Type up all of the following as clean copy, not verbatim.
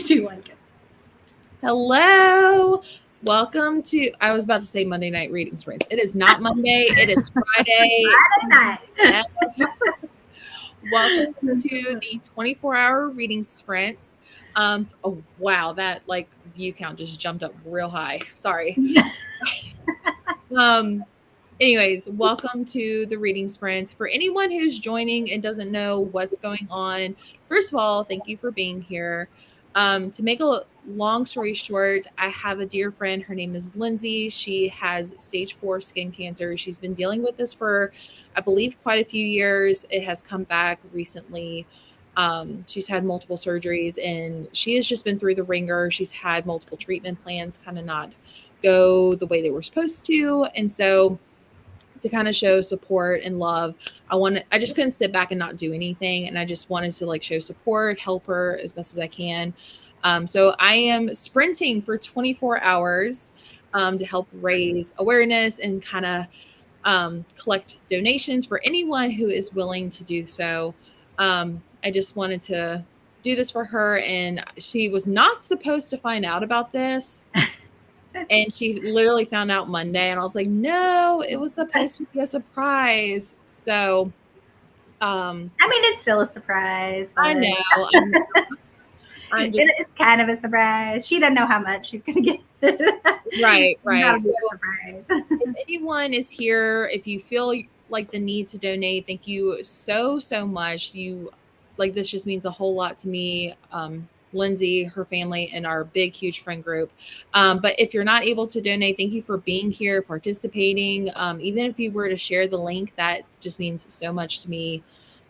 2, 1, go. Hello. Welcome to, I was about to say Monday night reading sprints. It is not Monday. It is Friday. Friday night. Welcome to the 24-hour reading sprints. Oh, wow. That view count just jumped up real high. Sorry. Anyways, welcome to the reading sprints. For anyone who's joining and doesn't know what's going on, first of all, thank you for being here. To make a long story short, I have a dear friend. Her name is Lyndsay. She has stage 4 skin cancer. She's been dealing with this for, I believe, quite a few years. It has come back recently. She's had multiple surgeries and she has just been through the ringer. She's had multiple treatment plans kind of not go the way they were supposed to. And so to kind of show support and love, I just couldn't sit back and not do anything. And I just wanted to show support, help her as best as I can. So I am sprinting for 24 hours to help raise awareness and kind of collect donations for anyone who is willing to do so. I just wanted to do this for her, and she was not supposed to find out about this. And she literally found out Monday, and I was like, no, it was supposed to be a surprise. So, I mean, it's still a surprise. I know. It's kind of a surprise. She doesn't know how much she's going to get. Right. Not a surprise. If anyone is here, if you feel like the need to donate, thank you so much. This just means a whole lot to me. Lyndsay, her family, and our big, huge friend group. But if you're not able to donate, thank you for being here, participating. Even if you were to share the link, that just means so much to me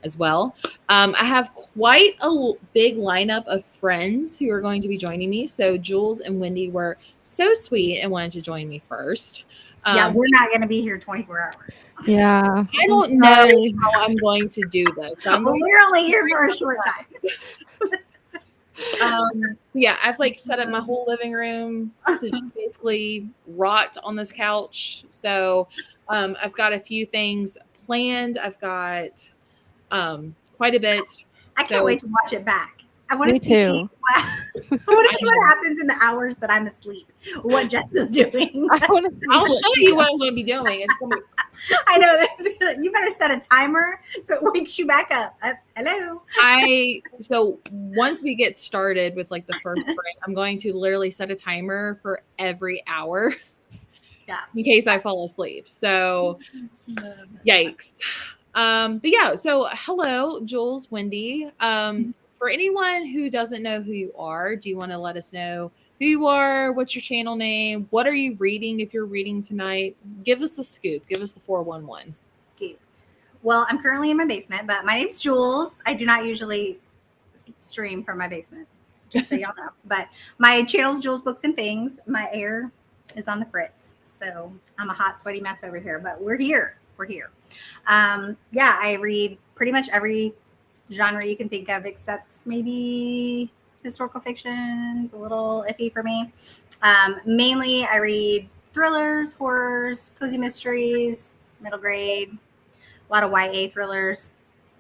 as well. I have quite a big lineup of friends who are going to be joining me. So Jules and Wendy were so sweet and wanted to join me first. We're not going to be here 24 hours. Yeah. I don't know how I'm going to do this. We're only here for a short time. I've set up my whole living room to just basically rot on this couch. So I've got a few things planned. I've got quite a bit. I can't wait to watch it back. I want to see. Too. I want to see what happens in the hours that I'm asleep. What Jess is doing. I'll show you what I'm going to be doing. I know that you better set a timer so it wakes you back up. Hello. So once we get started with the first break, I'm going to literally set a timer for every hour. Yeah. In case I fall asleep. So yikes. So hello, Jules, Wendy. For anyone who doesn't know who you are, do you want to let us know who you are? What's your channel name? What are you reading if you're reading tonight? Give us the scoop. Give us the 411. Scoop. Well, I'm currently in my basement, but my name's Jules. I do not usually stream from my basement, just so y'all know. But my channel's Jules Books and Things. My air is on the fritz. So I'm a hot, sweaty mess over here, but we're here. I read pretty much every genre you can think of, except maybe historical fiction. It's a little iffy for me. Mainly I read thrillers, horrors, cozy mysteries, middle grade, a lot of YA thrillers,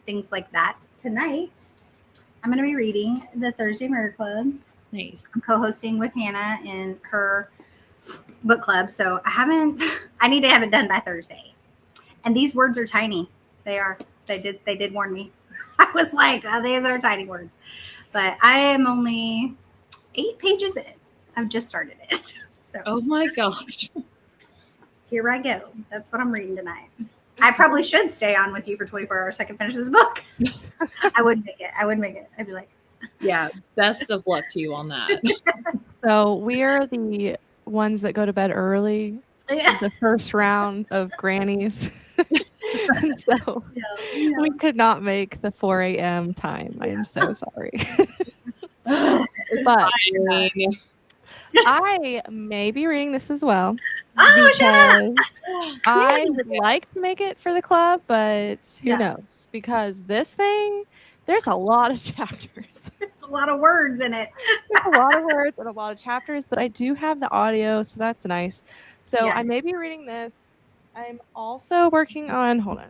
things like that. Tonight, I'm going to be reading The Thursday Murder Club. Nice. I'm co-hosting with Hannah in her book club, so I need to have it done by Thursday. And these words are tiny. They did warn me. I was like, oh, these are tiny words. But I am only 8 pages in. I've just started it. So oh my gosh. Here I go. That's what I'm reading tonight. I probably should stay on with you for 24 hours so I can finish this book. I wouldn't make it. I'd be like, yeah, best of luck to you on that. So we are the ones that go to bed early. Yeah. The first round of grannies. And so we could not make the 4 a.m. time. I am so sorry. But I may be reading this as well. Oh, shut up! I would like to make it for the club, but who knows? Because this thing, there's a lot of chapters. There's a lot of words in it. There's a lot of words and a lot of chapters, but I do have the audio, so that's nice. So I may be reading this. I'm also working on, hold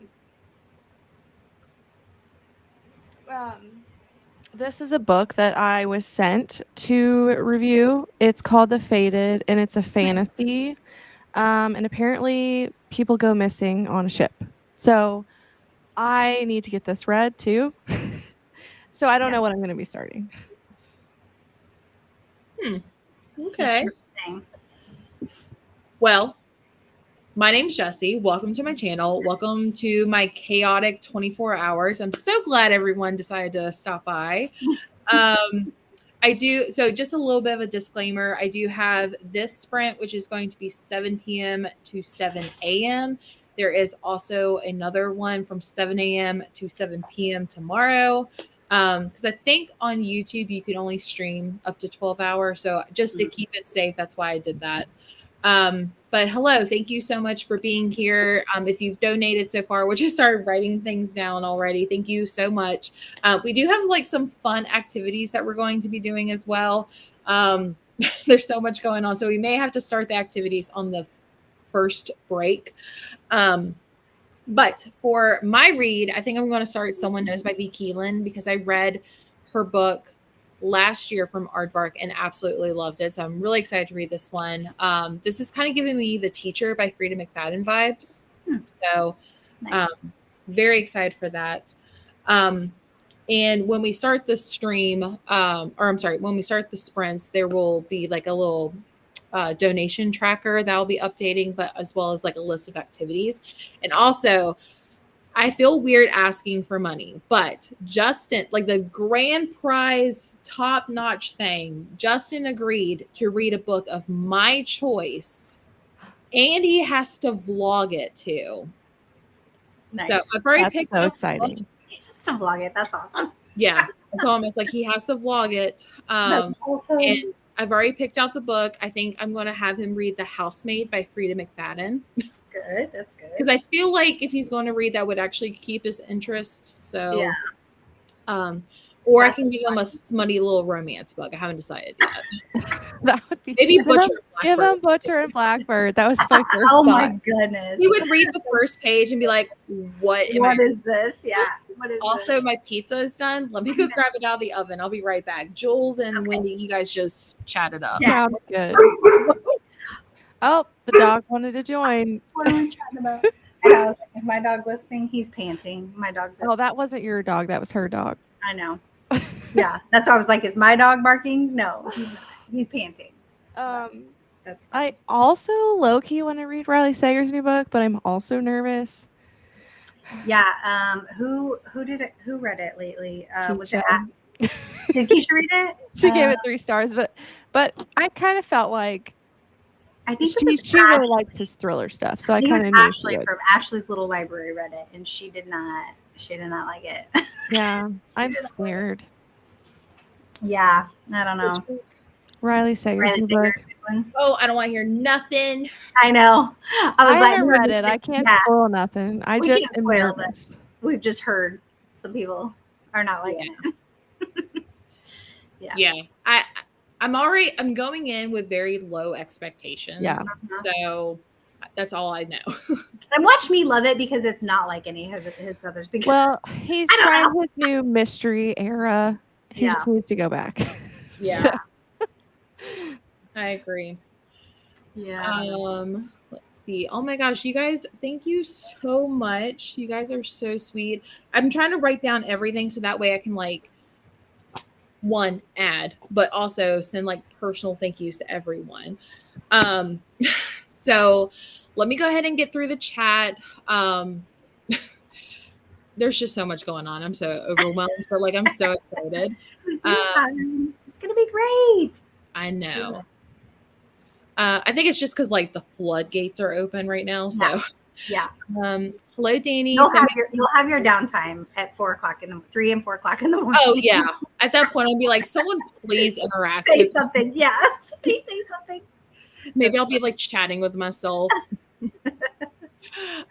on. This is a book that I was sent to review. It's called The Fated, and it's a fantasy. And apparently people go missing on a ship. So I need to get this read too. So I don't know what I'm going to be starting. Okay. Interesting. Well, my name's Jessie. Welcome to my channel. Welcome to my chaotic 24 hours. I'm so glad everyone decided to stop by. So just a little bit of a disclaimer. I do have this sprint, which is going to be 7 p.m. to 7 a.m. There is also another one from 7 a.m. to 7 p.m. tomorrow. Because I think on YouTube, you can only stream up to 12 hours. So just to keep it safe, that's why I did that. But hello, thank you so much for being here. If you've donated so far, we just started writing things down already. Thank you so much. We do have like some fun activities that we're going to be doing as well. There's so much going on. So we may have to start the activities on the first break. But for my read, I think I'm going to start Someone Knows by V. Keelan because I read her book last year from Aardvark and absolutely loved it. So I'm really excited to read this one. This is kind of giving me The Teacher by Frida McFadden vibes. So Nice. very excited for that. And when we start the stream, when we start the sprints, there will be like a little donation tracker that I'll be updating, but as well as like a list of activities. And also, I feel weird asking for money, but Justin, like the grand prize, top-notch thing, Justin agreed to read a book of my choice, and he has to vlog it too. Nice. So I've already picked so up exciting. He has to vlog it. That's awesome. Yeah, I told him it's like he has to vlog it. That's awesome. And I've already picked out the book. I think I'm going to have him read The Housemaid by Frida McFadden. Good. That's good. Because I feel like if he's going to read, that would actually keep his interest. So, yeah. Or I can give him a smutty little romance book. I haven't decided yet. That would be Maybe Butcher. Give him Butcher and Blackbird. That was my first Oh thought. my goodness. He would read the first page and be like, "What is this? Yeah. What is Also, this? my pizza is done. Let me go grab it out of the oven. I'll be right back. Jules and Wendy, you guys just chat it up. Sounds good. Oh, the dog wanted to join. What are we chatting about? I know. Is my dog listening? He's panting. My dog's. Oh, that wasn't your dog. That was her dog. I know. Yeah, that's why I was like, "Is my dog barking?" No, he's not. He's panting. That's. I also low-key want to read Riley Sager's new book, but I'm also nervous. Yeah. Who did it? Who read it lately? Was it? Keisha. Did Keisha read it? She gave it 3 stars, but I kind of felt like I think she really likes his thriller stuff, so I kind of knew Ashley she would. from Ashley's Little Library read it, and she did not like it. Yeah, I'm scared. Yeah, I don't know. Riley Sager's new book. Oh, I don't want to hear nothing. I know. I haven't read it. I can't spoil nothing. I just am nervous. We've just heard some people are not liking it. Yeah. I'm going in with very low expectations. Yeah. So that's all I know. And watch me love it because it's not like any of his others. Because well, he's trying his new mystery era. He just needs to go back. Yeah. So. I agree. Yeah. Let's see. Oh my gosh, you guys, thank you so much. You guys are so sweet. I'm trying to write down everything so that way I can like add, but also send like personal thank yous to everyone. So let me go ahead and get through the chat. There's just so much going on. I'm so overwhelmed, but like I'm so excited. It's gonna be great. I know. I think it's just because like the floodgates are open right now. So yeah. Hello, Danny. You'll have your downtime at 3 and 4 o'clock in the morning. Oh yeah. At that point, I'll be like, someone please interact. Say something. Yeah. Somebody say something. Maybe I'll be like chatting with myself.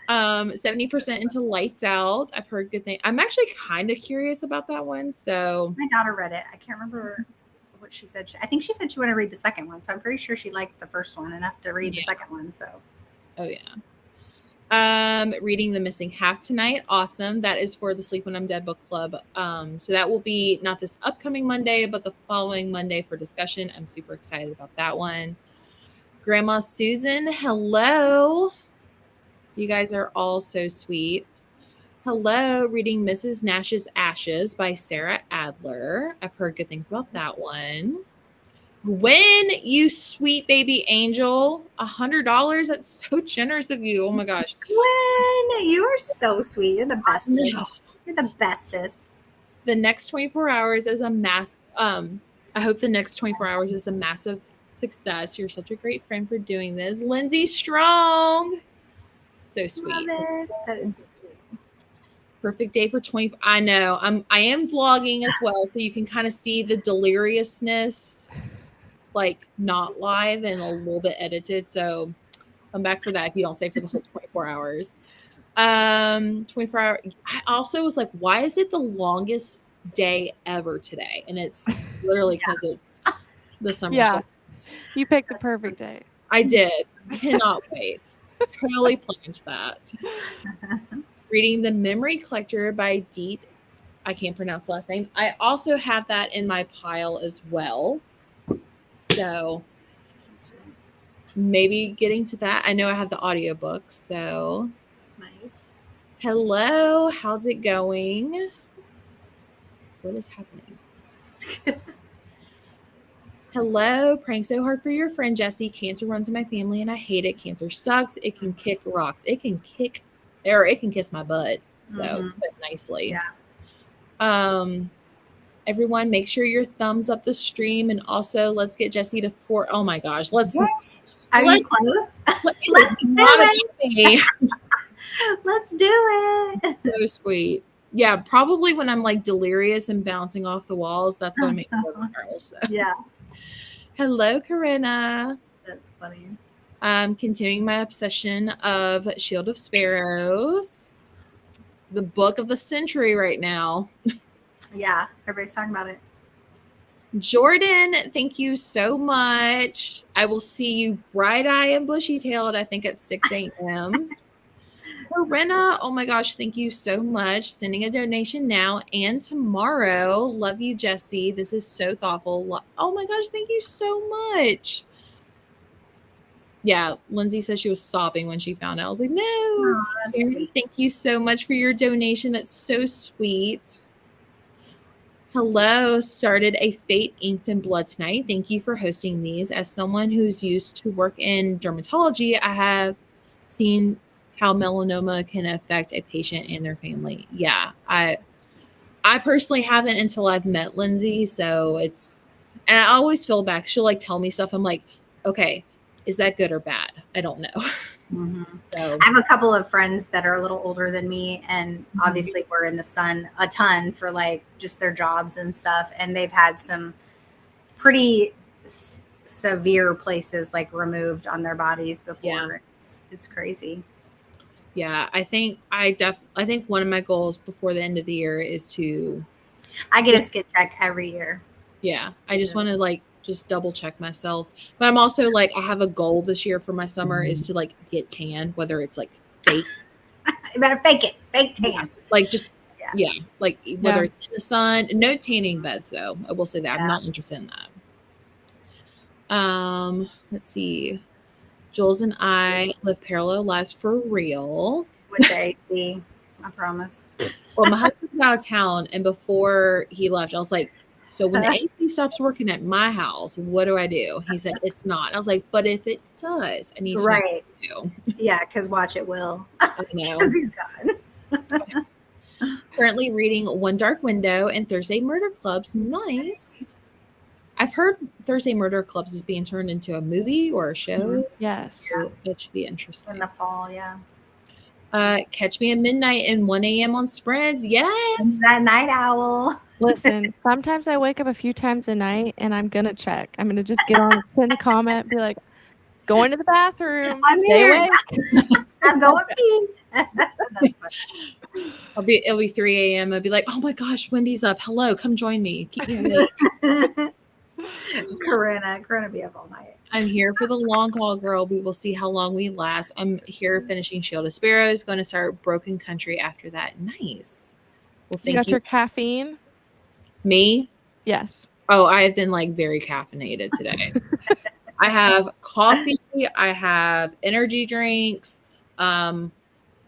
70% into Lights Out. I've heard good things. I'm actually kind of curious about that one. So my daughter read it. I can't remember what she said. I think she said she wanted to read the second one. So I'm pretty sure she liked the first one enough to read the second one. So. Oh yeah. Reading The Missing Half tonight. Awesome. That is for the Sleep When I'm Dead book club. So that will be not this upcoming Monday, but the following Monday for discussion. I'm super excited about that one. Grandma Susan, hello. You guys are all so sweet. Hello, reading Mrs. Nash's Ashes by Sarah Adler. I've heard good things about that one. Gwen, you sweet baby angel, $100. That's so generous of you. Oh my gosh. Gwen, you are so sweet. You're the bestest. You're the bestest. The next 24 hours is a I hope the next 24 hours is a massive success. You're such a great friend for doing this. Lyndsay Strong. So sweet. Love it. That is so sweet. Perfect day for 20. I know. I am vlogging as well, so you can kind of see the deliriousness, like not live and a little bit edited. So come back for that if you don't stay for the whole 24 hours. 24 hour. I also was like, why is it the longest day ever today? And it's literally because it's the summer solstice. You picked the perfect day. I did. Cannot wait. Totally planned that. Reading The Memory Collector by Deet. I can't pronounce the last name. I also have that in my pile as well. So maybe getting to that. I know I have the audiobook, so Nice. hello, how's it going? What is happening? Hello, praying so hard for your friend Jessie. Cancer runs in my family and I hate it. Cancer sucks. It can kick rocks. It can kiss my butt. So put nicely. Yeah. Everyone, make sure your thumbs up the stream, and also let's get Jessie to 4. Oh my gosh, let's. Are you close? Let's do it. Let's do it. So sweet. Yeah, probably when I'm like delirious and bouncing off the walls, that's going to make me go viral. So. Yeah. Hello, Corinna. That's funny. Continuing my obsession of Shield of Sparrows, the book of the century right now. Yeah, everybody's talking about it. Jordan, thank you so much. I will see you bright-eyed and bushy-tailed, I think, at 6 a.m. Corinna, oh my gosh, thank you so much. Sending a donation now and tomorrow. Love you, Jessie. This is so thoughtful. Oh my gosh, thank you so much. Yeah, Lyndsay said she was sobbing when she found out. I was like, no. Oh, Thank you so much for your donation. That's so sweet. Hello, started a Fate Inked in Blood tonight. Thank you for hosting these. As someone who's used to work in dermatology, I have seen how melanoma can affect a patient and their family. Yeah, I personally haven't until I've met Lyndsay. So and I always feel bad. She'll like tell me stuff. I'm like, okay, is that good or bad? I don't know. So I have a couple of friends that are a little older than me, and obviously we're in the sun a ton for like just their jobs and stuff. And they've had some pretty severe places like removed on their bodies before. Yeah. It's crazy. Yeah, I think one of my goals before the end of the year is to. I get a skin check every year. Yeah, I just want to like just double check myself, but I'm also like I have a goal this year for my summer is to like get tan, whether it's like fake. You better fake it, fake tan. Like just like whether it's in the sun. No tanning beds though. I will say that I'm not interested in that. Let's see. Jules and I live parallel lives for real. One day, I promise. Well, my husband's out of town, and before he left, I was like, so when the AC stops working at my house, what do I do? He said, it's not. I was like, but if it does, I need to know what to do. Yeah, because watch it will. I know. Because he's gone. Currently reading One Dark Window and Thursday Murder Clubs. Nice. I've heard Thursday Murder Clubs is being turned into a movie or a show. Yes. So that should be interesting. In the fall, yeah. Catch me at midnight and 1 a.m. on Spreads. Yes. That night owl. Listen, sometimes I wake up a few times a night and I'm going to check. I'm going to just get on, send a comment, be like, going to the bathroom. I'm stay here. awake. I'm going pee. It'll be 3 a.m. I'll be like, oh my gosh, Wendy's up. Hello, come join me. Keep me awake. Corinna be up all night. I'm here for the long haul, girl. We will see how long we last. I'm here finishing Shield of Sparrows. Going to start Broken Country after that. Nice. Well, You thank got you. your caffeine? Me? Yes. Oh, I have been like very caffeinated today. I have coffee. I have energy drinks. I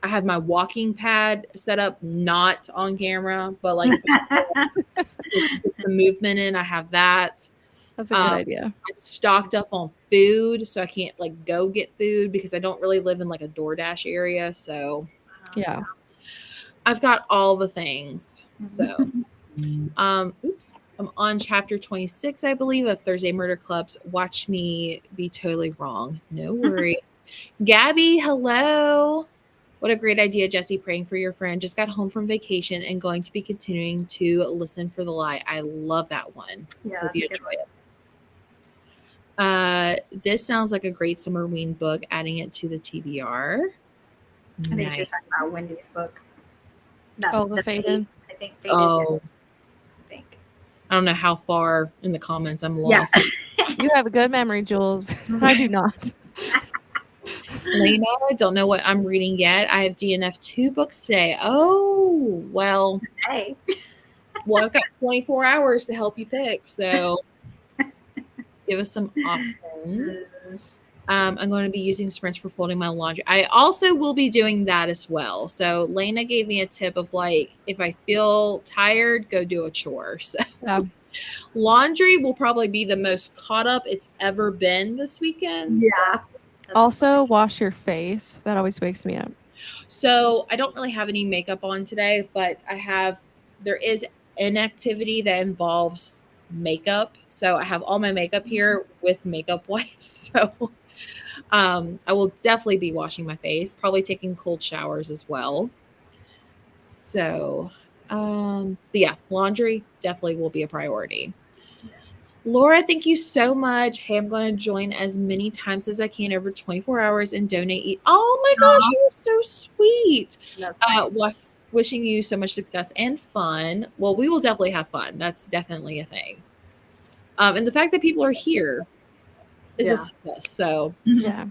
have my walking pad set up, not on camera, but like just get the movement in. I have that. That's a good idea. I stocked up on food, so I can't like go get food because I don't really live in like a DoorDash area. So Yeah. I've got all the things. So, oops. I'm on chapter 26, I believe, of Thursday Murder Clubs. Watch me be totally wrong. No worries. Gabby, hello. What a great idea, Jesse, praying for your friend. Just got home from vacation and going to be continuing to listen for the lie. I love that one. Yeah, Hope you that's a enjoy good it. This sounds like a great summerween book, adding it to the TBR. I think she was talking about Wendy's book. That's Oh, the Faded. I think Faded. Oh, I think. I don't know how far in the comments I'm lost. Yeah. You have a good memory, Jules. I do not. Lena, I don't know what I'm reading yet. I have DNF 2 books today. Oh, well. Hey. Well, I've got 24 hours to help you pick. So give us some options. I'm going to be using sprints for folding my laundry. I also will be doing that as well. So Lena gave me a tip of like, if I feel tired, go do a chore. So Yeah. laundry will probably be the most caught up it's ever been this weekend. Yeah. Also, wash your face. That always wakes me up. So I don't really have any makeup on today, but there is an activity that involves makeup. So I have all my makeup here with makeup wipes. So I will definitely be washing my face, probably taking cold showers as well. So, but yeah, laundry definitely will be a priority. Laura, thank you so much. Hey, I'm going to join as many times as I can over 24 hours and donate. Oh my gosh, you're so sweet. Wishing you so much success and fun. Well, we will definitely have fun. That's definitely a thing. And the fact that people are here is a success. So, Yeah.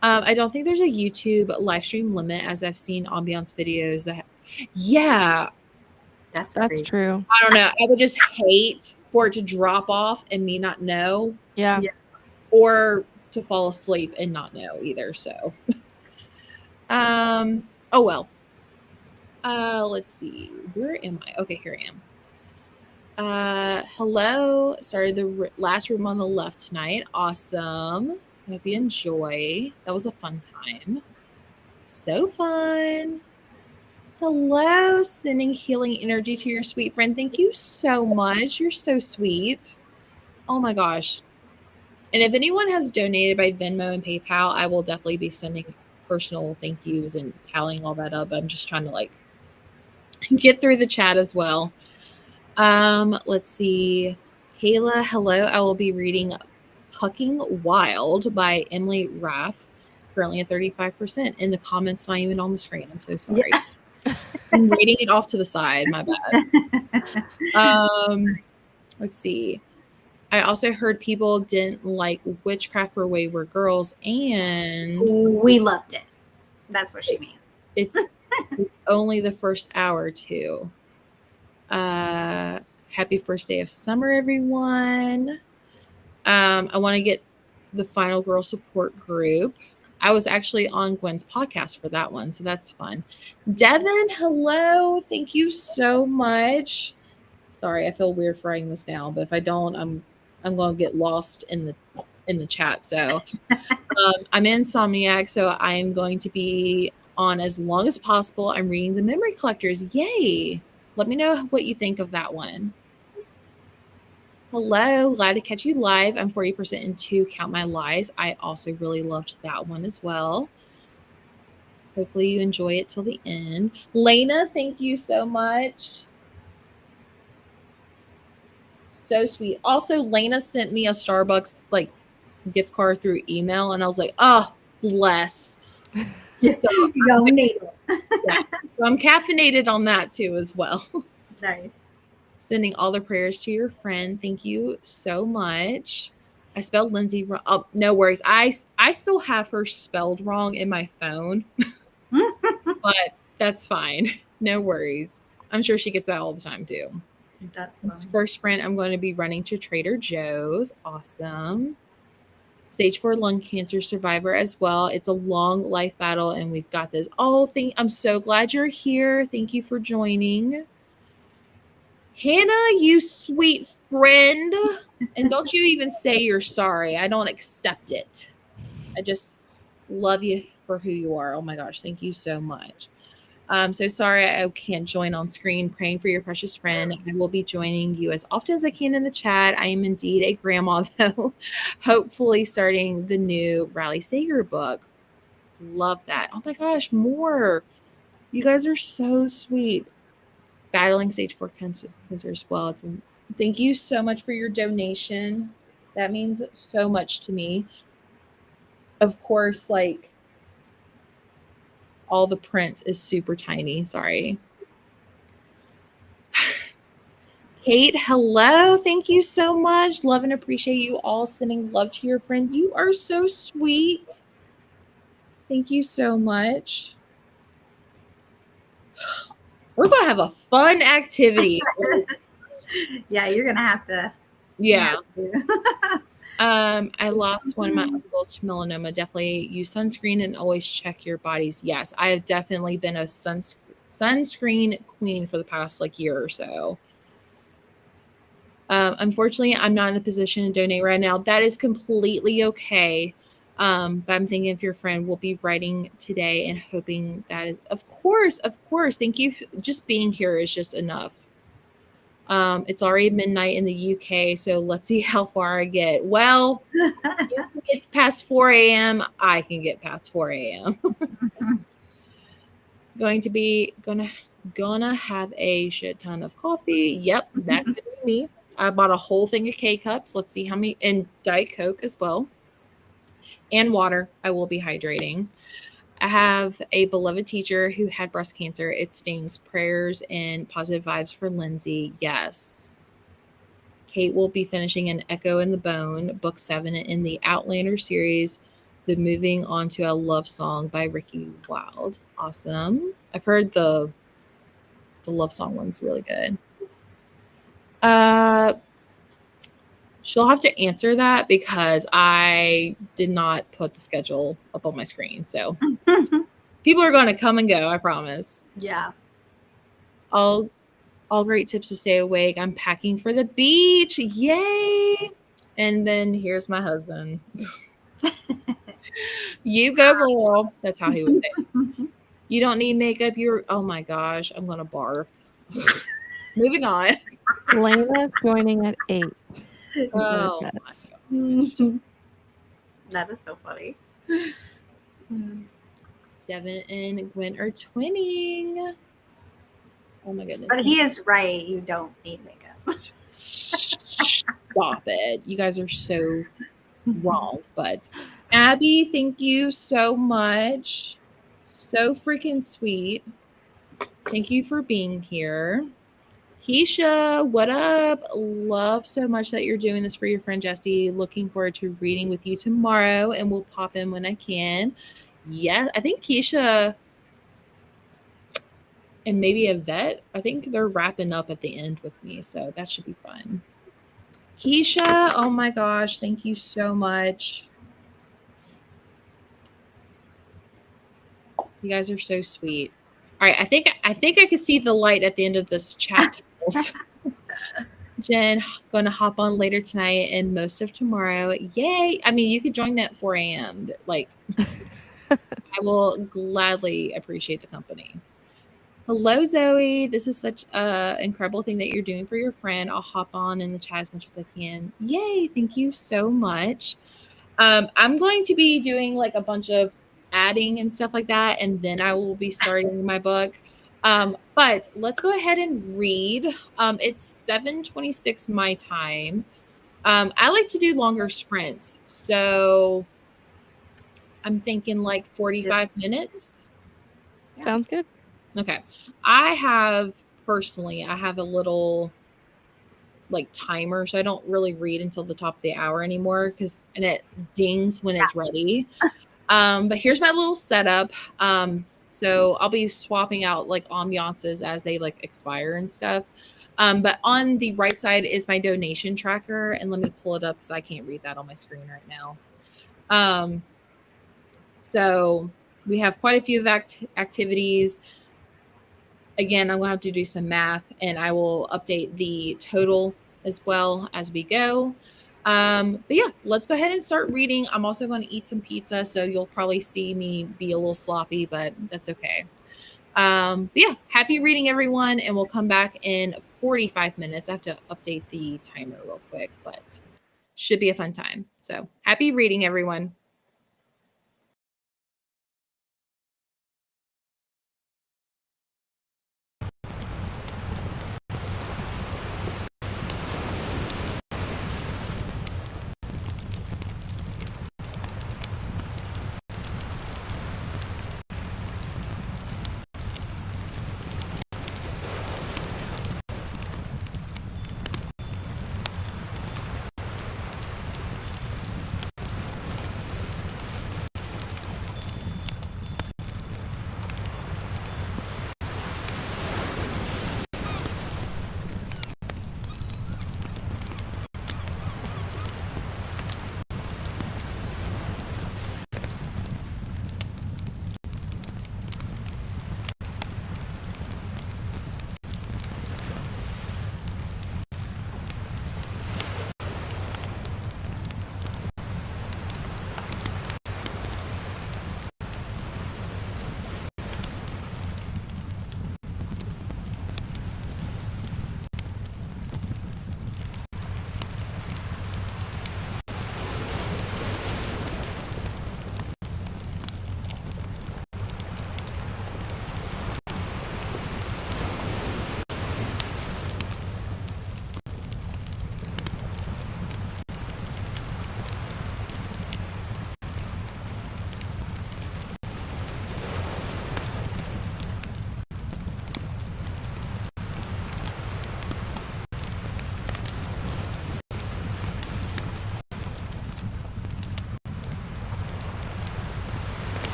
I don't think there's a YouTube live stream limit, as I've seen ambiance videos that. Yeah, That's true. I don't know. I would just hate for it to drop off and me not know. Yeah. Or to fall asleep and not know either. So, oh well. Let's see. Where am I? Okay, here I am. Hello. Sorry, the last room on the left tonight. Awesome. Hope you enjoy. That was a fun time. So fun. Hello, sending healing energy to your sweet friend. Thank you so much. You're so sweet. Oh my gosh. And if anyone has donated by Venmo and PayPal, I will definitely be sending personal thank yous and tallying all that up. I'm just trying to like get through the chat as well. Let's see. Kayla, hello. I will be reading Hucking Wild by Emily Rath, currently at 35%. In the comments, not even on the screen. I'm so sorry. Yeah. I'm reading it off to the side. My bad. Let's see. I also heard people didn't like Witchcraft for Wayward Girls, and we loved it. That's what she means. It's only the first hour too. Happy first day of summer, everyone. I want to get the Final Girl support group. I was actually on Gwen's podcast for that one, so that's fun. Devin, hello. Thank you so much. Sorry, I feel weird writing this down, but if I don't, I'm going to get lost in the chat. So I'm Insomniac, so I am going to be on as long as possible. I'm reading The Memory Collectors. Yay! Let me know what you think of that one. Hello, glad to catch you live. I'm 40% into Count My Lies. I also really loved that one as well. Hopefully you enjoy it till the end. Lena, thank you so much. So sweet. Also, Lena sent me a Starbucks like gift card through email, and I was like, oh, bless. So yeah. So I'm caffeinated on that too as well. Nice. Sending all the prayers to your friend. Thank you so much. I spelled Lyndsay wrong. Oh, no worries. I still have her spelled wrong in my phone, but that's fine. No worries. I'm sure she gets that all the time too. That's fun. First sprint, I'm going to be running to Trader Joe's. Awesome. Stage 4 lung cancer survivor as well. It's a long life battle, and we've got this. Oh, I'm so glad you're here. Thank you for joining. Hannah, you sweet friend. And don't you even say you're sorry. I don't accept it. I just love you for who you are. Oh my gosh, thank you so much. So sorry I can't join on screen. Praying for your precious friend. I will be joining you as often as I can in the chat. I am indeed a grandma, though. Hopefully starting the new Riley Sager book. Love that. Oh my gosh, more. You guys are so sweet. Battling stage 4 cancer as well. Thank you so much for your donation. That means so much to me. Of course, like, all the print is super tiny. Sorry. Kate, hello. Thank you so much. Love and appreciate you all sending love to your friend. You are so sweet. Thank you so much. We're going to have a fun activity. Yeah, you're going to have to. Yeah. I lost one of my uncles to melanoma. Definitely use sunscreen and always check your bodies. Yes, I have definitely been a sunscreen queen for the past year or so. Unfortunately, I'm not in the position to donate right now. That is completely okay. But I'm thinking if your friend will be writing today and hoping that is, of course. Thank you. Just being here is just enough. It's already midnight in the UK, so let's see how far I get. Well, you can get past 4 a.m. I can get past 4 a.m. Gonna have a shit ton of coffee. Yep, that's gonna be me. I bought a whole thing of K-cups. Let's see how many, and Diet Coke as well. And water. I will be hydrating. I have a beloved teacher who had breast cancer. It stings. Prayers and positive vibes for Lyndsay. Yes. Kate will be finishing an Echo in the Bone, book 7 in the Outlander series, the moving on to a love song by Ricky Wilde. Awesome. I've heard the love song one's really good. She'll have to answer that because I did not put the schedule up on my screen. So people are going to come and go, I promise. Yeah. All great tips to stay awake. I'm packing for the beach. Yay. And then here's my husband. You go, girl. That's how he would say it. You don't need makeup. Oh my gosh, I'm going to barf. Moving on. Lena's joining at 8. Oh, my gosh. That is so funny. Devin and Gwen are twinning. Oh my goodness. But he is right. You don't need makeup. Stop it. You guys are so wrong. But Abby, thank you so much. So freaking sweet. Thank you for being here. Keisha, what up? Love so much that you're doing this for your friend Jessie. Looking forward to reading with you tomorrow, and we'll pop in when I can. Yeah, I think Keisha and maybe Yvette, I think they're wrapping up at the end with me, so that should be fun. Keisha, oh my gosh, thank you so much. You guys are so sweet. All right, I think I could see the light at the end of this chat. Jen, going to hop on later tonight and most of tomorrow. Yay! I mean, you could join me at 4 a.m. I will gladly appreciate the company. Hello, Zoe. This is such an incredible thing that you're doing for your friend. I'll hop on in the chat as much as I can. Yay! Thank you so much. I'm going to be doing a bunch of adding and stuff like that, and then I will be starting my book. But let's go ahead and read. It's 7:26 my time. I like to do longer sprints, so I'm thinking 45 minutes. Sounds good. Okay. I have a little like timer, so I don't really read until the top of the hour anymore and it dings when it's ready. But here's my little setup. So I'll be swapping out like ambiances as they like expire and stuff. But on the right side is my donation tracker, and let me pull it up because I can't read that on my screen right now. So we have quite a few of activities. Again, I'm going to have to do some math, and I will update the total as well as we go. But yeah, let's go ahead and start reading. I'm also going to eat some pizza, so you'll probably see me be a little sloppy, but that's okay. But yeah, happy reading, everyone, and we'll come back in 45 minutes. I have to update the timer real quick, but should be a fun time. So happy reading, everyone.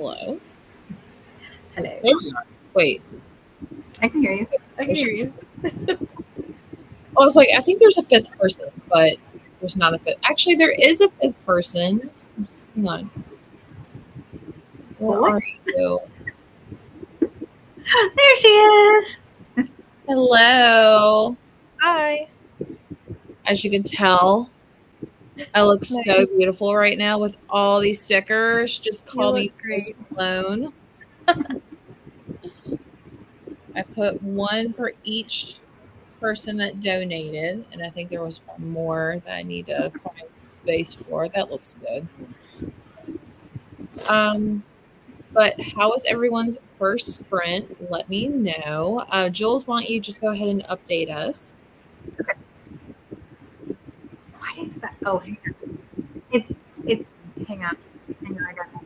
Hello. Hello. There we are. Wait. I can hear you. I can hear you. I was like, I think there's a fifth person, but there's not a fifth. Actually, there is a fifth person. Hang on. Where What? are you? There she is. Hello. Hi. As you can tell, I look so beautiful right now with all these stickers. Just call me Miss Malone. I put one for each person that donated, and I think there was one more that I need to find space for. That looks good. But how was everyone's first sprint? Let me know. Jules, why don't you just go ahead and update us? Okay. What is that? Oh, hang on. It's hang on. I got it.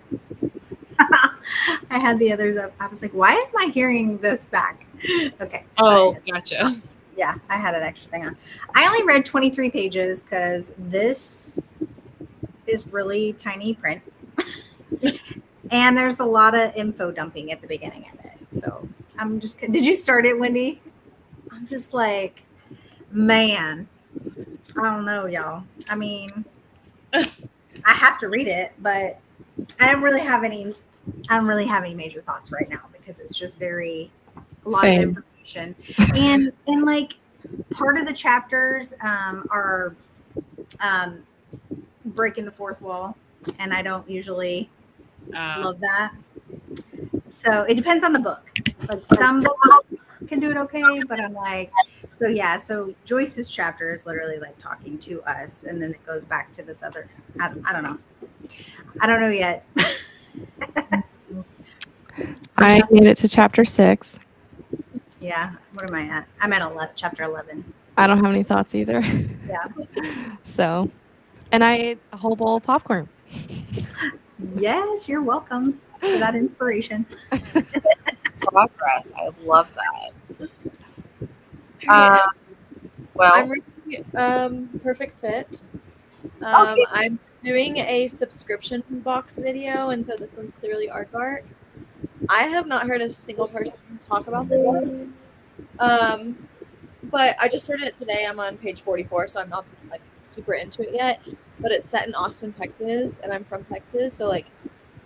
I had the others up. I was like, why am I hearing this back? Okay. Oh, sorry. gotcha. Yeah, I had an extra thing on. I only read 23 pages because this is really tiny print. And there's a lot of info dumping at the beginning of it. So I'm just, did you start it, Wendy? I'm just like, man, I don't know, y'all. I mean, I have to read it, but I don't really have any major thoughts right now because it's just a lot of information. And like part of the chapters are breaking the fourth wall, and I don't usually love that. So it depends on the book. Like some books can do it okay, but I'm like, so yeah. So Joyce's chapter is literally like talking to us, and then it goes back to this other. I don't know. I don't know yet. I made it to chapter 6. Yeah. What am I at? I'm at chapter 11. I don't have any thoughts either. Yeah. So, and I ate a whole bowl of popcorn. Yes, you're welcome for that inspiration. Progress. I love that. Well, I'm reading Perfect Fit. Okay. I'm doing a subscription box video, and so this one's clearly aardvark. I have not heard a single person talk about this one. But I just started it today. I'm on page 44, so I'm not like super into it yet. But it's set in Austin, Texas, and I'm from Texas, so like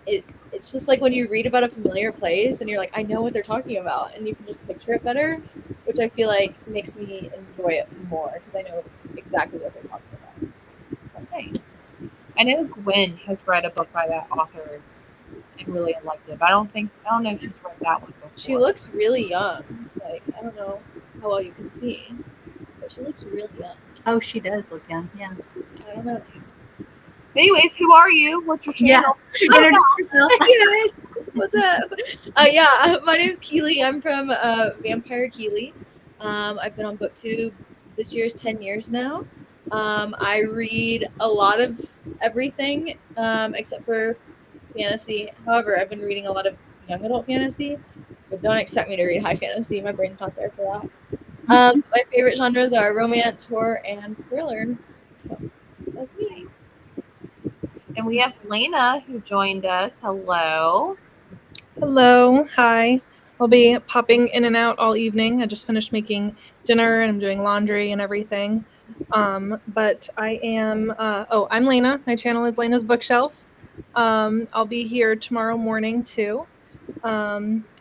it's just like when you read about a familiar place and you're like, I know what they're talking about, and you can just picture it better, which I feel like makes me enjoy it more because I know exactly what they're talking about. So nice. I know Gwen has read a book by that author and really liked it. But I don't know if she's read that one before. She looks really young. Like, I don't know how well you can see, but she looks really young. Oh, she does look young. Yeah. So I don't know. Anyways, who are you? What's your channel? Introduce yourself. Hey guys, what's up? My name is Keely. I'm from Vampire Keely. I've been on BookTube. This year's 10 years now. I read a lot of everything except for fantasy. However, I've been reading a lot of young adult fantasy, but don't expect me to read high fantasy. My brain's not there for that. My favorite genres are romance, horror, and thriller. So that's me. And we have Lena who joined us. Hello. Hello. Hi. I'll be popping in and out all evening. I just finished making dinner and I'm doing laundry and everything. But I am, I'm Lena. My channel is Lena's Bookshelf. I'll be here tomorrow morning too,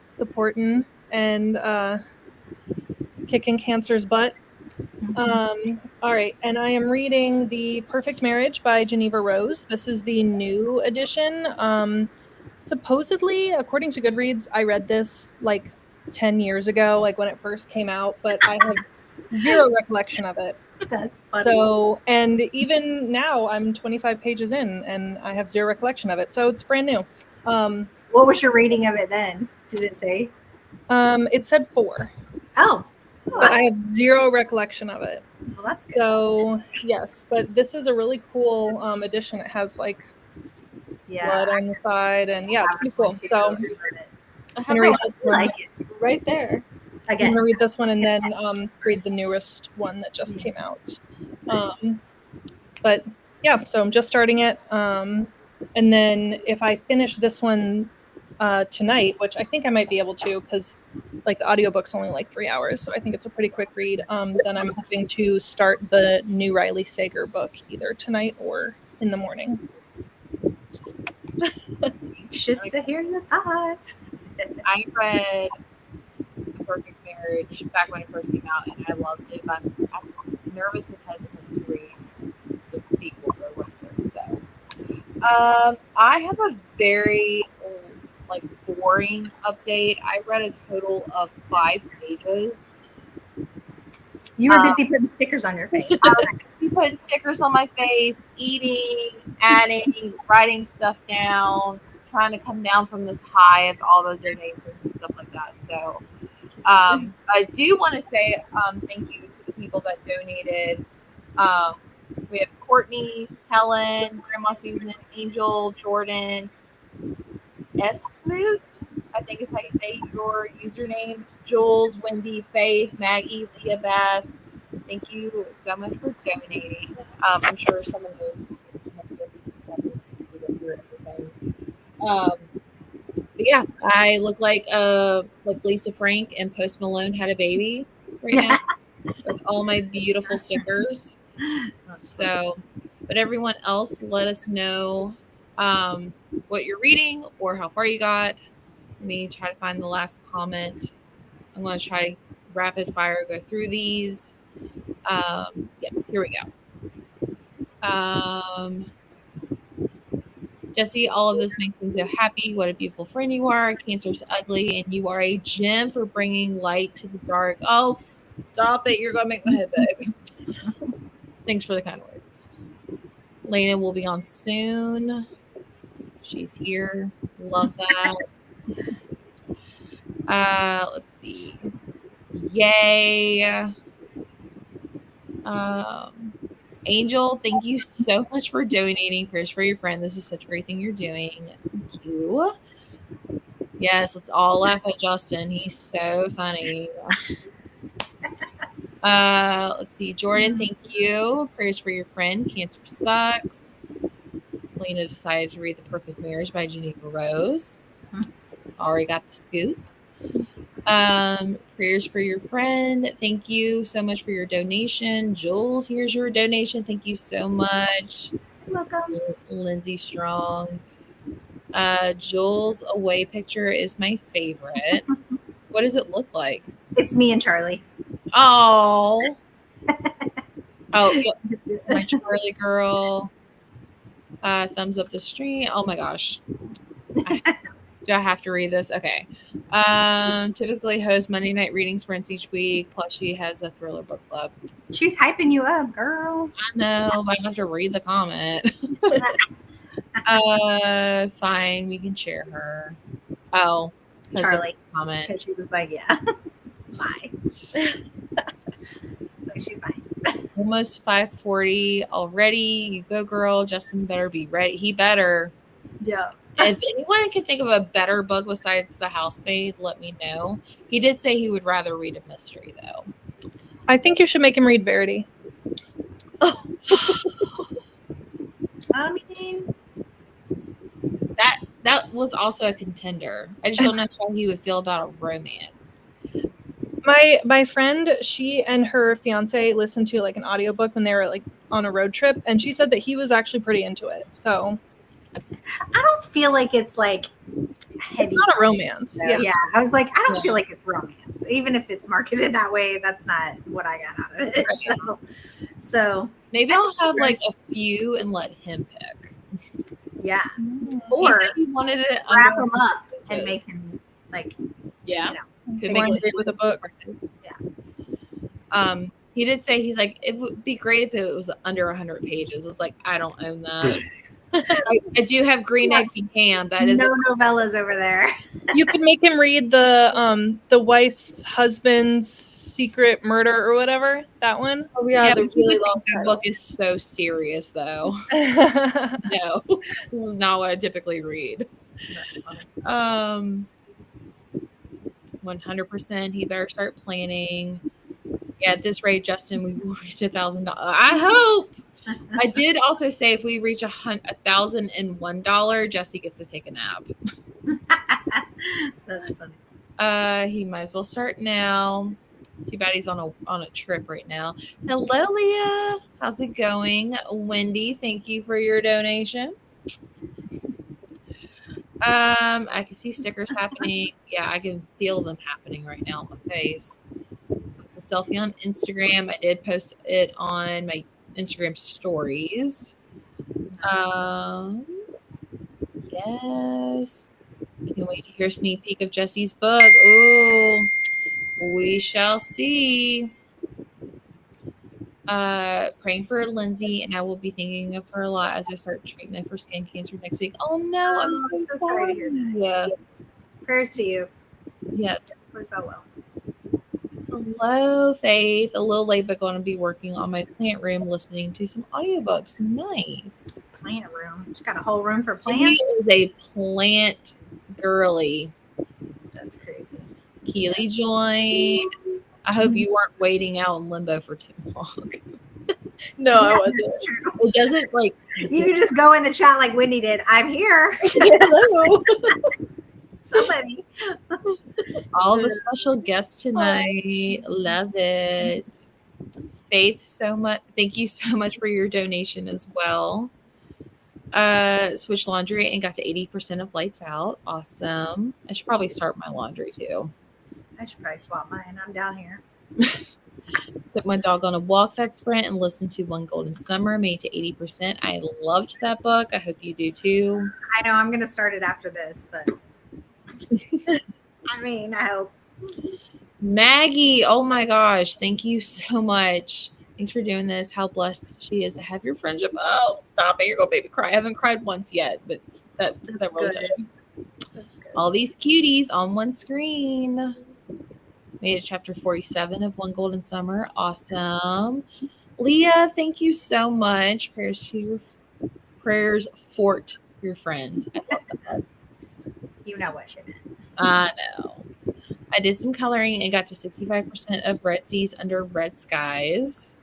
supporting and kicking cancer's butt. All right, and I am reading The Perfect Marriage by Geneva Rose. This is the new edition. Supposedly, according to Goodreads, I read this like 10 years ago, like when it first came out, but I have zero recollection of it. That's funny. So, and even now I'm 25 pages in and I have zero recollection of it. So it's brand new. What was your rating of it then? Did it say? It said 4. Oh. But I have zero recollection of it. Well, that's good. So yes, but this is a really cool edition. It has like blood on the side, and yeah, it's pretty cool. So I I'm gonna read this I one. like it. right there. I'm Again. gonna read this one and then read the newest one that just came out. But yeah, so I'm just starting it. And then if I finish this one tonight, which I think I might be able to because like the audiobook's only like 3 hours, so I think it's a pretty quick read. Then I'm hoping to start the new Riley Sager book either tonight or in the morning. Anxious to hear your thoughts. I read The Perfect Marriage back when it first came out, and I loved it. But I'm nervous and hesitant to read the sequel or whatever. So, I have a very boring update. I read a total of 5 pages. You were busy putting stickers on your face. I was putting stickers on my face, eating, adding, writing stuff down, trying to come down from this high of all the donations and stuff like that. So I do want to say thank you to the people that donated. We have Courtney, Helen, Grandma Susan, Angel, Jordan, Smoot, I think is how you say your username, Jules, Wendy, Faith, Maggie, Leah Beth. Thank you so much for donating. I'm sure someone will. But yeah, I look like Lisa Frank and Post Malone had a baby right now with all my beautiful stickers. So, but everyone else, let us know what you're reading or how far you got. Let me try to find the last comment. I'm going to try rapid fire go through these. Yes, here we go. Jesse, all of this makes me so happy. What a beautiful friend you are. Cancer's ugly, and you are a gem for bringing light to the dark. Oh, stop it. You're going to make my head big. Thanks for the kind words. Lena will be on soon. She's here. Love that. Let's see. Yay. Angel, thank you so much for donating. Prayers for your friend. This is such a great thing you're doing. Thank you. Yes, let's all laugh at Justin. He's so funny. Let's see. Jordan, thank you. Prayers for your friend. Cancer sucks. Lena decided to read The Perfect Marriage by Geneva Rose. Already got the scoop. Prayers for your friend. Thank you so much for your donation. Jules, here's your donation. Thank you so much. You're welcome. Lyndsay Strong. Jules' away picture is my favorite. What does it look like? It's me and Charlie. Oh. Oh, yeah. My Charlie girl. Thumbs up the stream. Oh my gosh. Do I have to read this? Okay. Typically hosts Monday night reading sprints each week. Plus, she has a thriller book club. She's hyping you up, girl. I know, but I have to read the comment. Fine. We can share her. Oh, Charlie. Comment. Because she was like, yeah. Bye. So she's fine. Almost 5:40 already. You go, girl. Justin better be ready. He better. Yeah. If anyone can think of a better book besides The Housemaid, let me know. He did say he would rather read a mystery, though. I think you should make him read Verity. I mean, that was also a contender. I just don't know how he would feel about a romance. My friend, she and her fiance listened to like an audiobook when they were like on a road trip, and she said that he was actually pretty into it. So I don't feel like it's like heavy. it's not a romance. So, Yeah. yeah. I was like, I don't feel like it's romance. Even if it's marketed that way, that's not what I got out of it. Right. So Maybe I'll have like a few and let him pick. yeah. He Or said he wanted it wrap under him up and good. make him like, Yeah. you know. Could One make date with a book. Yeah. He did say he's like, it would be great if it was under 100 pages. It's like, I don't own that. I do have Green Eggs and Ham. That is no novellas over there. You could make him read the wife's husband's secret murder or whatever. That one. Oh yeah, the but you really would long think that book is so serious, though. Yeah. No, this is not what I typically read. 100%. He better start planning. Yeah, at this rate, Justin, we will reach $1,000. I hope. I did also say if we reach $1,001, Jesse gets to take a nap. That's funny. He might as well start now. Too bad he's on a trip right now. Hello, Leah. How's it going? Wendy, thank you for your donation. I can see stickers happening. Yeah, I can feel them happening right now on my face. Post a selfie on Instagram. I did post it on my Instagram stories. Yes. Can't wait to hear a sneak peek of Jesse's book. Ooh, we shall see. Praying for Lyndsay, and I will be thinking of her a lot as I start treatment for skin cancer next week. Oh no, I'm so sorry to hear that. Yeah. Prayers to you. Yes. Works out well. Hello, Faith. A little late, but going to be working on my plant room, listening to some audiobooks. Nice. Plant room. She's got a whole room for She plants. is a plant girly. That's crazy. Keely joined. I hope you weren't waiting out in limbo for too long. No, I wasn't. That's true. It doesn't like You can just go in the chat like Wendy did. I'm here. Hello. Somebody. all the special guests tonight. Love it. Faith, so much. Thank you so much for your donation as well. Switched laundry and got to 80% of lights out. Awesome. I should probably start my laundry too. I should probably swap mine. I'm down here. Took my dog on a walk that sprint and listened to One Golden Summer, made to 80%. I loved that book. I hope you do too. I know I'm going to start it after this, but I mean, I hope. Maggie, oh my gosh, thank you so much. Thanks for doing this. How blessed she is to have your friendship. Oh, stop it. You're going to baby cry. I haven't cried once yet, but that really touched me. All these cuties on one screen. Made it chapter 47 of One Golden Summer. Awesome. Leah, thank you so much. Prayers fort your friend. I love that. You know what she meant. I know. I did some coloring and got to 65% of Red Seas Under Red Skies.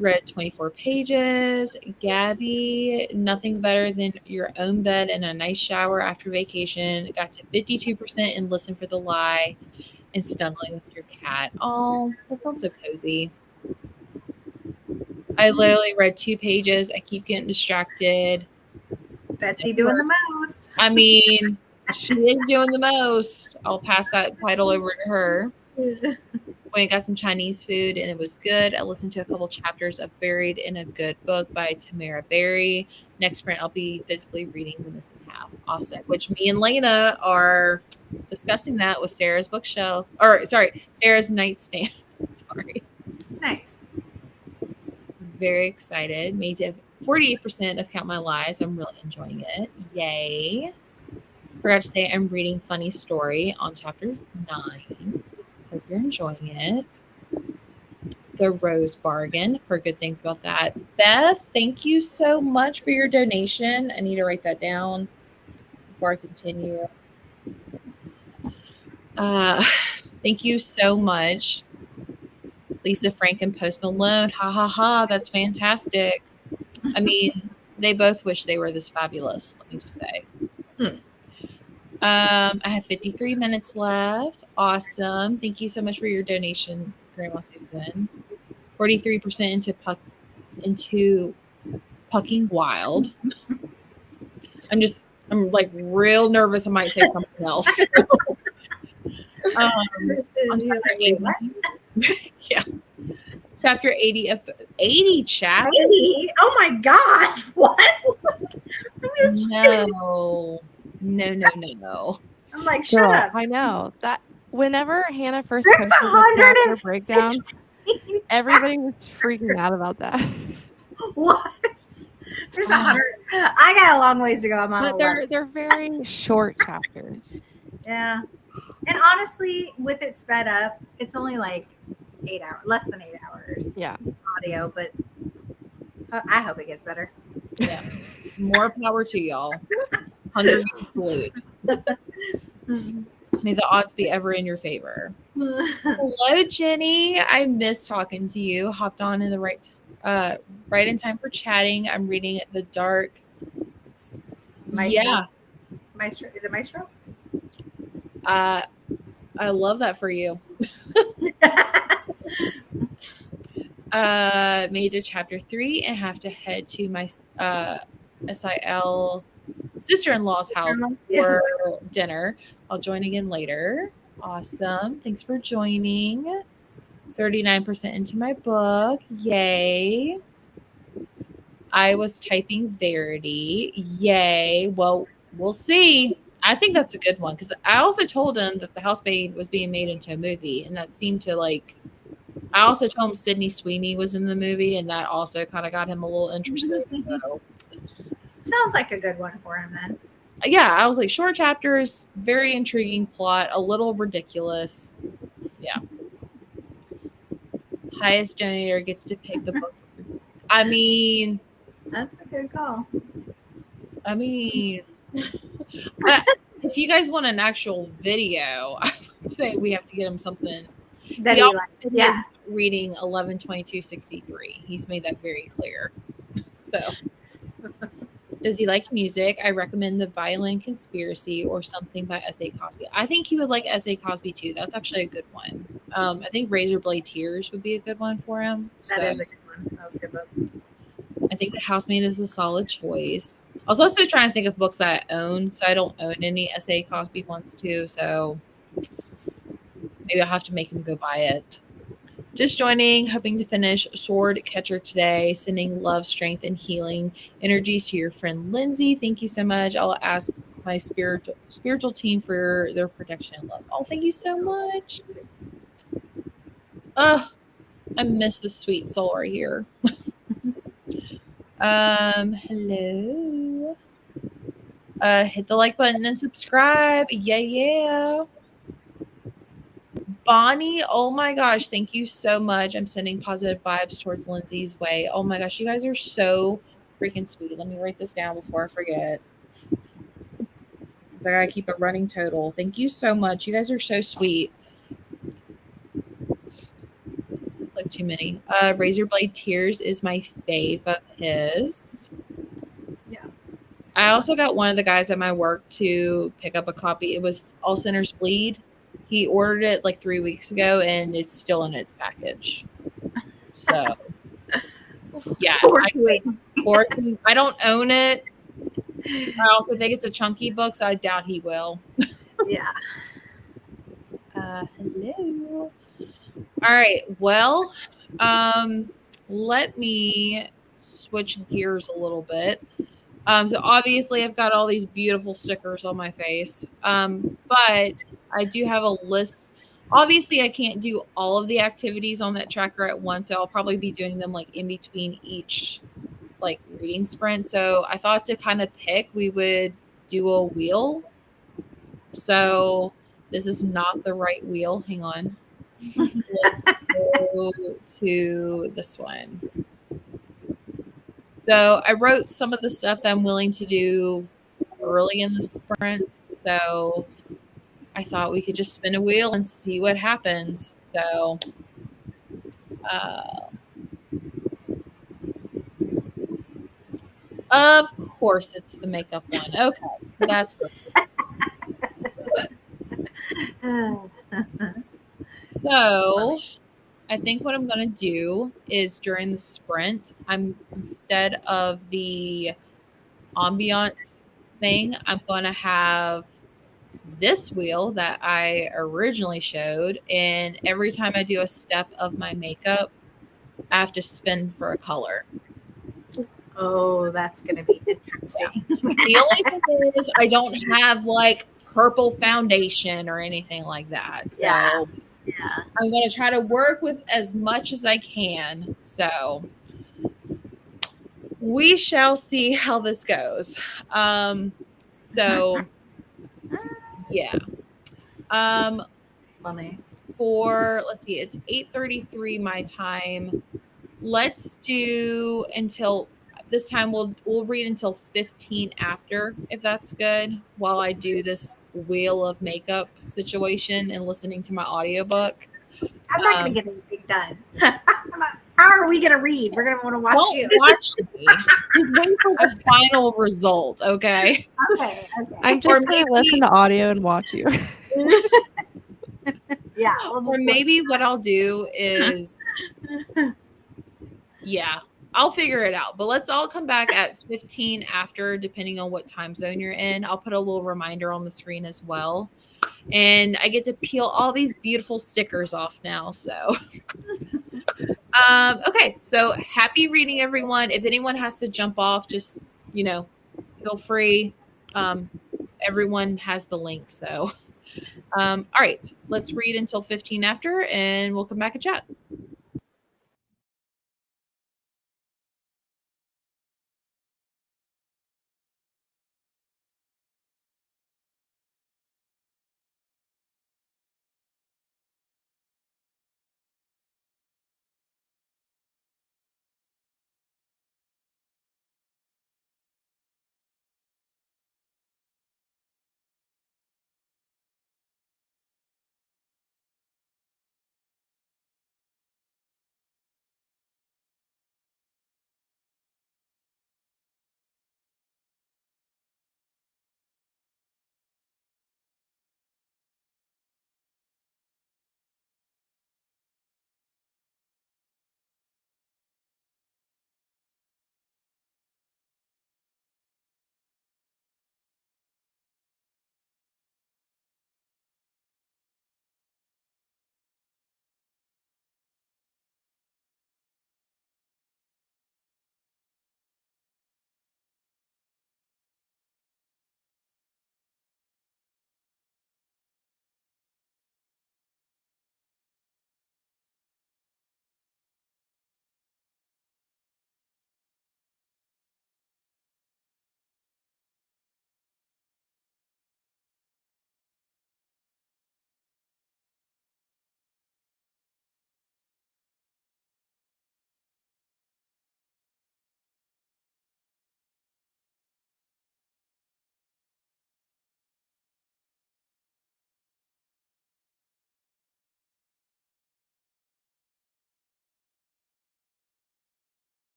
Read 24 pages. Gabby, nothing better than your own bed and a nice shower after vacation. Got to 52% and Listen for the Lie and snuggling with your cat. Oh, that felt so cozy. I literally read 2 pages. I keep getting distracted. Betsy doing the most. I mean, she is doing the most. I'll pass that title over to her. Went and got some Chinese food and it was good. I listened to a couple chapters of Buried in a Good Book by Tamara Berry. Next sprint, I'll be physically reading The Missing Half. Awesome. Which me and Lena are discussing that with Sarah's bookshelf. Sarah's nightstand. Sorry. Nice. Very excited. Made it 48% of Count My Lies. I'm really enjoying it. Yay. Forgot to say I'm reading Funny Story on chapter 9. Hope you're enjoying it. The Rose Bargain. Heard good things about that. Beth, thank you so much for your donation. I need to write that down before I continue. Thank you so much. Lisa Frank and Post Malone. Ha ha ha. That's fantastic. I mean, they both wish they were this fabulous. Let me just say. I have 53 minutes left. Awesome. Thank you so much for your donation, Grandma Susan. 43% into Pucking Wild. I'm like real nervous. I might say something else. Yeah. Chapter 80 of 80 chapters. 80? Oh my God. What? No. I'm like, shut Girl, up. I know that whenever Hannah first There's posted the chapter 115 breakdown, everybody was freaking out about that. What? There's 100. I got a long ways to go. I'm on But 11. they're very short chapters. Yeah. And honestly, with it sped up, it's only like 8 hours, less than 8 hours Yeah. audio, but I hope it gets better. Yeah. More power to y'all. 100 salute. May the odds be ever in your favor. Hello, Jenny. I miss talking to you. Hopped on in the right in time for chatting. I'm reading The Dark Maestro? Yeah. Maestro. Is it Maestro? I love that for you. Made it to chapter 3 and have to head to my SIL sister-in-law's house for dinner. I'll join again later. Awesome. Thanks for joining. 39% into my book. Yay. I was typing Verity. Yay. Well, we'll see. I think that's a good one because I also told him that The Housemaid was being made into a movie, and that seemed to like. I also told him Sydney Sweeney was in the movie, and that also kind of got him a little interested. So. Sounds like a good one for him then. Yeah, I was like, short chapters, very intriguing plot, a little ridiculous. Yeah. Highest donator gets to pick the book. I mean, that's a good call. I mean, if you guys want an actual video, I would say we have to get him something. That he he also likes. is Yeah. reading 11/22/63. He's made that very clear. So, does he like music? I recommend The Violin Conspiracy or something by S.A. Cosby. I think he would like S.A. Cosby too. That's actually a good one. I think Razorblade Tears would be a good one for him. That is a good one. That was a good book. I think The Housemaid is a solid choice. I was also trying to think of books that I own, so I don't own any S.A. Cosby ones too. So maybe I'll have to make him go buy it. Just joining, hoping to finish Sword Catcher today. Sending love, strength, and healing energies to your friend Lyndsay. Thank you so much. I'll ask my spiritual team for their protection and love. Oh, thank you so much. I miss the sweet soul right here. Hello. Hit the like button and subscribe. Yeah. Bonnie, oh my gosh, thank you so much. I'm sending positive vibes towards Lyndsay's way. Oh my gosh, you guys are so freaking sweet. Let me write this down before I forget. Because I gotta keep a running total. Thank you so much. You guys are so sweet. Oops. Click too many. Razorblade Tears is my fave of his. Yeah. I also got one of the guys at my work to pick up a copy. It was All Sinners Bleed. He ordered it like 3 weeks ago, and it's still in its package. So, yeah. I don't own it. I also think it's a chunky book, so I doubt he will. Yeah. Hello. All right. Well, let me switch gears a little bit. So obviously I've got all these beautiful stickers on my face. But I do have a list. Obviously I can't do all of the activities on that tracker at once. So I'll probably be doing them like in between each like reading sprint. So I thought to kind of pick, we would do a wheel. So this is not the right wheel. Hang on. Let's go to this one. So I wrote some of the stuff that I'm willing to do early in the sprints. So I thought we could just spin a wheel and see what happens. So of course it's the makeup one. Okay, that's good. So I think what I'm going to do is during the sprint, instead of the ambiance thing, I'm going to have this wheel that I originally showed. And every time I do a step of my makeup, I have to spin for a color. Oh, that's going to be interesting. The only thing is I don't have like purple foundation or anything like that. So yeah. I'm going to try to work with as much as I can. So we shall see how this goes. So yeah. It's funny. Let's see, it's 8:33 my time. Let's do until this time we'll read until 15 after, if that's good, while I do this wheel of makeup situation and listening to my audiobook. I'm not going to get anything done. How are we gonna read? We're gonna want to watch Don't you. watch me. Just wait for the final result, okay? Okay. I'm just going to listen to audio and watch you. Yeah. Or maybe what I'll do is, yeah, I'll figure it out. But let's all come back at 15 after, depending on what time zone you're in. I'll put a little reminder on the screen as well. And I get to peel all these beautiful stickers off now. So, okay. So happy reading, everyone. If anyone has to jump off, just, feel free. Everyone has the link. So, all right, let's read until 15 after, and we'll come back and chat.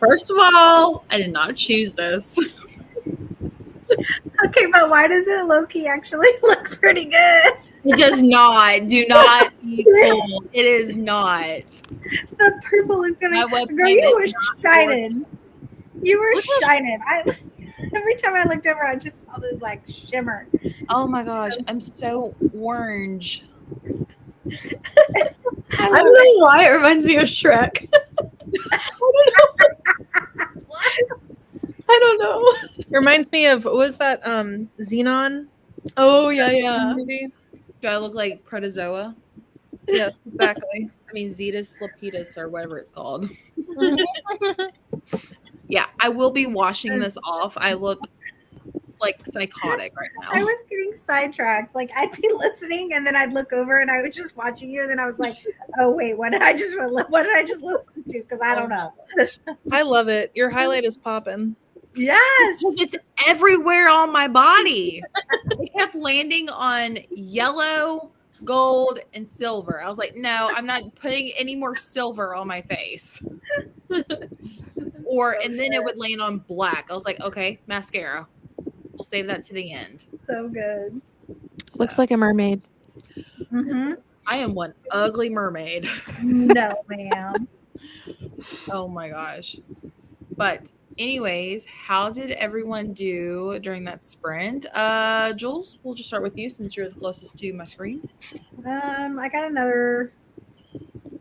First of all, I did not choose this. Okay, but why does it low-key actually look pretty good? It does not. Do not be fooled. It is not. The purple is gonna. My webcam Girl, you is were not shining. You were Look how- shining. Every time I looked over, I just saw this like shimmer. Oh my gosh, I'm so orange. I I love don't know why it reminds me of Shrek. I don't know. It reminds me of, what was that, Xenon Oh yeah. movie? Do I look like protozoa? Yes, exactly. I mean, Zetus Lepidus or whatever it's called. Mhm. Yeah, I will be washing this off. I look like psychotic right I now. was getting sidetracked. Like I'd be listening, and then I'd look over, and I was just watching you, and then I was like, "Oh wait, what did I just listen to?" Because I don't know. I love it. Your highlight is popping. Yes. Because it's everywhere on my body. It kept landing on yellow, gold, and silver. I was like, no, I'm not putting any more silver on my face. And then it would land on black. I was like, okay, mascara. We'll save that to the end. So good. Looks like a mermaid. Mm-hmm. I am one ugly mermaid. No, ma'am. Oh my gosh. But anyways, how did everyone do during that sprint? Jules, we'll just start with you since you're the closest to my screen. I got another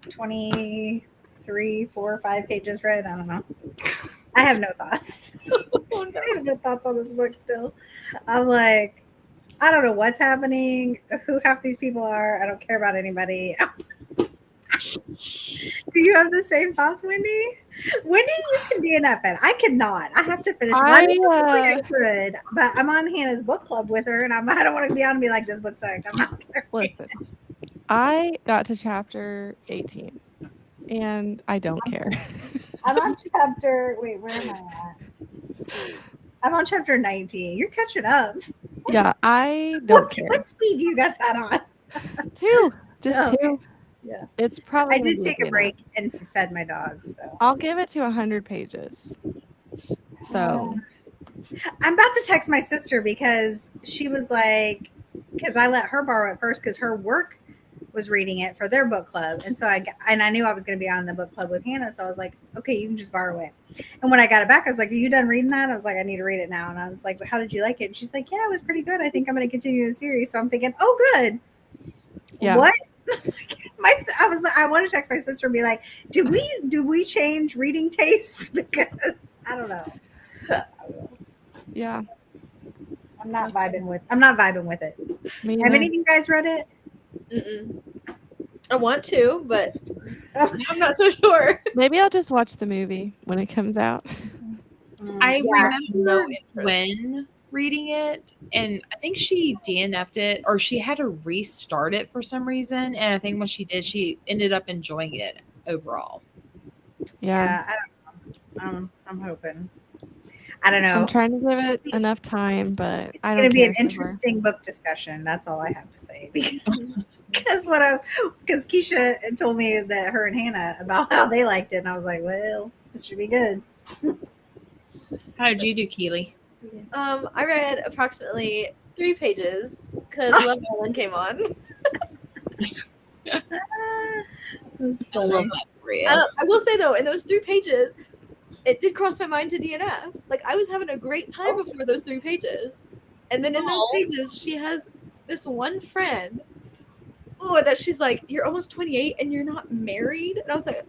23, 4, 5 pages read. I don't know. I have no thoughts. I have no thoughts on this book still. I'm like, I don't know what's happening, who half these people are. I don't care about anybody. Do you have the same thoughts, Wendy? Wendy, you can DNF it. I cannot. I have to finish. Mine I could, but I'm on Hannah's book club with her, and I don't want to be on and be like, this book sucked. I'm not gonna read. Listen, I got to chapter 18, and I don't care. I'm on chapter. Wait, where am I at? I'm on chapter 19. You're catching up. Yeah, I don't care. What speed do you got that on? 2, just Oh, 2. Yeah. It's probably. I did gonna take be a break enough. and fed my dogs. So I'll give it to 100 pages. So I'm about to text my sister because she was like, because I let her borrow it first because her work was reading it for their book club, and so I knew I was going to be on the book club with Hannah, so I was like, okay, you can just borrow it. And when I got it back, I was like, are you done reading that? I was like, I need to read it now. And I was like, how did you like it? And she's like, yeah, it was pretty good. I think I'm going to continue the series. So I'm thinking, oh, good. yeah. What? I want to text my sister and be like, do we change reading tastes? Because I don't know. Yeah. I'm not vibing with it. Me Have neither. any of you guys read it? Mm-mm. I want to, but I'm not so sure. Maybe I'll just watch the movie when it comes out. I Yeah. remember no interest. when reading it, and I think she DNF'd it, or she had to restart it for some reason. And I think when she did, she ended up enjoying it overall. Yeah. I don't know. I'm hoping. I don't know. I'm trying to give it enough time, but It's I going don't to be care an so far. interesting book discussion. That's all I have to say. Because Keisha told me that her and Hannah about how they liked it, and I was like, well, it should be good. How did you do, Keely? I read approximately 3 pages because Love Island came on. That's I love funny. that for you. I will say though, in those 3 pages, it did cross my mind to DNF. Like I was having a great time before those 3 pages, and then in those Aw. pages, she has this one friend. Oh, that she's like, you're almost 28 and you're not married, and I was like,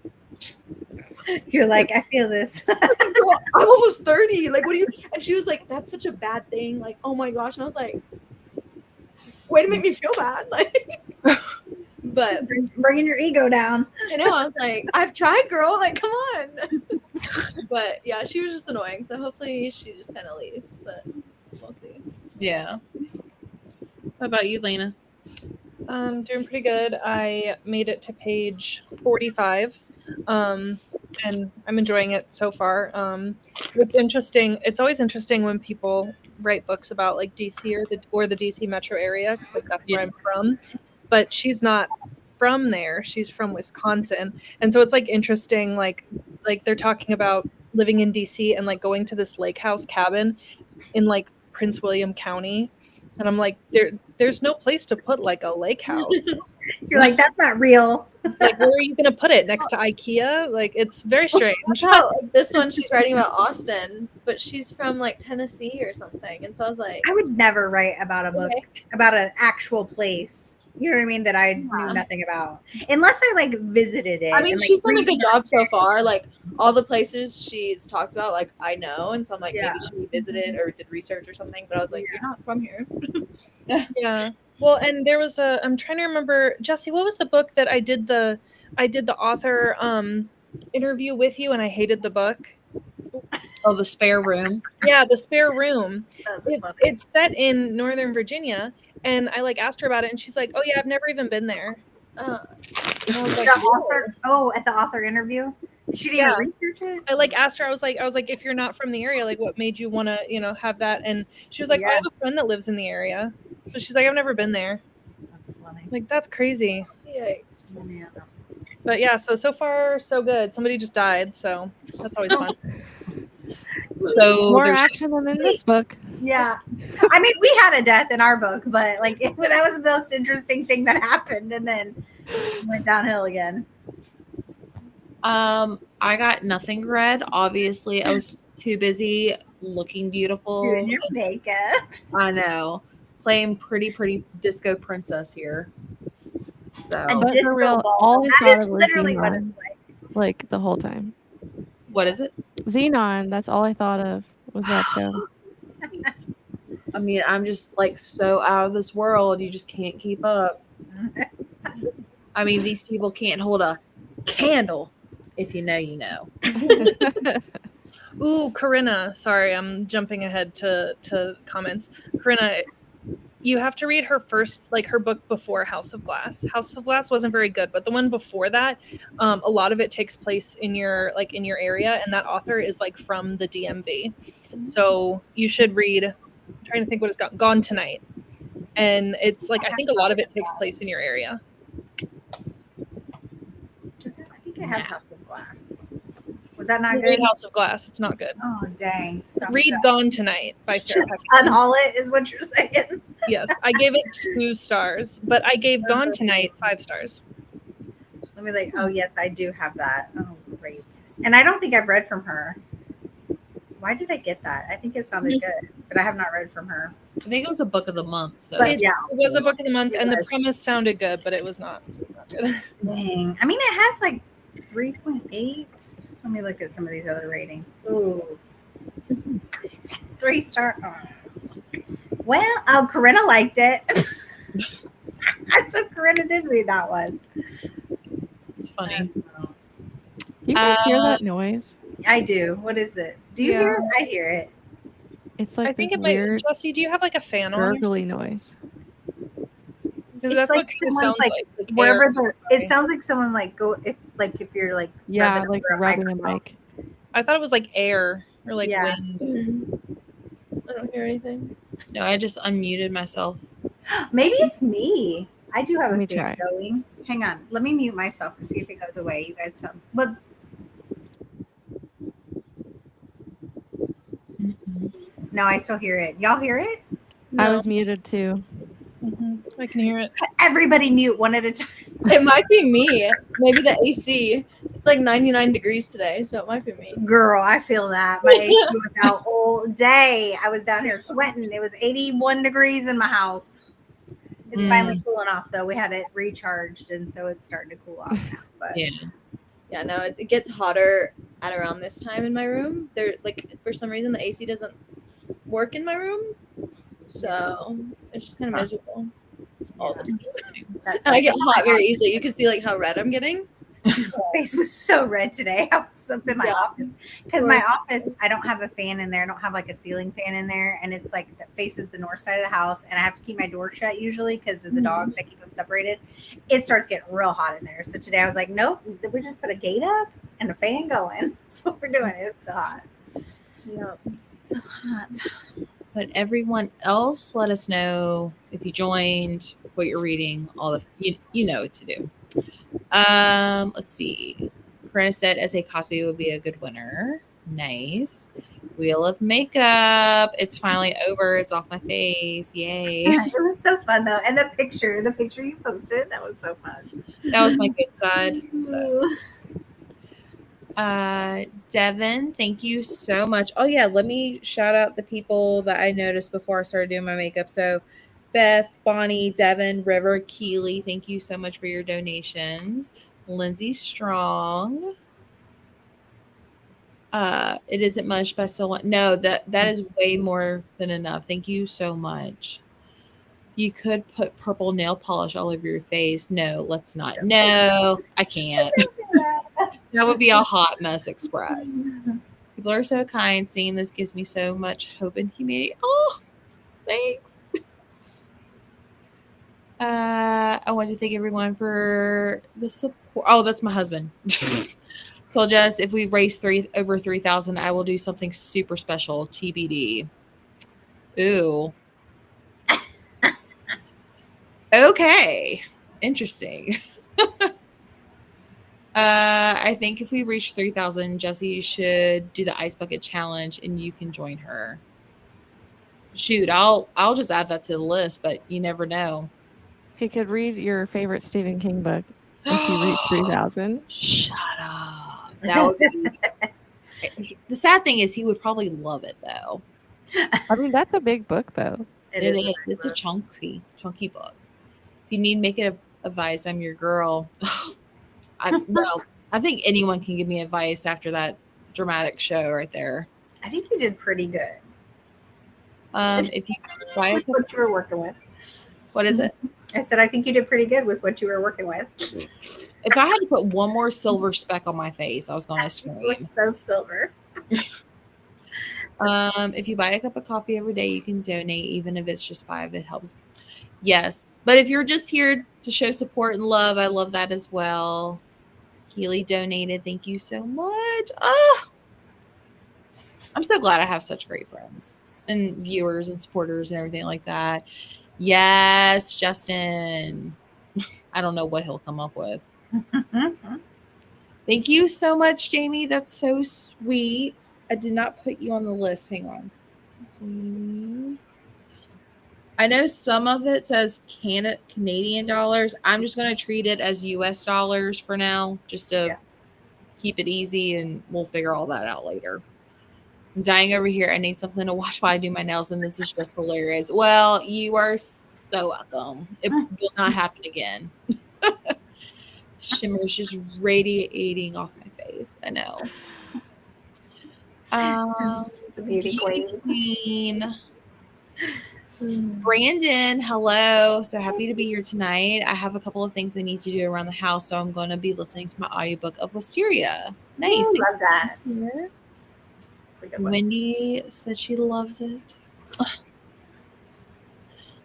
You're like, I feel this. girl, I'm almost 30. Like, what do you? And she was like, that's such a bad thing. Like, oh my gosh. And I was like, way to make me feel bad. Like, but Bringing your ego down. I know. I was like, I've tried, girl. Like, come on. But yeah, she was just annoying. So hopefully she just kind of leaves. But we'll see. Yeah. What about you, Lena? Doing pretty good. I made it to page 45, and I'm enjoying it so far. It's interesting. It's always interesting when people write books about like DC or the DC metro area, because like that's where I'm from. But she's not from there. She's from Wisconsin, and so it's like interesting. Like they're talking about living in DC and like going to this lake house cabin in like Prince William County. And I'm like, there's no place to put like a lake house. You're like, that's not real. Like, where are you going to put it? Next to IKEA? Like, it's very strange. How this one she's writing about Austin, but she's from like Tennessee or something. And so I was like, I would never write about a book about an actual place. You know what I mean? That I knew nothing about, unless I like visited it. I mean, and, like, she's done a good researched job so it. far. Like all the places she's talked about, like I know, and so I'm like, Yeah. maybe she visited or did research or something. But I was like, you're not from here. Yeah. Well, and there was I'm trying to remember, Jesse, what was the book that I did the author interview with you and I hated the book? Oh, The Spare Room. Yeah, The Spare Room. That's funny. It's set in Northern Virginia, and I like asked her about it, and she's like, "Oh yeah, I've never even been there." Uh, And I was like, The author, at the author interview, she didn't Yeah. even research it. I like asked her, I was like, if you're not from the area, like what made you want to, have that? And she was like, Yeah. I have a friend that lives in the area. But she's like, I've never been there. That's funny. Like, that's crazy. yikes. Yeah. But yeah, so far, so good. Somebody just died, so that's always fun. So More there's action than in this book. Yeah. I mean, we had a death in our book, but like that was the most interesting thing that happened, and then it went downhill again. I got nothing read. Obviously, I was too busy looking beautiful. Doing your makeup. I know. Playing pretty disco princess here. So And But for disco real, ball. all I That thought is of was literally what Xenon. it's like. Like the whole time. what is it? Xenon, that's all I thought of was that show. I mean, I'm just like so out of this world. You just can't keep up. I mean, these people can't hold a candle. If you know, you know. Ooh, Corinna. Sorry, I'm jumping ahead to comments. Corinna, you have to read her first, like her book before House of Glass. House of Glass wasn't very good, but the one before that, a lot of it takes place in your area, and that author is like from the DMV. So you should read. I'm trying to think what it's got. Gone Tonight, and it's like I think a lot of it takes place in your area. I think I have House of Glass. Was that not Read good? House of Glass. It's not good. Oh dang! So Read bad. Gone Tonight by Sarah Huckabee. Unhaul it is what you're saying. Yes, I gave it 2 stars, but I gave Gone Tonight 5 stars. Let me like. Oh yes, I do have that. Oh great! And I don't think I've read from her. Why did I get that? I think it sounded good, but I have not read from her. I think it was a book of the month. So But that's yeah, It was a book of the month, It and the was. premise sounded good, but it was not good. dang. I mean, it has like 3.8. Let me look at some of these other ratings. Ooh, 3 star. Oh. Well, Corinna liked it. So Corinna did read that one. it's funny. You guys hear that noise? I do. What is it? Do you Yeah. hear it? I hear it. It's like I think this it might. weird Jesse, do you have like a fan on? gurgly noise. Because It's that's like what it someone's sounds like like. Wherever air. it sounds like someone like if you're like Yeah, rubbing like over a rubbing a microphone. mic. I thought it was like air or like Yeah. wind. I don't hear anything. No, I just unmuted myself. Maybe it's me. I do have Let a me fan try. going. Hang on. Let me mute myself and see if it goes away. You guys tell me. But no, I still hear it. Y'all hear it? I No. was muted too. I can hear it. Everybody mute one at a time. It might be me. Maybe the AC. It's like 99 degrees today, so it might be me. Girl, I feel that. My AC was out all day. I was down here sweating. It was 81 degrees in my house. It's finally cooling off though. We had it recharged, and so it's starting to cool off now. But Yeah. Yeah, no, it gets hotter at around this time in my room. There, like for some reason, the AC doesn't work in my room, so it's just kind of miserable all the time. that's And I get hot very easily. You can see like how red I'm getting. My face was so red today. I was up in my office because my office, I don't have a fan in there. I don't have like a ceiling fan in there, and it's like that faces the north side of the house, and I have to keep my door shut usually because of the dogs. I keep them separated. It starts getting real hot in there. So today I was like, nope, we just put a gate up and a fan going. That's what we're doing. It's so hot. Yeah. So hot. But everyone else, let us know if you joined, what you're reading, all the you know what to do. Let's see. Corinna said S.A. Cosby would be a good winner. Nice. Wheel of makeup. It's finally over. It's off my face. Yay. It was so fun though. And the picture you posted, that was so fun. That was my good side. So Devin, thank you so much. Oh yeah, let me shout out the people that I noticed before I started doing my makeup. So Beth, Bonnie, Devin, River, Keely, thank you so much for your donations. Lyndsay Strong. It isn't much, but I still want no, that is way more than enough. Thank you so much. You could put purple nail polish all over your face. No, let's not. No, I can't. That would be a hot mess express. People are so kind. Seeing this gives me so much hope and humanity. Oh, thanks. I want to thank everyone for the support. Oh, that's my husband. Told us if we raise over 3,000, I will do something super special. TBD. Ooh. Okay. Interesting. I think if we reach 3,000, Jessie should do the ice bucket challenge, and you can join her. Shoot, I'll just add that to the list, but you never know. He could read your favorite Stephen King book if you reach 3,000. Shut up. That would be. The sad thing is, he would probably love it though. I mean, that's a big book, though. It is. It's a chunky book. If you need makeup advice, I'm your girl. I think anyone can give me advice after that dramatic show right there. I think you did pretty good. If you buy what you were working with. What is it? I said I think you did pretty good with what you were working with. If I had to put one more silver speck on my face, I was going to scream. So silver. If you buy a cup of coffee every day, you can donate, even if it's just 5. It helps. Yes, but if you're just here to show support and love, I love that as well. Keely donated. Thank you so much. Oh, I'm so glad I have such great friends and viewers and supporters and everything like that. Yes, Justin. I don't know what he'll come up with. Thank you so much, Jamie. That's so sweet. I did not put you on the list. Hang on. I know some of it says Canadian dollars. I'm just going to treat it as US dollars for now, just to keep it easy, and we'll figure all that out later. I'm dying over here. I need something to watch while I do my nails, and this is just hilarious. Well, you are so welcome. It will not happen again. Shimmer's just radiating off my face. I know. The beauty queen. Brandon, hello. So happy to be here tonight. I have a couple of things I need to do around the house, so I'm going to be listening to my audiobook of Wisteria. Nice. I love that. It's a good one. Wendy said she loves it.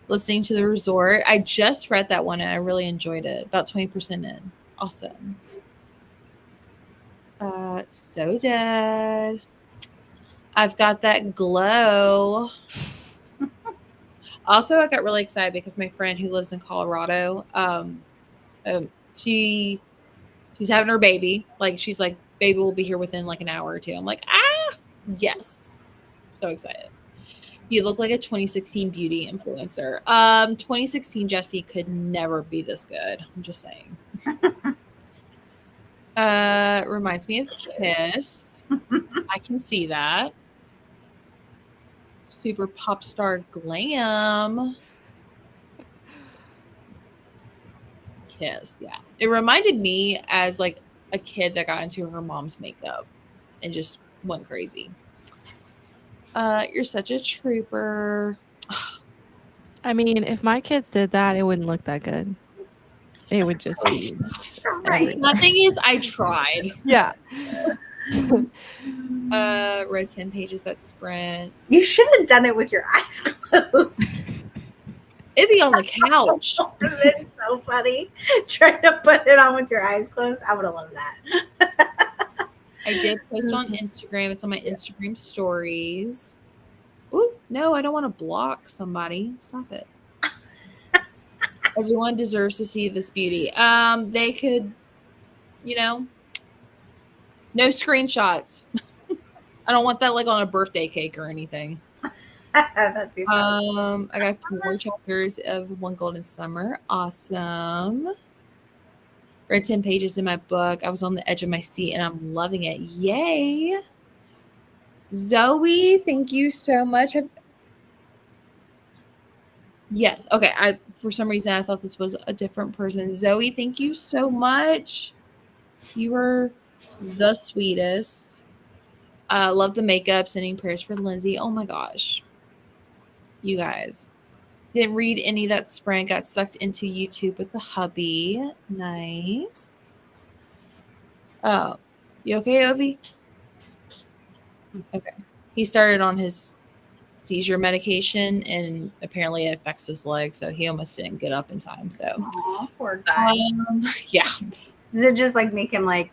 Listening to The Resort. I just read that one and I really enjoyed it. About 20% in. Awesome. So dead. I've got that glow. Also, I got really excited because my friend who lives in Colorado, she's having her baby. Like, she's like, baby will be here within like an hour or two. I'm like, yes. So excited. You look like a 2016 beauty influencer. 2016 Jessie could never be this good. I'm just saying. Reminds me of Kiss. I can see that. Super pop star glam. Kiss, yeah. It reminded me as like a kid that got into her mom's makeup and just went crazy. You're such a trooper. I mean, if my kids did that, it wouldn't look that good. It would just be right. Nothing is I tried. Yeah. Read 10 pages that sprint. You should have done it with your eyes closed. It'd be on the couch. It would have been so funny. Trying to put it on with your eyes closed. I would have loved that. I did post on Instagram. It's on my Instagram stories. Ooh, no, I don't want to block somebody. Stop it. Everyone deserves to see this beauty. They could, no screenshots. I don't want that like on a birthday cake or anything. That'd be fun. I got 4 chapters of One Golden Summer. Awesome. Read 10 pages in my book. I was on the edge of my seat and I'm loving it. Yay. Zoe, thank you so much. Yes. Okay. For some reason I thought this was a different person. Zoe, thank you so much. You are the sweetest. Love the makeup. Sending prayers for Lyndsay. Oh my gosh. You guys. Didn't read any of that sprint. Got sucked into YouTube with the hubby. Nice. Oh, you okay, Ovi? Okay. He started on his seizure medication, and apparently it affects his leg, so he almost didn't get up in time. So, Aw, poor guy. yeah. Does it just like make him like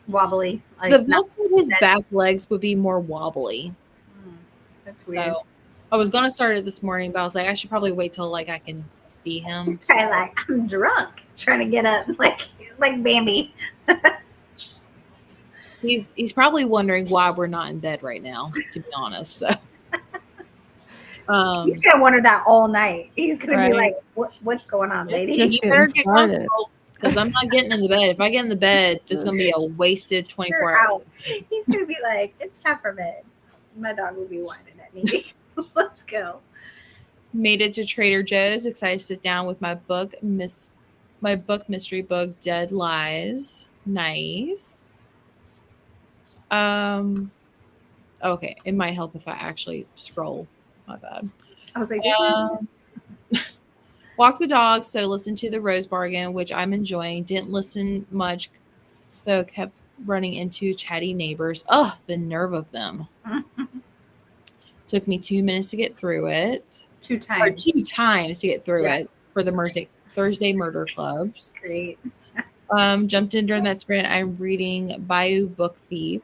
wobbly? Like The not both of his steady? back legs would be more wobbly. That's weird. So I was gonna start it this morning, but I was like, I should probably wait till like I can see him. He's kind of like, I'm drunk, trying to get up, like Bambi. He's probably wondering why we're not in bed right now, to be honest. So He's gonna wonder that all night. He's gonna be Right. like, "What's going on, lady?" just you better getting get started. comfortable because I'm not getting in the bed. If I get in the bed, this is gonna be a wasted 24 You're hours. out. He's gonna be like, "It's time for bed." My dog will be whining at me. Let's go. Made it to Trader Joe's. Excited to sit down with my book, mystery book, Dead Lies. Nice. Okay, it might help if I actually scroll. My bad. I was like, Walk the dog, so listen to the Rose Bargain, which I'm enjoying. Didn't listen much, though kept running into chatty neighbors. Oh, the nerve of them. Took me 2 minutes to get through it. 2 Or times. 2 times to get through Yeah. it for the Thursday Murder Clubs. Great. Jumped in during that sprint. I'm reading Bayou Book Thief.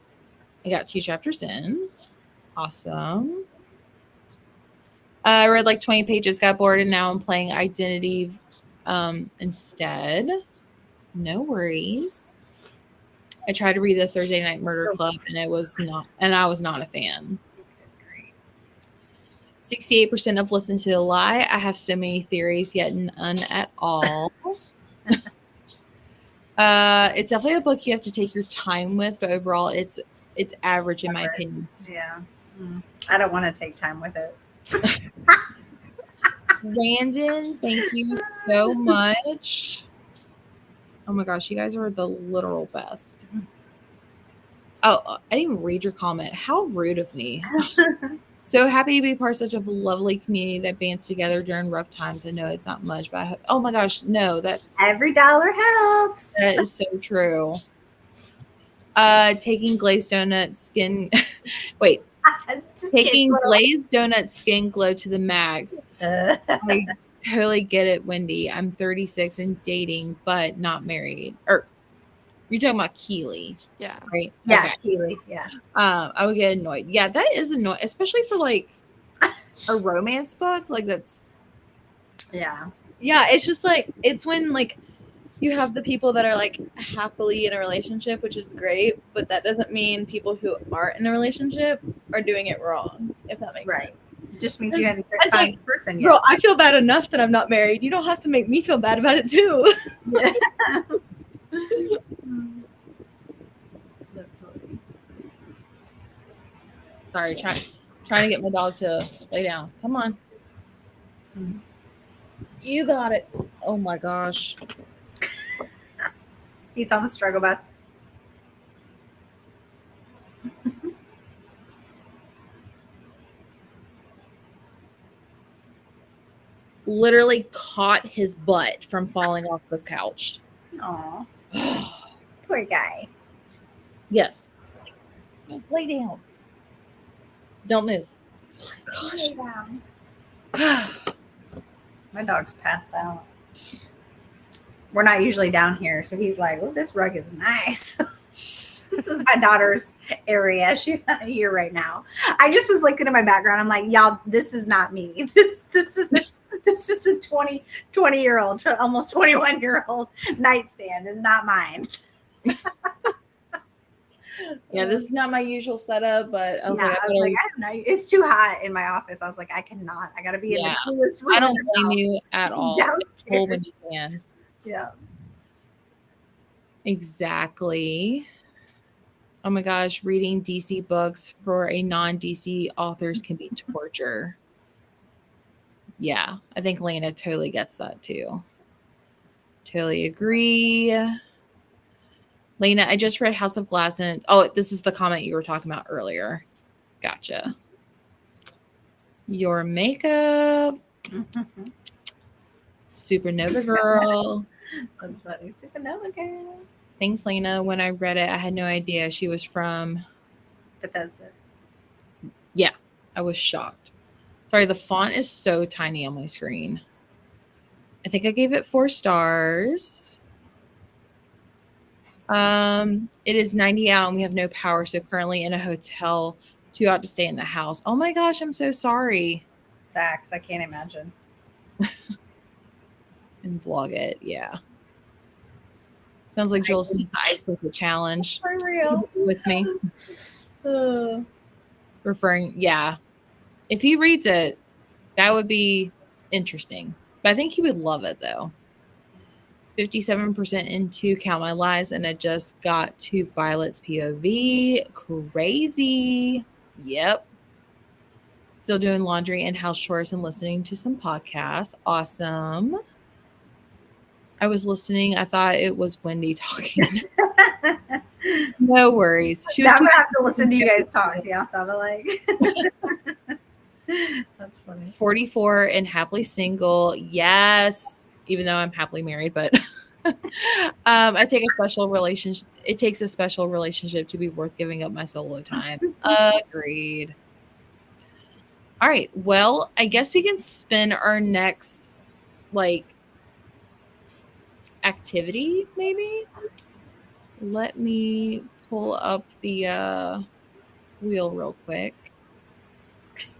I got 2 chapters in. Awesome. I read like 20 pages, got bored, and now I'm playing Identity instead. No worries. I tried to read the Thursday Night Murder Club, and I was not a fan. 68% have listened to The Lie. I have so many theories, yet none at all. It's definitely a book you have to take your time with, but overall, it's average in my opinion. Yeah. I don't want to take time with it. Brandon, thank you so much. Oh my gosh, you guys are the literal best. Oh, I didn't even read your comment. How rude of me. So happy to be part of such a lovely community that bands together during rough times. I know it's not much, but oh my gosh, no, Every dollar helps. that is so true. Taking glazed donut skin. Wait, taking glazed donut skin glow to the max. I totally get it, Wendy. I'm 36 and dating, but not married. Or you're talking about Keely, Yeah. right? Yeah, Okay. Keely. Yeah. I would get annoyed. Yeah, that is annoying, especially for like a romance book. Like that's Yeah. Yeah, it's just like it's when like you have the people that are like happily in a relationship, which is great, but that doesn't mean people who aren't in a relationship are doing it wrong, if that makes Right. sense. Just means you hadn't It's found like, the person Bro, yet. I feel bad enough that I'm not married. You don't have to make me feel bad about it too. That's funny. sorry. Trying to get my dog to lay down. Come on. You got it. Oh my gosh. He's on the struggle bus. Literally caught his butt from falling off the couch. Aw. Poor guy. Yes. Just lay down. Don't move. Lay down. My dog's passed out. We're not usually down here, so he's like, "Oh, this rug is nice." This is my daughter's area. She's not here right now. I just was looking at my background. I'm like, y'all, this is not me. This is a 20-year-old, almost 21-year-old nightstand. It's not mine. Yeah, this is not my usual setup, but I was like, I don't know. It's too hot in my office. I was like, I cannot. I got to be in the coolest room. I don't in the blame house. you at all. Stay cool when you can. Yeah. Exactly. Oh my gosh, reading DC books for a non-DC authors can be torture. Yeah, I think Lena totally gets that too. Totally agree. Lena, I just read House of Glass and this is the comment you were talking about earlier. Gotcha. Your makeup. Supernova Girl. That's funny. Supernova Girl. Thanks, Lena. When I read it, I had no idea she was from Bethesda. Yeah, I was shocked. Sorry, the font is so tiny on my screen. I think I gave it 4 stars. It is 90 out and we have no power, so currently in a hotel. Too hot to stay in the house. Oh my gosh, I'm so sorry. Facts. I can't imagine. And vlog it, yeah. Sounds like Jules needs the ice bucket challenge. For real. With me. Referring, yeah. If he reads it, that would be interesting. But I think he would love it though. 57% into Count My Lies, and I just got to Violet's POV. Crazy. Yep. Still doing laundry and house chores and listening to some podcasts. Awesome. I was listening. I thought it was Wendy talking. No worries. She was. I'm gonna have to listen to you guys talk. Yeah, sounded like. That's funny. 44 and happily single. Yes. Even though I'm happily married, but I take a special relationship. It takes a special relationship to be worth giving up my solo time. Agreed. All right. Well, I guess we can spin our next activity, maybe. Let me pull up the wheel real quick.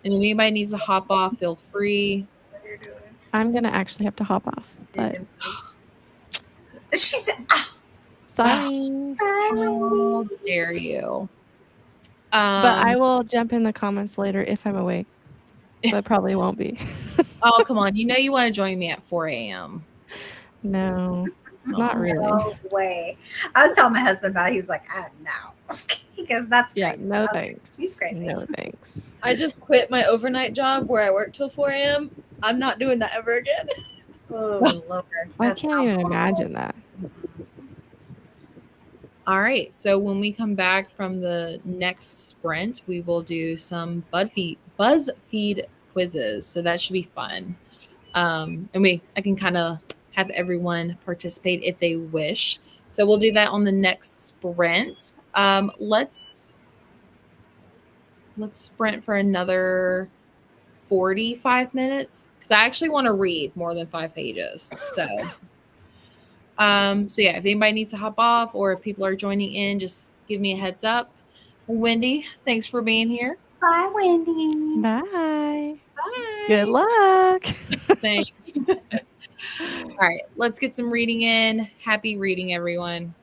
And if anybody needs to hop off, feel free. I'm gonna actually have to hop off, but she said, sorry. How dare you? But I will jump in the comments later if I'm awake, but probably won't be. Oh, come on. You know you want to join me at 4 a.m. No, not really. No way. I was telling my husband about it. He was like, no. Because that's crazy. No thanks. He's crazy. No thanks. I just quit my overnight job where I work till 4 a.m. I'm not doing that ever again. Oh, Lord. I can't even imagine that. All right. So when we come back from the next sprint, we will do some BuzzFeed quizzes. So that should be fun. And I can kind of have everyone participate if they wish. So we'll do that on the next sprint. Let's sprint for another 45 minutes because I actually want to read more than 5 pages. So yeah, if anybody needs to hop off or if people are joining in, just give me a heads up. Wendy, thanks for being here. Bye, Wendy. Bye. Bye. Good luck. Thanks. All right, let's get some reading in. Happy reading, everyone.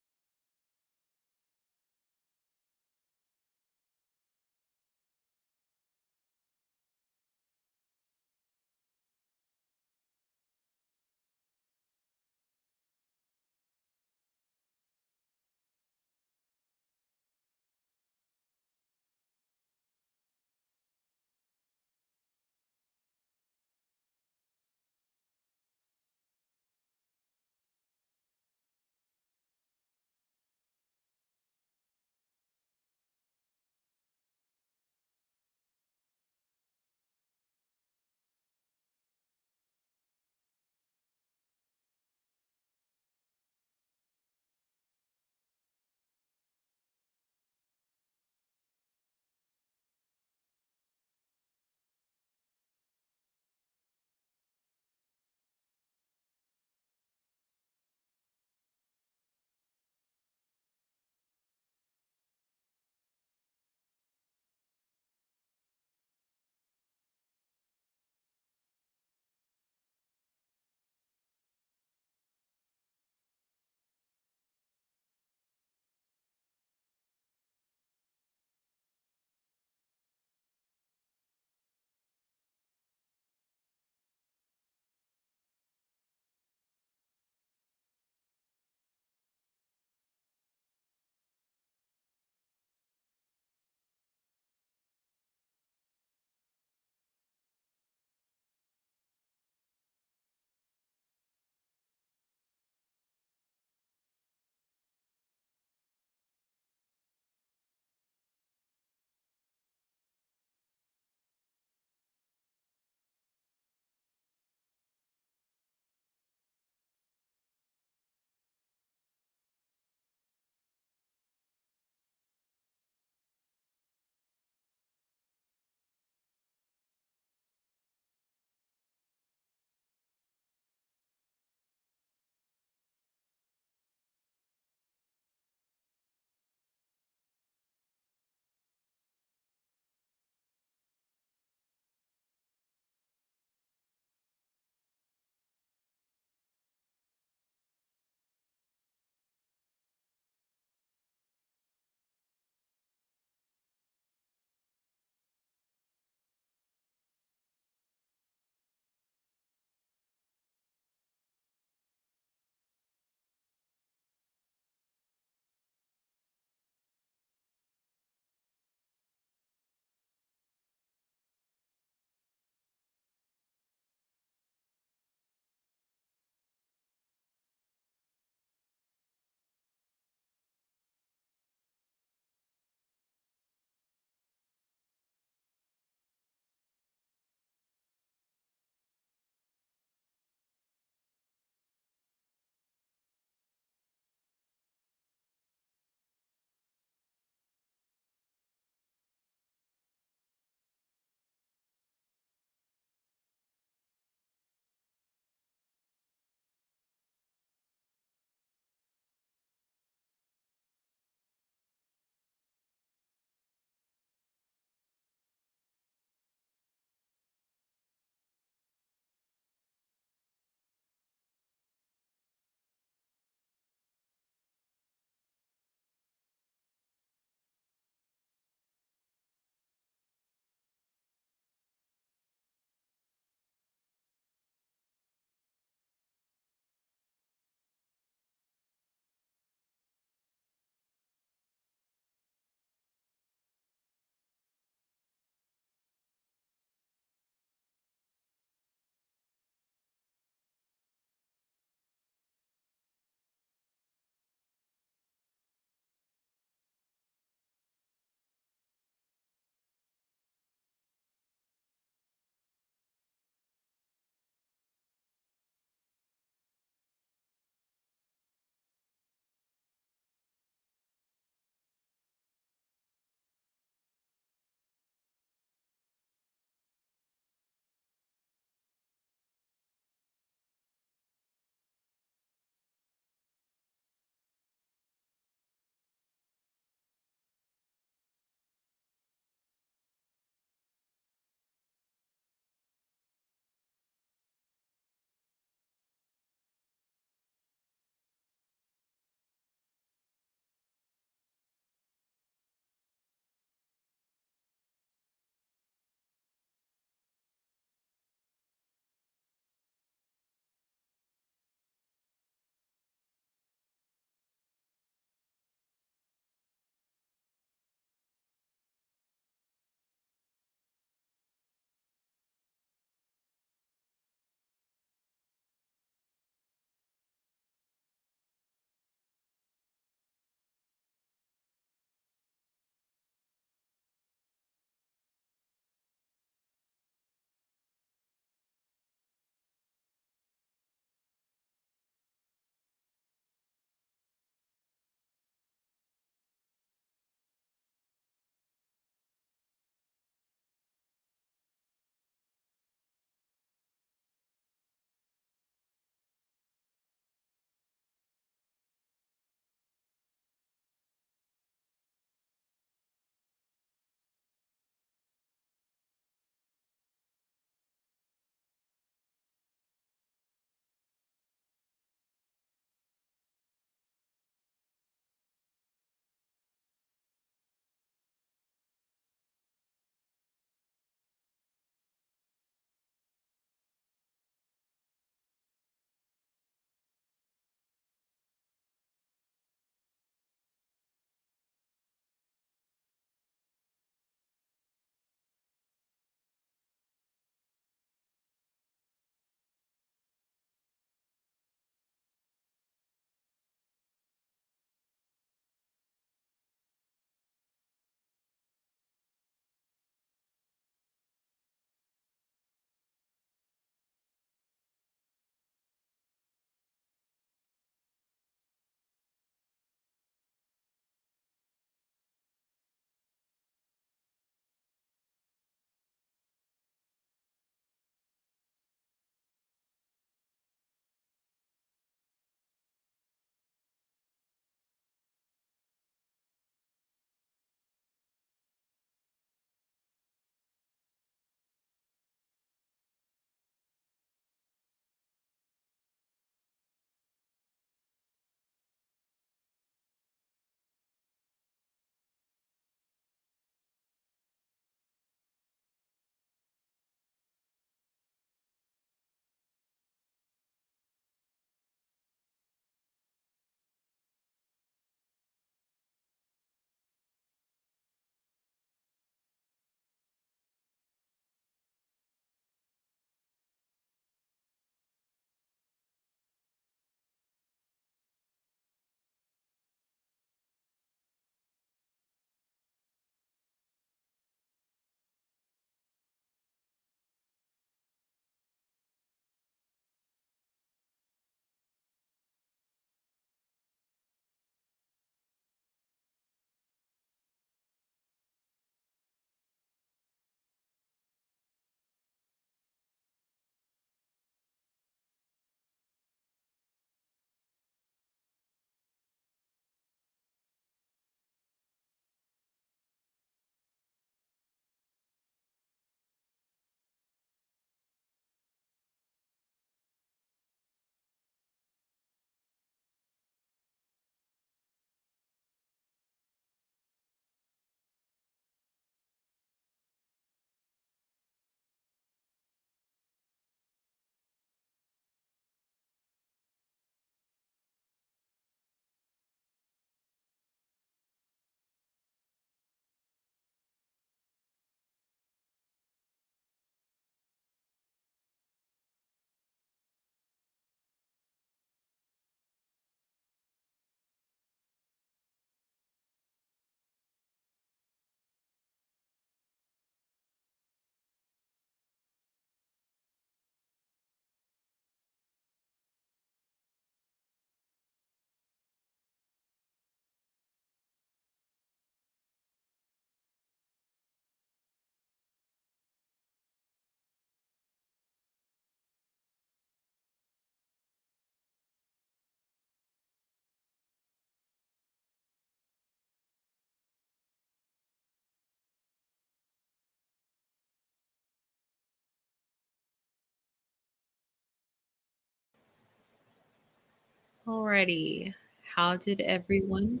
Alrighty. How did everyone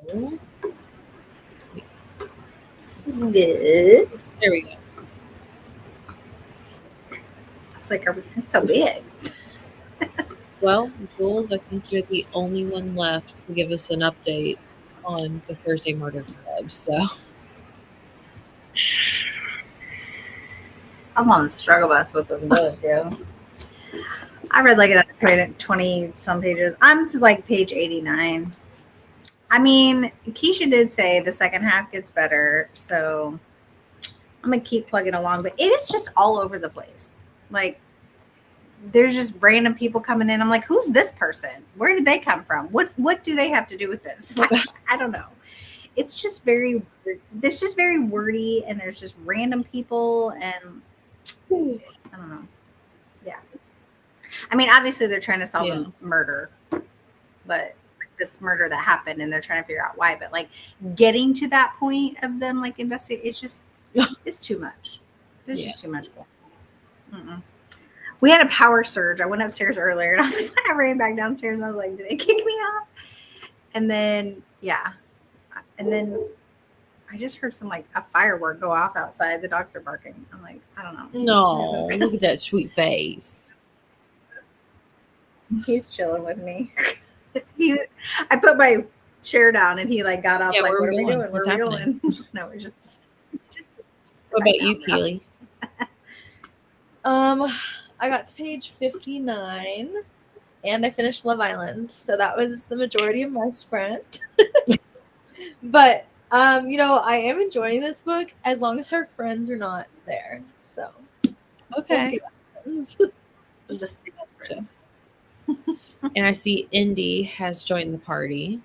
do? Good. There we go. I was like, it's so big. Well, Jules, I think you're the only one left to give us an update on the Thursday Murder Club. So I'm on the struggle bus with this book, yo. I read like another 20 some pages. I'm to like page 89. I mean, Keisha did say the second half gets better, so I'm gonna keep plugging along, but it is just all over the place. Like, there's just random people coming in. I'm like, who's this person? Where did they come from? What do they have to do with this? Like, I don't know. It's just very wordy, and there's just random people, and I don't know. Yeah. I mean, obviously they're trying to solve a murder, but this murder that happened, and they're trying to figure out why. But like getting to that point of them like investigate, it's just it's too much. There's just too much going on. We had a power surge. I went upstairs earlier, and I ran back downstairs, and I was like, "Did it kick me off?" And then I just heard some like a firework go off outside. The dogs are barking. I'm like, I don't know. no, look at that sweet face. He's chilling with me. I put my chair down, and he like got up. Yeah, like, where what are are we we going? doing? What's Where are we happening? going? No, we're just What about you, Keely? I got to page 59 and I finished Love Island. So that was the majority of my sprint. But you know, I am enjoying this book as long as her friends are not there. So Okay. we'll see what happens. the And I see Indy has joined the party.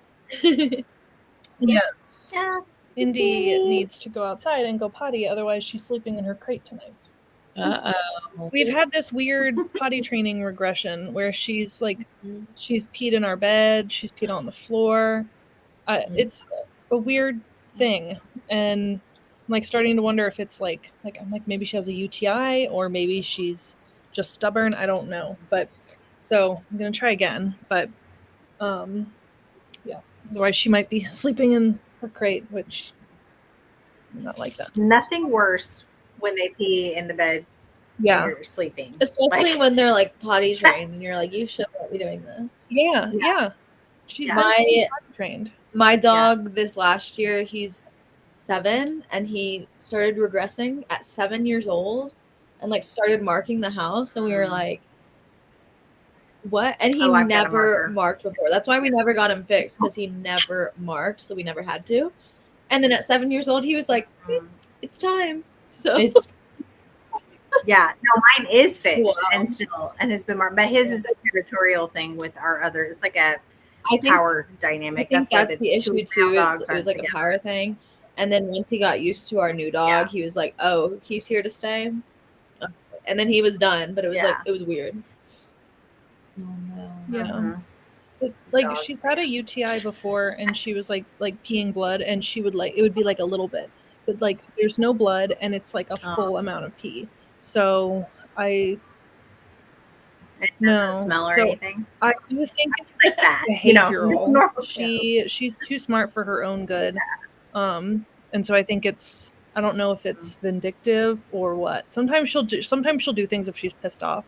Yes. Yeah. Indy needs to go outside and go potty, otherwise she's sleeping in her crate tonight. Uh-oh. We've had this weird potty training regression where she's peed in our bed, she's peed on the floor. It's a weird thing, and I'm like starting to wonder if it's like I'm like maybe she has a UTI or maybe she's just stubborn. I don't know, but so I'm gonna try again. But yeah, otherwise she might be sleeping in her crate, which I'm not like that. Nothing worse when they pee in the bed Yeah, when you're sleeping. Especially Like- when they're like potty trained and you're like, you should not be doing this. yeah. She's Yeah. been My potty trained. my dog this last year, he's 7 and he started regressing at 7 years old and like started marking the house and we were like, what? And he Oh, I've got a never marker. marked before. That's why we never got him fixed, because he never marked, so we never had to. And then at 7 years old, he was like, it's time. So It's Yeah, no, mine is fixed Wow. and has been marked. But his is a territorial thing with our other. It's like a I think power I dynamic. think why that's the issue two too. dogs It aren't was like a together. power thing. And then once he got used to our new dog, Yeah. he was like, oh, he's here to stay. And then he was done, but it was like, Yeah. it was weird. oh no. Yeah. Mhm. Like Dogs, she's had a UTI before and she was like peeing blood and she would it would be like a little bit, but like there's no blood and it's like a full amount of pee. So It doesn't No. smell or So- anything I do think it's like that. You know, behavioral. it's normal. She's too smart for her own good. And so I think I don't know if it's vindictive or what. Sometimes she'll do things if she's pissed off.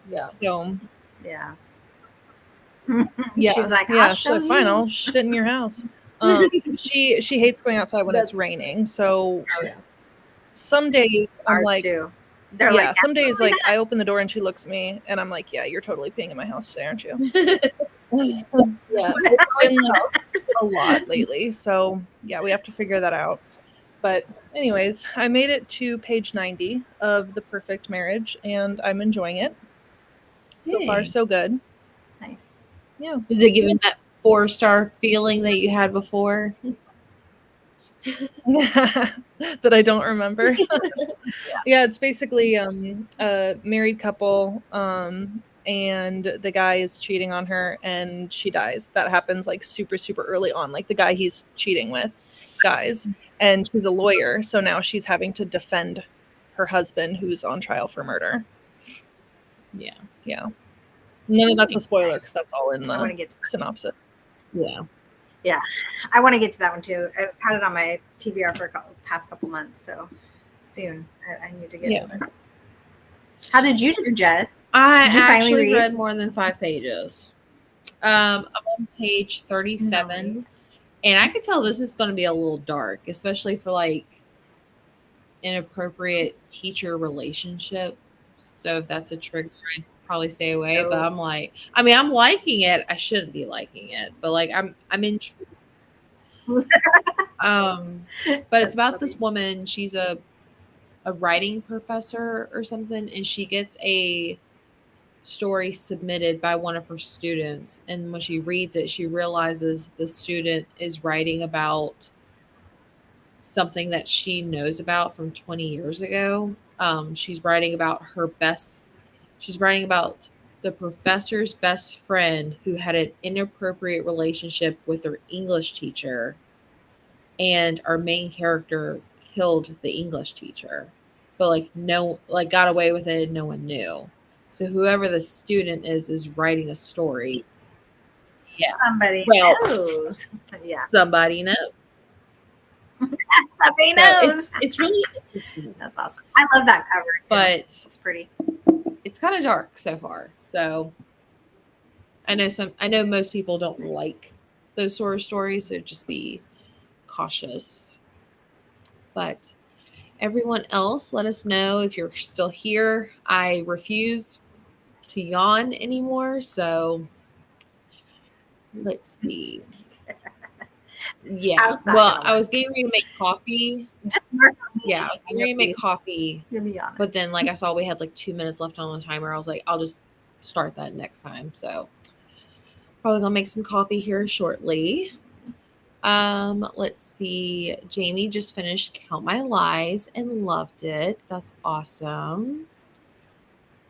Yeah. So Yeah. yeah, She's like, yeah, I'll show she's like, fine, you. I'll shit in your house. She hates going outside when it's That's- raining. So Oh, yeah. some days I'm Ours like, too. They're yeah, like, some days absolutely like I open the door and she looks at me and I'm like, yeah, you're totally peeing in my house today, aren't you? Yeah. It's been a lot lately, so yeah, we have to figure that out. But anyways, I made it to page 90 of The Perfect Marriage and I'm enjoying it. So far, Yay. so good. nice. Yeah. Is it giving that 4-star feeling that you had before? That I don't remember. Yeah, it's basically a married couple and the guy is cheating on her and she dies. That happens like super early on. Like the guy he's cheating with dies and she's a lawyer, so now she's having to defend her husband who's on trial for murder. Yeah. Yeah. None of that's a spoiler because that's all in I want to the get to synopsis. Yeah. I want to get to that one too. I've had it on my TBR for past couple months, so soon I need to get Yeah. to it. How did you do, Jess? I Did you finally actually read? read more than 5 pages. I'm on page 37, Nice. and I can tell this is going to be a little dark, especially for like inappropriate teacher relationship. So if that's a trigger, I'd probably stay away. But Oh. I'm like, I mean, I'm liking it. I shouldn't be liking it, but like I'm intrigued. But it's about this woman. She's a writing professor or something, and she gets a story submitted by one of her students, and when she reads it, she realizes the student is writing about something that she knows about from 20 years ago. She's writing about she's writing about the professor's best friend who had an inappropriate relationship with her English teacher, and our main character killed the English teacher, but like got away with it and no one knew. So whoever the student is writing a story. Yeah. Somebody Well, knows. Yeah. Somebody knows. Somebody So knows. it's really interesting, That's awesome. I love that cover too. but It's pretty. it's kind of dark so far. So I know most people don't like those sort of stories, so just be cautious. But everyone else, let us know if you're still here. I refuse to yawn anymore, so let's see. Yeah. How's that Well, gonna I was work? getting ready to make coffee. Just work on me. Yeah, I was getting ready to make coffee, You'll be honest. but then like I saw we had like 2 minutes left on the timer. I was like, I'll just start that next time. So probably gonna make some coffee here shortly. Let's see. Jamie just finished Count My Lies and loved it. That's awesome.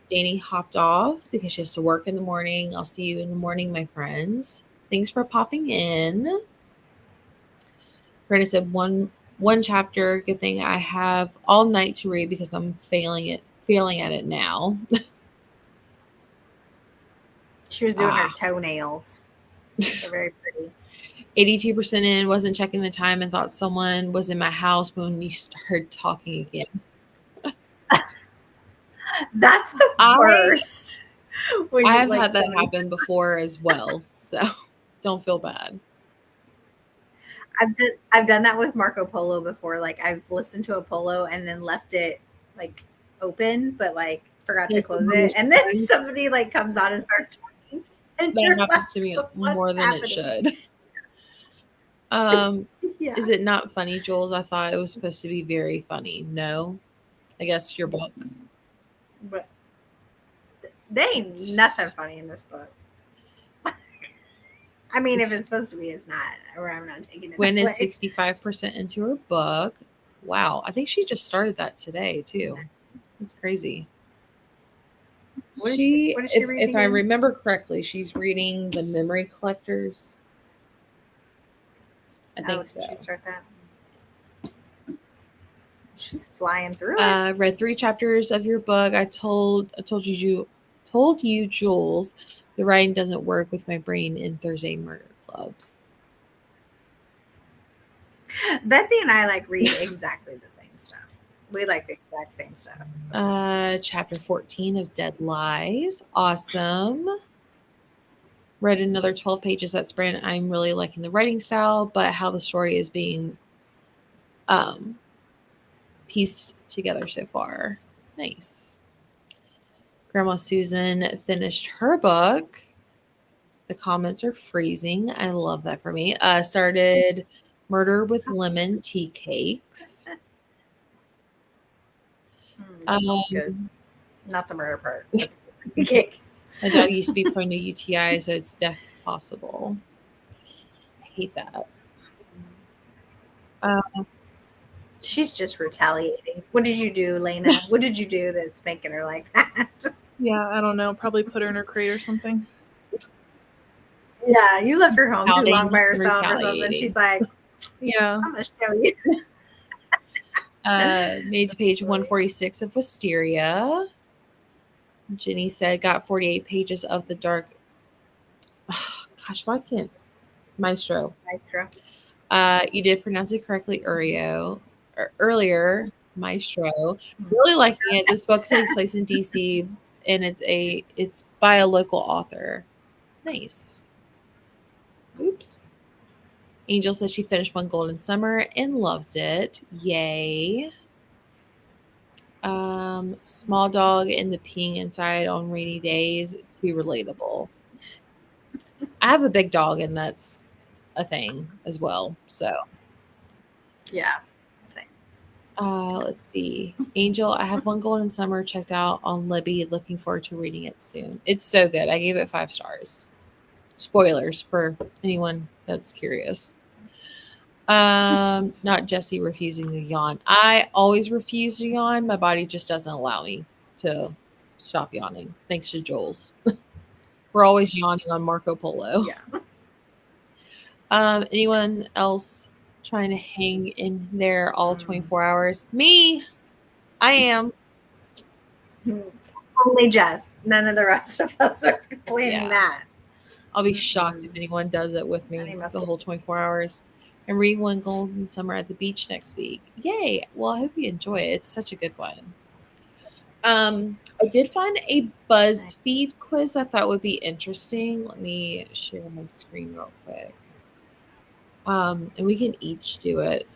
Danny hopped off because she has to work in the morning. I'll see you in the morning, my friends. Thanks for popping in. Brenda said one chapter. Good thing I have all night to read because I'm failing at it now. She was doing her toenails. They're very pretty. 82% in, wasn't checking the time and thought someone was in my house when you started talking again. That's the worst. I have had that happen before as well, so don't feel bad. I've done that with Marco Polo before. Like I've listened to a Polo and then left it like open, but like forgot to close it, and then somebody like comes on and starts talking. And that happens like, to me "What's more than happening?" it should. Yeah. Is it not funny, Jules? I thought it was supposed to be very funny. No, I guess your book. But they ain't nothing funny in this book. I mean, if it's supposed to be, it's not. Or I'm not taking it. Gwen is that way. 65% into her book. Wow, I think she just started that today too. It's crazy. What is she reading if I again? remember correctly, she's reading The Memory Collectors. I think so. Did she start that? She's flying through it. Read 3 chapters of your book. I told you, Jules, the writing doesn't work with my brain in Thursday murder clubs. Betsy and I like read exactly the same stuff. We like the exact same stuff. So. Chapter 14 of Dead Lies. Awesome. Read another 12 pages that sprint. I'm really liking the writing style, but how the story is being pieced together so far. Nice. Grandma Susan finished her book. The comments are freezing. I love that for me. Started Murder with Lemon Tea Cakes. That sounds good. Not the murder part. Okay. My dog used to be prone to UTI, so it's definitely possible. I hate that. She's just retaliating. What did you do, Lena? What did you do that's making her like that? Yeah, I don't know. Probably put her in her crate or something. Yeah, you left her home too long by herself or something. She's like, yeah, I'm going to show you. Made to page 146 of Wisteria. Jenny said, got 48 pages of the dark. Gosh, why can't Maestro? Maestro. You did pronounce it correctly, earlier, Maestro. Really liking it. This book takes place in DC, and it's by a local author. Nice. Oops. Angel said she finished One Golden Summer and loved it. Yay. Small dog and the peeing inside on rainy days. Be relatable. I have a big dog, and that's a thing as well. So Yeah. let's see. Angel, I have One Golden Summer checked out on Libby. Looking forward to reading it soon. It's so good. I gave it 5 stars. Spoilers for anyone that's curious. Not Jesse refusing to yawn. I always refuse to yawn. My body just doesn't allow me to stop yawning. Thanks to Joel's. We're always yawning on Marco Polo. Yeah. Anyone else trying to hang in there all 24 hours? Me. I am. Only Jess. None of the rest of us are planning Yeah. that. I'll be shocked if anyone does it with me the whole 24 hours. I'm reading One Golden Summer at the beach next week. Yay. Well, I hope you enjoy it. It's such a good one. I did find a BuzzFeed quiz I thought would be interesting. Let me share my screen real quick. And we can each do it.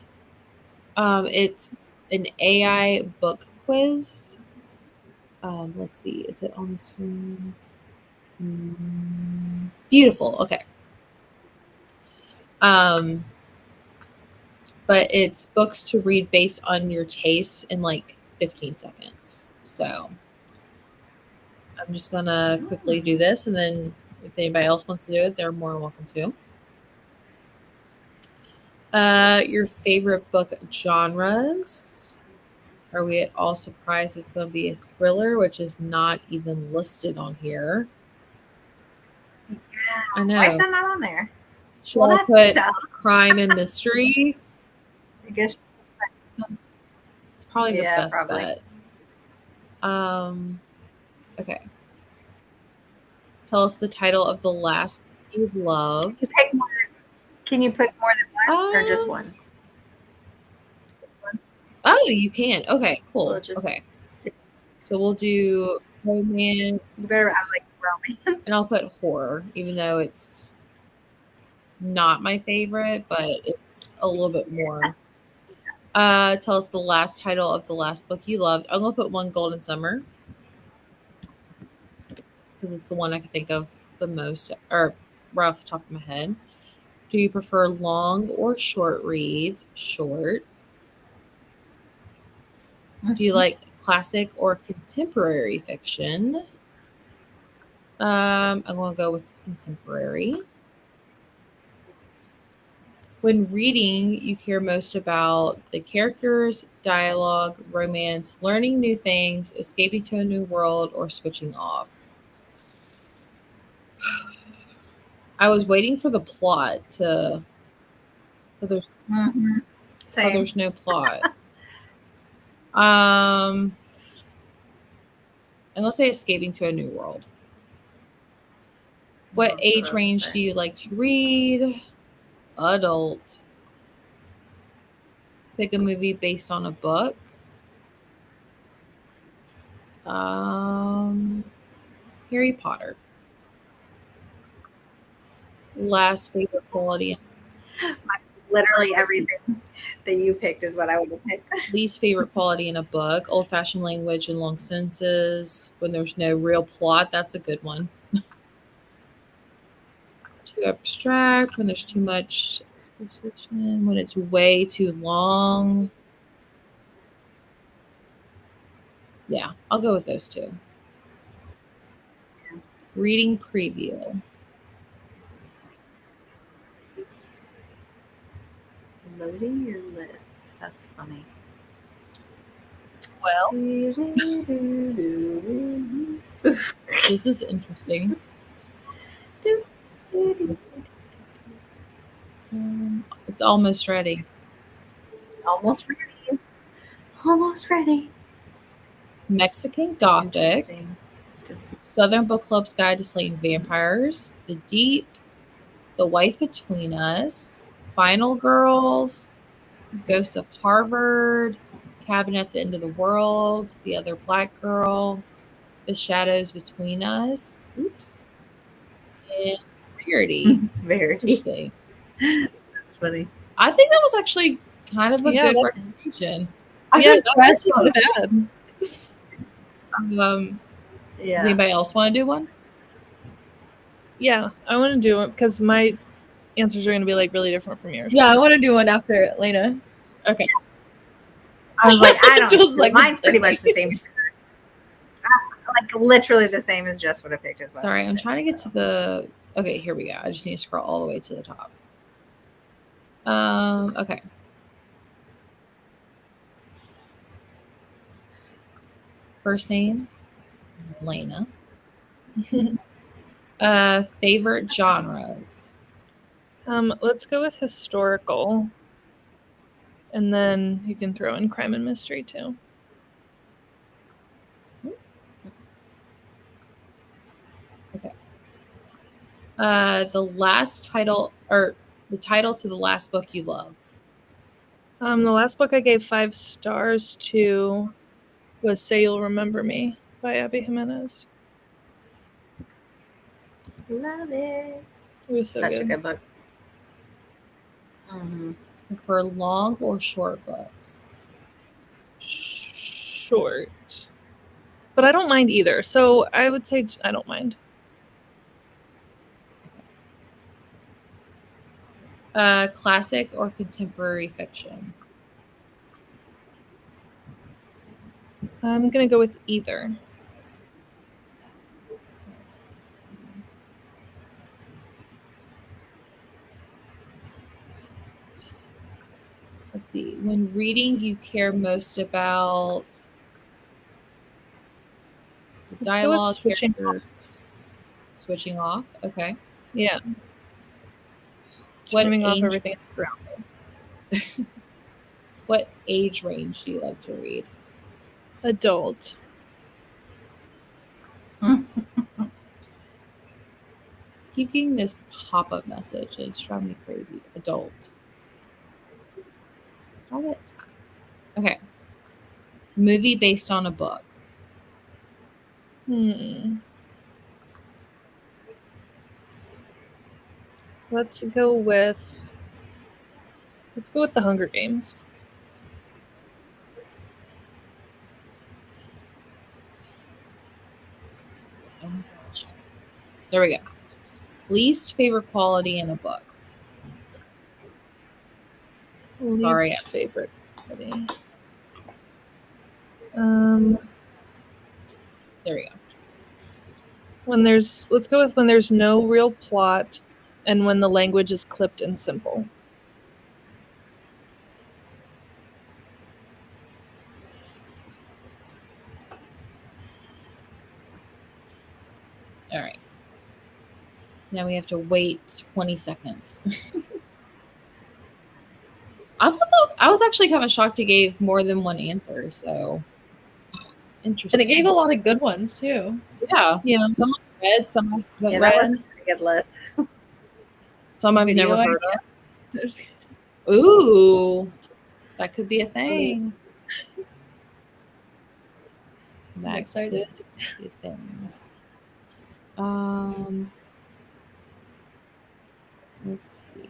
It's an AI book quiz. Let's see. Is it on the screen? Beautiful. Okay. But it's books to read based on your tastes in like 15 seconds. So I'm just gonna quickly do this, and then if anybody else wants to do it, they're more than welcome to. Your favorite book genres? Are we at all surprised it's going to be a thriller, which is not even listed on here? Yeah. I know. Why is that not on there? Should I put crime and mystery? I guess It's probably the best probably. bet. Okay. Tell us the title of the last book you love. Can you put more than one or just one? Oh, you can. Okay, cool. We'll just- okay. So we'll do romance. You better have like romance. And I'll put horror, even though it's not my favorite, but it's a little bit more. Tell us the last title of the last book you loved. I'm gonna put One Golden Summer because it's the one I can think of the most, or right off the top of my head. Do you prefer long or short reads? Short. Do you like classic or contemporary fiction? I'm going to go with contemporary. When reading, you care most about the characters, dialogue, romance, learning new things, escaping to a new world, or switching off. I was waiting for the plot to. There's no plot. I'm gonna say escaping to a new world. What age range do you like to read? Adult. Pick a movie based on a book. Harry Potter. Last favorite quality. Literally everything that you picked is what I would have picked. Least favorite quality in a book. Old-fashioned language and long sentences. When there's no real plot, that's a good one. Too abstract. When there's too much exposition. When it's way too long. Yeah, I'll go with those two. Reading preview. Loading your list. That's funny. Well, this is interesting. It's almost ready. Almost ready. Almost ready. Mexican Gothic. Southern Book Club's Guide to Slaying Vampires, The Deep, The Wife Between Us, Final Girls, Ghosts of Harvard, Cabin at the End of the World, The Other Black Girl, The Shadows Between Us, oops, and Verity. Very Interesting. That's funny. I think that was actually kind of a Yeah, good that- recommendation. Yeah, think that's that's not bad. Does Yeah. anybody else want to do one? Yeah, I want to do it because my answers are going to be like really different from yours. Yeah, I want to do one after Lena. Okay. I was like, I don't. Jules like the mine's pretty same. much the same. Like literally the same as just what I picked as well. Sorry, I'm trying to get to the. Okay, here we go. I just need to scroll all the way to the top. Okay. First name, Lena. Favorite genres. Let's go with historical, and then you can throw in crime and mystery too. The last title or the title to the last book you loved. The last book I gave 5 stars to was "Say You'll Remember Me" by Abby Jimenez. Love it. It was so Such a good. good book. Mhm. For long or short books. Short, but I don't mind either. So I would say I don't mind. Classic or contemporary fiction. I'm gonna go with either. Let's see. When reading, you care most about the Let's go with dialogue, switching characters. Switching off. Okay. Yeah. What Turning off age- everything else around me. What age range do you like to read? Adult. Keep getting this pop-up message. It's driving me crazy. Adult. Stop it. Okay. Movie based on a book. Let's go with The Hunger Games. Oh my gosh. There we go. Least favorite quality in a book. Sorry. Least favorite. quality. There we go. Let's go with when there's no real plot and when the language is clipped and simple. All right. Now we have to wait 20 seconds. I was actually kind of shocked it gave more than one answer. So interesting. And it gave a lot of good ones too. Yeah. Yeah. Some I've read, some I haven't Yeah, read. that was a pretty good list. Some I've Video never I heard of. Ooh, that could be a thing. That excited. could be a thing. Let's see.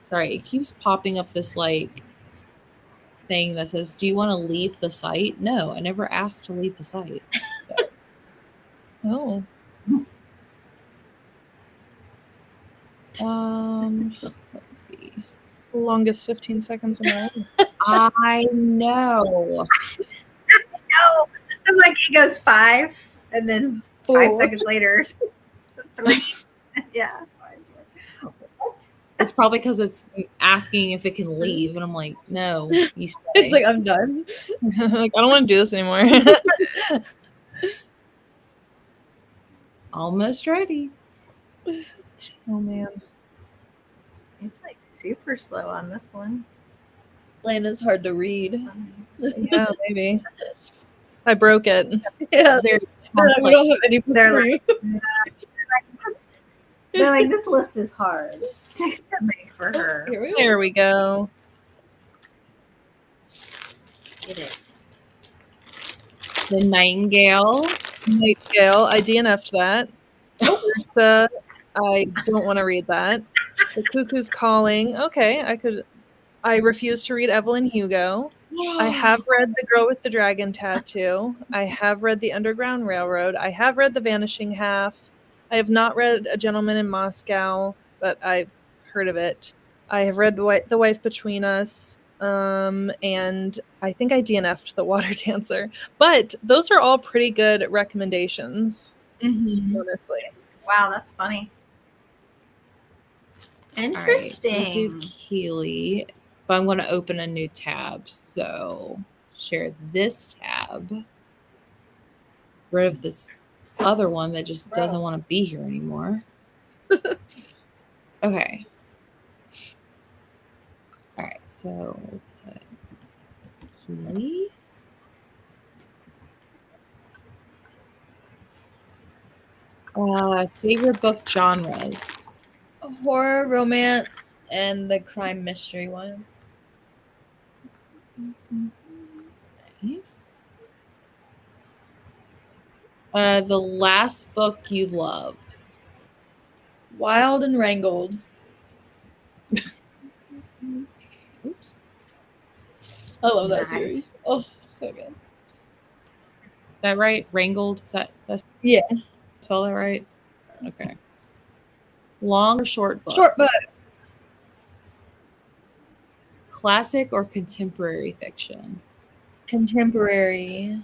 Sorry, it keeps popping up this like thing that says, "Do you want to leave the site?" No, I never asked to leave the site. So. Oh. Let's see. It's the longest 15 seconds in my life. I know. No, I'm like it goes 5, and then 5 seconds later, 3. Yeah. It's probably because it's asking if it can leave, and I'm like, no, you stay. It's like I'm done. Like, I don't want to do this anymore. Almost ready. Oh man. It's like super slow on this one. Lena's hard to read. Yeah, maybe. I broke it. Yeah, Very we complex. don't have any books They're for you. like, this list is hard to make for her. Here we go. There we go. Get it. The Nightingale. Nightingale. I DNF'd that. Ursa. I don't want to read that. The Cuckoo's Calling. Okay, I refuse to read Evelyn Hugo. I have read The Girl with the Dragon Tattoo. I have read The Underground Railroad. I have read The Vanishing Half. I have not read A Gentleman in Moscow, but I've heard of it. I have read The Wife Between Us, and I think I DNF'd The Water Dancer. But those are all pretty good recommendations, honestly. Wow, that's funny. Interesting. All right, we'll do Keely, but I'm going to open a new tab. So share this tab. Get rid of this other one that just doesn't want to be here anymore. Okay. All right, so we'll put Keely. Favorite book genres. Horror, romance, and the crime mystery one. Nice. The last book you loved. Wild and Wrangled. Oops. I love that Nice. series. Oh, so good. Is that right? Wrangled? That's Yeah. spell that right? Okay. Long or short books? Short books. Classic or contemporary fiction? Contemporary.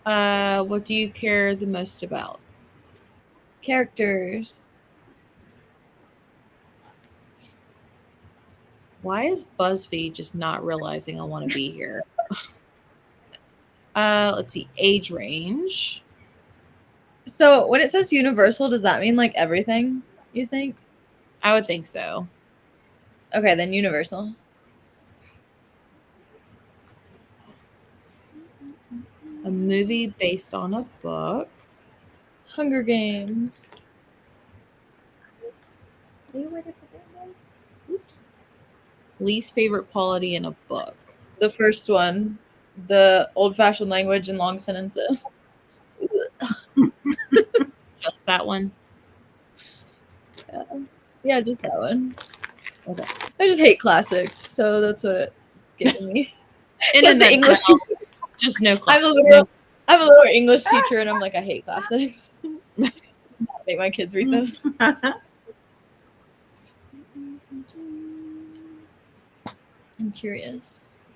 What do you care the most about? Characters. Why is BuzzFeed just not realizing I want to be here? Let's see. Age range. So when it says universal, does that mean like everything, you think? I would think so. Okay, then universal. A movie based on a book. Hunger Games. Oops. Least favorite quality in a book. The first one. The old-fashioned language and long sentences. Just that one. Yeah, just that one. Okay. I just hate classics, so that's what it's giving me. In Says a the English nutshell, teacher. just no class. I'm a little English teacher, and I'm like, I hate classics. Make my kids read those. I'm curious.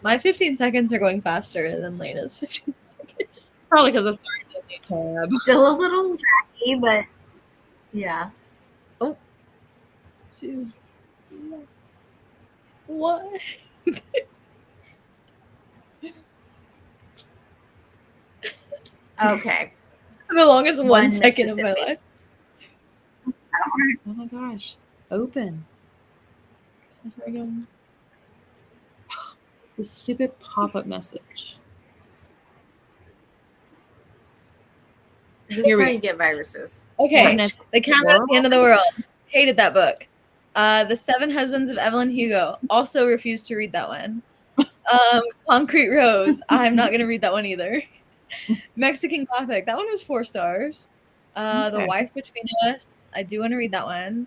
My 15 seconds are going faster than Lena's 15 seconds. It's probably because I'm starting a new tab. Still a little wacky, but yeah. Two. What? Okay. The longest one One second of my Mississippi. life. Oh my gosh. Open. Here we go. This stupid pop-up message. This Here is we how go. you get viruses. Okay, One at The Camel at the End of the World. Hated that book. The Seven Husbands of Evelyn Hugo. Also refused to read that one. Concrete Rose. I'm not going to read that one either. Mexican Gothic. That one was 4 stars. The Okay. Wife Between Us. I do want to read that one.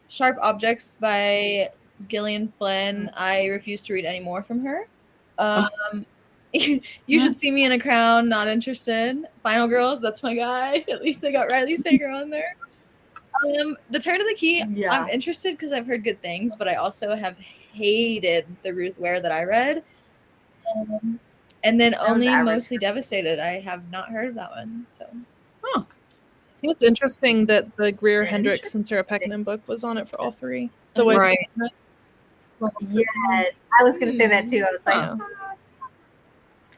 Sharp Objects by Gillian Flynn. I refuse to read any more from her. You Should See Me in a Crown. Not interested. Final Girls. That's my guy. At least they got Riley Sager on there. The Turn of the Key. Yeah. I'm interested because I've heard good things, but I also have hated the Ruth Ware that I read. And then was Only average. Mostly Devastated. I have not heard of that one. So Huh. It's interesting that the Greer Interesting. Hendricks and Sarah Peckinham book was on it for all 3. Oh, The Wife right. Between Us. Yes. I was going to say that too. I was like,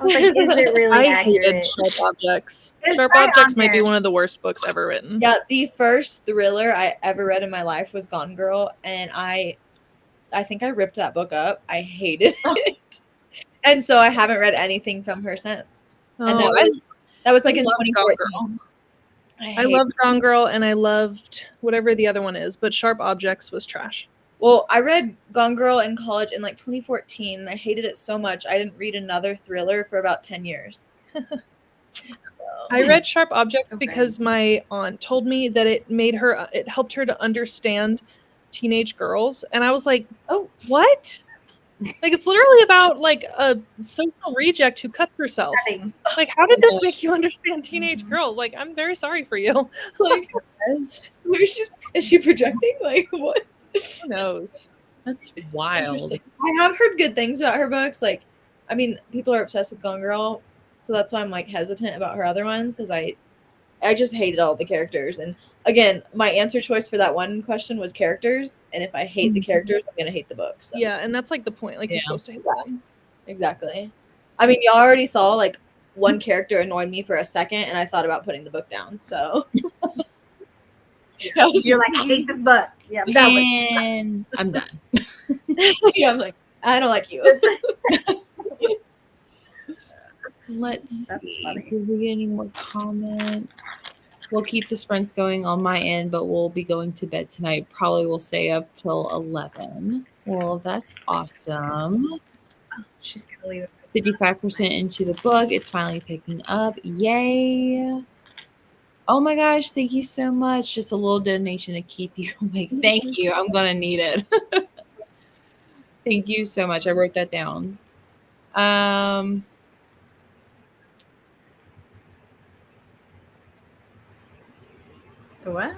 Huh. is it really I accurate? hated Sharp Objects. It's Sharp right Objects on might be there. one of the worst books ever written. yeah, the first thriller I ever read in my life was Gone Girl, and I I think I ripped that book up. I hated it. And so I haven't read anything from her since. And that was like in loved Gone 2014. I loved Gone Girl, and I loved whatever the other one is, but Sharp Objects was trash. Well, I read Gone Girl in college in like 2014, and I hated it so much I didn't read another thriller for about 10 years. I read Sharp Objects Okay. because my aunt told me that it helped her to understand teenage girls, and I was like, Oh, what? Like, it's literally about like a social reject who cuts herself. Nothing. Like, how did this make you understand teenage girls? Like, I'm very sorry for you. Like, is she projecting? Like, what? who knows? That's wild. I have heard good things about her books. Like, I mean, people are obsessed with Gone Girl, so that's why I'm like hesitant about her other ones, because I just hated all the characters. And again, my answer choice for that one question was characters, and if I hate the characters, I'm gonna hate the book. So. Yeah, and that's like the point. Like, you're Yeah. supposed to hate them. Exactly. I mean, y'all already saw like one character annoyed me for a second, and I thought about putting the book down. So You're like, I hate this book. Yeah, I'm done with it. And I'm done. yeah, I'm like, I don't like you. Let's That's see. funny. Did we get any more comments? We'll keep the sprints going on my end, but we'll be going to bed tonight. Probably we'll stay up till 11. Well, that's awesome. She's gonna leave it. 55% into the book. It's finally picking up. Yay. Oh my gosh. Thank you so much. Just a little donation to keep you awake. Thank you. I'm going to need it. Thank you so much. I wrote that down. What?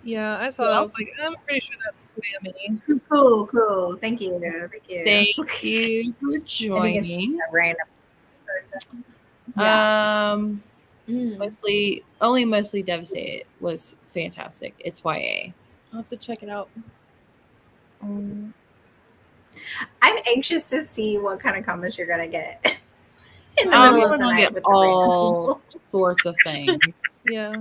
Yeah, I saw that. I was like, I'm pretty sure that's spammy. Cool. Thank you. Thank you for I think it's joining. a random person. Mostly Devastated was fantastic. It's YA. I'll have to check it out. I'm anxious to see what kind of comments you're gonna get. In the middle We're of the gonna night get with the random all people. sorts of things. Yeah.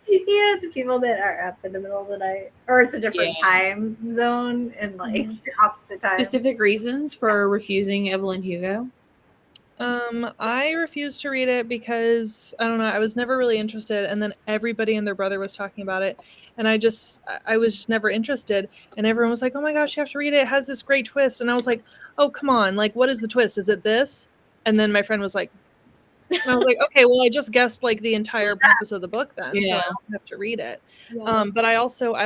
Yeah, the people that are up in the middle of the night, or it's a different time zone and like opposite time. Specific reasons for refusing Evelyn Hugo? I refused to read it because I don't know, I was never really interested, and then everybody and their brother was talking about it, and I was just never interested, and everyone was like, oh my gosh, you have to read it, it has this great twist, and I was like, oh come on, like what is the twist? Is it this? And then my friend was like, and I was like, okay, well I just guessed like the entire purpose of the book then, so I don't have to read it. But I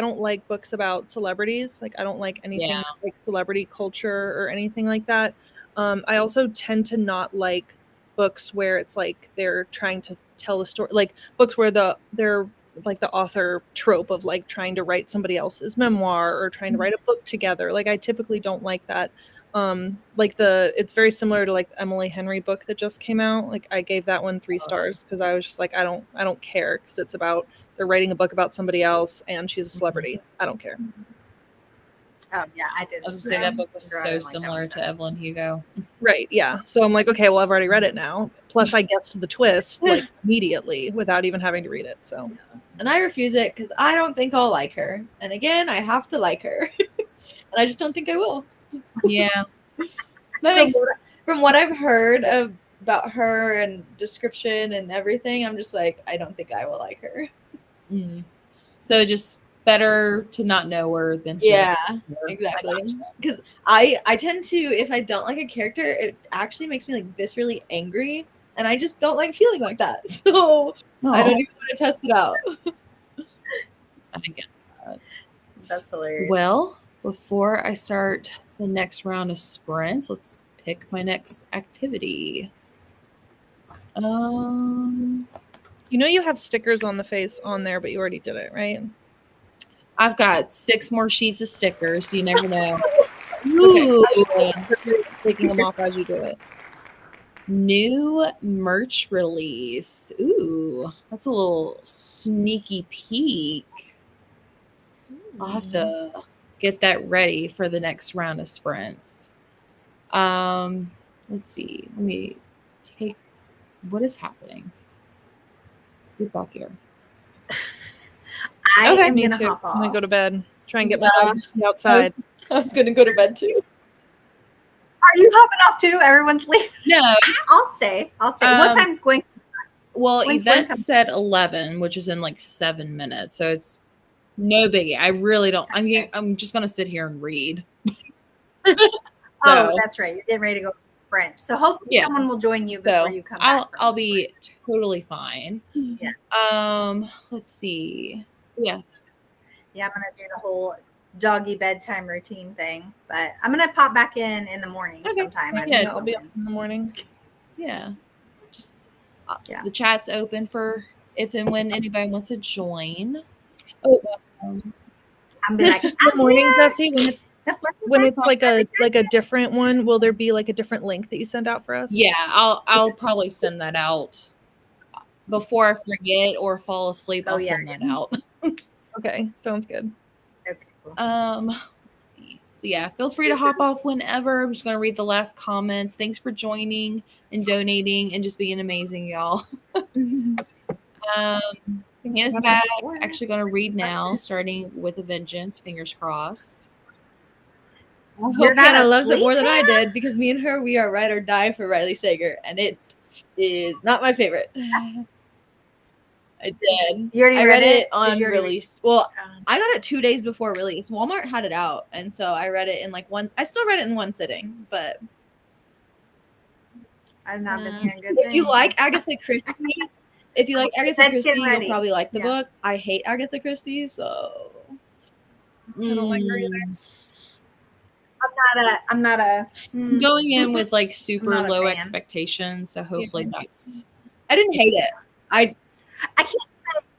don't like books about celebrities. Like I don't like anything like celebrity culture or anything like that. I also tend to not like books where it's like they're trying to tell a story, like books where they're like the author trope of like trying to write somebody else's memoir or trying to write a book together. Like I typically don't like that. It's very similar to like the Emily Henry book that just came out. Like I gave that one 3 stars because I was just like, I don't care, because it's about, they're writing a book about somebody else and she's a celebrity. I don't care. Oh yeah, I did. I was gonna say that book was so similar to Evelyn Hugo. Right, yeah. So I'm like, okay, well I've already read it now. Plus I guessed the twist like immediately without even having to read it. So and I refuse it because I don't think I'll like her. And again, I have to like her. And I just don't think I will. Yeah. That makes From what I've heard about her and description and everything, I'm just like, I don't think I will like her. So just better to not know her than to Yeah, know her. exactly. Because I tend to, if I don't like a character, it actually makes me like viscerally angry, and I just don't like feeling like that. So I don't even want to test it out. I get that. That's hilarious. Well, before I start the next round of sprints, let's pick my next activity. You know you have stickers on the face on there, but you already did it, right? I've got 6 more sheets of stickers, so you never know. Ooh, Taking them off as you do it. new merch release. Ooh, that's a little sneaky peek. I'll have to get that ready for the next round of sprints. Let's see. Let me take. What is happening? Get back here. I am Me gonna too. hop I'm off. gonna go to bed. Try and get my dogs outside. I was gonna go to bed too. Are you hopping off too? Everyone's leaving. No. I'll stay. What time's going? Well, When's Gwen Yvette said 11, which is in like 7 minutes. So it's no biggie. I really don't. I'm just going to sit here and read. Oh, that's right. You're getting ready to go sprint. So hopefully someone will join you before you come back. I'll be totally fine. Yeah. Let's see. Yeah. Yeah, I'm going to do the whole doggy bedtime routine thing, but I'm going to pop back in the morning sometime. I'll be up in the morning. Yeah. Just the chat's open for if and when anybody wants to join. Oh, I'm be like, good morning, Jesse. When it's like a different one, will there be like a different link that you send out for us? Yeah, I'll probably send that out before I forget or fall asleep. I'll send that out. Okay, sounds good. Okay, cool. Let's see. So yeah, feel free to hop off whenever. I'm just gonna read the last comments. Thanks for joining and donating and just being amazing, y'all. Hannah's back. Actually gonna read now, starting with a vengeance. Fingers crossed. I hope Hannah loves it more than I did, because me and her, we are ride or die for Riley Sager, and it is not my favorite. I did. You already I read it on Did you release. Well, I got it 2 days before release. Walmart had it out, and so I read it in like one. I still read it in one sitting, but I've not been hearing good if things. you like Agatha Christie, you'll probably like the book. I hate Agatha Christie, so I don't like her either. I'm not a Going in with like super not a low fan. expectations, so hopefully that's. I didn't hate it. I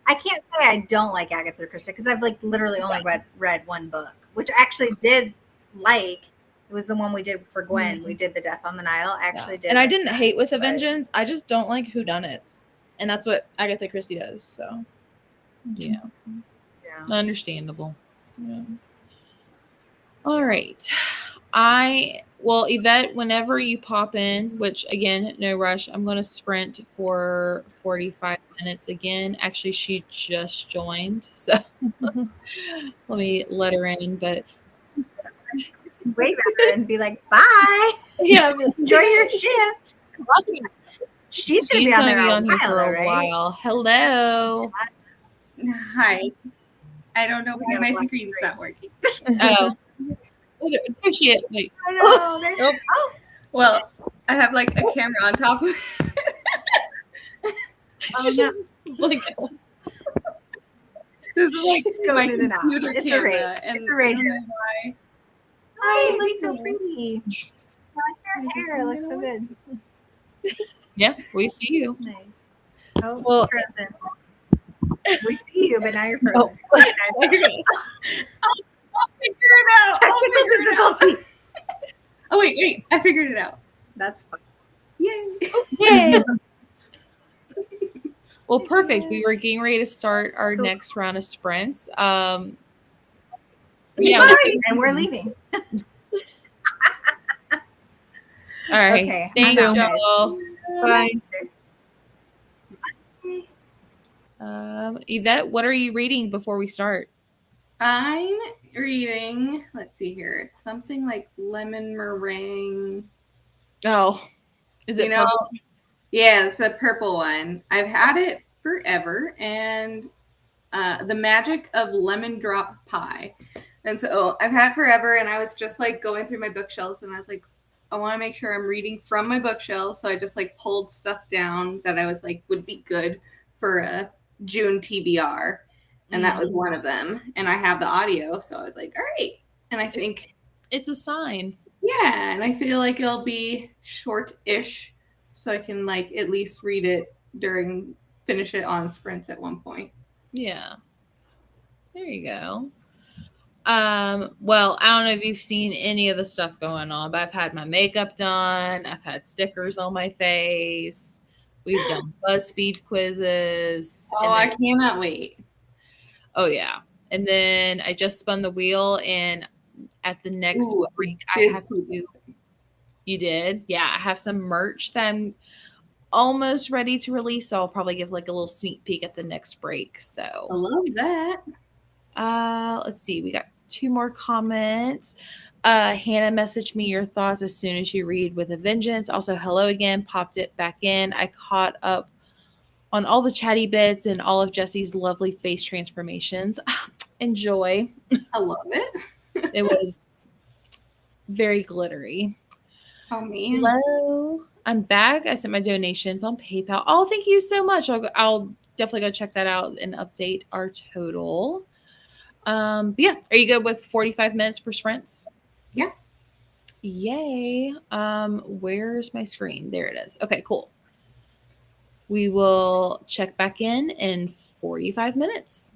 can't say I don't like Agatha Christie, because I've like literally only read one book, which I actually did like. It was the one we did for Gwen. We did the Death on the Nile. I actually did. And I didn't hate With a Vengeance. I just don't like whodunits. And that's what Agatha Christie does. So Yeah. Understandable. Yeah. All right. Yvette, whenever you pop in, which again, no rush, I'm going to sprint for 45 minutes again. Actually, she just joined. So let me let her in, but wave at her and be like, bye. Yeah. Enjoy your shift. She's going to be on there for a while. Hello. Hi. I don't know why my screen's not working. Oh. Oh shit. Wait. I know. There's Well, I have like a camera on top of it. Like, this is like It's my going in and out. computer It's a camera. radio. And It's a radio. I don't know why. Oh, it looks so pretty. I like your hair. It looks so good. yeah, we see you. Nice. Oh, Well- frozen. We see you, but now you're frozen. I'll figure it out. Technical difficulty. Oh wait, I figured it out. That's fun. Yay. Yay. Well, perfect. We were getting ready to start our next round of sprints. Yeah, And we're leaving. all right. Okay. Thanks, I'm out, y'all. Bye. Yvette, what are you reading before we start? I'm reading, let's see here. It's something like lemon meringue. Oh, is it? Purple? Yeah, it's a purple one. I've had it forever, and the magic of lemon drop pie. And so I've had it forever, and I was just like going through my bookshelves, and I was like, I want to make sure I'm reading from my bookshelf. So I just like pulled stuff down that I was like would be good for a June TBR. And that was one of them. And I have the audio. So I was like, all right. And I think it's a sign. Yeah. And I feel like it'll be short-ish. So I can like at least read it finish it on sprints at one point. Yeah. There you go. Well, I don't know if you've seen any of the stuff going on, but I've had my makeup done. I've had stickers on my face. We've done BuzzFeed quizzes. Oh, I cannot wait. Oh, yeah. And then I just spun the wheel, and at the next week, I have to do. You did? Yeah. I have some merch that I'm almost ready to release. So I'll probably give like a little sneak peek at the next break. So I love that. let's see. We got 2 more comments. Hannah messaged me your thoughts as soon as you read with a vengeance. Also, hello again, popped it back in. I caught up on all the chatty bits and all of Jesse's lovely face transformations. Enjoy. I love it. It was very glittery. Oh man. Hello. I'm back. I sent my donations on PayPal. Oh, thank you so much. I'll definitely go check that out and update our total. But yeah, are you good with 45 minutes for sprints? Yeah. Yay. Where's my screen? There it is. Okay, cool. We will check back in 45 minutes.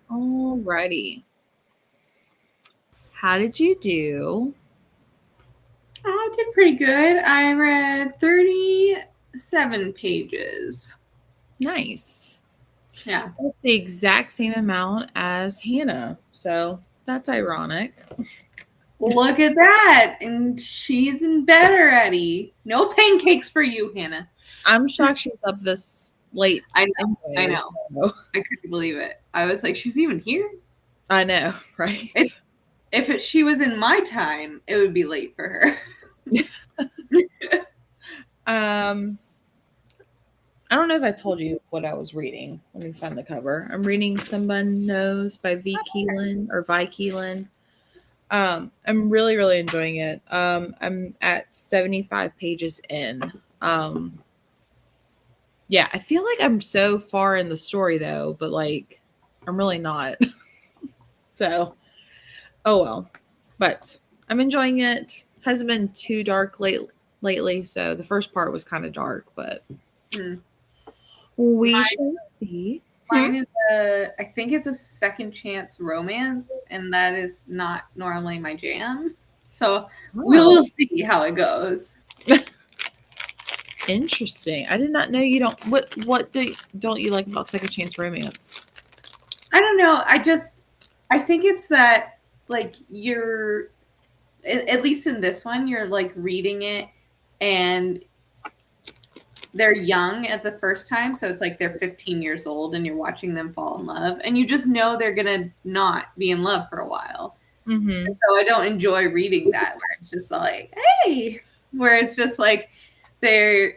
Alrighty. How did you do? I did pretty good. I read 37 pages. Nice. Yeah. That's the exact same amount as Hannah. So that's ironic. Look at that. And she's in bed already. No pancakes for you, Hannah. I'm shocked she's up this late. I know. anyways, so- I couldn't believe it. I was like, she's even here? I know, right? If she was in my time, it would be late for her. I don't know if I told you what I was reading. Let me find the cover. I'm reading Someone Knows by Vi Keelan. I'm really, really enjoying it. I'm at 75 pages in. Yeah, I feel like I'm so far in the story though, but like I'm really not. So, oh well. But I'm enjoying it. Hasn't been too dark lately, so the first part was kind of dark, but we shall see. Mine is I think it's a second chance romance, and that is not normally my jam. So we'll see how it goes. Interesting. I did not know you don't. What don't you like about second chance romance? I don't know. I think it's that like you're at least in this one, you're like reading it and they're young at the first time. So it's like they're 15 years old and you're watching them fall in love and you just know they're going to not be in love for a while. Mm-hmm. So I don't enjoy reading that where it's just like, hey, where it's just like this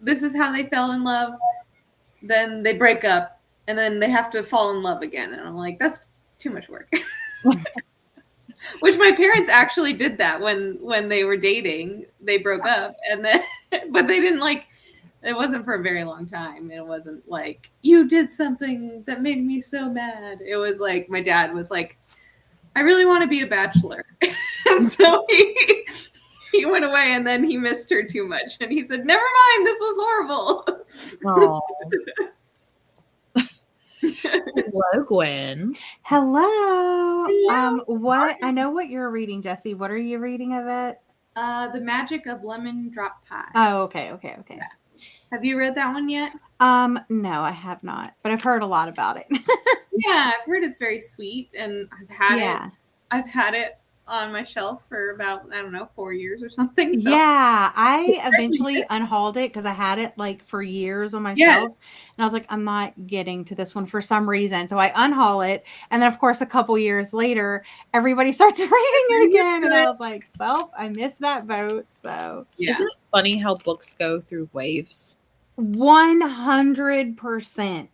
is how they fell in love. Then they break up and then they have to fall in love again. And I'm like, that's too much work. Which my parents actually did that when they were dating. They broke up and then but they didn't like it wasn't for a very long time. It wasn't like you did something that made me so mad. It was like my dad was like, I really want to be a bachelor. And so he went away and then he missed her too much. And he said, never mind, this was horrible. Oh. Hello, Gwen. Hello. Hello. What I know what you're reading, Jessie. What are you reading of it? The Magic of Lemon Drop Pie. Oh, okay. Yeah. Have you read that one yet? No, I have not, but I've heard a lot about it. Yeah, I've heard it's very sweet, and I've had it on my shelf for about 4 years or something. So. Yeah, I eventually unhauled it because I had it like for years on my shelf, and I was like, I'm not getting to this one for some reason, so I unhaul it, and then of course a couple years later, everybody starts reading it again, and I was like, well, I missed that boat. So Isn't it funny how books go through waves? 100%.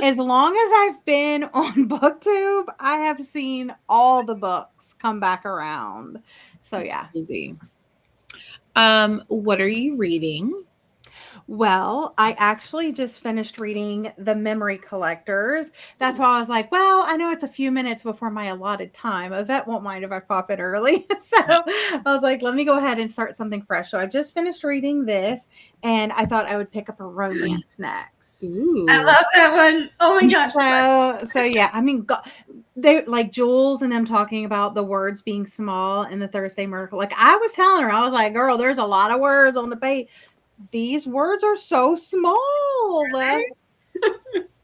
As long as I've been on BookTube, I have seen all the books come back around. So That's yeah. Easy. What are you reading? Well, I actually just finished reading The Memory Collectors. That's why I was like, well, I know it's a few minutes before my allotted time. Yvette won't mind if I pop in early. So I was like, let me go ahead and start something fresh. So I just finished reading this and I thought I would pick up a romance next. Ooh. I love that one. Oh my gosh. So yeah, I mean, they like Jules and them talking about the words being small in the Thursday Miracle. Like I was telling her, I was like, girl, there's a lot of words on the page. These words are so small. Right?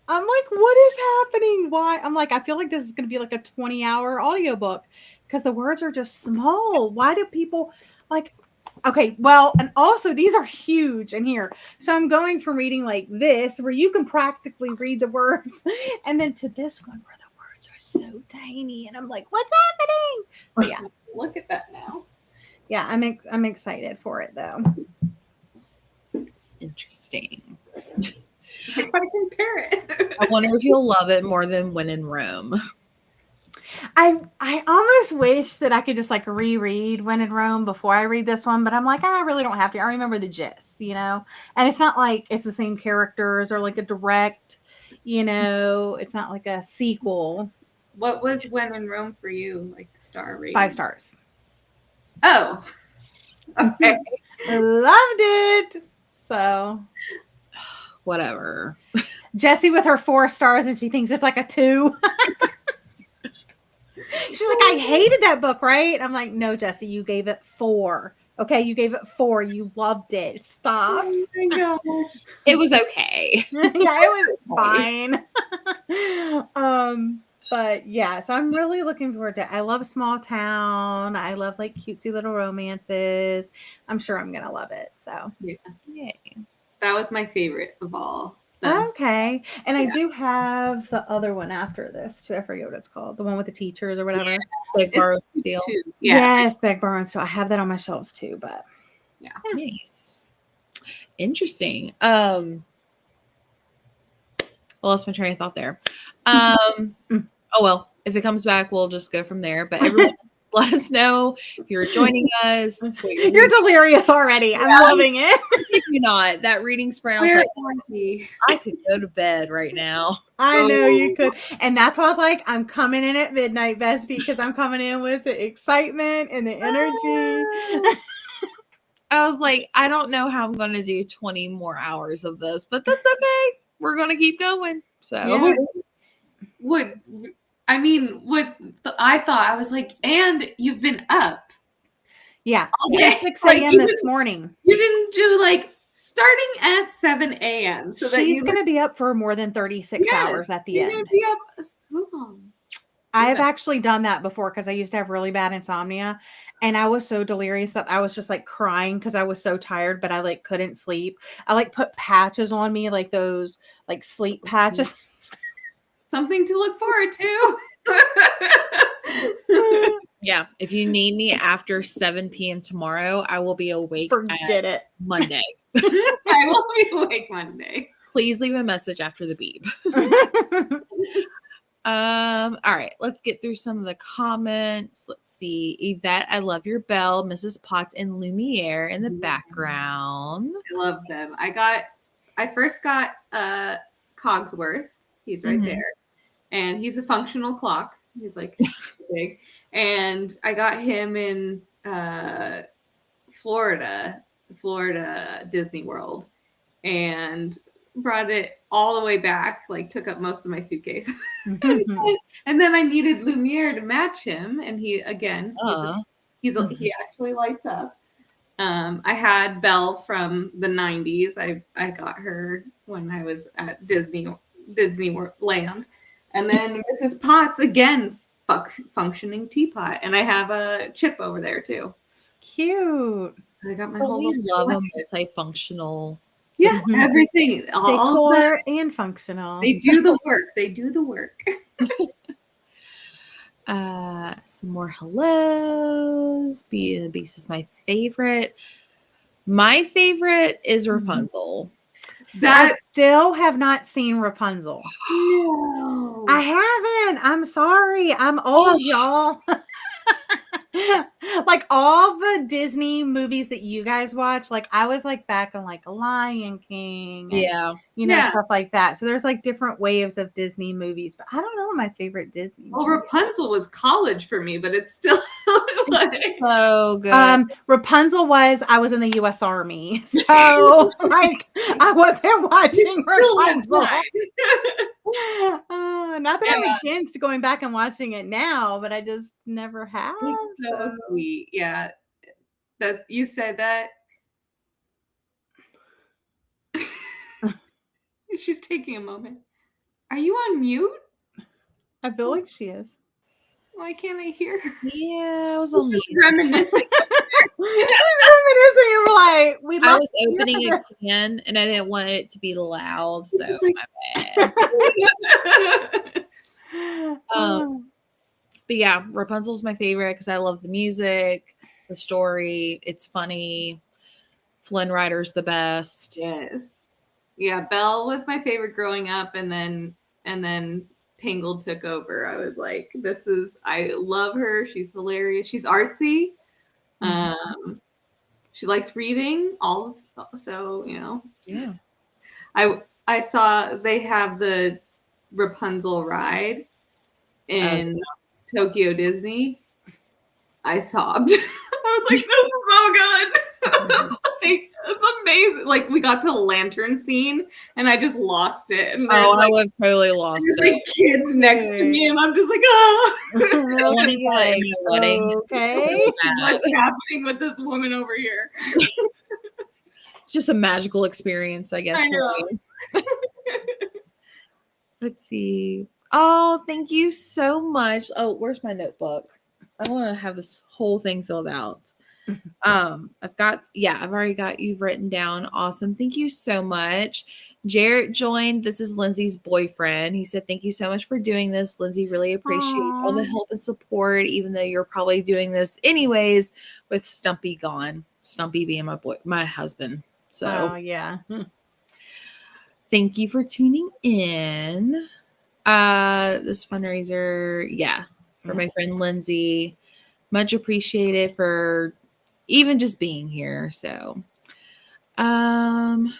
I'm like, what is happening? Why? I'm like, I feel like this is going to be like a 20-hour audiobook because the words are just small. Why do people like, okay, well, and also these are huge in here. So I'm going from reading like this where you can practically read the words and then to this one where the words are so tiny. And I'm like, what's happening? But yeah. Look at that now. Yeah, I'm excited for it though. Interesting. If I compare it. I wonder if you'll love it more than When in Rome. I almost wish that I could just like reread When in Rome before I read this one, but I'm like, I really don't have to. I remember the gist, and it's not like it's the same characters or like a direct, it's not like a sequel. What was When in Rome for you? Like star rating? 5 stars. Oh. Okay. Loved it. So whatever. Jessie with her 4 stars, and she thinks it's like a 2. She's like, I hated that book, right? I'm like, no, Jessie, you gave it 4. Okay, you gave it 4. You loved it. Stop. Oh my gosh. It was okay. Yeah, it was fine. But yeah, so I'm really looking forward to it. I love small town. I love like cutesy little romances. I'm sure I'm gonna love it. So Yay. That was my favorite of all. them. okay. And I Yeah. do have the other one after this too. I forget what it's called. The one with the teachers or whatever. Big It's Borrow Steel. Two. Yeah. Yes, Beg Barnes too. I have that on my shelves too, but Nice. Interesting. I lost my train of thought there. Oh well, if it comes back, we'll just go from there. But everyone, let us know if you're joining us. what you're you're delirious already. I'm loving it. If you're not, that reading sprint, I was Where like, are we? I could go to bed right now. I know you could. And that's why I was like, I'm coming in at midnight, bestie, because I'm coming in with the excitement and the energy. I was like, I don't know how I'm going to do 20 more hours of this, but that's okay. We're going to keep going. So, Yeah. What I mean, I thought, I was like, and you've been up Yeah. all day. At 6 Like, a.m. you this didn't- morning. You didn't do like starting at 7 a.m. so that She's you going to be up for more than 36 Yes, hours at the you're end. gonna be up so long. I've actually done that before because I used to have really bad insomnia, and I was so delirious that I was just like crying because I was so tired, but I like couldn't sleep. I like put patches on me, like those like sleep patches. Something to look forward to. yeah, if you need me after 7 p.m. tomorrow, I will be awake Forget it. Monday. I will be awake Monday. Please leave a message after the beep. All right, let's get through some of the comments. Let's see. Yvette, I love your bell. Mrs. Potts and Lumiere in the background. I love them. I first got Cogsworth. He's right Mhm. there. And he's a functional clock. He's like big. And I got him in Florida Disney World, and brought it all the way back, like took up most of my suitcase. And then I needed Lumiere to match him, and he again he actually lights up. I had Belle from the 90s. I got her when I was at Disneyland. And then Mrs. Potts, again, functioning teapot. And I have a chip over there too. Cute. So I got my But whole we little love a collection. multifunctional. Yeah, Mhm. everything. All Decor and functional. they do the work. They do the work. Some more hellos. Beauty and the Beast is my favorite. My favorite is Rapunzel. I That still have not seen Rapunzel. no. I haven't. I'm sorry. I'm old, y'all. Like all the Disney movies that you guys watch, like I was like back on like Lion King and Yeah. Yeah. stuff like that. So there's like different waves of Disney movies, but I don't know my favorite Disney. Well, movie. Rapunzel was college for me, but it's still like, So good. Rapunzel was I was in the US Army. So like I wasn't watching still have Rapunzel. time. Not that Yeah. I'm against going back and watching it now, but I just never have. It's so sweet. Yeah. That you said that. She's taking a moment. Are you on mute? I feel like she is. Why can't I hear her? Yeah, I was She's on just mute. reminiscing. Reminiscing, and we're like, we I love was opening a can and I didn't want it to be loud, so is like- my bad. But yeah, Rapunzel's my favorite because I love the music, the story. It's funny. Flynn Rider's the best. Yes. Yeah, Belle was my favorite growing up, and then Tangled took over. I was like, I love her. She's hilarious. She's artsy. She likes reading so, Yeah. I saw they have the Rapunzel ride in Tokyo Disney. I sobbed. I was like, this is so good. It's amazing. Like we got to a lantern scene and I just lost it. And there's Oh, like, I would have totally lost there's it. like kids next to me and I'm just like, oh, I want to go at my wedding. Okay. what's happening with this woman over here? It's just a magical experience, I guess. I For know. me. Let's see. Oh, thank you so much. Oh, where's my notebook? I want to have this whole thing filled out. I've already got you've written down. Awesome. Thank you so much. Jarrett joined. This is Lindsay's boyfriend. He said, thank you so much for doing this. Lindsay really appreciates all the Aw. help and support, even though you're probably doing this anyways with Stumpy gone. Stumpy being my husband. So Oh yeah. thank you for tuning in. This fundraiser, for my friend Lyndsay. Much appreciated for even just being here. So thank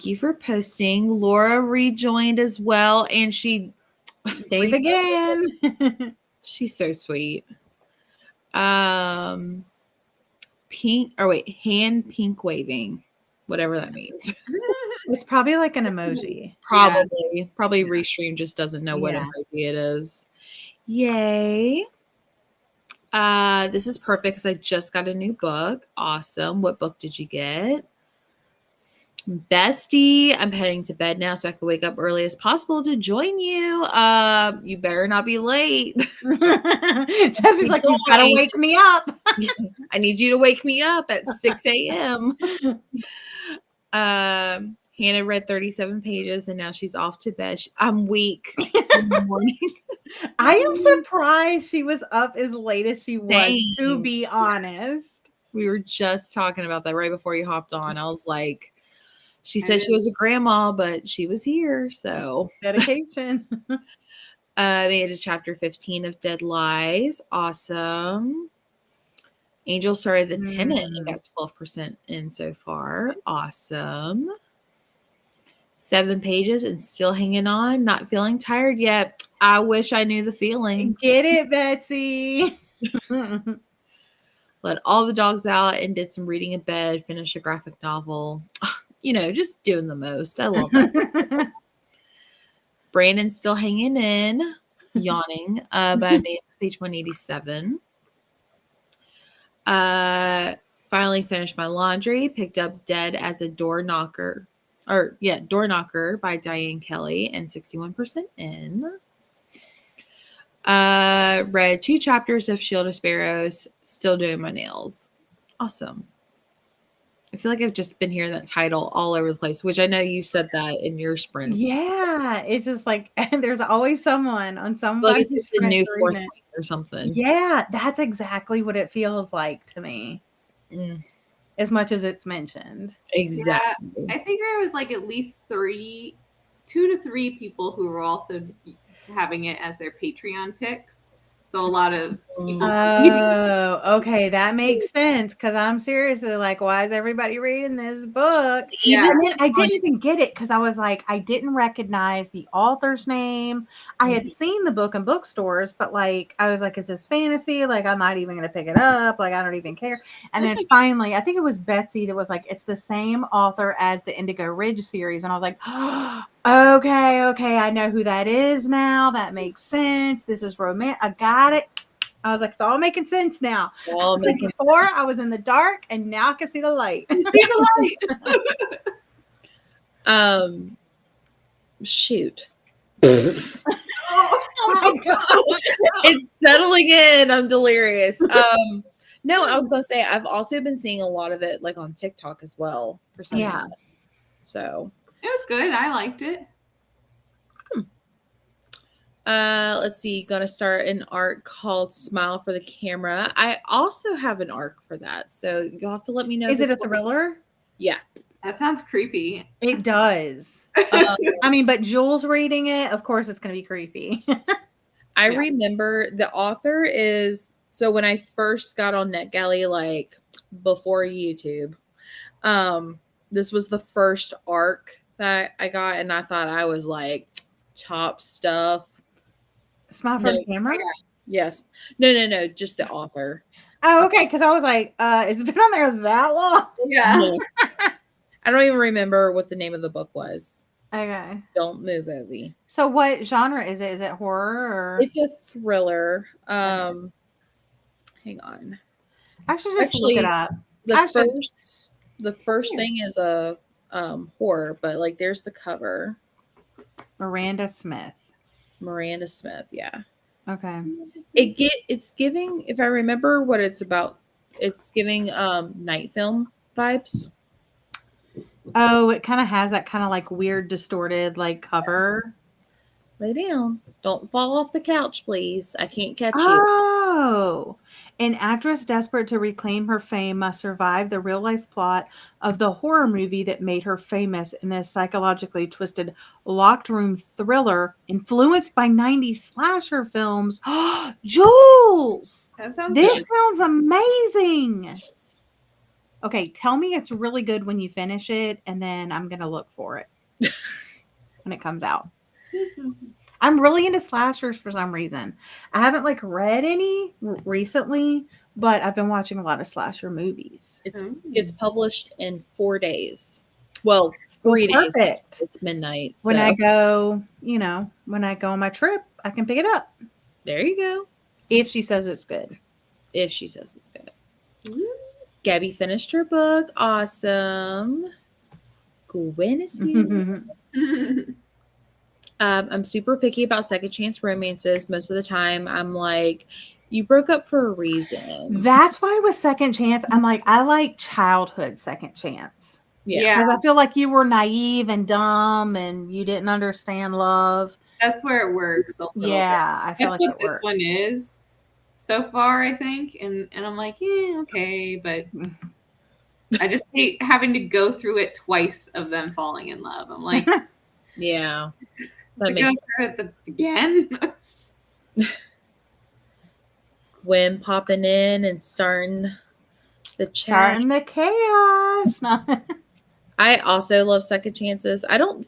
you for posting. Laura rejoined as well, and she Dave again. she's so sweet. Hand pink waving, whatever that means. It's probably like an emoji. Probably Restream just doesn't know what Yeah. emoji it is. Yay. This is perfect because I just got a new book. Awesome. What book did you get? Bestie, I'm heading to bed now so I can wake up early as possible to join you. You better not be late. Jesse's like, you gotta wake me up. I need you to wake me up at 6 a.m. Hannah read 37 pages and now she's off to bed. I'm weak in the morning. I am surprised she was up as late as she was, to Same. be honest. We were just talking about that right before you hopped on. I was like, she said she was a grandma, but she was here. So Dedication. made it to chapter 15 of Dead Lies. Awesome. Angel started the tenant and got 12% in so far. Awesome. 7 pages and still hanging on, not feeling tired yet. I wish I knew the feeling. Get it, Betsy. Let all the dogs out and did some reading in bed, finished a graphic novel. Just doing the most. I love that. Brandon's still hanging in, yawning, but I made it to page 187. Finally finished my laundry, picked up Dead as a Door Knocker by Diane Kelly, and 61% in. Read 2 chapters of Shield of Sparrows, still doing my nails. Awesome. I feel like I've just been hearing that title all over the place, which I know you said that in your sprints. Yeah, it's just like there's always someone on Like somebody's it's the new sprint fourth reading it. week or something. Yeah, that's exactly what it feels like to me. As much as it's mentioned. Exactly. Yeah, I think there was like at least 2 to 3 people who were also having it as their Patreon picks. So a lot of people. Oh, okay, that makes sense. Because I'm seriously like, why is everybody reading this book? Yeah. And then I didn't even get it because I was like, I didn't recognize the author's name. I had seen the book in bookstores, but like, I was like, is this fantasy? Like, I'm not even gonna pick it up. Like, I don't even care. And then finally, I think it was Betsy that was like, it's the same author as the Indigo Ridge series, and I was like, okay, I know who that is now. That makes sense. This is romantic. I got it. I was like, it's all making sense now. Before I was in the dark, and now I can see the light. See the light. Shoot. Oh my god. It's settling in. I'm delirious. No, I was gonna say I've also been seeing a lot of it like on TikTok as well for some reason. So It was good. I liked it. let's see. Gonna start an arc called Smile for the Camera. I also have an arc for that. So you'll have to let me know. Is it a thriller? Yeah. That sounds creepy. It does. I mean, but Jules reading it, of course it's gonna be creepy. I remember the author is so when I first got on NetGalley, like before YouTube, this was the first arc that I got, and I thought I was like top stuff. Smile for the camera? Yes. No, just the author. Oh, okay. Because I was like, it's been on there that long. Yeah. No. I don't even remember what the name of the book was. Okay. Don't move, Obi. So, what genre is it? Is it horror or? It's a thriller. Hang on. I should just look it up. The first thing is a horror, but like there's the cover. Miranda Smith. Miranda Smith, yeah. Okay. It's giving, if I remember what it's about, it's giving night film vibes. Oh, it kind of has that kind of like weird, distorted like cover. Lay down. Don't fall off the couch, please. I can't catch you. Oh, an actress desperate to reclaim her fame must survive the real life plot of the horror movie that made her famous in this psychologically twisted locked room thriller influenced by 90s slasher films. Jules, That sounds this good. sounds amazing. Okay, tell me it's really good when you finish it, and then I'm going to look for it when it comes out. I'm really into slashers for some reason. I haven't like read any recently, but I've been watching a lot of slasher movies. It's published in 4 days. Well, 3 days. Perfect. It's midnight. When so. I go, when I go on my trip, I can pick it up. There you go. If she says it's good. If she says it's good. Gabby finished her book. Awesome. Gwen is here. I'm super picky about second chance romances. Most of the time, I'm like, you broke up for a reason. That's why with second chance, I'm like, I like childhood second chance. Yeah. Because I feel like you were naive and dumb and you didn't understand love. That's where it works a little Yeah, I bit. feel That's like what it this works. one is so far, I think. And I'm like, yeah, okay. But I just hate having to go through it twice of them falling in love. I'm like, Yeah. to That go makes through it again. Gwen popping in and starting the chat. Starting the chaos. I also love second chances. I don't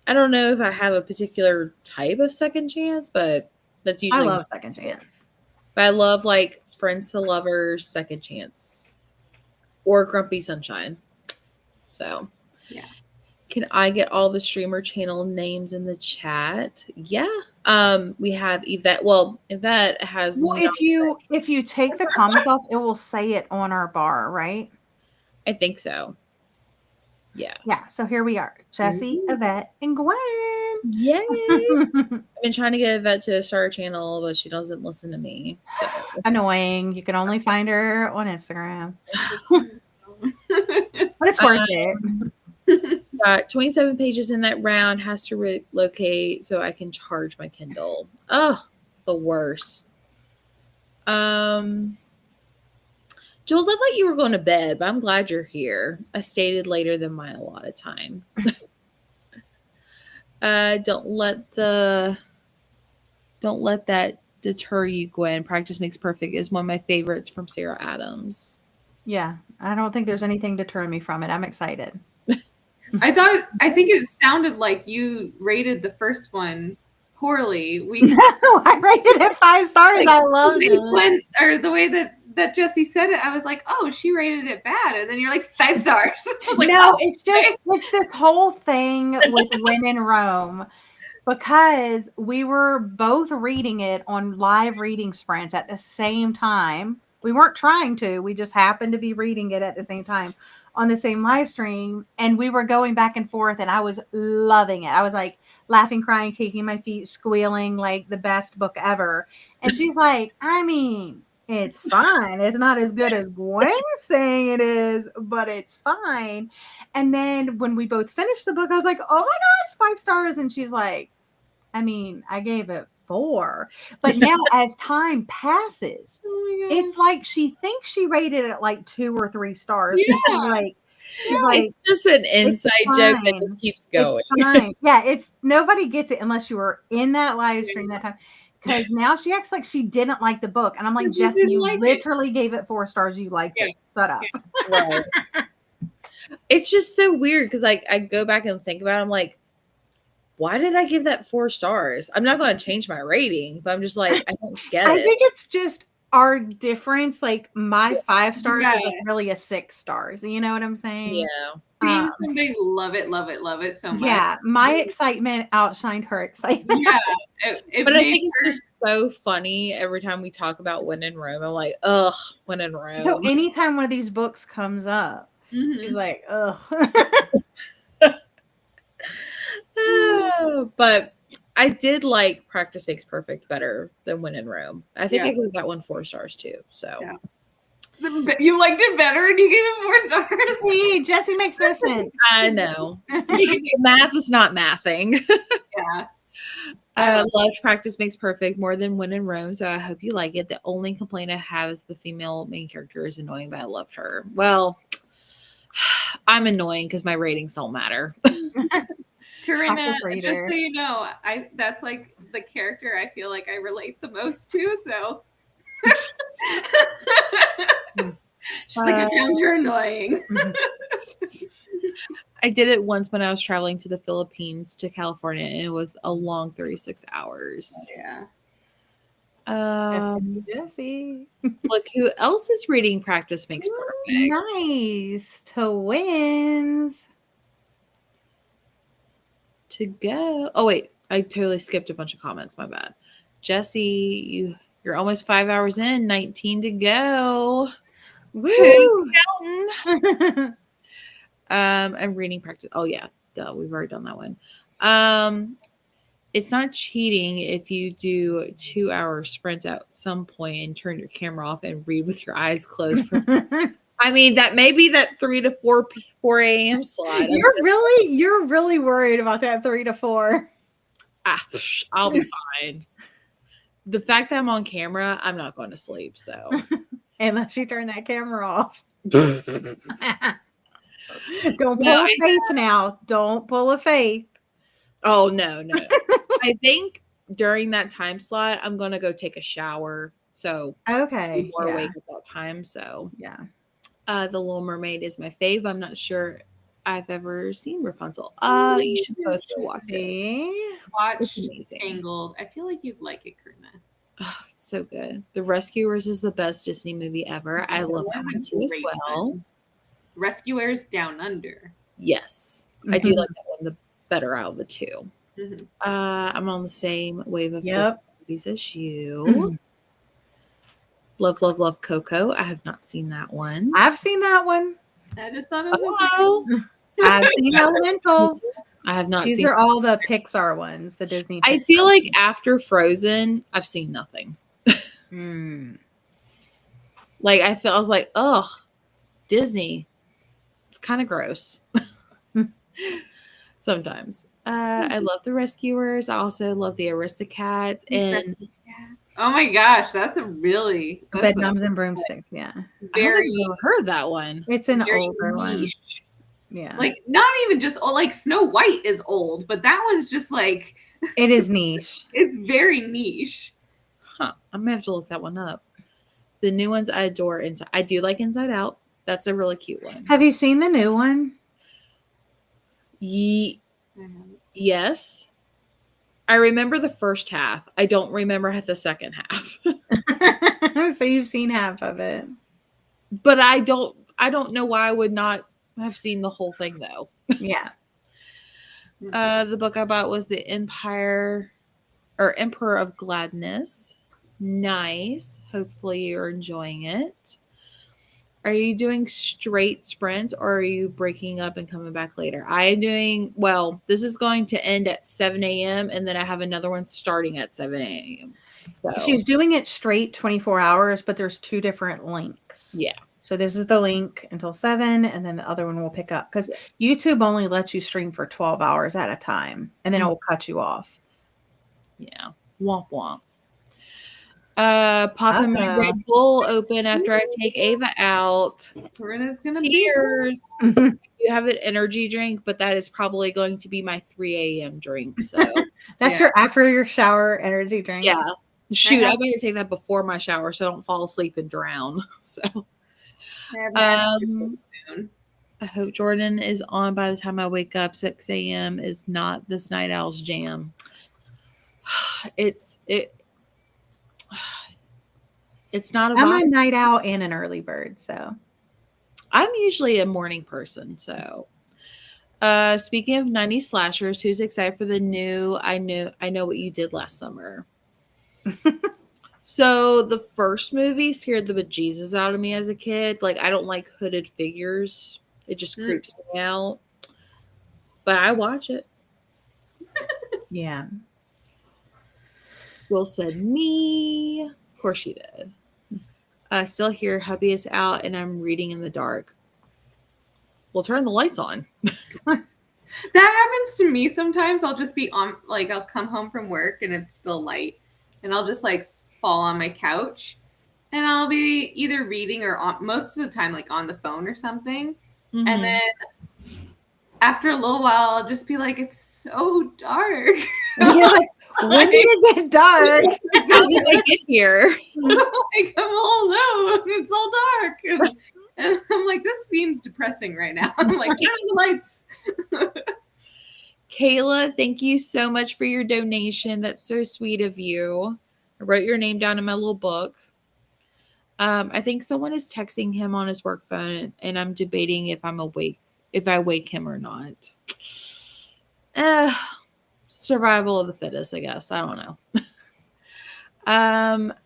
know if I have a particular type of second chance, but that's I usually love second chance. But I love like friends to lovers, second chance, or Grumpy Sunshine. So Yeah. Can I get all the streamer channel names in the chat? Yeah. We have Yvette. Well, Yvette has. Well, if you take the comments off, it will say it on our bar, right? I think so. Yeah. Yeah. So here we are: Jessie, Yvette, and Gwen. Yay! I've been trying to get Yvette to start a channel, but she doesn't listen to me. So Annoying. You can only find her on Instagram, but it's worth it. Got 27 pages in that round. Has to relocate so I can charge my Kindle. Oh, the worst. Jules, I thought you were going to bed, but I'm glad you're here. I stayed later than my allotted time. Don't let that deter you, Gwen. Practice makes perfect is one of my favorites from Sarah Adams. Yeah, I don't think there's anything deterring me from it. I'm excited. I think it sounded like you rated the first one poorly. I rated it 5 stars. Like, I loved it. Or the way that Jessie said it, I was like, oh, she rated it bad. And then you're like, 5 stars. I was like, No, oh, it's this whole thing with When in Rome, because we were both reading it on live reading sprints at the same time. We weren't trying to, we just happened to be reading it at the same time on the same live stream, and we were going back and forth, and I was loving it. I was like laughing, crying, kicking my feet, squealing, like the best book ever. And she's like, I mean, it's fine. It's not as good as Gwen's saying it is, but it's fine. And then when we both finished the book, I was like, oh my gosh, 5 stars. And she's like, I mean, I gave it 4. But now as time passes, it's like she thinks she rated it like 2 or 3 stars. Yeah. She's like, It's just an inside joke that just keeps going. It's fine. Yeah, nobody gets it unless you were in that live stream that time. Because now she acts like she didn't like the book. And I'm like, She Jess, didn't you like it. literally gave it 4 stars. You liked it. Shut up. Right. It's just so weird because like I go back and think about it, I'm like, why did I give that 4 stars? I'm not going to change my rating, but I'm just like, I don't get I it. think it's just our difference, like my 5 stars Yeah. is like really a 6 stars. You know what I'm saying? Yeah. Seeing somebody love it so much. Yeah, my excitement outshined her excitement. Yeah. It But I made think it's her- just so funny every time we talk about When in Rome. I'm like, ugh, When in Rome. So anytime one of these books comes up, Mhm. she's like, ugh. But I did like Practice Makes Perfect better than When in Rome. I think Yeah. I gave that one 4 stars too. So Yeah. You liked it better and you gave it 4 stars. See, Jesse makes no sense. I know. Math is not mathing. Yeah. I loved Practice Makes Perfect more than When in Rome, so I hope you like it. The only complaint I have is the female main character is annoying, but I loved her. Well, I'm annoying because my ratings don't matter. Corinna, Awful just reader. so you know, that's like the character I feel like I relate the most to. So she's like, I found her annoying. I did it once when I was traveling to the Philippines to California, and it was a long 36 hours. Yeah. Jesse. Look, who else is reading Practice Makes Perfect? Nice. Twins. To go. Oh wait, I totally skipped a bunch of comments. My bad. Jesse, you're almost 5 hours in. 19 to go. Who's counting? I'm reading Practice. Oh yeah, duh, we've already done that one. It's not cheating if you do 2-hour sprints at some point and turn your camera off and read with your eyes closed. I mean, that may be that 3 to 4 a.m. slot. You're really worried about that 3 to 4. I'll be fine. The fact that I'm on camera, I'm not going to sleep. So Unless you turn that camera off. Don't pull No, a Faith now. Don't pull a Faith. Oh no. I think during that time slot, I'm gonna go take a shower. So Okay. be more Yeah. awake at that time. So Yeah. The Little Mermaid is my fave. I'm not sure I've ever seen Rapunzel. You should both go watch it. See? Watch It's amazing. Tangled. I feel like you'd like it, Corinna. Oh, it's so good. The Rescuers is the best Disney movie ever. I love that was a one too as great well. one. Rescuers Down Under. Yes, I do like that one the better out of the two. Mhm. I'm on the same wave of Yep. Disney movies as you. Love, love, love Coco. I have not seen that one. I've seen that one. I just thought it was Oh, I've seen Elemental. I have not These seen. are all the Pixar ones, the Disney. I feel like after Frozen, I've seen nothing. Like I was like, oh, Disney. It's kind of gross. Sometimes. I love the Rescuers. I also love the Aristocats and Oh my gosh, that's a Bedknobs and Broomsticks. Yeah, I don't very think I've ever heard that one. it's an very older one. niche. Yeah, Like not even just like Snow White is old, but that one's just like it is niche. it's very niche. Huh. I'm gonna have to look that one up. The new ones I adore. I do like Inside Out. That's a really cute one. Have you seen the new one? Yes. I remember the first half. I don't remember the second half. So you've seen half of it. But I don't know why I would not have seen the whole thing though. Yeah. The book I bought was The Emperor of Gladness. Nice. Hopefully you're enjoying it. Are you doing straight sprints or are you breaking up and coming back later? I am doing, well, this is going to end at 7 a.m. and then I have another one starting at 7 a.m. So She's doing it straight 24 hours, but there's 2 different links. yeah. So this is the link until 7, and then the other one will pick up because YouTube only lets you stream for 12 hours at a time, and then it will cut you off. Yeah. Womp womp. Popping my Red Bull open after I take Ava out. Corinna's gonna Cheers. You have an energy drink, but that is probably going to be my 3 a.m. drink. So That's your after your shower energy drink. yeah. Shoot, I better take that before my shower so I don't fall asleep and drown. So soon. I hope Jordan is on by the time I wake up. 6 a.m. is not this night owl's jam. It's It's not a I'm a vibe. night owl and an early bird, so I'm usually a morning person. So, speaking of 90s slashers, who's excited for the new I Know What You Did Last Summer? So the first movie scared the bejesus out of me as a kid. Like, I don't like hooded figures. It just creeps me out. But I watch it. yeah. Will said me. Of course she did. Still here. Hubby is out and I'm reading in the dark. We'll turn the lights on. That happens to me sometimes. I'll just be on, like, I'll come home from work and it's still light, and I'll just like fall on my couch, and I'll be either reading or most of the time like on the phone or something. Mm-hmm. And then after a little while, I'll just be like, it's so dark. You're like, when did it get dark? How did I get here? Like, I'm all alone. It's all dark. And I'm like, this seems depressing right now. I'm like, turn on the lights. Kayla, thank you so much for your donation. That's so sweet of you. I wrote your name down in my little book. I think someone is texting him on his work phone, and I'm debating if I wake him or not. Survival of the fittest, I guess. I don't know.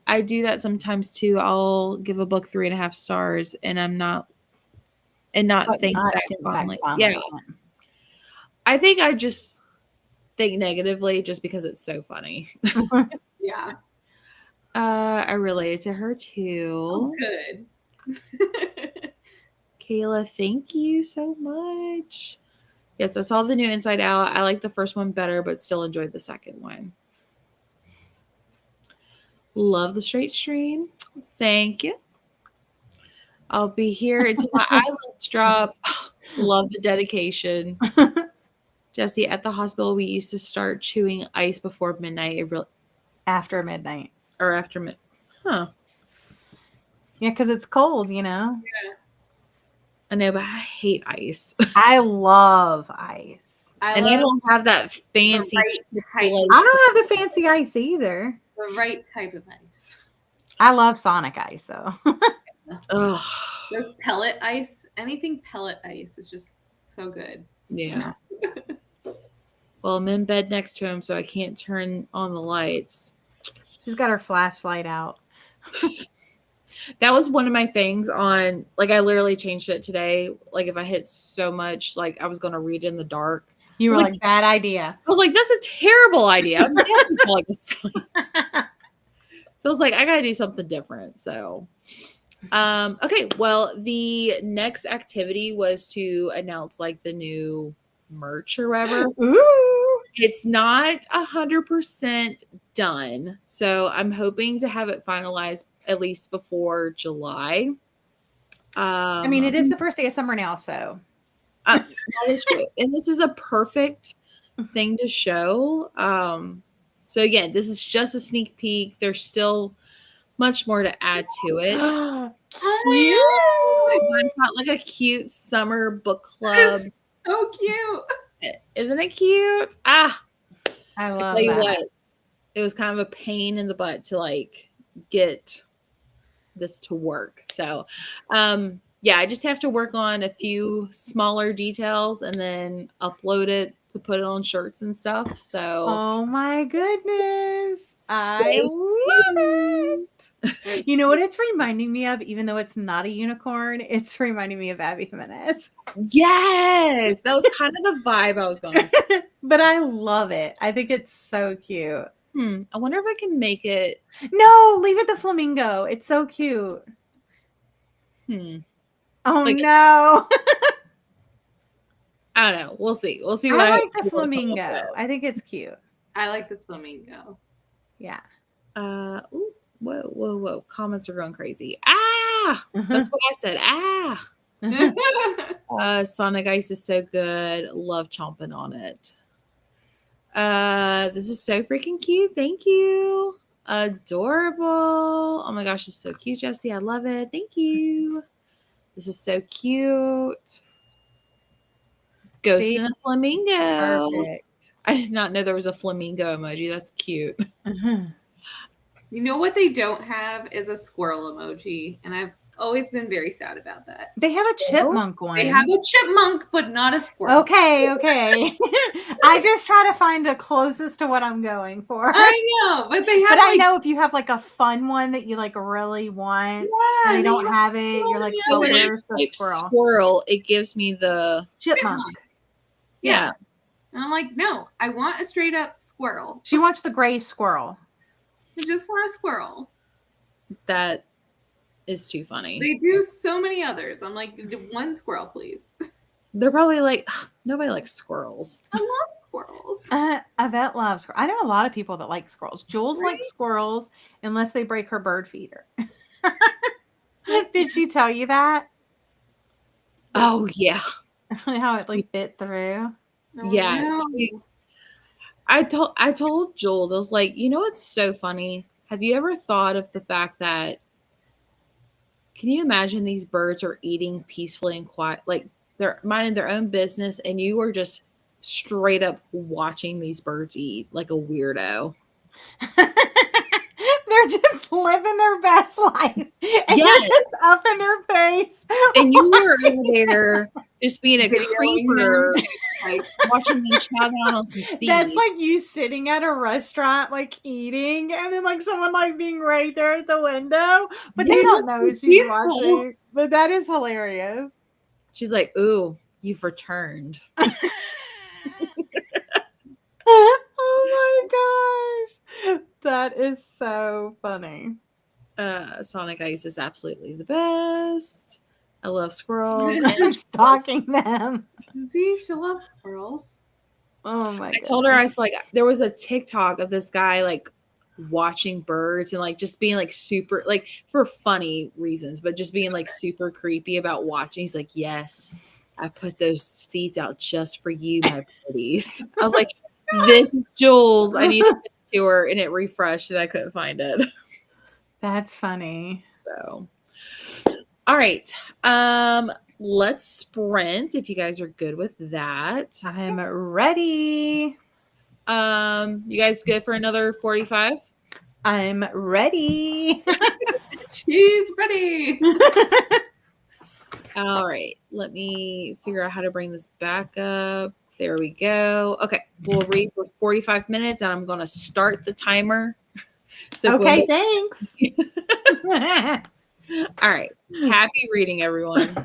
I do that sometimes too. I'll give a book 3.5 stars and not think back fondly. Yeah. I think I just think negatively just because it's so funny. Yeah. I related to her too. Oh, good. Kayla, thank you so much. Yes, I saw the new Inside Out. I like the first one better, but still enjoyed the second one. Love the straight stream. Thank you. I'll be here until my eyelids drop. Love the dedication. Jesse, at the hospital, we used to start chewing ice before midnight. After midnight. Or after midnight. Huh. Yeah, because it's cold, you know? Yeah. I know, but I hate ice. I love ice. I don't have that fancy. I don't have the fancy ice either. The right type of ice. I love Sonic ice, though. Ugh. Those pellet ice, anything pellet ice is just so good. Yeah. Well, I'm in bed next to him, so I can't turn on the lights. She's got her flashlight out. That was one of my things on, like, I literally changed it today. Like, if I hit so much, like, I was going to read in the dark. You were like, bad idea. I was like, that's a terrible idea. I'm definitely falling asleep. So I was like, I got to do something different. So, okay. Well, the next activity was to announce, like, the new merch or whatever. Ooh. It's not 100% done. So I'm hoping to have it finalized at least before July. I mean, it is the first day of summer now, so. That is true. And this is a perfect thing to show. So again, this is just a sneak peek. There's still much more to add to it. Cute. I've got like a cute summer book club. So cute. Isn't it cute? I love tell you that. what, it was kind of a pain in the butt to like get this to work. So yeah, I just have to work on a few smaller details and then upload it to put it on shirts and stuff. So Oh my goodness. I Stay love it. You know what it's reminding me of, even though it's not a unicorn, it's reminding me of Abby Jimenez. yes, that was kind of the vibe I was going for. But I love it. I think it's so cute. I wonder if I can make it. No, leave it the flamingo. It's so cute. Oh Like- no. I don't know. We'll see. We'll see. I What like the flamingo. I think it's cute. I like the flamingo. Yeah. Ooh, whoa. Comments are going crazy. That's what I said. Sonic Ice is so good. Love chomping on it. This is so freaking cute. Thank you. Adorable. Oh my gosh, it's so cute, Jesse. I love it. Thank you. This is so cute. Ghost See? and a flamingo. Perfect. I did not know there was a flamingo emoji. That's cute. You know what they don't have is a squirrel emoji, and I've always been very sad about that. They have a chipmunk one. They have a chipmunk, but not a squirrel. Okay. I just try to find the closest to what I'm going for. I know, but they have. But I like, know if you have like a fun one that you like really want, yeah, and they don't have have it, you're like, so oh, many where's the Like squirrel? squirrel, it gives me the Chipmunk. Yeah. And I'm like, no, I want a straight up squirrel. She wants the gray squirrel. I just want a squirrel. that is too funny. They do so many others. I'm like, one squirrel, please. They're probably like, nobody likes squirrels. I love squirrels. Yvette loves squirrels. I know a lot of people that like squirrels. Jules Right? likes squirrels unless they break her bird feeder. Did she tell you that? Oh yeah. How it like bit through? Oh, Yeah. no. I told Jules, I was like, you know what's so funny? Have you ever thought of the fact that can you imagine these birds are eating peacefully and quiet, like they're minding their own business, and you are just straight up watching these birds eat like a weirdo. They're just living their best life. And Yes. you're just up in their face. And you were over there just being a Videoing creeper, them. Like, watching them chow down on some seeds. That's like you sitting at a restaurant, like eating, and then like someone like being right there at the window, but they Yeah, don't know that's she's peaceful. watching. But that is hilarious. She's like, ooh, you've returned. Oh my gosh. That is so funny. Sonic Ice is absolutely the best. I love squirrels. I'm stalking them. see, she loves squirrels. Oh my I told her, I was like, there was a TikTok of this guy like watching birds and like just being like super, like for funny reasons, but just being like super creepy about watching. He's like, yes, I put those seeds out just for you, my pretties. I was like, this is Jules. I need to send it to her, and it refreshed and I couldn't find it. That's funny. So, all right. Let's sprint if you guys are good with that. I'm ready. You guys good for another 45? I'm ready. She's ready. All right. Let me figure out how to bring this back up. There we go. Okay. We'll read for 45 minutes and I'm going to start the timer. So go Okay, ahead. thanks. All right. Happy reading, everyone.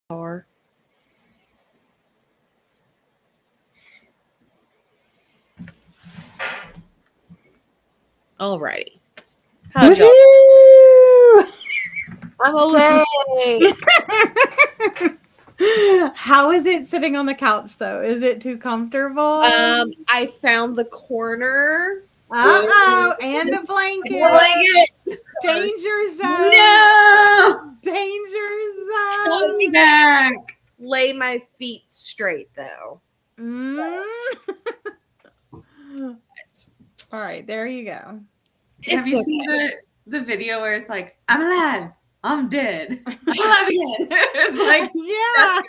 Are. Alrighty. How'd y'all? Woohoo! I'm awake. How is it sitting on the couch though? Is it too comfortable? I found the corner. Uh-oh, and the This blanket. blanket. Danger zone. No! Danger Hold me zone. back. Lay my feet straight though. Mm. All right, there you go. Have you seen the video where it's like, I'm alive, I'm dead, I'm alive again? It's like, Yeah.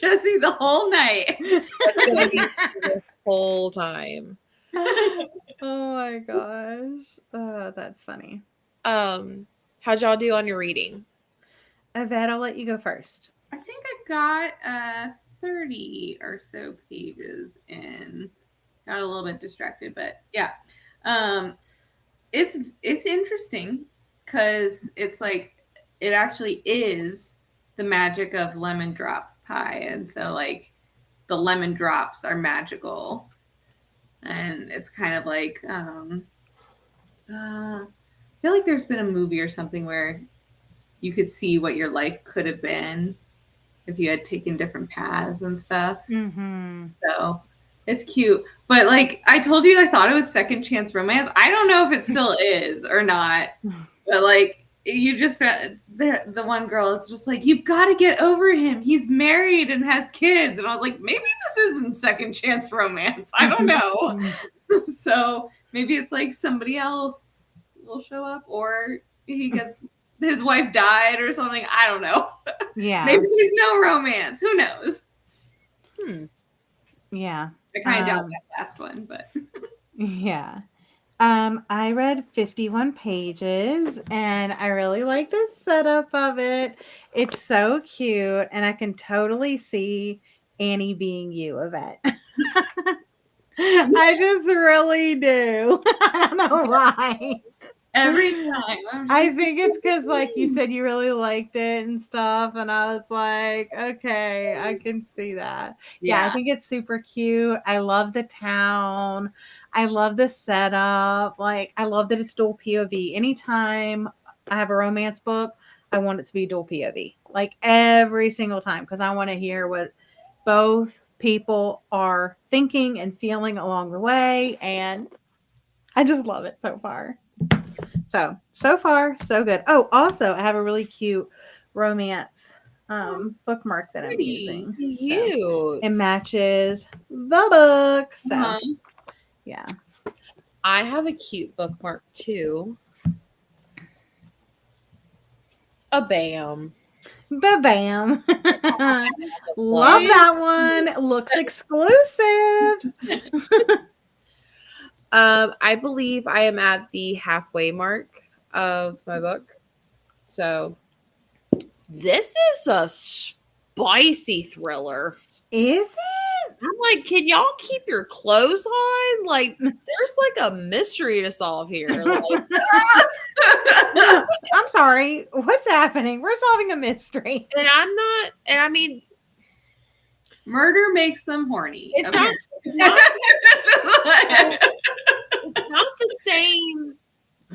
Jesse the whole night. That's gonna be the whole time. Oh my gosh. That's funny. How'd y'all do on your reading? Yvette, I'll let you go first. I think I got 30 or so pages in. Got a little bit distracted, but yeah. It's interesting because it's like it actually is the magic of lemon drop pie, and so like the lemon drops are magical, and it's kind of like I feel like there's been a movie or something where you could see what your life could have been if you had taken different paths and stuff. Mm-hmm. So it's cute. But like I told you, I thought it was second chance romance. I don't know if it still is or not. But like you just found the one girl is just like, you've got to get over him. He's married and has kids. And I was like, maybe this isn't second chance romance. I don't know. So maybe it's like somebody else will show up, or he gets his wife died or something. I don't know. Yeah. Maybe there's no romance. Who knows? Yeah. I kind of doubt that last one, but Yeah. I read 51 pages and I really like the setup of it. It's so cute and I can totally see Annie being you, Yvette. I just really do. I don't know why. every time I think it's because, like you said, you really liked it and stuff, and I was like, okay, I can see that. Yeah, I think it's super cute. I love the town. I love the setup. Like, I love that it's dual POV. Anytime I have a romance book, I want it to be dual POV, like every single time, because I want to hear what both people are thinking and along the way, and I just love it so far. So far, so good. Oh, also, I have a really cute romance bookmark that I'm using. Cute. So it matches the book. So, yeah. I have a cute bookmark too. A bam. Ba-bam. Love that one. Looks exclusive. I believe I am at the halfway mark of my book. So this is a spicy thriller. Is it? I'm like, can y'all keep your clothes on? Like, there's like a mystery to solve here. Like, I'm sorry. What's happening? We're solving a mystery. and I'm not, and I mean, murder makes them horny. it's Okay. not the same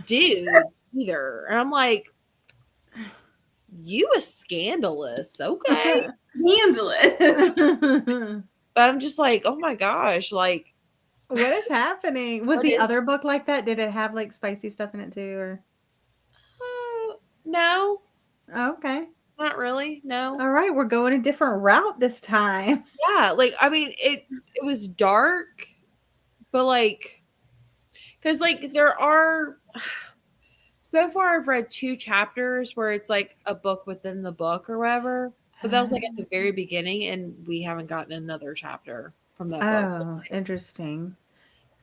dude either. And I'm like, you was scandalous. Okay. Scandalous. But I'm just like, oh my gosh, like, what is happening? Was What the is- other book like that? Did it have like spicy stuff in it too? Or no, okay. not really. No. All right, we're going a different route this time. Yeah, like I mean, it was dark, but like, because like there are. So far, I've read 2 chapters where it's like a book within the book or whatever. But that was like at the very beginning, and we haven't gotten another chapter from that book. So, Oh, interesting.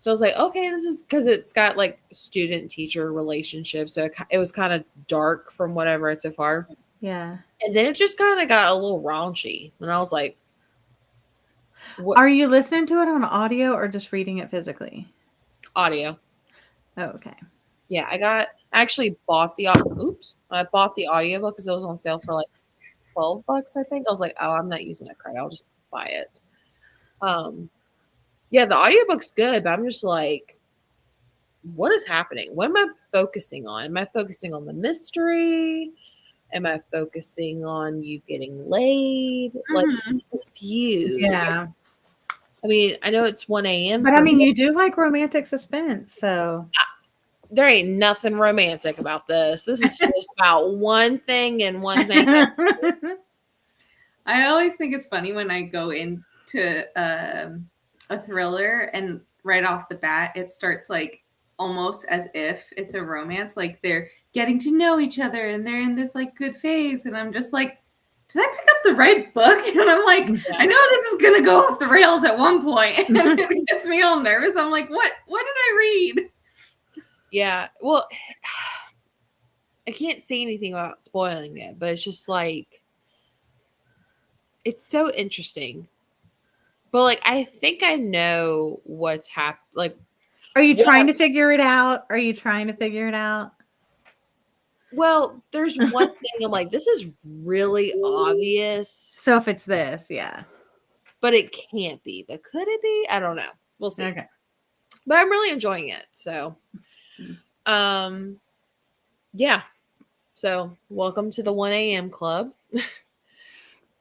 I was like, okay, this is because it's got like student-teacher relationship. So it was kind of dark from what I've read so far. Yeah. And then it just kind of got a little raunchy. And I was like, what? Are you listening to it on audio or just reading it physically? Audio. Oh, okay. Yeah, I actually bought the audiobook because it was on sale for like $12, I think. I was like, oh, I'm not using that card. I'll just buy it. Yeah, the audiobook's good, but I'm just like, what is happening? What am I focusing on? Am I focusing on the mystery? Am I focusing on you getting laid? Like, I'm confused. Yeah. I mean, I know it's 1 a.m. But for I mean, me. you do like romantic suspense, so There ain't nothing romantic about this. This is just about one thing and one thing. I always think it's funny when I go into a thriller and right off the bat it starts like almost as if it's a romance, like they're getting to know each other and they're in this like good phase, and I'm just like, did I pick up the right book? And I'm like, I know this is gonna go off the rails at one point, and it gets me all nervous. I'm like, what did I read? Yeah, well, I can't say anything about spoiling it, but it's just like, it's so interesting. But like, I think I know what's happened. Like, are you trying to figure it out? Are you trying to figure it out? well, there's one thing I'm like, this is really obvious. So if it's this, yeah. But it can't be. But could it be? I don't know. We'll see. Okay. But I'm really enjoying it. So, yeah. So welcome to the 1 a.m. club.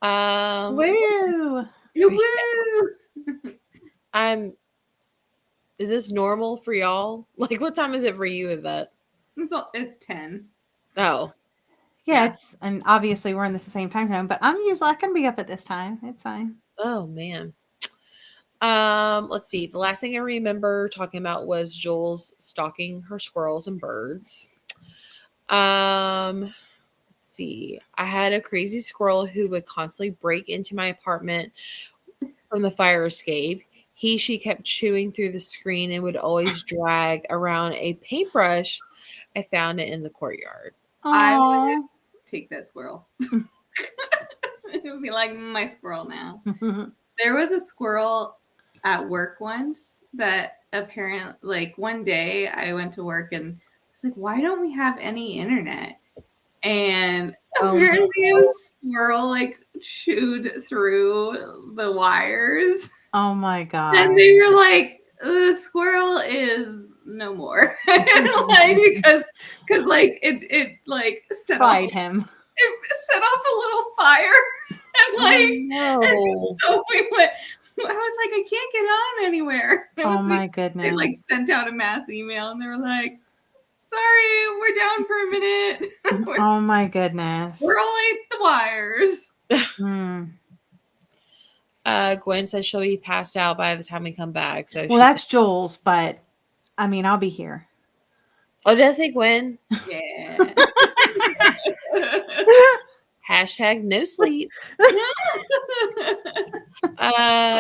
Woo! Woo! Is this normal for y'all? Like, what time is it for you, Yvette? It's 10. Oh. Yeah, it's, and obviously we're in the same time zone, but I can be up at this time. It's fine. Oh man. Let's see. The last thing I remember talking about was Jules stalking her squirrels and birds. Let's see. I had a crazy squirrel who would constantly break into my apartment from the fire escape. She kept chewing through the screen and would always drag around a paintbrush. I found it in the courtyard. I would take that squirrel. It would be like my squirrel now. There was a squirrel at work once that apparently, like one day I went to work and it's like, why don't we have any internet? And apparently a squirrel like chewed through the wires. Oh my god! And they were like, the squirrel is no more, like because like it like set fried off him. It set off a little fire, and like and so we went. I was like, I can't get on anywhere. Oh my goodness! They like sent out a mass email, and they were like, "Sorry, we're down for a minute." Oh my goodness! We're only the wires. Gwen says she'll be passed out by the time we come back. So well, that's Jules, but I mean, I'll be here. Oh, did I say Gwen? Yeah. Hashtag no sleep.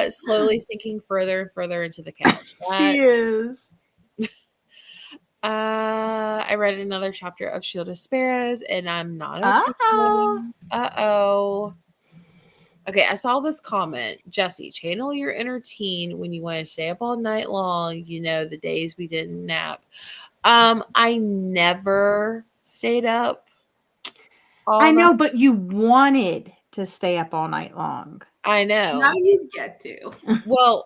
Slowly sinking further and further into the couch. She is. I read another chapter of Shield of Sparrows, and I'm not okay. Uh-oh. Okay, I saw this comment. Jesse, channel your inner teen when you want to stay up all night long. You know, the days we didn't nap. I never stayed up. I know, but you wanted to stay up all night long. I know. Now you get to. Well,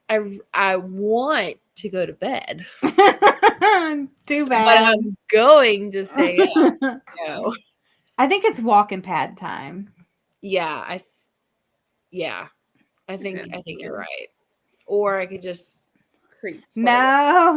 I want to go to bed. Too bad. But I'm going to stay up. So. I think it's walking pad time. Yeah, I think you're right. Or I could just creep. No.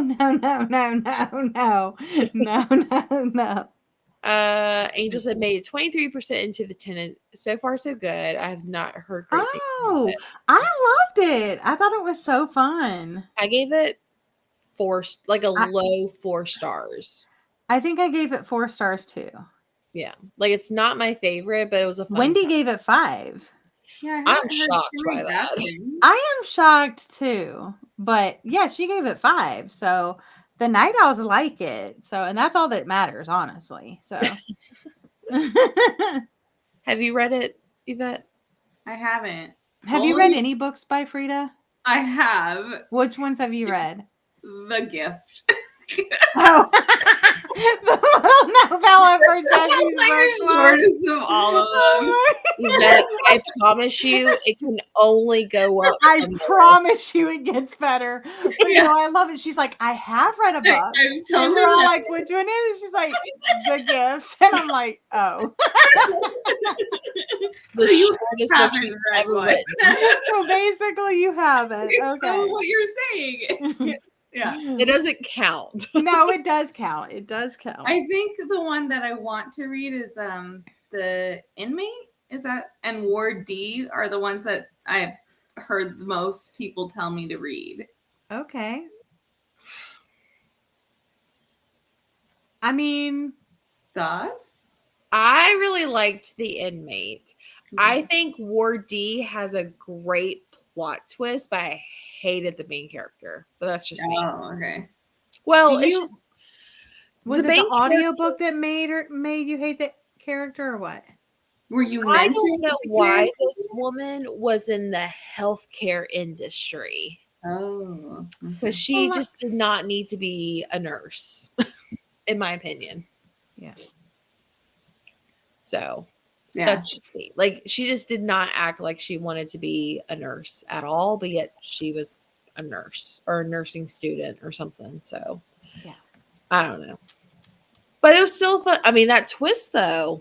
Angel said made it 23% into the tenant. So far, so good. I have not heard great things about it. I loved it. I thought it was so fun. I gave it low 4 stars. I think I gave it 4 stars too. Yeah, like it's not my favorite, but it was a fun Wendy time. gave it 5. Yeah, I'm shocked by that. I am shocked too, but yeah, she gave it 5. So the night owls like it. So, and that's all that matters, honestly. So, have you read it, Yvette? I haven't. Have you read any books by Frida? I have. Which ones have you read? The Gift. Oh. little novella for Jesse's Like book the club. shortest of all of them. Yvette, I promise you, it can only go up. I from there. promise you it gets better. But you know, I love it. She's like, I have read a book. I've And totally they're all read like, which one is it? She's like, The Gift. And I'm like, oh. The So you shortest book haven't she's read ever one. written. So basically you haven't. So Okay. what you're saying. Yeah. It doesn't count. No, it does count. It does count. I think the one that I want to read is The Inmate. Is that and Ward D are the ones that I've heard the most people tell me to read. Okay. I mean, Thoughts? I really liked The Inmate. I think Ward D has a great plot twist, but I hated the main character. But that's just me. Oh, okay. Well, Do it's you- just was the it the main audiobook that made you hate the character or what? Were you I meant don't to know hate the why character? this woman was in the healthcare industry Oh. because she Well, just did not need to be a nurse, in my opinion. Yeah. So Yeah. that's just me. Like she just did not act like she wanted to be a nurse at all, but yet she was a nurse or a nursing student or something. So Yeah. I don't know. But it was still fun. I mean, that twist though,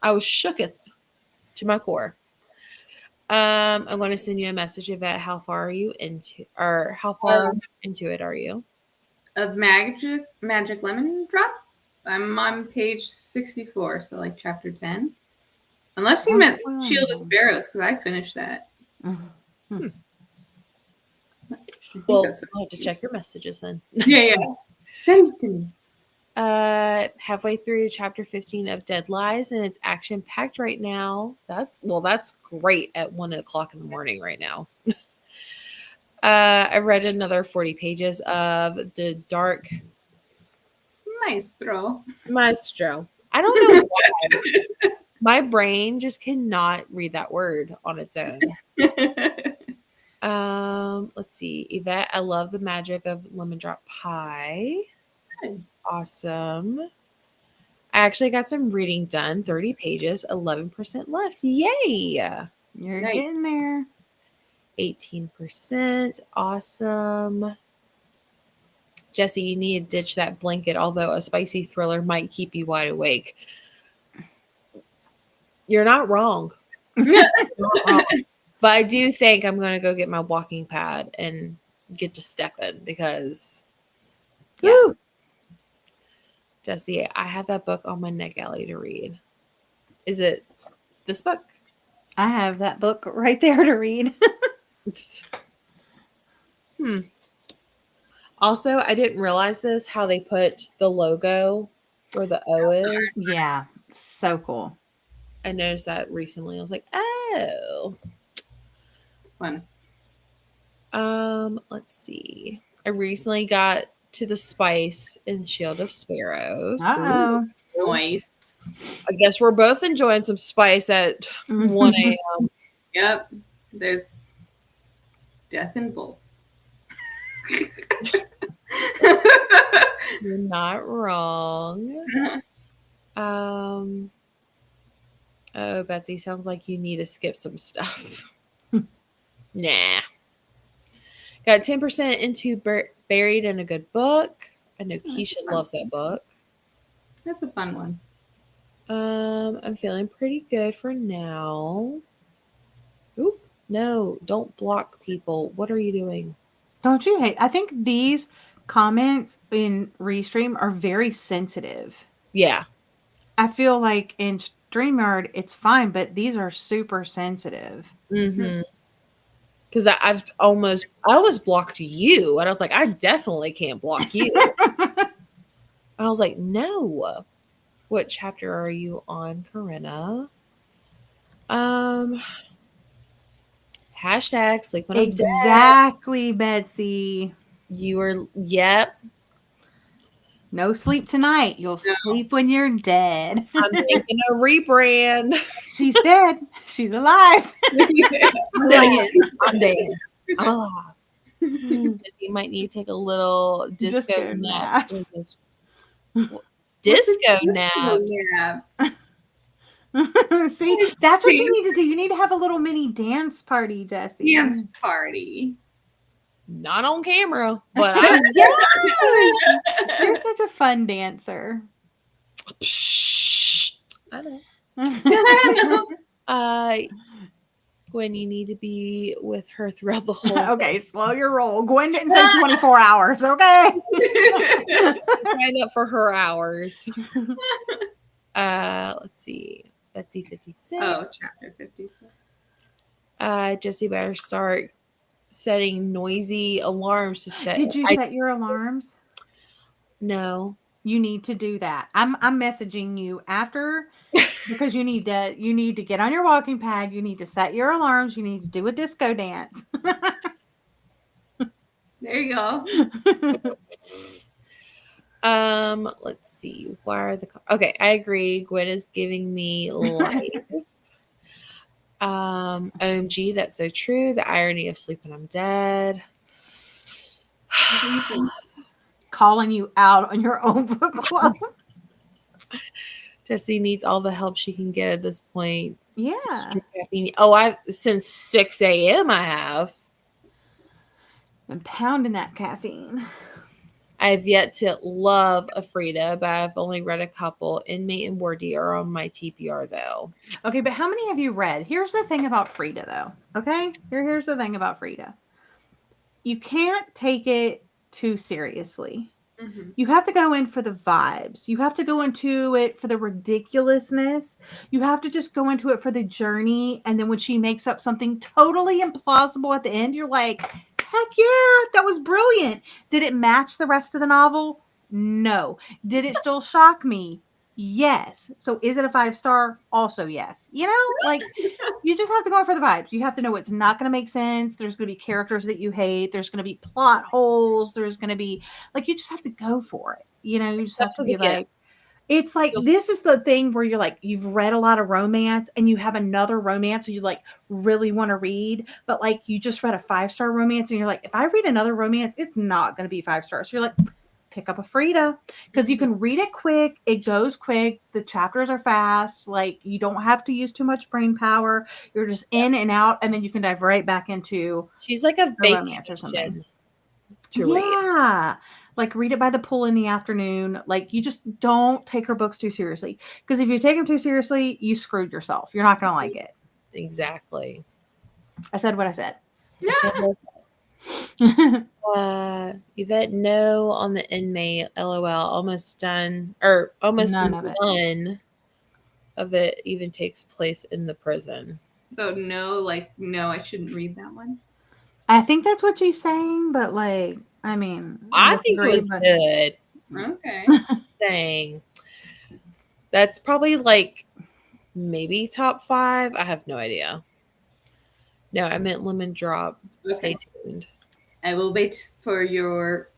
I was shooketh to my core. I'm going to send you a message about how far are you into, or how far into it are you? Of Magic Lemon Drop? I'm on page 64, so like chapter 10. Unless you I'm meant spoiling Shield of them. Sparrows, because I finished that. I think Well, that's what I'll have to it check is. your messages then. Yeah. Send it to me. Halfway through chapter 15 of Dead Lies, and it's action packed right now. That's great at 1 o'clock in the morning right now. I read another 40 pages of The Dark Maestro. Maestro. I don't know why. My brain just cannot read that word on its own. Let's see. Yvette, I love the magic of lemon drop pie. Good. Awesome. I actually got some reading done. 30 pages, 11% left. Yay! You're Nice. getting there. 18%. Awesome. Jesse, you need to ditch that blanket, although a spicy thriller might keep you wide awake. You're not wrong. You're not wrong. But I do think I'm going to go get my walking pad and get to stepping because, whew. Jesse, I have that book on my neck alley to read. Is it this book? I have that book right there to read. Also, I didn't realize this, how they put the logo where the O is. Yeah. So cool. I noticed that recently. I was like, oh. It's fun. Let's see. I recently got to the spice in Shield of Sparrows. Uh-oh. Noise. I guess we're both enjoying some spice at 1 a.m. Yep. There's death in both. You're not wrong. Oh, Betsy, sounds like you need to skip some stuff. Nah. Got 10% into Buried in a Good Book. I know Keisha loves that book. That's a fun one. I'm feeling pretty good for now. Oop, no, don't block people. What are you doing? Don't you hate? I think these comments in Restream are very sensitive. Yeah. I feel like in StreamYard it's fine, but these are super sensitive. Mm-hmm. Because I almost blocked you. And I was like, I definitely can't block you. I was like, no. What chapter are you on, Corinna? Hashtag sleep when I'm dead. Exactly, Betsy. You were, yep. No sleep tonight. You'll sleep when you're dead. I'm thinking a rebrand. She's dead. She's alive. I'm dead. I'm dead. I'm alive. You might need to take a little disco Disco nap. naps. Disco naps. nap. See, that's what you need to do. You need to have a little mini dance party, Jessie. Dance party. Not on camera, but Yes! You're such a fun dancer. I know. Gwen, you need to be with her throughout the whole Okay, slow your roll. Gwen didn't say 24 hours, okay? sign up for her hours. Let's see. Betsy 56. Oh, chapter 56. Jessie better start setting noisy alarms to set. Did you set your alarms? No. You need to do that. I'm messaging you after because you need to get on your walking pad. You need to set your alarms. You need to do a disco dance. There you go. Let's see. Why are the okay? I agree. Gwen is giving me life. OMG, that's so true. The irony of sleep when I'm dead. Calling you out on your own book club. Jessie needs all the help she can get at this point. Yeah. Oh, I've since 6 a.m. I have. Been pounding that caffeine. I have yet to love a Frida, but I've only read a couple. Inmate and Wardee are on my TPR though. Okay, but how many have you read? Here's the thing about Frida, though. Okay, here's the thing about Frida. You can't take it too seriously. Mm-hmm. You have to go in for the vibes. You have to go into it for the ridiculousness. You have to just go into it for the journey. And then when she makes up something totally implausible at the end, you're like, heck yeah, that was brilliant. Did it match the rest of the novel? No. Did it still shock me? Yes. So is it a 5-star? Also yes. You know, like you just have to go for the vibes. You have to know it's not going to make sense. There's going to be characters that you hate. There's going to be plot holes. There's going to be like, you just have to go for it. You know, you just have to be like, it's like, this is the thing where you're like, you've read a lot of romance and you have another romance you like really want to read, but like you just read a 5-star romance and you're like, if I read another romance, it's not going to be 5 stars. So you're like, pick up a Frida because you can read it quick. It goes quick. The chapters are fast. Like you don't have to use too much brain power. You're just in and out, and then you can dive right back into. She's like a romance or something. To read. Like read it by the pool in the afternoon. Like you just don't take her books too seriously because if you take them too seriously, you screwed yourself. You're not gonna like it. Exactly. I said what I said. Yvette, no on the inmate. LOL. Almost done, or almost none of it even takes place in the prison. So no, I shouldn't read that one. I think that's what she's saying, but like, I mean, I think it was good. Okay. Saying that's probably like maybe top 5. I have no idea. No, I meant Lemon Drop. Okay. Stay tuned. I will wait for your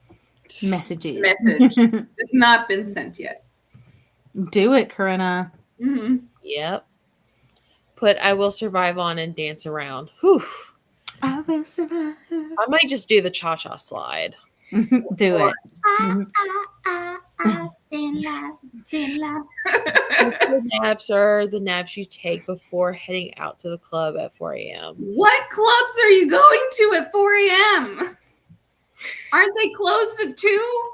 message. It's not been sent yet. Do it, Corinna. Mm-hmm. Yep. Put I will survive on and dance around. Whew. I will survive. I might just do the cha-cha slide. Do it. Stay alive. The naps are the naps you take before heading out to the club at 4 a.m. What clubs are you going to at 4 a.m.? Aren't they closed at 2?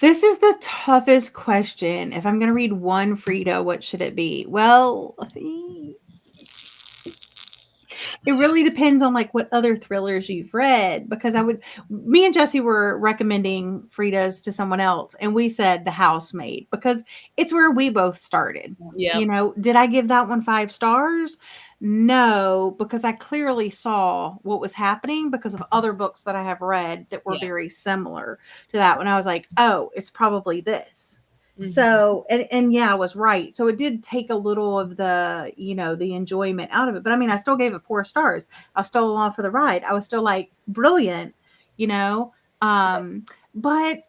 This is the toughest question. If I'm going to read one Frida, what should it be? Well, it really depends on like what other thrillers you've read, because me and Jessie were recommending Frida's to someone else and we said The Housemaid because it's where we both started. Yeah. You know, did I give that one 5 stars? No, because I clearly saw what was happening because of other books that I have read that were very similar to that one. I was like, oh, it's probably this. Mm-hmm. So, and yeah, I was right. So it did take a little of the, the enjoyment out of it. But I mean, I still gave it 4 stars. I was still along for the ride. I was still like, brilliant, but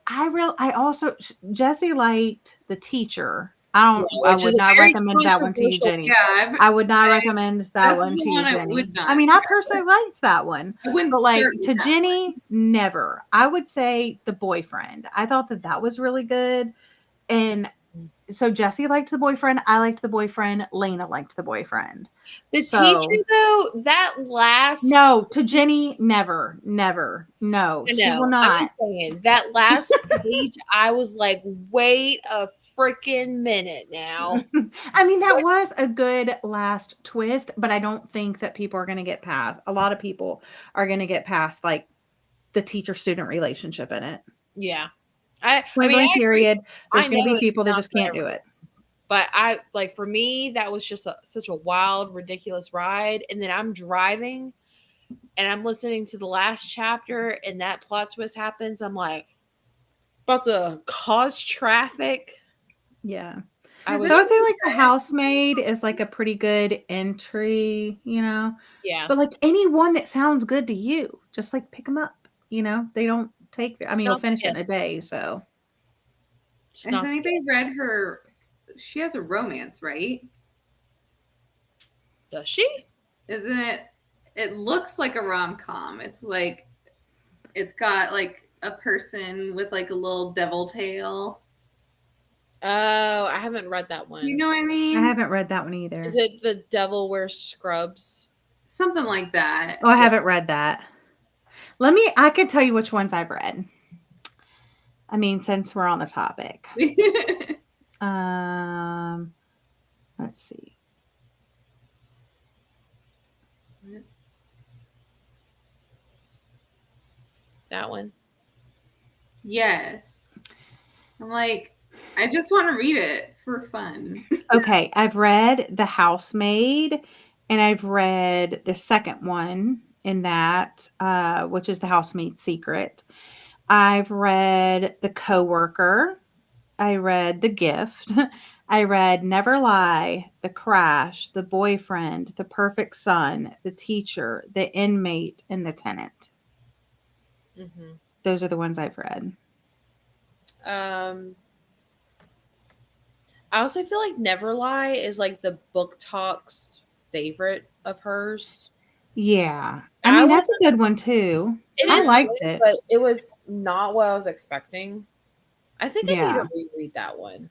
I also, Jessie liked The Teacher. I would not recommend that one to you, Jenny. Yeah, I would not recommend that one to you, Jenny. I mean, I personally liked that one. But like to Jenny, never. I would say The Boyfriend. I thought that was really good. and so Jesse liked the boyfriend. I liked the boyfriend. Lena liked the boyfriend. The So- teacher, though, that last No, to Jenny, never. No, I she know, will I'm not. just saying that last page, I was like, wait a freaking minute now. I mean, that was a good last twist, but I don't think that people are going to get past. A lot of people are going to get past like the teacher-student relationship in it. Yeah. Point I mean, blank, I agree. period. There's I going to know be people it's that not just for can't do everyone. it. But I like for me, that was just such a wild, ridiculous ride. And then I'm driving and I'm listening to the last chapter and that plot twist happens. I'm like, about to cause traffic. Yeah. I was So I'd say like The Housemaid is like a pretty good entry, yeah. But like anyone that sounds good to you, just like pick them up. They don't take. I mean, you'll Sounds finish it in good. a day. So It's Has not anybody good. read her? She has a romance, right? Does she? Isn't it? It looks like a rom-com. It's like it's got like a person with like a little devil tail. Oh, I haven't read that one. You know what I mean? I haven't read that one either. Is it The Devil Wears Scrubs? Something like that. Oh, I haven't read that. I could tell you which ones I've read. I mean, since we're on the topic. Let's see. That one. Yes. I'm like, I just want to read it for fun. Okay, I've read The Housemaid, and I've read the second one in that, which is The Housemaid's Secret. I've read The Coworker. I read The Gift. I read Never Lie, The Crash, The Boyfriend, The Perfect Son, The Teacher, The Inmate, and The Tenant. Mm-hmm. Those are the ones I've read. I also feel like Never Lie is like the book talk's favorite of hers. Yeah. I mean, that's a good one too. I liked it. But it was not what I was expecting. I think I need Yeah. to reread that one.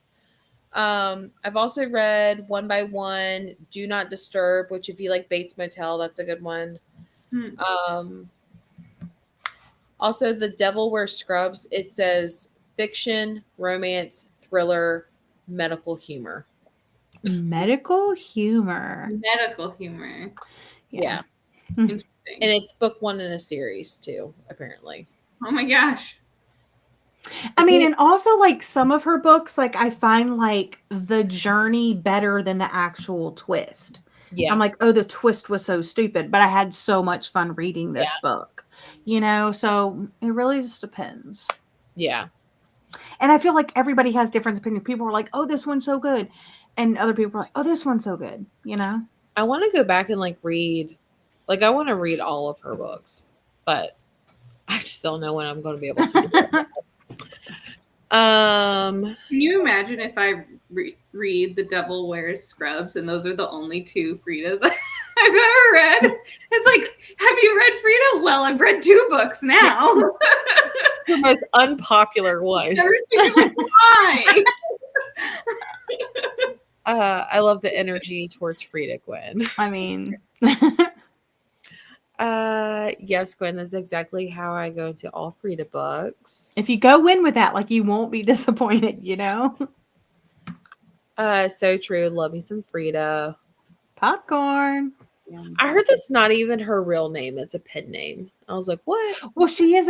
I've also read One by One, Do Not Disturb, which if you like Bates Motel, that's a good one. Also, The Devil Wears Scrubs. It says fiction, romance, thriller, medical humor. Medical humor. Medical humor. Yeah. Interesting. And it's book one in a series too, apparently. Oh my gosh. I mean, and also like some of her books, like I find like the journey better than the actual twist. Yeah. I'm like, oh, the twist was so stupid, but I had so much fun reading this book, so it really just depends. Yeah. And I feel like everybody has different opinions. People are like, oh, this one's so good. And other people are like, oh, this one's so good, I want to go back and read, I want to read all of her books, but I just don't know when I'm going to be able to do that. Can you imagine if I read The Devil Wears Scrubs and those are the only two Fridas I've ever read? It's like, have you read Frida? Well, I've read 2 books now. The most unpopular ones. Why? I love the energy towards Frida, Gwen. I mean, yes, Gwen, that's exactly how I go to all Frida books. if you go in with that, you won't be disappointed, So true. Love me some Frida. Popcorn. I heard that's not even her real name. It's a pen name. I was like, what? Well, she is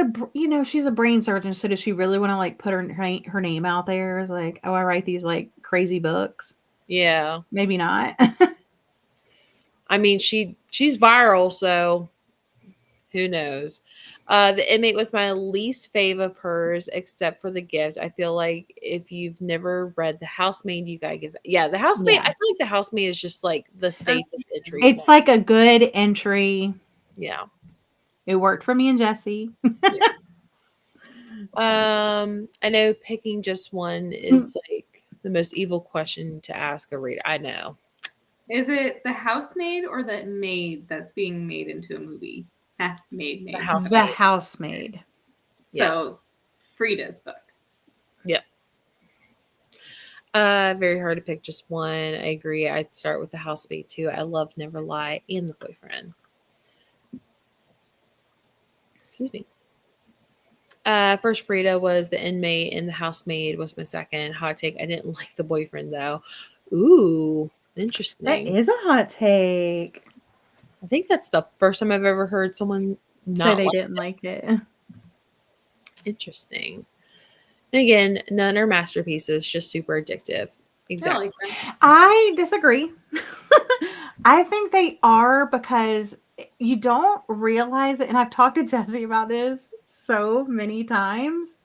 she's a brain surgeon. So does she really want to put her name out there? It's like, oh, I write these crazy books. Yeah. Maybe not. I mean, she's viral, so who knows? The Inmate was my least fave of hers, except for The Gift. I feel like if you've never read The Housemaid, you gotta give it. Yeah, The Housemaid. Yeah. I feel like The Housemaid is just the safest entry. It's point. a good entry. Yeah. It worked for me and Jesse. I know picking just one is the most evil question to ask a reader. I know. Is it The Housemaid or The Maid that's being made into a movie? Maid. The Housemaid. The Housemaid. So, Frida's book. Yep. Very hard to pick just one. I agree. I'd start with the housemate too. I love Never Lie and the boyfriend. Excuse me. First Frida was the inmate and the housemaid was my second. Hot take. I didn't like the boyfriend though. Ooh, interesting. That is a hot take. I think that's the first time I've ever heard someone Say not they like didn't like it. Interesting. And again, none are masterpieces, just super addictive. Exactly. I like them. I disagree. I think they are because you don't realize it. And I've talked to Jesse about this so many times.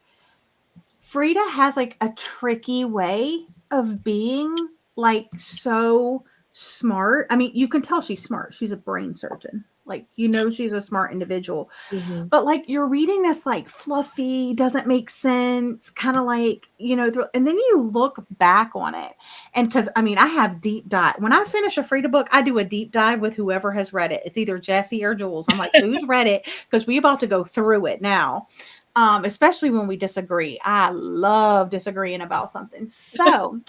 Frida has like a tricky way of being like so smart. I mean, you can tell she's smart. She's a brain surgeon. Like, you know, she's a smart individual. Mm-hmm. But like you're reading this like fluffy, doesn't make sense, kind of like, you know, and then you look back on it. And because I mean, I have deep dive. When I finish a Frida book, I do a deep dive with whoever has read it. It's either Jesse or Jules. I'm like, who's read it? Because we about to go through it now. Especially when we disagree. I love disagreeing about something. So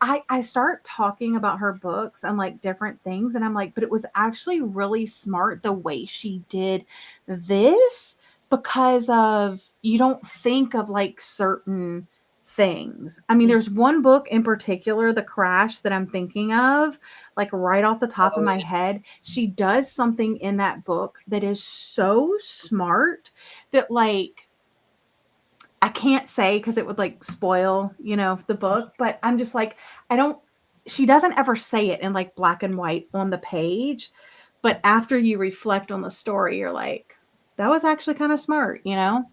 I start talking about her books and like different things. And I'm like, but it was actually really smart the way she did this because of you don't think of like certain things. I mean, there's one book in particular, The Crash, that I'm thinking of, like right off the top of my head. She does something in that book that is so smart that like I can't say because it would like spoil, you know, the book, but I'm just like, she doesn't ever say it in like black and white on the page, but after you reflect on the story, you're like, that was actually kind of smart, you know?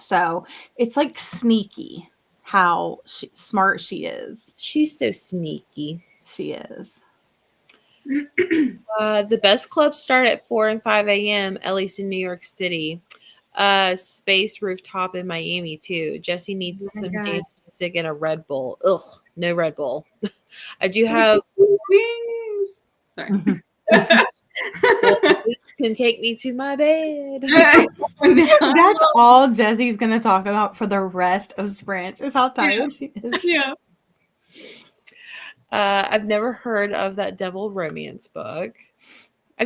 So it's like sneaky how smart she is. She's so sneaky. She is. The best clubs start at 4 and 5 a.m., at least in New York City. Space Rooftop in Miami, too. Jesse needs some dance music and a Red Bull. Ugh, no Red Bull. I do have wings. Sorry. Can take me to my bed. That's all Jesse's going to talk about for the rest of Sprints is how tired she is. Yeah. I've never heard of that devil romance book. I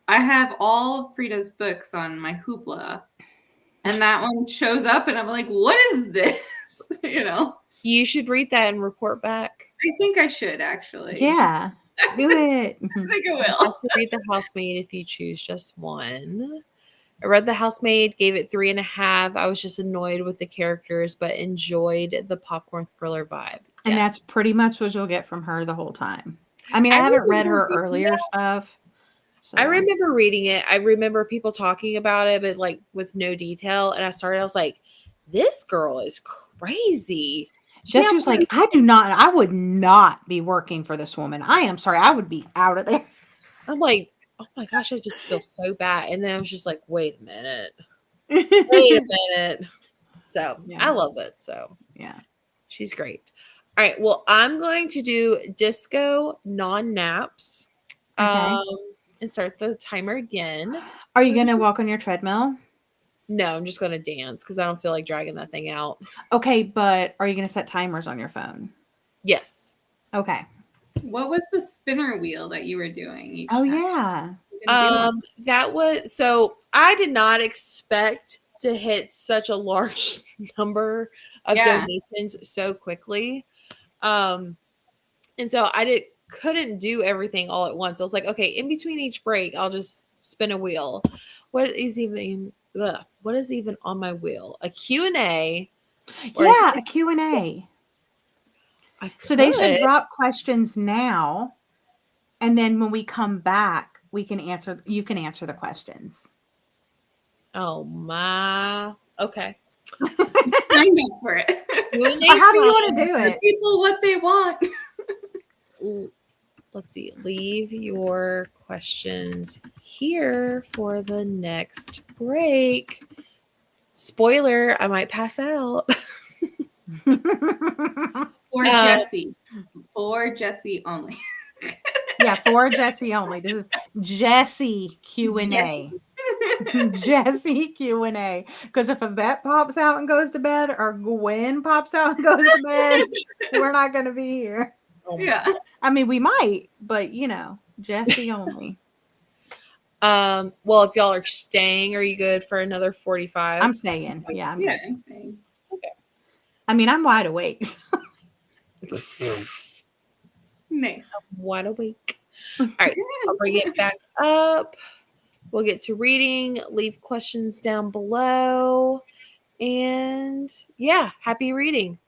have all of Frida's books on my Hoopla, and that one shows up, and I'm like, what is this? You know? You should read that and report back. I think I should, actually. Yeah. Do it. I think I will. You have to read The Housemaid if you choose just one. I read The Housemaid, gave it 3.5. I was just annoyed with the characters, but enjoyed the popcorn thriller vibe. And that's pretty much what you'll get from her the whole time. I mean, I haven't read her earlier stuff. So. I remember reading it. I remember people talking about it, but like with no detail. And I was like, this girl is crazy. Jesse was like, I would not be working for this woman. I am sorry. I would be out of there. I'm like, oh my gosh, I just feel so bad. And then I was just like, wait a minute. So I love it. So yeah, she's great. All right. Well, I'm going to do disco non-naps. Okay. And start the timer again. Are you going to walk on your treadmill? No, I'm just going to dance because I don't feel like dragging that thing out. Okay, but are you going to set timers on your phone? Yes. Okay. What was the spinner wheel that you were doing? Yeah. That was, so I did not expect to hit such a large number of donations so quickly. And so couldn't do everything all at once. I was like, okay, in between each break, I'll just spin a wheel. What is even on my wheel? A Q&A? Yeah, a Q&A. So they should drop questions now. And then when we come back, you can answer the questions. Oh my. Okay. Sign up for it. How do you want to do it? People what they want. Let's see. Leave your questions here for the next break. Spoiler, I might pass out. For Jesse. For Jesse only. Yeah, for Jesse only. This is Jesse Q&A. Jesse Q&A. Because if Yvette pops out and goes to bed, or Gwen pops out and goes to bed, we're not going to be here. Yeah. I mean, we might, but Jesse only. Well, if y'all are staying, are you good for another 45? I'm staying. Yeah, I'm Yeah, good. I'm saying. I mean, I'm wide awake. Nice. Wide awake. All right, I'll bring it back up. We'll get to reading. Leave questions down below. And yeah, happy reading.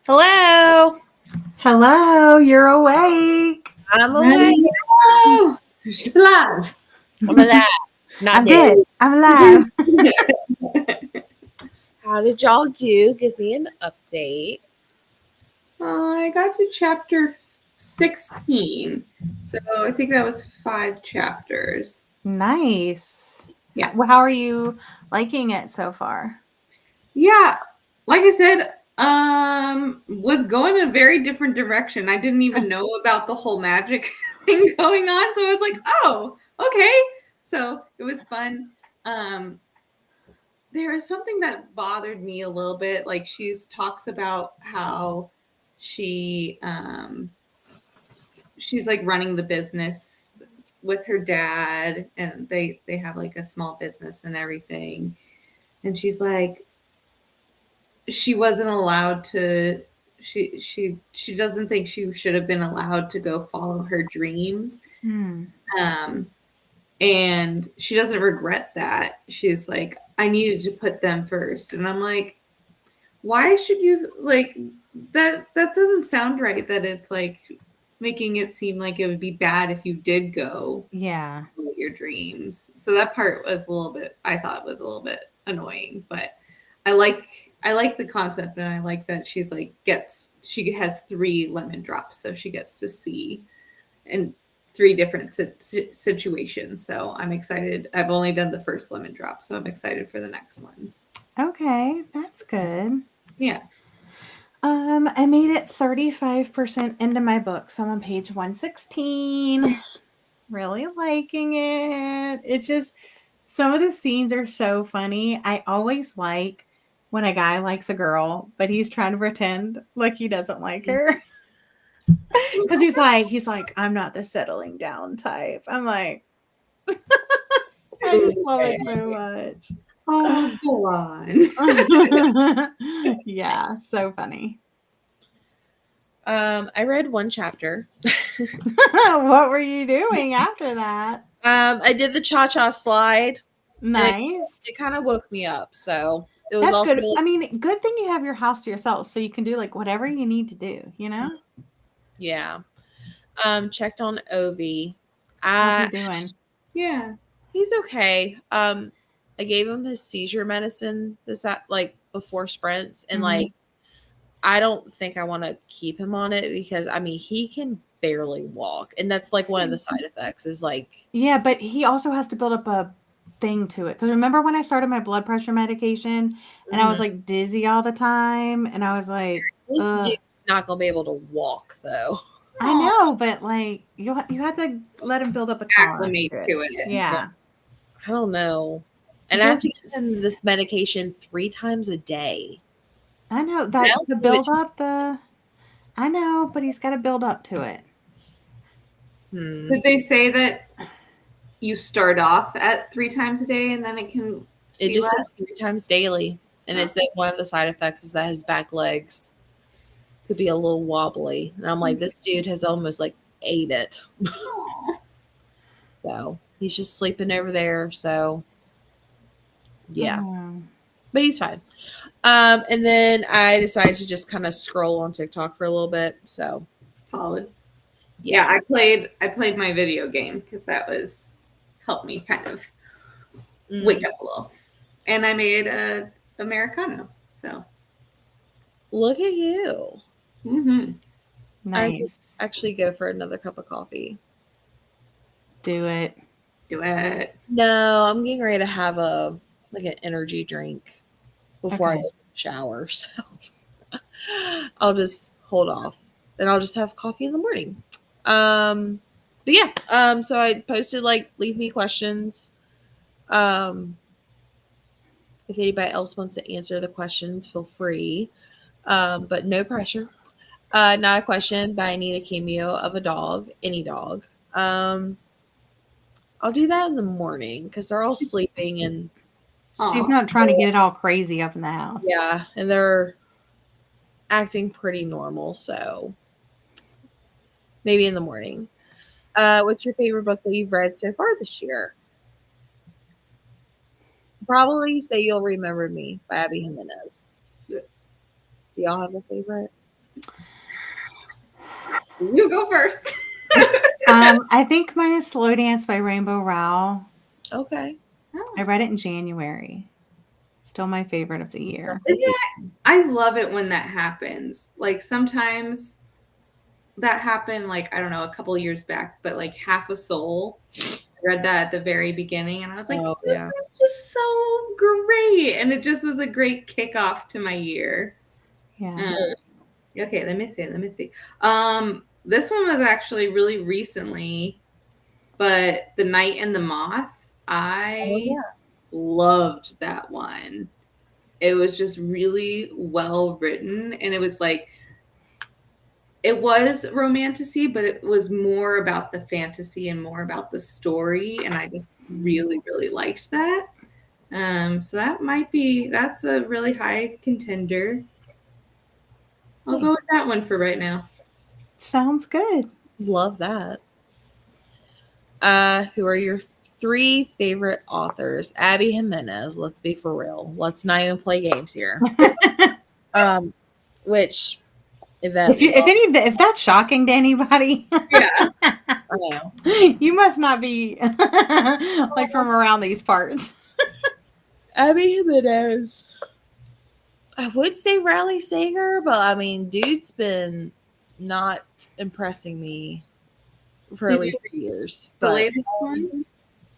Hello. Hello, you're awake. I'm awake. Oh, she's alive. I'm alive. Not I'm dead. good. I'm alive. How did y'all do? Give me an update. I got to chapter 16. So I think that was 5 chapters. Nice. Yeah. Well, how are you liking it so far? Yeah, like I said, was going a very different direction. I didn't even know about the whole magic thing going on, so I was like, "Oh, okay." So it was fun. There is something that bothered me a little bit. Like she's talks about how she she's like running the business with her dad, and they have like a small business and everything. And she's like, she wasn't allowed to, she doesn't think she should have been allowed to go follow her dreams. Um and she doesn't regret that. She's like, I needed to put them first. And I'm like, why should you, like, that doesn't sound right, that it's like making it seem like it would be bad if you did go Yeah. follow your dreams. So that part was a little bit, I thought was a little bit annoying, but I like the concept, and I like that she's like she has 3 lemon drops, so she gets to see in 3 different situations. So I'm excited. I've only done the first lemon drop, so I'm excited for the next ones. Okay, that's good. Yeah. I made it 35% into my book, so I'm on page 116. Really liking it. It's just some of the scenes are so funny. I always like when a guy likes a girl, but he's trying to pretend like he doesn't like her. Because he's like, I'm not the settling down type. I'm like, I just love it so much. Oh, go on. Yeah, so funny. I read 1 chapter. What were you doing after that? I did the cha-cha slide. Nice. It kind of woke me up, so it was That's also good. I mean, good thing you have your house to yourself, so you can do like whatever you need to do, you know? yeah. Checked on Ovi. How's he doing? Yeah. He's okay. I gave him his seizure medicine before sprints, and like I don't think I want to keep him on it because I mean he can barely walk, and that's like one of the side effects is like, yeah, but he also has to build up a thing to it. Because remember when I started my blood pressure medication and I was like dizzy all the time, and I was like, this dude's not gonna be able to walk though. I know, but like you have to let him build up a tolerance Acclimate to it. Yeah. I don't know. And I have to give him this medication 3 times a day. I know that to build up the. I know, but he's got to build up to it. Did they say that you start off at 3 times a day and then it can? It just says 3 times daily, and it said one of the side effects is that his back legs could be a little wobbly. And I'm like, this dude has almost like ate it. So he's just sleeping over there. So yeah, but he's fine. And then I decided to just kind of scroll on TikTok for a little bit. So solid. Yeah, I played my video game because that was helped me kind of wake up a little. And I made a Americano. So look at you. Nice. I could actually go for another cup of coffee. Do it. No, I'm getting ready to have an energy drink before I go to the shower. So I'll just hold off, and I'll just have coffee in the morning. But yeah. So I posted leave me questions. If anybody else wants to answer the questions, feel free. But no pressure. Not a question, but I need a cameo of a dog, any dog. I'll do that in the morning because they're all sleeping and she's not trying to get it all crazy up in the house. Yeah, and they're acting pretty normal, so maybe in the morning. What's your favorite book that you've read so far this year? Probably Say You'll Remember Me by Abby Jimenez. Do y'all have a favorite? You go first. I think mine is Slow Dance by Rainbow Rowell. Okay. I read it in January. Still my favorite of the year. I love it when that happens. Like sometimes that happened, like, I don't know, a couple years back, but like Half a Soul, I read that at the very beginning and I was like, Oh, this yeah. is just so great. And it just was a great kickoff to my year. Yeah. Okay, let me see. This one was actually really recently, but The Night and the Moth, I loved that one. It was just really well written, and it was like, it was romantasy, but it was more about the fantasy and more about the story, and I just really, really liked that. So that's a really high contender. I'll go with that one for right now. Sounds good. Love that. Who are your 3 favorite authors? Abby Jimenez. Let's be for real. Let's not even play games here. Which if that's shocking to anybody, Yeah. I know. you must not be like from around these parts. Abby Jimenez. I would say Riley Sager, but I mean, dude's been not impressing me for at least 3 years. The But latest one?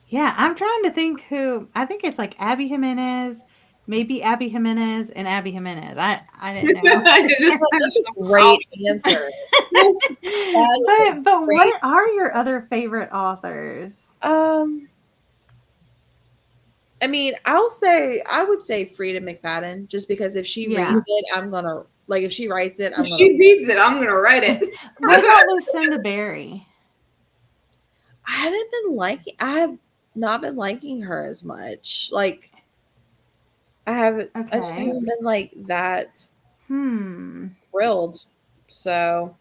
Yeah, I'm trying to think who. I think it's like Abby Jimenez, maybe Abby Jimenez and Abby Jimenez. I didn't know. that's a great answer. but what are your other favorite authors? I mean, I would say Frida McFadden, just because if she reads it, I'm gonna like. If she writes it, If she reads it, I'm gonna write it. What about Lucinda Berry? I have not been liking her as much. Like, I just haven't been like that thrilled. So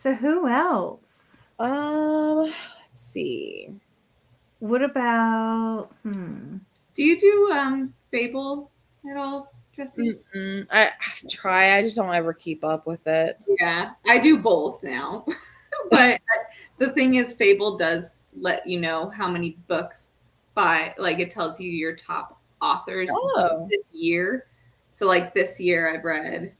who else? Let's see. What about Do you do Fable at all, Jessie? I try. I just don't ever keep up with it. Yeah, I do both now. But the thing is, Fable does let you know how many books it tells you your top authors this year. So like this year I've read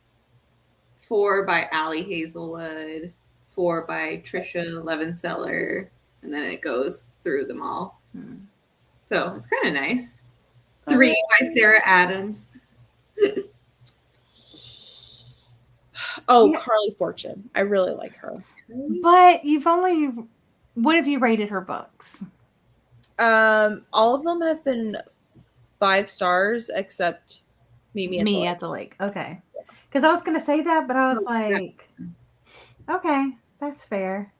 4 by Allie Hazelwood, 4 by Trisha Levenseller, and then it goes through them all. So it's kind of nice. 3 by Sarah Adams. Carly Fortune. I really like her. But what have you rated her books? All of them have been 5 stars except Meet Me at the Lake. Okay. Because I was going to say that, but I was like, okay, that's fair.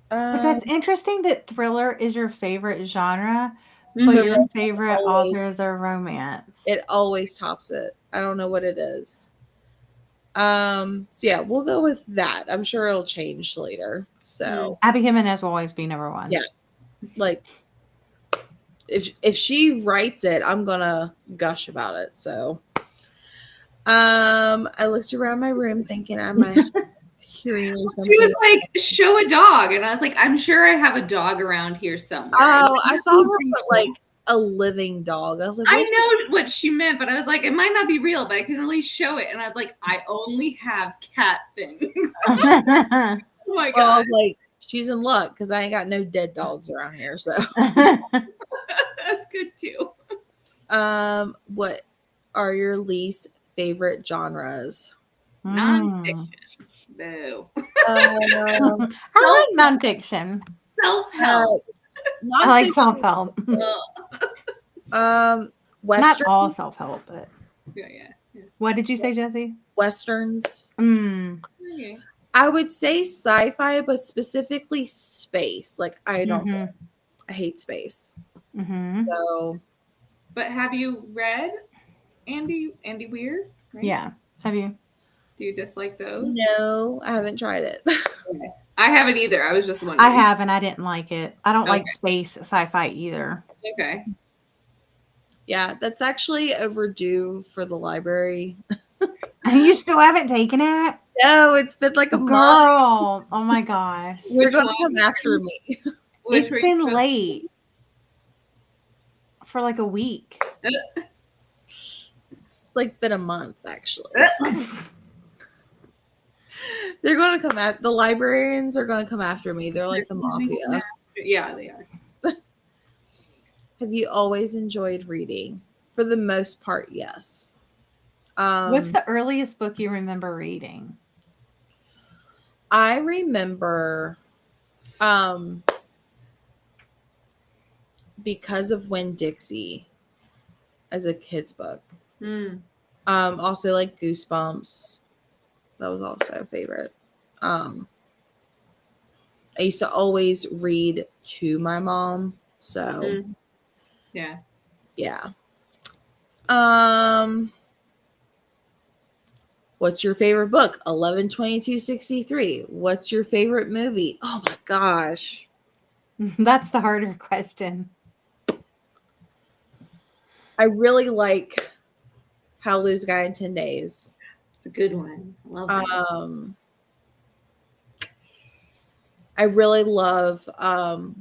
But that's interesting that thriller is your favorite genre, but your favorite authors are romance. It always tops it. I don't know what it is. So yeah, we'll go with that. I'm sure it'll change later. So Abby Jimenez will always be number 1. Yeah. Like if she writes it, I'm gonna gush about it. So I looked around my room thinking I might hearing or something. She was like, show a dog. And I was like, I'm sure I have a dog around here somewhere. Oh, I saw her put like a living dog. I was like, I know what she meant, but I was like, it might not be real, but I can at least show it. And I was like, I only have cat things. Oh my God. Well, I was like, she's in luck because I ain't got no dead dogs around here. So that's good too. What are your least favorite genres? Nonfiction. No. I like nonfiction. Self-help. I like self-help. Westerns. Not all self-help, but yeah. What did you say, Jessie? Westerns. Okay. I would say sci-fi, but specifically space. Like I hate space. So, but have you read Andy Weir? Right? Yeah. Have you? Do you dislike those? No, I haven't tried it. Okay. I haven't either. I was just wondering. I have, and I didn't like it. I don't like space sci-fi either. Okay. Yeah, that's actually overdue for the library. You still haven't taken it? know it's been like a month. Girl, oh my gosh. They're Which gonna one? come after me. Which It's were you been supposed to- late for like a week. It's like been a month actually. They're gonna come at the librarians are gonna come after me. They're like the mafia. Yeah, they are. Have you always enjoyed reading? For the most part, yes. What's the earliest book you remember reading? I remember Because of Winn-Dixie as a kid's book. Hmm. Also like Goosebumps. That was also a favorite. I used to always read to my mom. So Yeah. yeah. What's your favorite book? 11/22/63. What's your favorite movie? Oh my gosh. That's the harder question. I really like How to Lose a Guy in 10 Days. It's a good one. I love that. I really love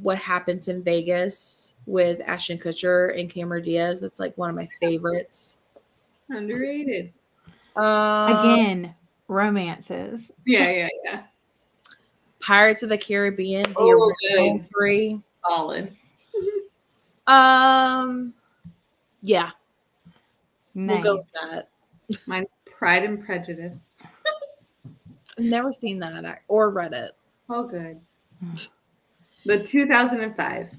What Happens in Vegas with Ashton Kutcher and Cameron Diaz. That's like one of my favorites. Underrated. Again, romances. Yeah. Pirates of the Caribbean, the Oh, original good. 3. Solid. Yeah, Nice. we'll go with that. Mine's Pride and Prejudice. I've never seen that or read it. Oh, good. The 2005.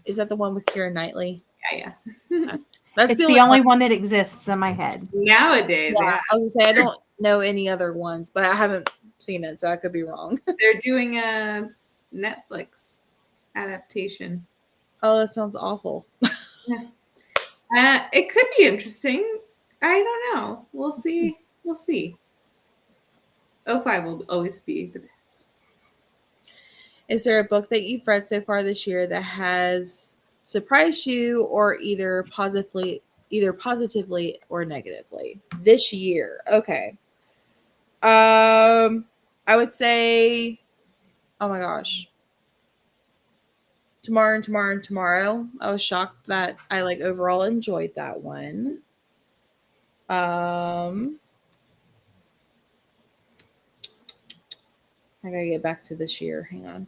Is that the one with Keira Knightley? Yeah. That's It's the only one that exists in my head. Nowadays, Yeah, I was gonna say I don't know any other ones, but I haven't seen it, so I could be wrong. they're doing a Netflix adaptation. Oh, that sounds awful. It could be interesting. I don't know. We'll see. 05 will always be the best. Is there a book that you've read so far this year that has surprised you, or either positively or negatively this year? Okay. I would say, oh my gosh, Tomorrow. I was shocked that I like overall enjoyed that one. I gotta get back to this year. Hang on.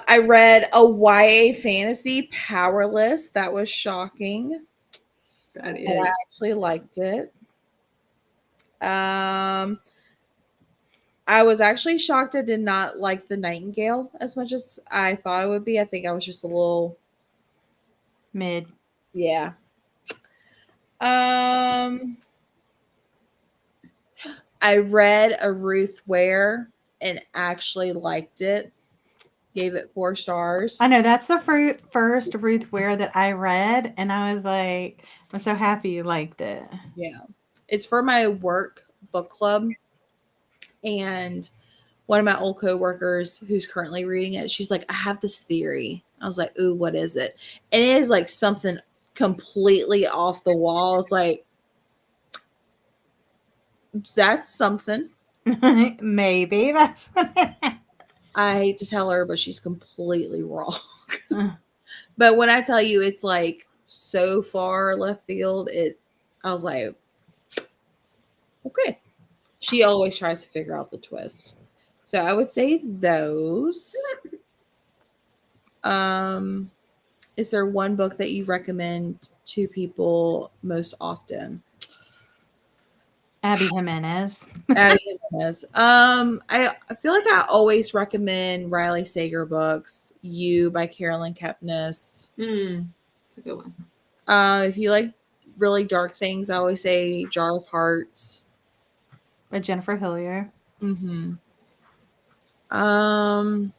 I read a YA fantasy, Powerless. That was shocking. That is. And I actually liked it. I was actually shocked I did not like The Nightingale as much as I thought I would be. I think I was just a little Mid. yeah. I read a Ruth Ware and actually liked it. Gave it 4 stars. I know that's the first Ruth Ware that I read, and I was like, I'm so happy you liked it. Yeah. It's for my work book club. And one of my old coworkers who's currently reading it, she's like, I have this theory. I was like, ooh, what is it? And it is like something completely off the wall. It's like, that's something. Maybe that's what I hate to tell her, but she's completely wrong. But when I tell you it's like so far left field, I was like, okay. She always tries to figure out the twist. So I would say those. Is there one book that you recommend to people most often? Abby Jimenez. Abby Jimenez. I feel like I always recommend Riley Sager books. You by Carolyn Kepnes. It's a good one. If you like really dark things, I always say Jar of Hearts. With Jennifer Hillier. Mm-hmm. And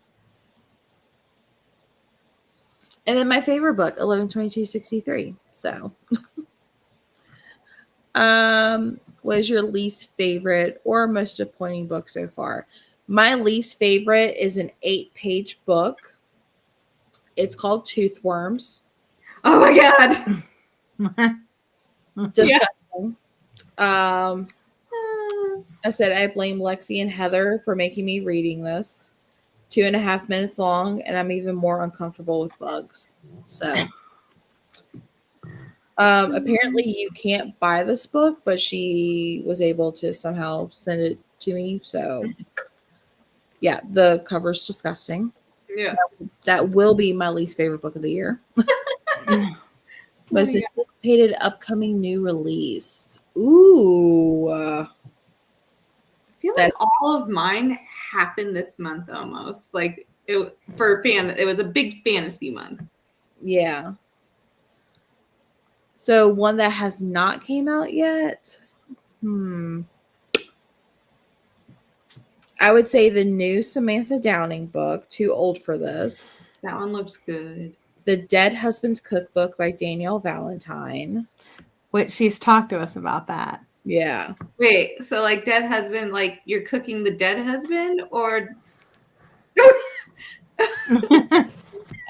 then my favorite book, 11/22/63. So, what is your least favorite or most disappointing book so far? My least favorite is an 8-page book. It's called Toothworms. Oh my god. Disgusting. I said I blame Lexi and Heather for making me reading this. 2.5 minutes long, and I'm even more uncomfortable with bugs. So apparently you can't buy this book, but she was able to somehow send it to me. So yeah, the cover's disgusting. Yeah. That will be my least favorite book of the year. Most anticipated upcoming new release. Ooh. I feel like all of mine happened this month almost. Like it was a big fantasy month. Yeah. So one that has not came out yet. I would say the new Samantha Downing book, Too Old for This. That one looks good. The Dead Husband's Cookbook by Danielle Valentine. Which she's talked to us about that. Yeah. Wait, so like dead husband, like you're cooking the dead husband, or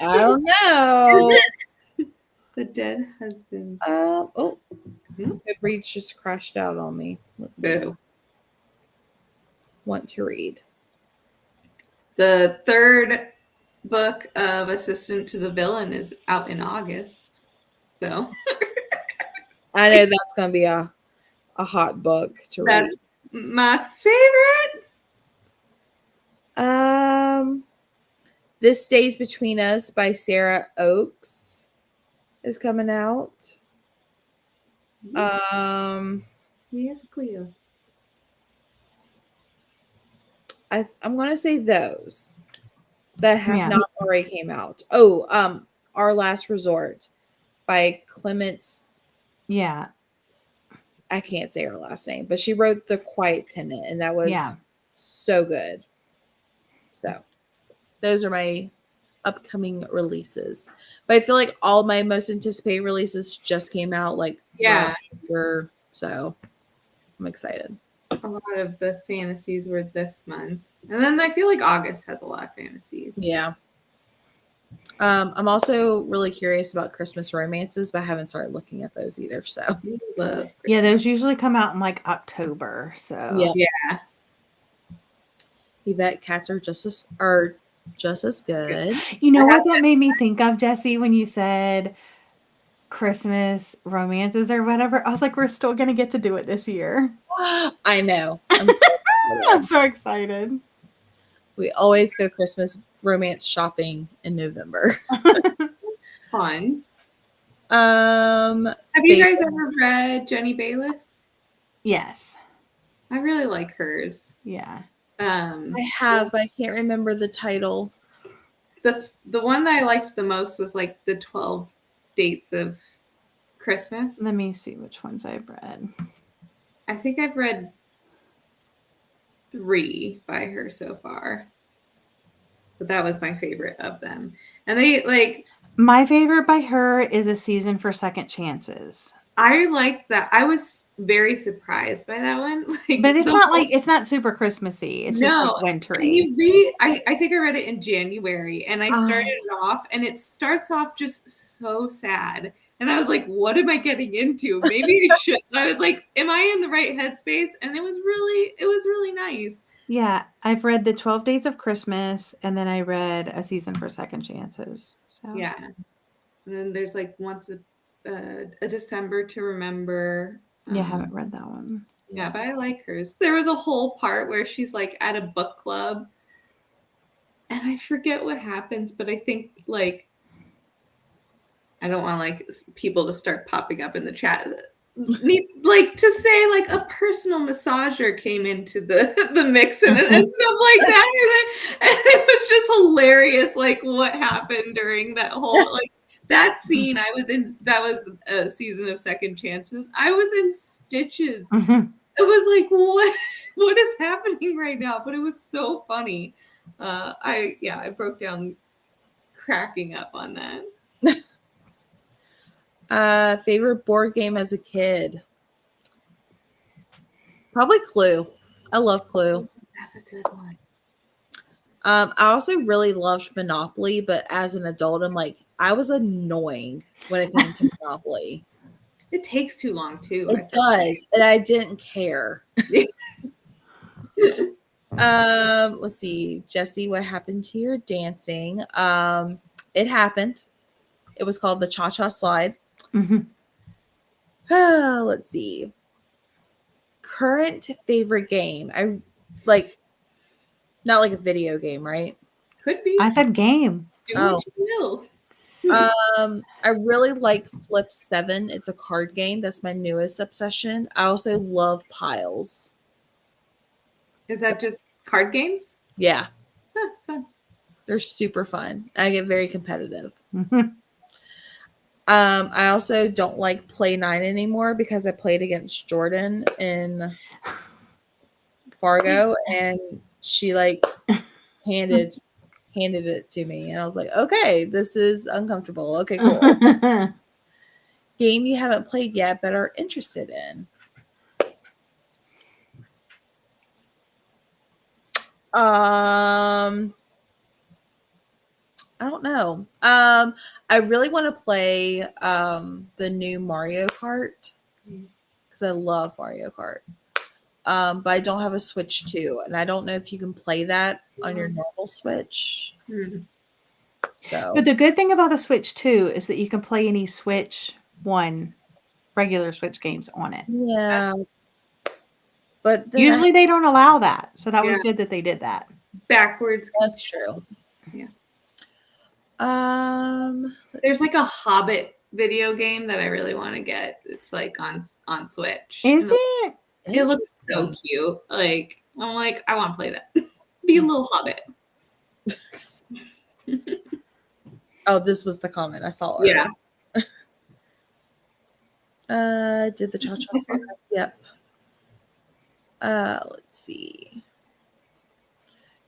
I don't know. the dead husband's Goodreads just crashed out on me. Let's see. Boo. Want to read. The third book of Assistant to the Villain is out in August. So I know that's gonna be a hot book to read. that's my favorite. This Stays Between Us by Sarah Oakes is coming out. Yes, Cleo. I'm gonna say those that have not already came out. Oh, Our Last Resort by Clements. Yeah. I can't say her last name, but she wrote The Quiet Tenant, and that was so good. So those are my upcoming releases. But I feel like all my most anticipated releases just came out so I'm excited. A lot of the fantasies were this month. And then I feel like August has a lot of fantasies. Yeah. I'm also really curious about Christmas romances, but I haven't started looking at those either. So yeah, those usually come out in like October. So yeah. Yvette cats are just as good. You know what that made me think of, Jesse, when you said Christmas romances or whatever? I was like, we're still gonna get to do it this year. I know. I'm so excited. We always go Christmas romance shopping in November. Fun. Have you guys ever read Jenny Bayless? Yes. I really like hers. Yeah. I have, but I can't remember the title. The one that I liked the most was like the 12 Dates of Christmas. Let me see which ones I've read. I think I've read 3 by her so far. But that was my favorite of them. And they like my favorite by her is A Season for Second Chances. I liked that. I was very surprised by that one. But it's not super Christmassy. It's just like wintry. And you read I think I read it in January, and I started it off, and it starts off just so sad. And I was like, what am I getting into? Maybe I should. I was like, am I in the right headspace? And it was really nice. Yeah, I've read the 12 Days of Christmas, and then I read A Season for Second Chances. So yeah, and then there's like Once a December to Remember. Yeah, I haven't read that one. Yeah, but I like hers. There was a whole part where she's like at a book club, and I forget what happens, but I think like I don't want like people to start popping up in the chat. Like to say like a personal massager came into the mix and stuff like that, and it was just hilarious. Like what happened during that whole like that scene. I was in. That was A Season of Second Chances. I was in stitches. It was like what is happening right now? But it was so funny. I broke down cracking up on that. Favorite board game as a kid? Probably Clue. I love Clue. That's a good one. I also really loved Monopoly, but as an adult, I'm like, I was annoying when it came to Monopoly. It takes too long too. It does, and I didn't care. Let's see, Jesse, what happened to your dancing? It happened. It was called the Cha-Cha Slide. Let's see. Current favorite game. I like, not like a video game, right? Could be. I said game. Do what you will. I really like Flip 7. It's a card game. That's my newest obsession. I also love Piles. Is that just card games? Yeah. Huh, fun. They're super fun. I get very competitive. I also don't like Play 9 anymore because I played against Jordan in Fargo and she like handed it to me and I was like, okay, this is uncomfortable. Okay, cool. Game you haven't played yet but are interested in. I don't know. I really want to play the new Mario Kart because I love Mario Kart. But I don't have a Switch 2, and I don't know if you can play that on your normal Switch. So, But the good thing about the Switch 2 is that you can play any Switch 1 regular Switch games on it. yeah. But Usually they don't allow that. So that was good that they did that. Backwards. That's true. Yeah. There's There's like a Hobbit video game that I really want to get. It's like on Switch. Is it? It looks so cute. Like I'm like, I want to play that. Be a little Hobbit. Oh, this was the comment I saw earlier. Yeah. Did the cha-cha slide? Yep. Let's see.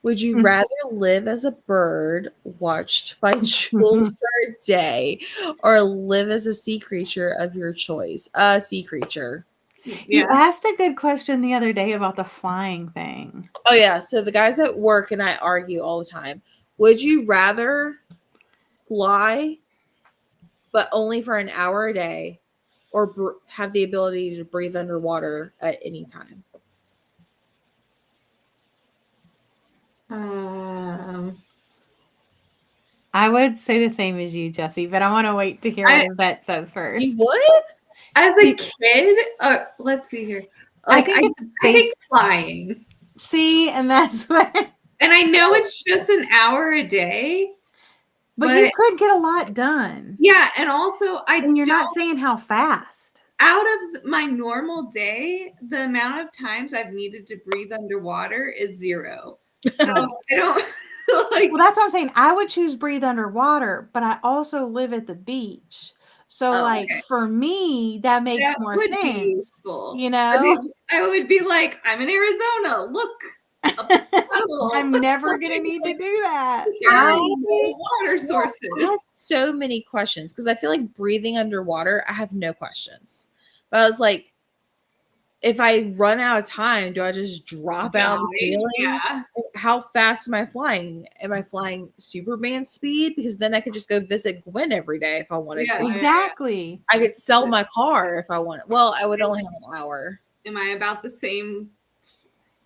Would you rather live as a bird watched by Jules for a day or live as a sea creature of your choice? A sea creature. You asked a good question the other day about the flying thing. Oh, yeah. So the guys at work and I argue all the time. Would you rather fly, but only for an hour a day, or have the ability to breathe underwater at any time? I would say the same as you, Jesse, but I want to wait to hear what Yvette says first. You would? As a kid, let's see here. Like, I think flying. See, and that's what. And I know it's just an hour a day, but you could get a lot done. Yeah, and also and you're not saying how fast. Out of my normal day, the amount of times I've needed to breathe underwater is 0. So I don't like. Well, that's what I'm saying. I would choose breathe underwater, but I also live at the beach. So, for me, that makes more sense. You know, I would be like, I'm in Arizona. Look, I'm never gonna need to do that. Water sources. I have so many questions because I feel like breathing underwater, I have no questions. But I was like, if I run out of time, do I just drop out of the ceiling? Yeah. How fast am I flying? Am I flying Superman speed? Because then I could just go visit Gwen every day if I wanted to. Exactly. I could sell my car if I wanted. Well, I would only have an hour. Am I about the same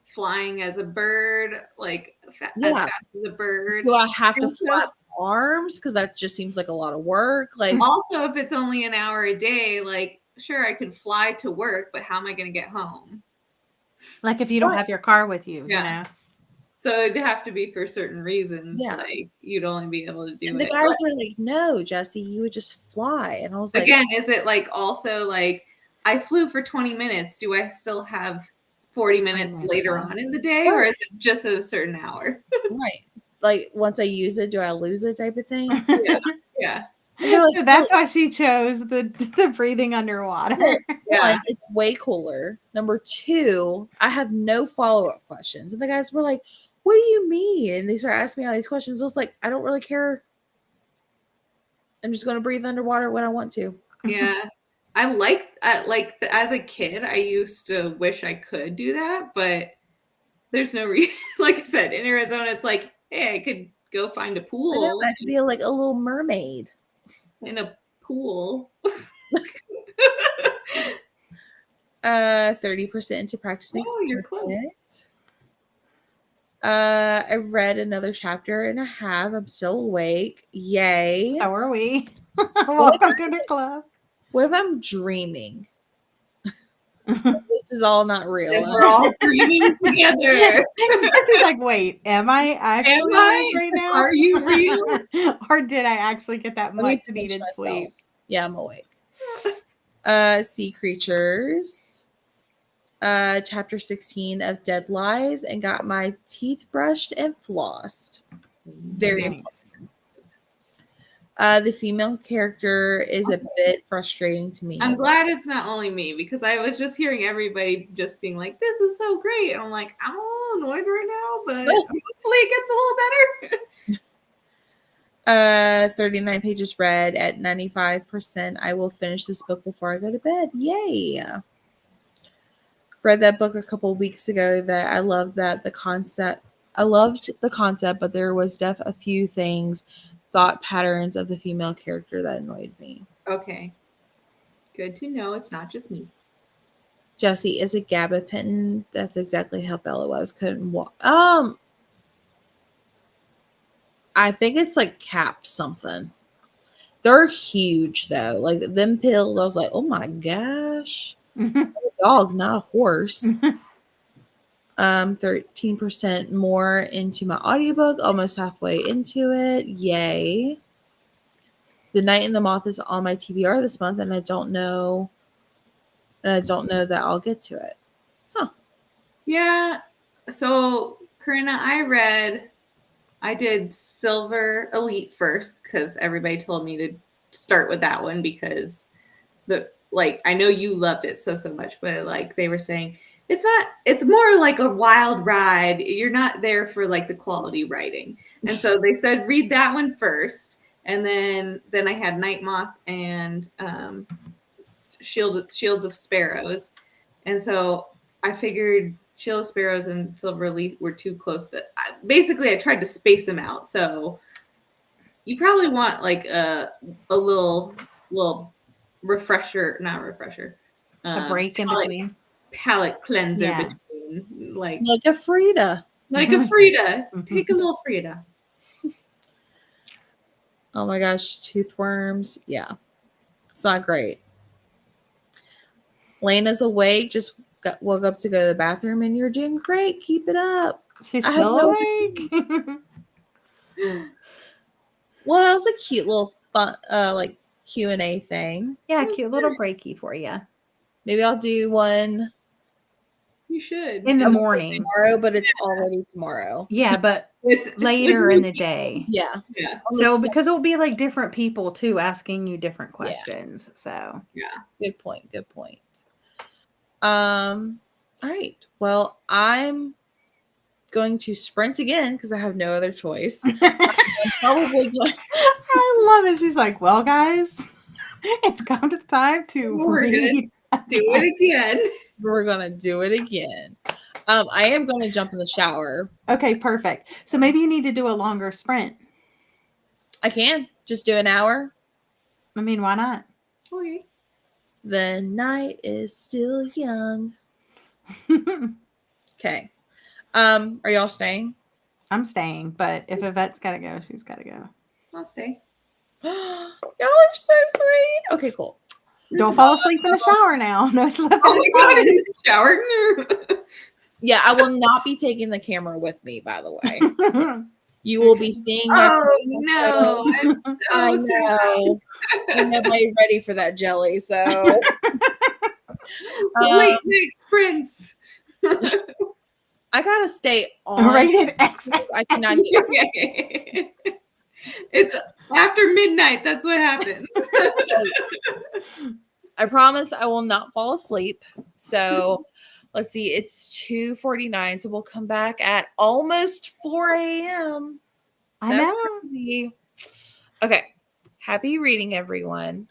flying as a bird? Like as fast as a bird? Do I have to flap arms? Because that just seems like a lot of work. Like, also, if it's only an hour a day, like, sure, I could fly to work, but how am I going to get home? Like if you don't have your car with you, you know? So it'd have to be for certain reasons. Yeah. Like you'd only be able to do and the guys were like, no, Jesse, you would just fly. And I was like, again, is it like also like I flew for 20 minutes. Do I still have 40 minutes later on in the day, or is it just at a certain hour? Right. Like once I use it, do I lose it type of thing? Yeah. So that's why she chose the breathing underwater. One, it's way cooler. Number 2, I have no follow-up questions. And the guys were like, what do you mean? And they started asking me all these questions. I was like, I don't really care. I'm just going to breathe underwater when I want to. Yeah. I like as a kid, I used to wish I could do that, but there's no reason. Like I said, in Arizona, it's like hey, I could go find a I know, pool I could be like a little mermaid. in a pool. 30% into practice makes Oh, you're close. perfect. I read another chapter and a half. I'm still awake. Yay. So are we. Welcome to the club. What if I'm dreaming? This is all not real. And we're all dreaming together. Jesse's like, wait, am I actually awake right now? Are you real? Or did I actually get that Let me much pinch needed myself. sleep? Yeah, I'm awake. Sea creatures. Chapter 16 of Dead Lies, and got my teeth brushed and flossed. Very important. Nice. The female character is a bit frustrating to me. I'm glad it's not only me because I was just hearing everybody just being like, this is so great. And I'm like, I'm a little annoyed right now, but hopefully it gets a little better. 39 pages read at 95%. I will finish this book before I go to bed. Yay. Read that book a couple weeks ago that I loved the concept, but there was a few thought patterns of the female character that annoyed me. Okay. Good to know it's not just me. Jessie is a gabapentin. That's exactly how Bella was. Couldn't walk. I think it's like cap something. They're huge though. Like them pills, I was like, oh my gosh. A dog, not a horse. 13% more into my audiobook, almost halfway into it. Yay. The Night and the Moth is on my TBR this month, and I don't know that I'll get to it. Huh. Yeah. So, Corinna, I did Silver Elite first because everybody told me to start with that one because I know you loved it so much, but like they were saying, it's more like a wild ride. You're not there for like the quality writing. And so they said, read that one first. And then I had Night Moth and Shields of Sparrows. And so I figured Shield of Sparrows and Silver Elite were too close to. Basically, I tried to space them out. So you probably want like a little refresher, not refresher, A break in between. palate cleanser Yeah. between, like a Frida. like a Frida. Take a little Frida. Oh my gosh, toothworms. Yeah, it's not great. Lena's awake. Just woke up to go to the bathroom, and you're doing great. Keep it up. She's I still have no- awake. Well, that was a cute little fun, like Q&A thing. Yeah, cute little breaky for you. Maybe I'll do one You should. In the I would say morning. tomorrow, but it's already tomorrow. Yeah, but With later in the day. Yeah. Yeah. So because it'll be like different people too asking you different questions. So Good point. Good point. All right. Well, I'm going to sprint again because I have no other choice. Probably going. I love it. She's like, well, guys, it's come to the time to We're gonna read. do it again. We're gonna do it again. I am going to jump in the shower. Okay, perfect. So maybe you need to do a longer sprint. I can just do an hour. I mean, why not? Okay. The night is still young. Okay. Are y'all staying? I'm staying, but if Yvette's got to go, she's got to go. I'll stay. Y'all are so sweet. Okay, cool. Don't fall asleep in the shower now. No slipping. Oh my god, in the shower. Yeah, I will not be taking the camera with me, by the way. You will be seeing my Oh no. I'm I so sad. know. I'm nobody ready for that jelly, so Late night sprints. I gotta stay on. Rated X. I cannot get Okay. It's after midnight. That's what happens. I promise I will not fall asleep. So let's see, it's 2:49, so we'll come back at almost 4 a.m. I That's know. crazy. Okay. Happy reading, everyone.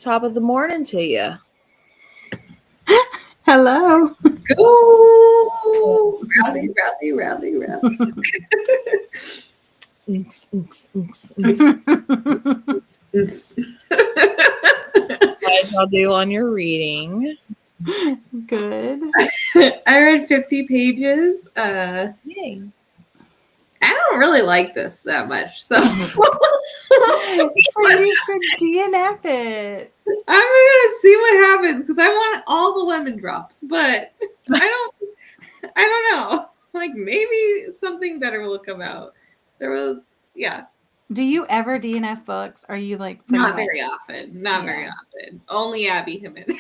Top of the morning to you. Hello. Go! Rally, rally, rally, rally. How did y'all do on your reading? Good. I read 50 pages. Yay. I don't really like this that much, so So you should DNF it. I'm gonna see what happens because I want all the lemon drops, but I don't know. Like maybe something better will come out. There was, yeah, Do you ever DNF books? Are you like not pretty very often. Not very Yeah. often. Only Abby Jimenez.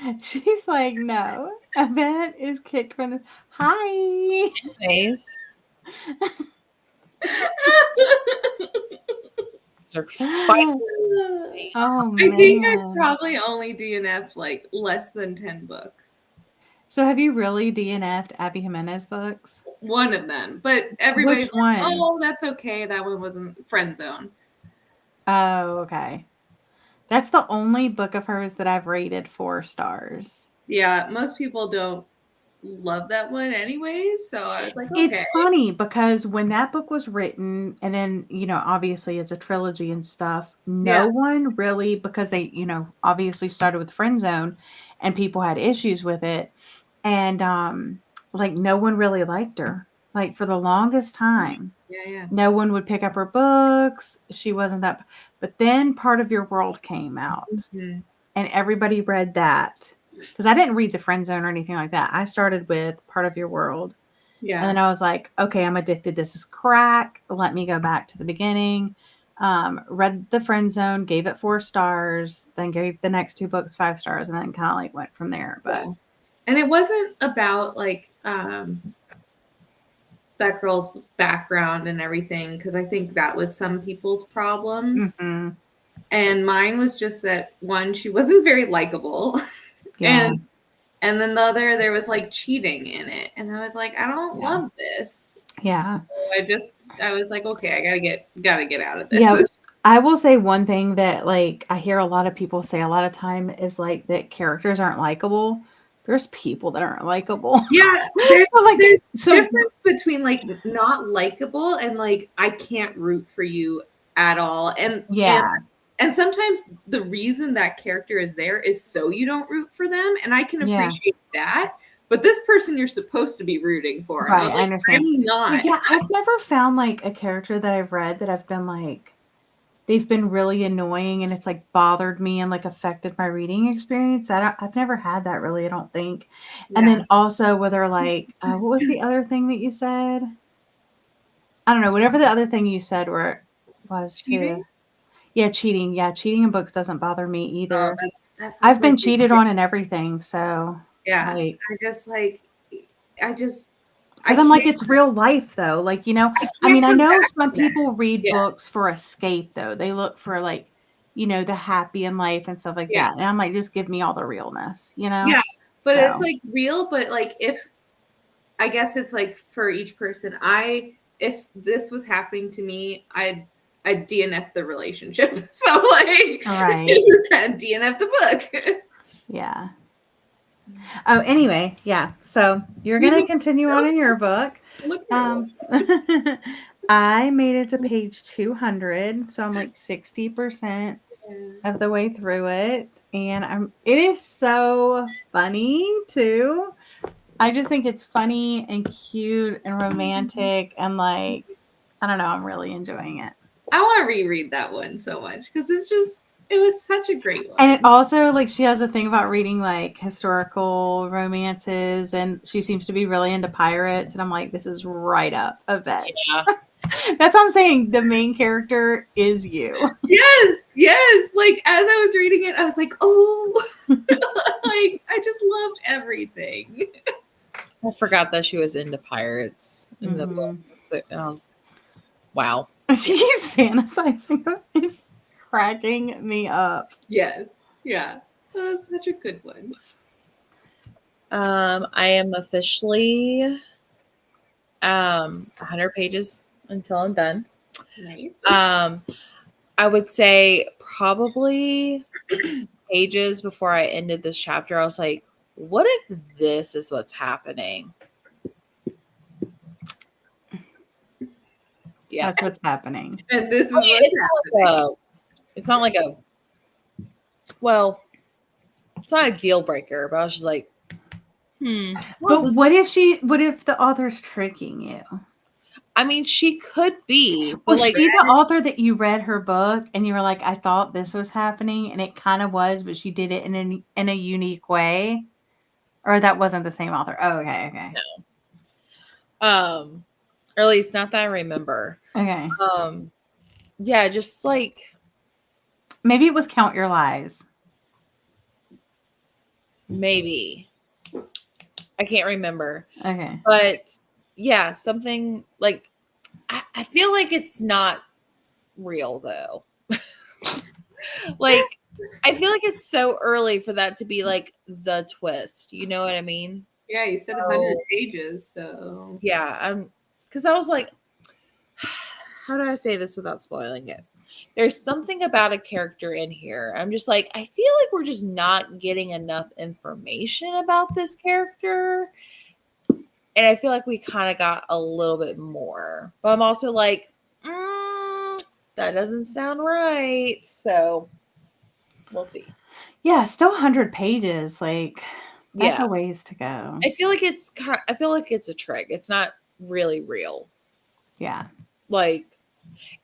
much? She's like, no. Event is kicked from the Hi. Anyways. They're fighting. Oh I think I've man. probably only DNF'd like less than 10 books. So have you really DNF'd Abby Jimenez books? One of them, but everybody's Which like, one? oh, that's okay. That one wasn't Friend Zone. Oh, okay. That's the only book of hers that I've rated 4 stars. Yeah, most people don't love that one anyways, so I was like, okay. It's funny because when that book was written, and then, obviously it's a trilogy and stuff, no Yeah. one really, because they, obviously started with Friend Zone and people had issues with it. And, like, no one really liked her. Like, for the longest time, Yeah. no one would pick up her books. She wasn't that. But then Part of Your World came out, Mhm. and everybody read that. Because I didn't read the Friend Zone or anything like that. I started with Part of Your World. Yeah. And then I was like, okay, I'm addicted. This is crack. Let me go back to the beginning. Read the Friend Zone, gave it 4 stars, then gave the next 2 books 5 stars, and then kind of like went from there. But Yeah. And it wasn't about like that girl's background and everything, because I think that was some people's problems. mhm, And mine was just that one, she wasn't very likable. yeah, And then the other, there was like cheating in it. And I was like, I don't Yeah. love this. yeah. So I was like, okay, I gotta get out of this. Yeah, I will say one thing that like I hear a lot of people say a lot of time is like that characters aren't likable. There's people that aren't likable. Yeah, there's So, like, there's so- difference between like not likable and like I can't root for you at all. Yeah. And sometimes the reason that character is there is so you don't root for them, and I can Yeah. appreciate that. But this person you're supposed to be rooting for. And I Right, was I like, understand. I'm not. Yeah, I've never found like a character that I've read that I've been like they've been really annoying and it's like bothered me and like affected my reading experience. I've never had that really, I don't think. And Yeah. then also whether like what was the other thing that you said? I don't know, whatever the other thing you said where it was Cheating? too. Yeah, cheating. Yeah, cheating in books doesn't bother me either. That's I've been my cheated favorite. on and everything, so Yeah. like I just because I'm like, it's real life though. Like, I mean, I know some people read Yeah. books for escape though. They look for like, the happy in life and stuff like Yeah. that. And I'm like, just give me all the realness, Yeah. But So, it's like real, but like if I guess it's like for each person, if this was happening to me, I'd DNF the relationship. So like Right. just kind of DNF the book. yeah. Oh, anyway, yeah. So you're gonna continue on in your book. Look at I made it to page 200, so I'm like 60% of the way through it, and it is so funny too. I just think it's funny and cute and romantic and like I don't know, I'm really enjoying it. I want to reread that one so much because it was such a great one. And it also like she has a thing about reading like historical romances and she seems to be really into pirates and I'm like, this is right up a vet. Yeah. That's what I'm saying. The main character is you. Yes. Like as I was reading it, I was like, oh, like I just loved everything. I forgot that she was into pirates in the book. So, and I was, wow. She keeps fantasizing. It's cracking me up. Yes. Yeah. That was such a good one. I am officially 100 pages until I'm done. Nice. I would say probably pages before I ended this chapter, I was like, what if this is what's happening? Yeah. That's what's happening. And this is I mean, what's it's not like a, well, it's not a deal breaker, but I was just like, But what if the author's tricking you? I mean, she could be, but Was like, she the author that you read her book and you were like, I thought this was happening, and it kind of was, but she did it in a unique way? Or that wasn't the same author? Oh, okay. or at least not that I remember. Okay. Yeah, just like, Maybe it was Count Your Lies. maybe. I can't remember. Okay. But yeah, something like, I feel like it's not real though. Like, I feel like it's so early for that to be like the twist. You know what I mean? Yeah, you said 100 pages, so Yeah, because I was like, how do I say this without spoiling it? There's something about a character in here. I'm just like, I feel like we're just not getting enough information about this character. And I feel like we kind of got a little bit more. But I'm also like, that doesn't sound right. So we'll see. Yeah, still 100 pages. Like, that's Yeah. a ways to go. I feel like it's a trick. It's not really real. Yeah. Like,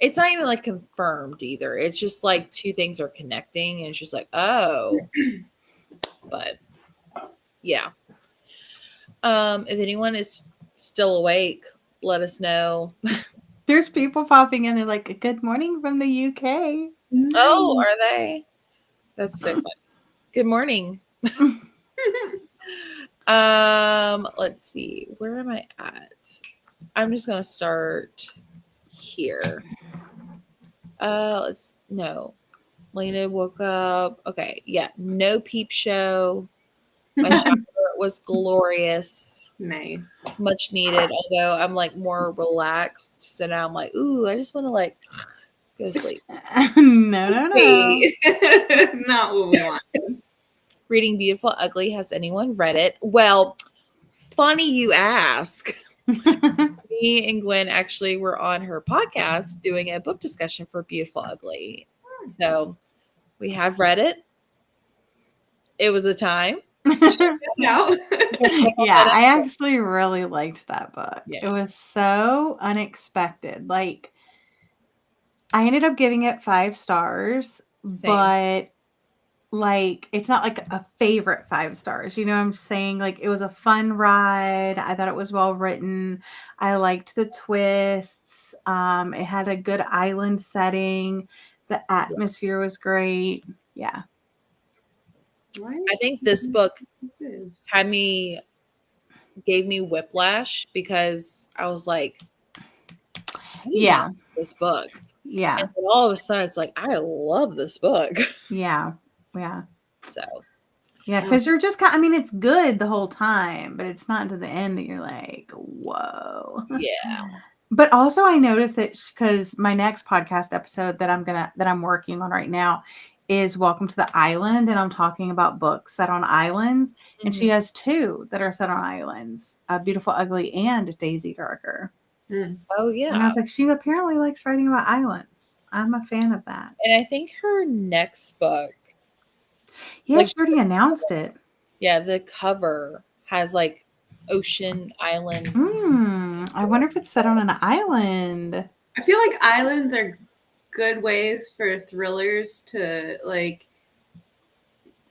it's not even like confirmed either. It's just like two things are connecting and it's just like, oh. But yeah. If anyone is still awake, let us know. There's people popping in. They're like, good morning from the UK. Oh, are they? That's so funny. Good morning. Let's see. Where am I at? I'm just gonna start here. Lena woke up. Okay, yeah. No peep show. My shower was glorious. nice. Much needed. Although I'm like more relaxed. So now I'm like, ooh, I just want to like go to sleep. No. Hey. Not what we want. Reading Beautiful Ugly. Has anyone read it? Well, funny you ask. Me and Gwen actually were on her podcast doing a book discussion for Beautiful Ugly. So we have read it. It was a time. No. Yeah, I actually really liked that book. Yeah. It was so unexpected. Like, I ended up giving it 5 stars, Same. but like, it's not like a favorite 5 stars. You know what I'm saying? Like, it was a fun ride. I thought it was well written. I liked the twists. It had a good island setting. The atmosphere was great. Yeah. I think this book gave me whiplash because I was like, Yeah. this book. Yeah. And then all of a sudden it's like, I love this book. Yeah. So yeah, because you're just I mean, it's good the whole time, but it's not to the end that you're like, whoa. yeah. But also I noticed that because my next podcast episode that I'm working on right now is Welcome to the Island, and I'm talking about books set on islands. And she has 2 that are set on islands, Beautiful Ugly and Daisy Darker. Oh yeah. And I was like, she apparently likes writing about islands. I'm a fan of that. And I think her next book, Yeah, she already announced it. yeah, the cover has like ocean island. I wonder if it's set on an island. I feel like islands are good ways for thrillers to like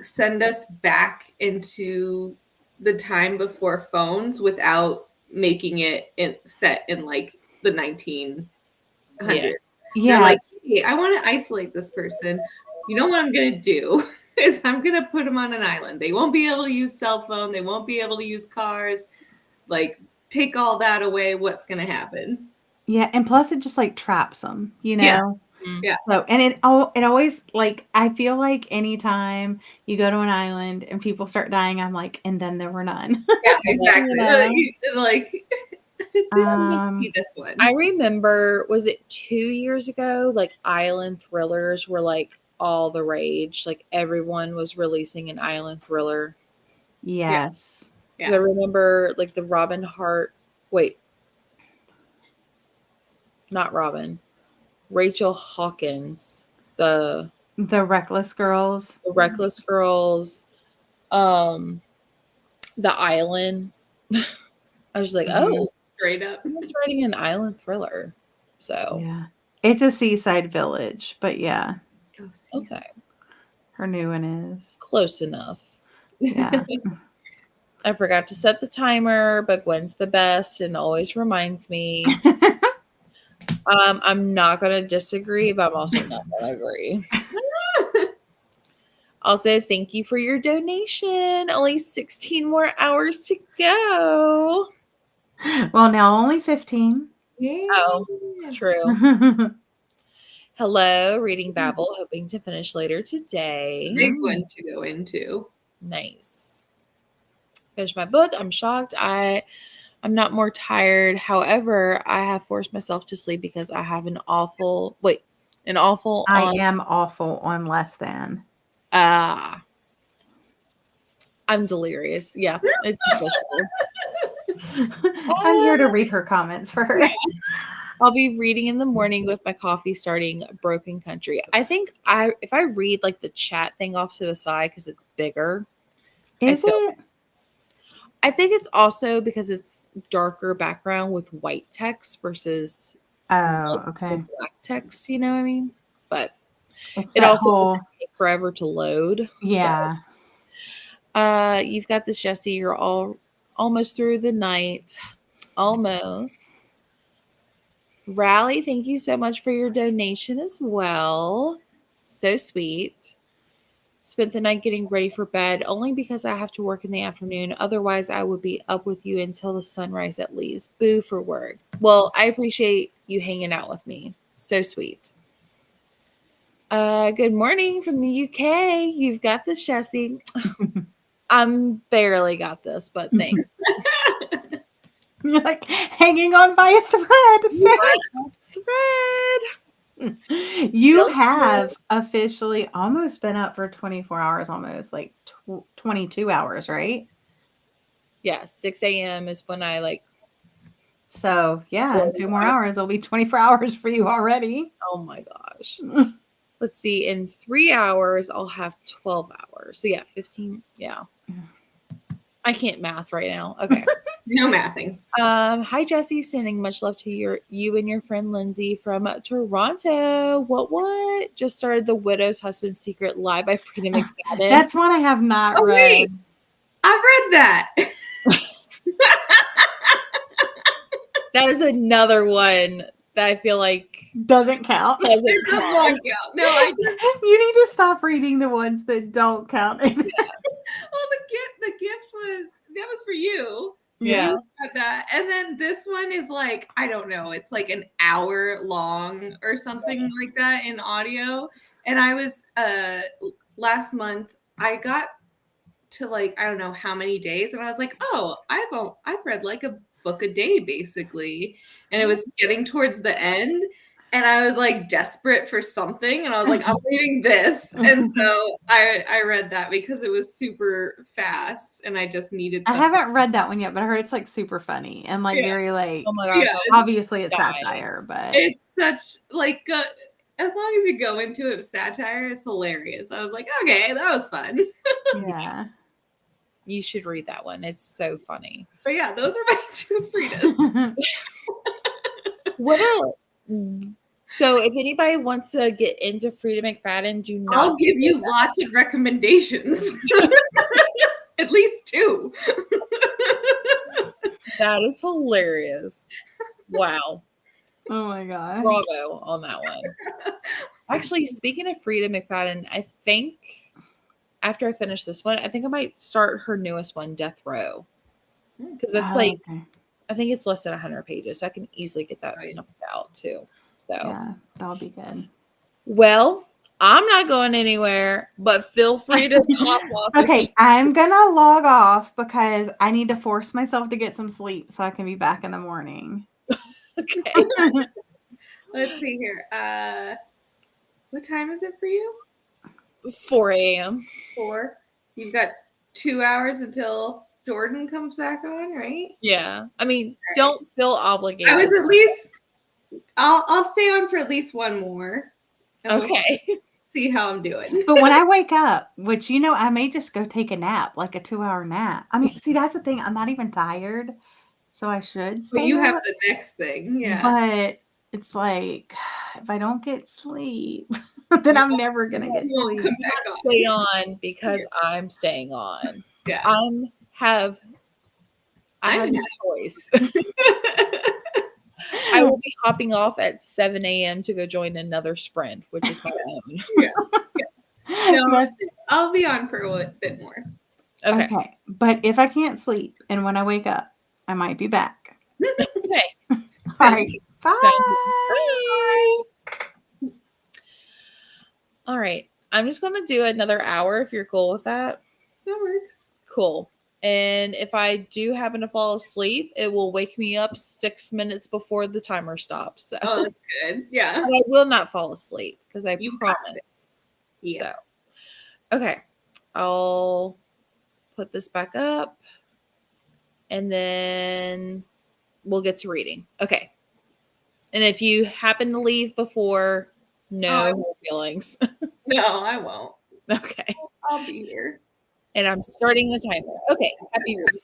send us back into the time before phones without making it set in like the 1900s. Yeah. They're like, hey, I want to isolate this person. You know what I'm going to do is I'm going to put them on an island. They won't be able to use cell phone. They won't be able to use cars. Like, take all that away. What's going to happen? Yeah, and plus it just like traps them, you know? Yeah. So, and it always like, I feel like anytime you go to an island and people start dying, I'm like, and then there were none. Yeah, exactly. You know? Like, Must be this one. I remember, was it 2 years ago? Like island thrillers were like all the rage. Like everyone was releasing an island thriller. Yes. Because I remember like the Robin Hart. Wait, not Robin. Rachel Hawkins. The Reckless Girls. Reckless Girls. The Island. I was like, oh, straight up. someone's writing an island thriller. So Yeah. It's a seaside village, but yeah. Go see okay, Her new one is. close enough. Yeah. I forgot to set the timer, but Gwen's the best and always reminds me. I'm not going to disagree, but I'm also not going to agree. Also, thank you for your donation. Only 16 more hours to go. Well, now only 15. Yeah. Oh, true. Hello, Reading Babble, hoping to finish later today. Big one to go into. Nice. Finished my book. I'm shocked. I'm not more tired. However, I have forced myself to sleep because I have an awful I am awful on Less Than. I'm delirious. Yeah, it's official. I'm here to read her comments for her. I'll be reading in the morning with my coffee starting Broken Country. I think if I read like the chat thing off to the side because it's bigger. Is it? I think it's also because it's darker background with white text versus Okay. with black text, you know what I mean? But It's it that also whole, doesn't take forever to load. yeah. So, you've got this, Jesse. You're almost through the night. Almost. Rally, thank you so much for your donation as well. So sweet. Spent the night getting ready for bed only because I have to work in the afternoon. Otherwise, I would be up with you until the sunrise at least. Boo for work. Well, I appreciate you hanging out with me. So sweet. Good morning from the UK. You've got this, Jesse. I'm barely got this, but thanks. You're like hanging on by a thread. You have officially almost been up for 24 hours, almost like 22 hours, right? Yeah, 6 a.m. is when I like. So, yeah, in 2 more hours, it'll be 24 hours for you already. Oh my gosh. Let's see. In 3 hours, I'll have 12 hours. So, yeah, 15. Yeah. I can't math right now. Okay. No mathing. Hi, Jesse. Sending much love to you and your friend Lyndsay from Toronto. What? Just started The Widow's Husband's Secret Lie by Frida McFadden. That's one I have not read. Wait. I've read that. That is another one that I feel like doesn't count. It does not count. No, I just you need to stop reading the ones that don't count. Well, the gift was for you. Yeah. You got that. And then this one is like, I don't know, it's like an hour long or something like that in audio. And I was last month I got to like, I don't know how many days, and I was like, oh, I've read like a book a day basically. And it was getting towards the end. And I was like desperate for something. And I was like, I'm reading this. And so I read that because it was super fast and I just needed something. I haven't read that one yet, but I heard it's like super funny and like very like, oh my gosh. obviously it's satire, but it's such like, as long as you go into it with satire, it's hilarious. I was like, okay, that was fun. Yeah. You should read that one. It's so funny. But yeah, those are my two Fridas. What else? So if anybody wants to get into Frida McFadden, do not. I'll give you lots of recommendations. At least 2. That is hilarious. Wow. Oh my god. Bravo on that one. Actually, speaking of Frida McFadden, I think after I finish this one, I think I might start her newest one, Death Row. Because that's I think it's less than 100 pages. So I can easily get that knocked out too. So yeah, that'll be good. Well, I'm not going anywhere, but feel free to hop off. if Okay, you- I'm gonna log off because I need to force myself to get some sleep so I can be back in the morning. Okay. Let's see here. What time is it for you? 4 a.m. 4. You've got 2 hours until Jordan comes back on, right? Yeah. I mean, don't feel obligated. I was at least. I'll stay on for at least one more. And we'll Okay. see how I'm doing. But when I wake up, which I may just go take a nap, like a 2-hour nap. I mean, see, that's the thing. I'm not even tired, so I should But stay you have up. the next thing, yeah. But it's like if I don't get sleep, then I'm never gonna get You won't sleep. come back on. Stay on because I'm staying on. Yeah. I have I'm no choice. I will be hopping off at 7 a.m. to go join another sprint, which is my own. No, That's- I'll be on for a bit more. Okay. okay. But if I can't sleep and when I wake up, I might be back. Okay. All right. Bye. Bye. All right. I'm just going to do another hour if you're cool with that. That works. Cool. And if I do happen to fall asleep, it will wake me up 6 minutes before the timer stops. So Oh, that's good. Yeah. but I will not fall asleep because I You got promise. Yeah. So, okay. I'll put this back up and then we'll get to reading. Okay. And if you happen to leave before, no hard feelings. No, I won't. Okay. I'll be here. And I'm starting the timer. Okay. Happy reading.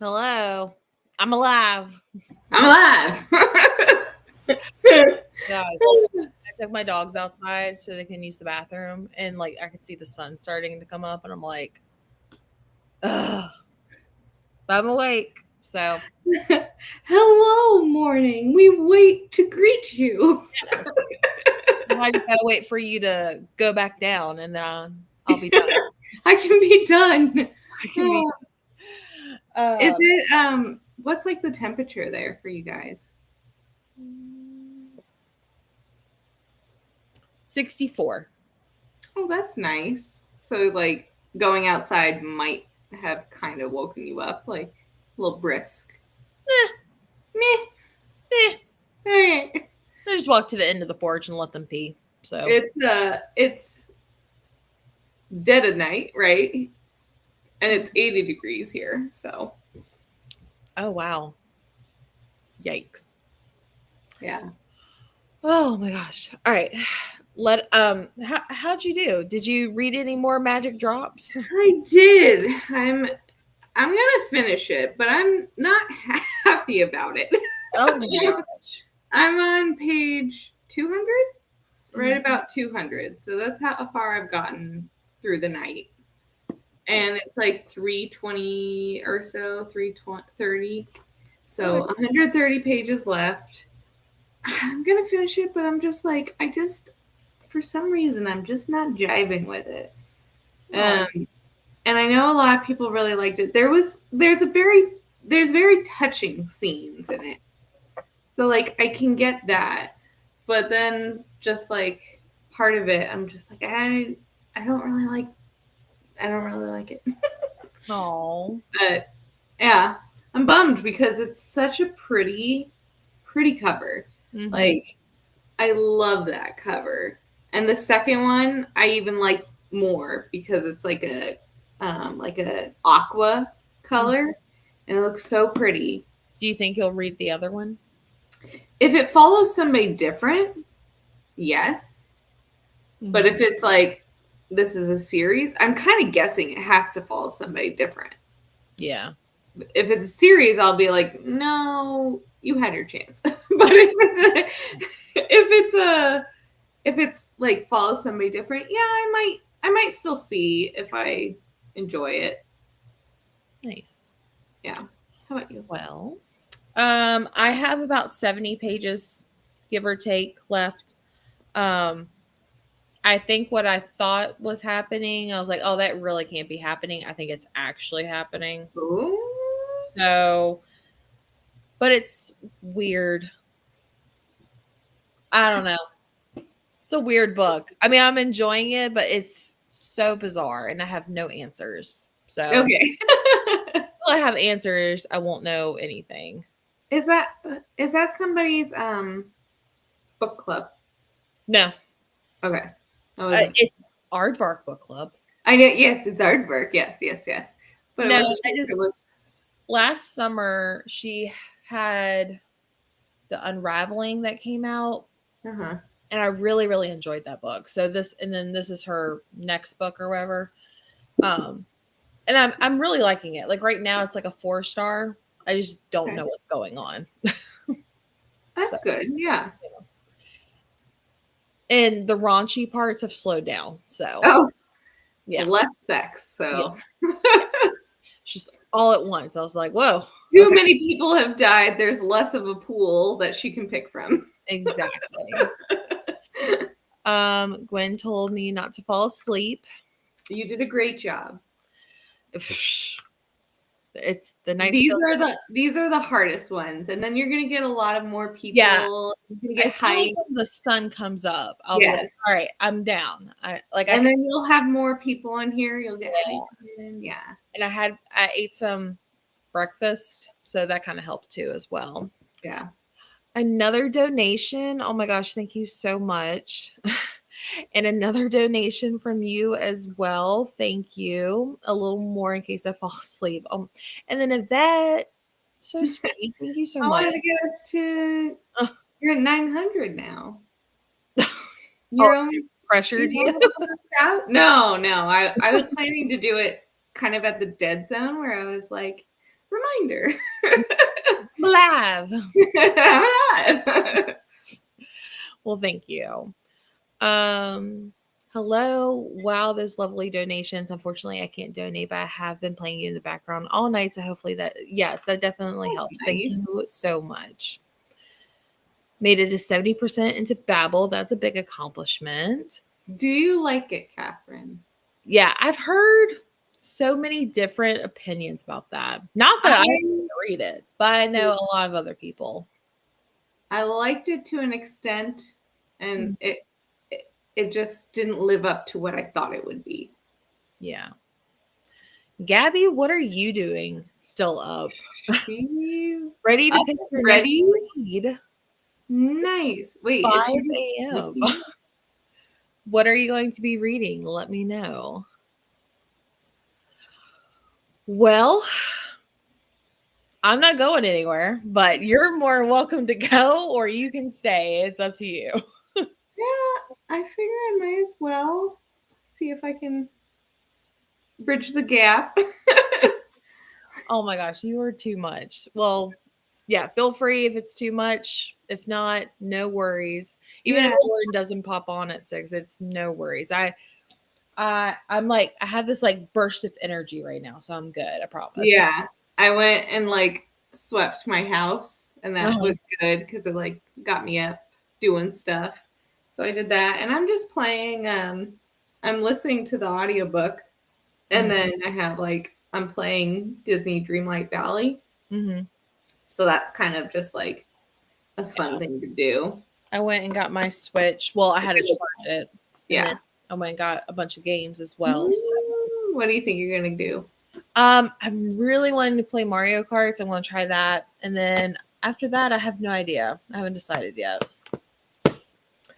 Hello. I'm alive. I'm alive. God. I took my dogs outside so they can use the bathroom, and like I could see the sun starting to come up, and I'm like, ugh. But I'm awake. So Hello, morning. We wait to greet you. yes. I just gotta wait for you to go back down, and then I'll be done. I can be done. I can be Is it what's like the temperature there for you guys? 64. Oh, that's nice. So like going outside might have kind of woken you up, like a little brisk. Meh. Okay. I just walk to the end of the porch and let them pee. So It's dead of night, right? And it's 80 degrees here, so oh wow. Yikes. yeah. Oh my gosh. All right. How'd you do? Did you read any more magic drops? I did. I'm gonna finish it, but I'm not happy about it. Oh my gosh. I'm on page 200, right about 200. So that's how far I've gotten through the night. And it's like 320 or so, 330. So 130 pages left. I'm going to finish it, but I'm just like, for some reason, I'm just not jiving with it. And I know a lot of people really liked it. There's very touching scenes in it. So like I can get that, but then just like part of it, I'm just like I don't really like it. Oh. But yeah, I'm bummed because it's such a pretty cover. Mm-hmm. Like I love that cover. And the second one I even like more because it's like a aqua color and it looks so pretty. Do you think you'll read the other one? If it follows somebody different, yes. Mm-hmm. But if it's like this is a series, I'm kind of guessing it has to follow somebody different. Yeah. If it's a series, I'll be like, no, you had your chance. But if it's like follows somebody different, yeah, I might still see if I enjoy it. Nice. Yeah. How about you? Well, I have about 70 pages, give or take, left. I think what I thought was happening, I was like, oh, that really can't be happening. I think it's actually happening. Ooh. So, but it's weird. I don't know. It's a weird book. I mean, I'm enjoying it, but it's so bizarre and I have no answers. So, Okay. until I have answers, I won't know anything. Is that somebody's book club? No. Okay. It's Aardvark Book Club. I know. Yes, it's Aardvark. Yes. But No, it was last summer she had the Unraveling that came out, uh-huh. and I really, really enjoyed that book. So this is her next book or whatever. And I'm really liking it. Like right now, it's like a 4-star. I just don't know what's going on. That's good. Yeah. And the raunchy parts have slowed down. So yeah, less sex. So it's just all at once. I was like, whoa. Too many people have died. There's less of a pool that she can pick from. Exactly. Gwen told me not to fall asleep. You did a great job. It's the night. These are the hardest ones, and then you're gonna get a lot of more people. Yeah, you're gonna get hyped. Like when the sun comes up, I'll be like, all right, I'm down. Then you'll have more people on here. You'll get hyped. Yeah. And I ate some breakfast, so that kind of helped too as well. Yeah. Another donation. Oh my gosh, thank you so much. And another donation from you as well. Thank you. A little more in case I fall asleep. And then Yvette, so sweet. Thank you so much. I wanted to get us to. You're at 900 now. You're almost pressured. Out? No. I was planning to do it kind of at the dead zone where I was like, reminder. Live. I'm alive. Well, thank you. Hello. Wow, those lovely donations. Unfortunately, I can't donate, but I have been playing you in the background all night. So hopefully that definitely That's helps. nice. Thank you so much. Made it to 70% into Babbel. That's a big accomplishment. Do you like it, Catherine? Yeah, I've heard so many different opinions about that. Not that I read it, but I know a lot of other people. I liked it to an extent, and it just didn't live up to what I thought it would be. Yeah. Gabby, what are you doing? Still up? She's Ready to up pick your and ready? next read? Nice. Wait, 5 is she a.m. with you? What are you going to be reading? Let me know. Well, I'm not going anywhere, but you're more welcome to go or you can stay. It's up to you. Yeah, I figure I might as well see if I can bridge the gap. Oh my gosh, you are too much. Well, yeah, feel free if it's too much. If not, no worries. Even if Jordan doesn't pop on at 6, it's no worries. I'm like, I have this like burst of energy right now, so I'm good. I promise. Yeah, I went and like swept my house, and that was good because it like got me up doing stuff. So I did that, and I'm just playing. I'm listening to the audiobook, and then I have like I'm playing Disney Dreamlight Valley. Mm-hmm. So that's kind of just like a fun thing to do. I went and got my Switch. Well, I had to charge it. Yeah. I went and got a bunch of games as well. So. What do you think you're gonna do? I'm really wanting to play Mario Kart. So I'm going to try that, and then after that, I have no idea. I haven't decided yet.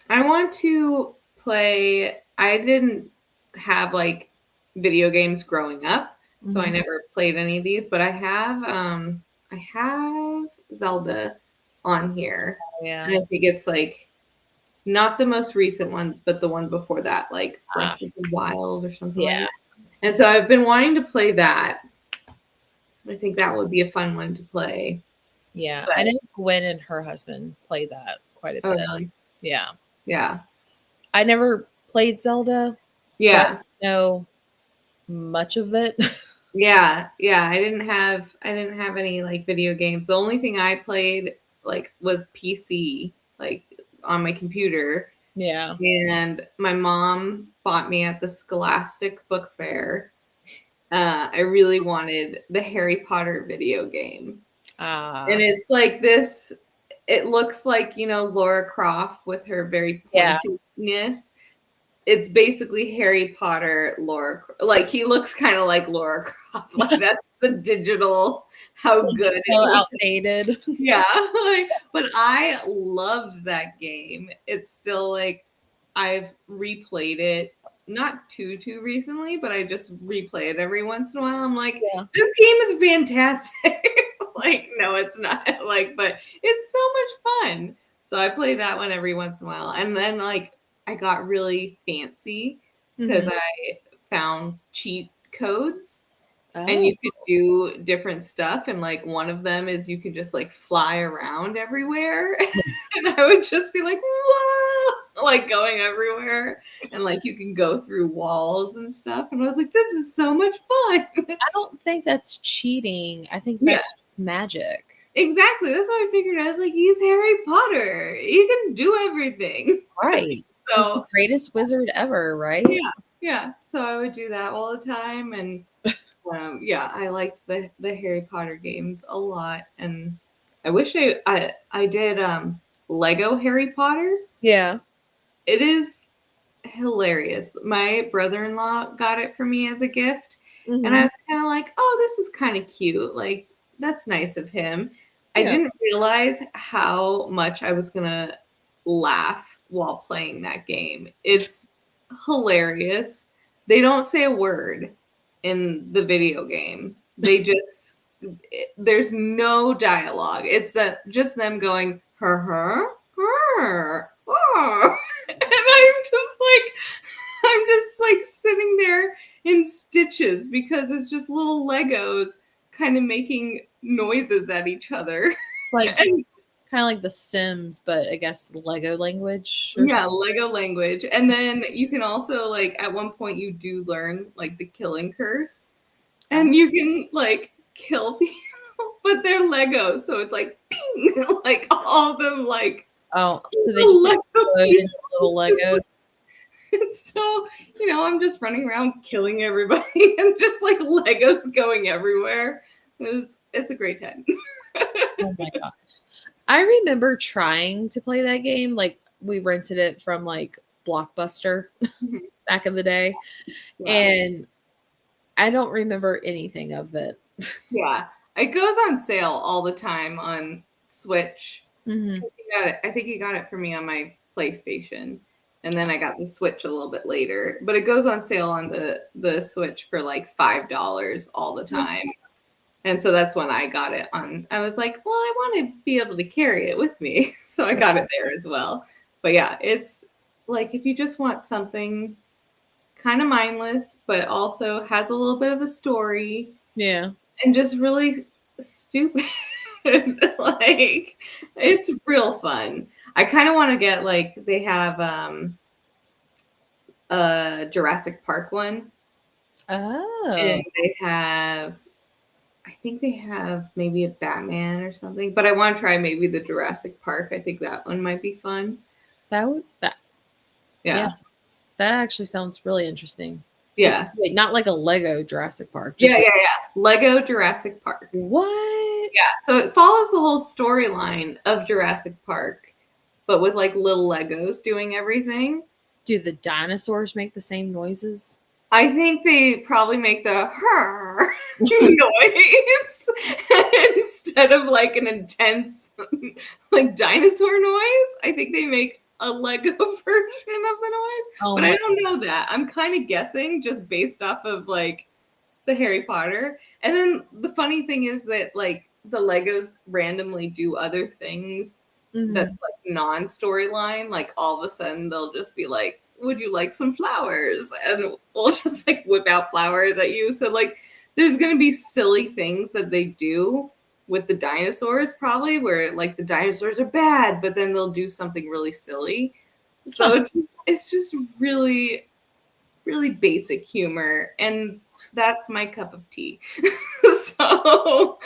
I want to play. I didn't have like video games growing up, so I never played any of these. But I have Zelda on here. Yeah, and I think it's like not the most recent one, but the one before that, like Breath of the Wild or something. Yeah. Like that. And so I've been wanting to play that. I think that would be a fun one to play. Yeah, I know Gwen and her husband play that quite a bit. Really? Yeah. Yeah. I never played Zelda. Yeah. So I don't know much of it. Yeah. I didn't have any like video games. The only thing I played like was PC, like on my computer. Yeah. And my mom bought me at the Scholastic Book Fair. I really wanted the Harry Potter video game. And it's like this, it looks like, Laura Croft with her very pointedness. It's basically Harry Potter, like he looks kind of like Laura Croft. Like that's the digital, how good it's so outdated. Yeah. But I loved that game. It's still like, I've replayed it. Not too recently, but I just replay it every once in a while. I'm like, this game is fantastic. Like, no, it's not. Like, but it's so much fun. So I play that one every once in a while. And then like I got really fancy because I found cheat codes. And you could do different stuff. And like one of them is you could just like fly around everywhere. And I would just be like, whoa, like going everywhere. And like you can go through walls and stuff. And I was like, this is so much fun. I don't think that's cheating. I think that's just magic. Exactly. That's what I figured. I was like, he's Harry Potter. He can do everything. Right. So he's the greatest wizard ever, right? Yeah. So I would do that all the time. And I liked the Harry Potter games a lot, and I wish I did Lego Harry Potter. Yeah, it is hilarious. My brother-in-law got it for me as a gift, and I was kind of like, oh, this is kind of cute. Like that's nice of him. I didn't realize how much I was gonna laugh while playing that game. It's hilarious. They don't say a word in the video game. They just there's no dialogue. It's just them going her. And I'm just like sitting there in stitches because it's just little Legos kind of making noises at each other. Like And kind of like The Sims, but I guess Lego language. Or yeah, something. Lego language. And then you can also like at one point you do learn like the killing curse. And you can like kill people, but they're Legos, so it's like ping, like all of them like Oh, so they just Lego explode into little pieces. Legos. So, I'm just running around killing everybody and just like Legos going everywhere. It's a great time. Oh my gosh. I remember trying to play that game. Like we rented it from like Blockbuster back in the day. Wow. And I don't remember anything of it. Yeah. It goes on sale all the time on Switch. Mm-hmm. I think he got it for me on my PlayStation. And then I got the Switch a little bit later. But it goes on sale on the Switch for like $5 all the time. And so that's when I got it on. I was like, well, I want to be able to carry it with me. So I got it there as well. But yeah, it's like if you just want something kind of mindless, but also has a little bit of a story. Yeah. And just really stupid. Like it's real fun. I kind of want to get like they have a Jurassic Park one. Oh. And they have I think they have maybe a Batman or something, but I want to try maybe the Jurassic Park. I think that one might be fun. That Yeah. that actually sounds really interesting. Yeah. Wait, not like a Lego Jurassic Park. Yeah. Lego Jurassic Park. What? Yeah. So it follows the whole storyline of Jurassic Park, but with like little Legos doing everything. Do the dinosaurs make the same noises? I think they probably make the "her" noise instead of like an intense like dinosaur noise. I think they make a Lego version of the noise, Oh but my I don't know that. I'm kind of guessing just based off of like the Harry Potter. And then the funny thing is that like the Legos randomly do other things that's like non-storyline. Like all of a sudden they'll just be like, would you like some flowers? And we'll just like whip out flowers at you. So like there's gonna be silly things that they do with the dinosaurs probably where like the dinosaurs are bad, but then they'll do something really silly. So it's just really, really basic humor, and that's my cup of tea. So I'll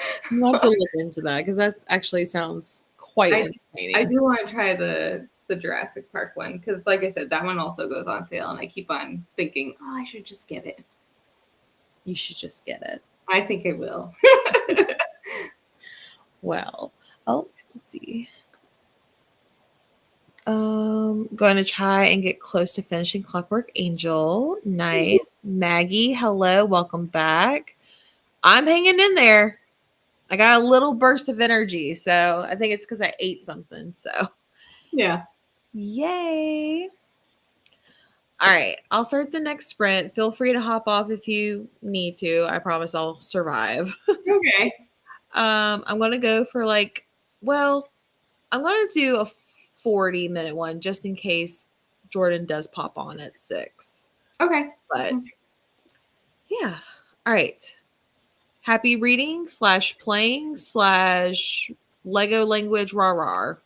have to look into that because that actually sounds quite entertaining. I do want to try the Jurassic Park one because, like I said, that one also goes on sale, and I keep on thinking, oh, I should just get it. You should just get it. I think I will. Well, let's see. Going to try and get close to finishing Clockwork Angel. Nice. Maggie, hello, welcome back. I'm hanging in there. I got a little burst of energy, so I think it's because I ate something. So, yeah. Yay. All right, I'll start the next sprint. Feel free to hop off if you need to. I promise I'll survive. Okay. I'm going to go for I'm going to do a 40-minute one just in case Jordan does pop on at 6. Okay. But yeah. All right. Happy reading / playing / Lego language rah. Rawr.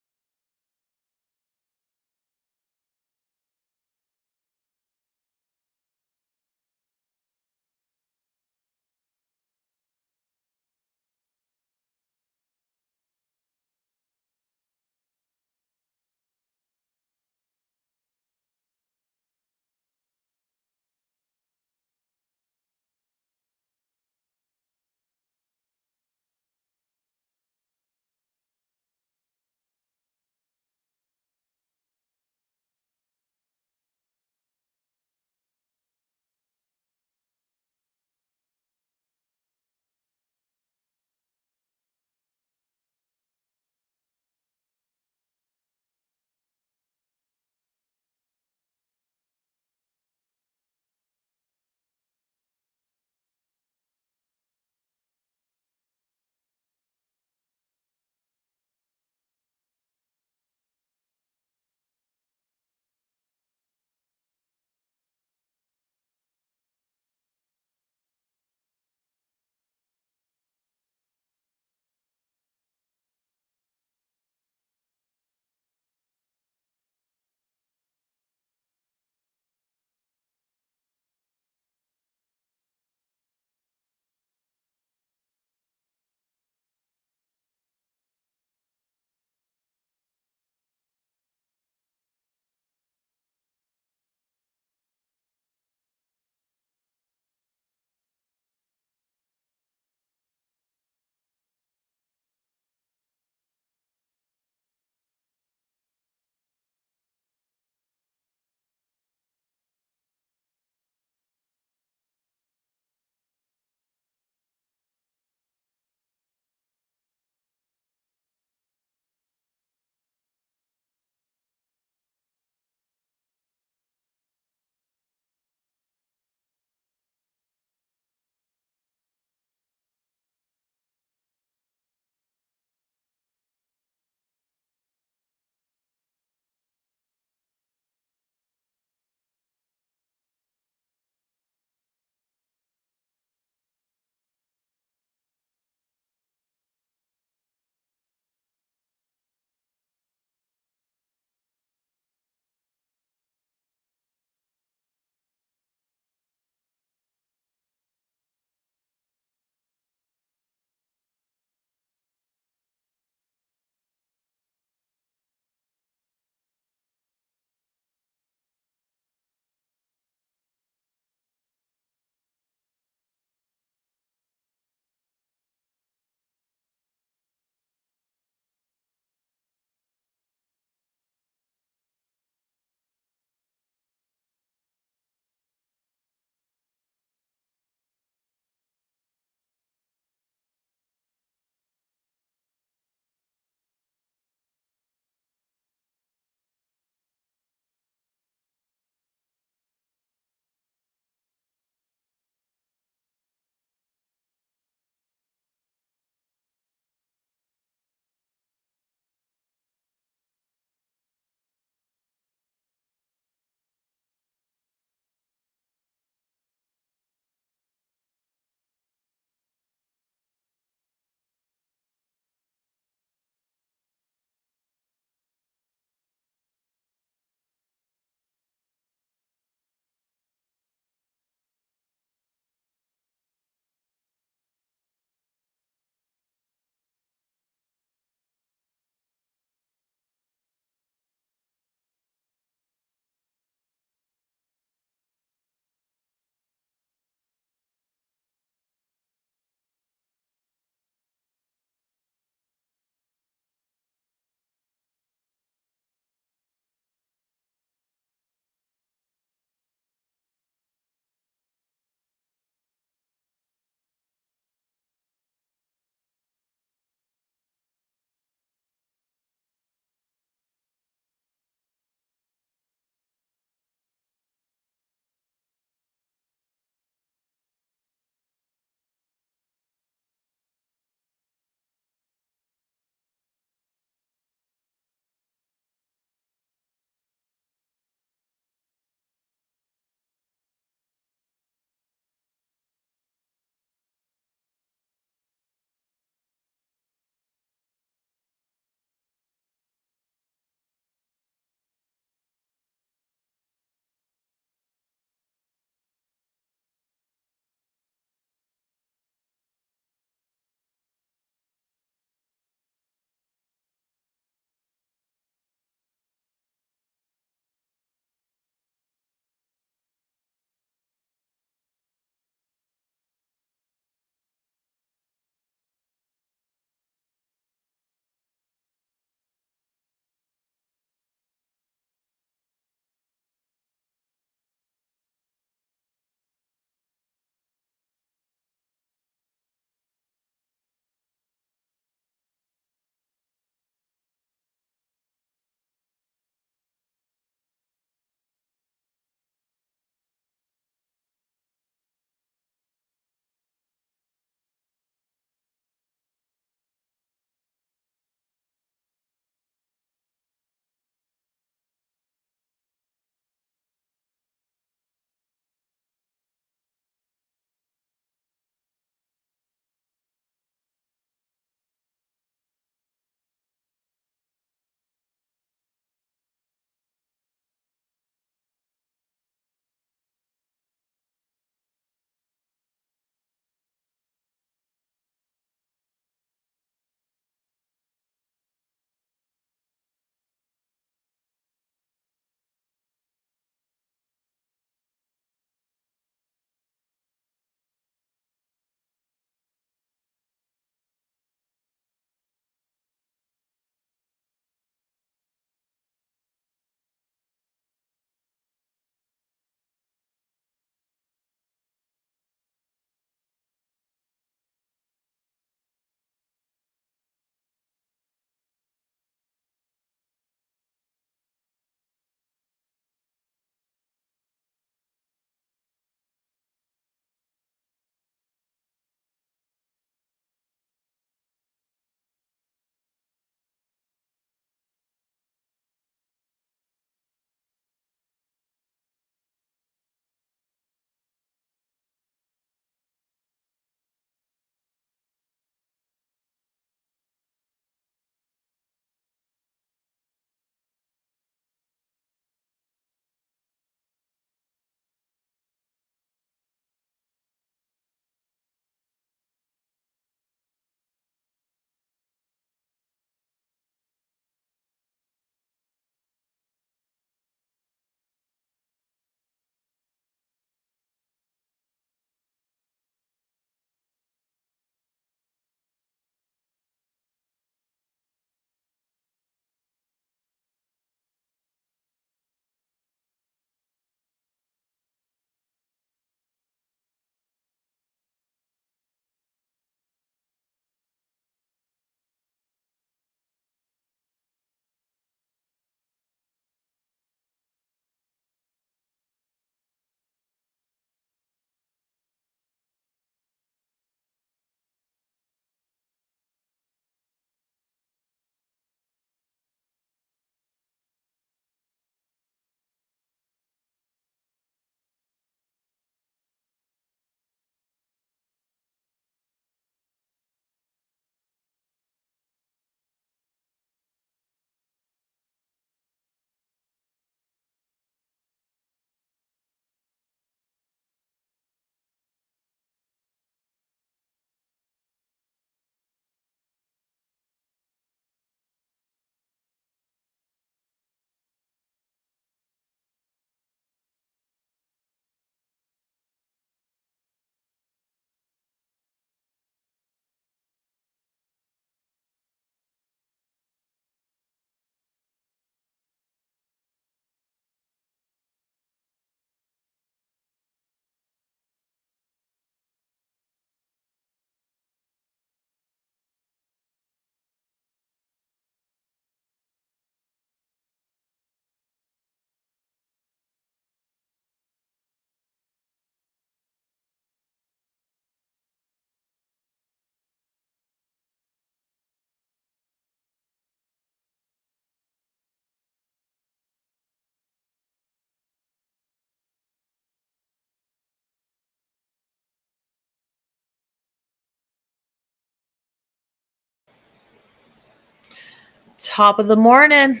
Top of the morning.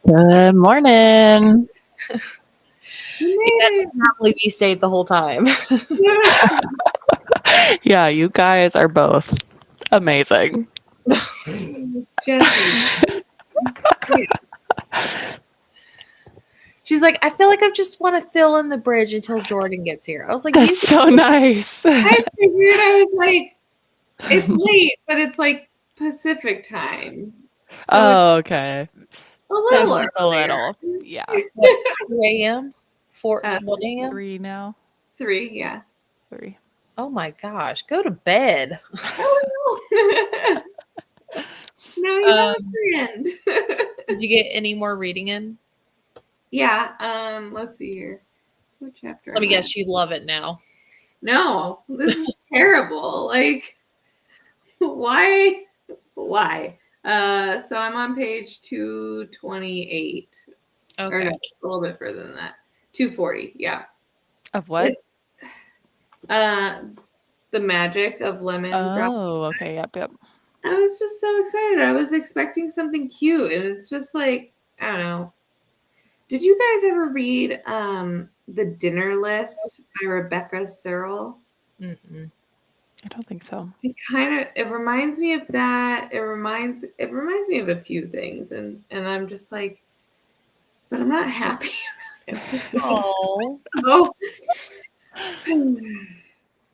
Good morning. I cannot believe you stayed the whole time. Yeah, you guys are both amazing. Jesse. She's like, I feel like I just want to fill in the bridge until Jordan gets here. I was like, That's so nice. I figured, I was like, it's late, but it's like Pacific time. So Oh, okay. a little Just a earlier. little. Yeah. 2 a.m.? 4 1 a.m.? 3 now. 3, yeah. 3. Oh my gosh. Go to bed. Oh, no. Now you have a friend. Did you get any more reading in? Yeah. Let's see here. What chapter? Let me am I guess, you love it now. No, this is terrible. Like, why? Why? So I'm on page 228. Okay. Or no, a little bit further than that. 240, yeah. Of what? The magic of lemon drop. Oh, okay. Yep. I was just so excited. I was expecting something cute, and it's just like, I don't know. Did you guys ever read The Dinner List by Rebecca Searle? Mm-mm. I don't think so. It reminds me of that. It reminds me of a few things, and I'm just like, but I'm not happy about it. Oh. So,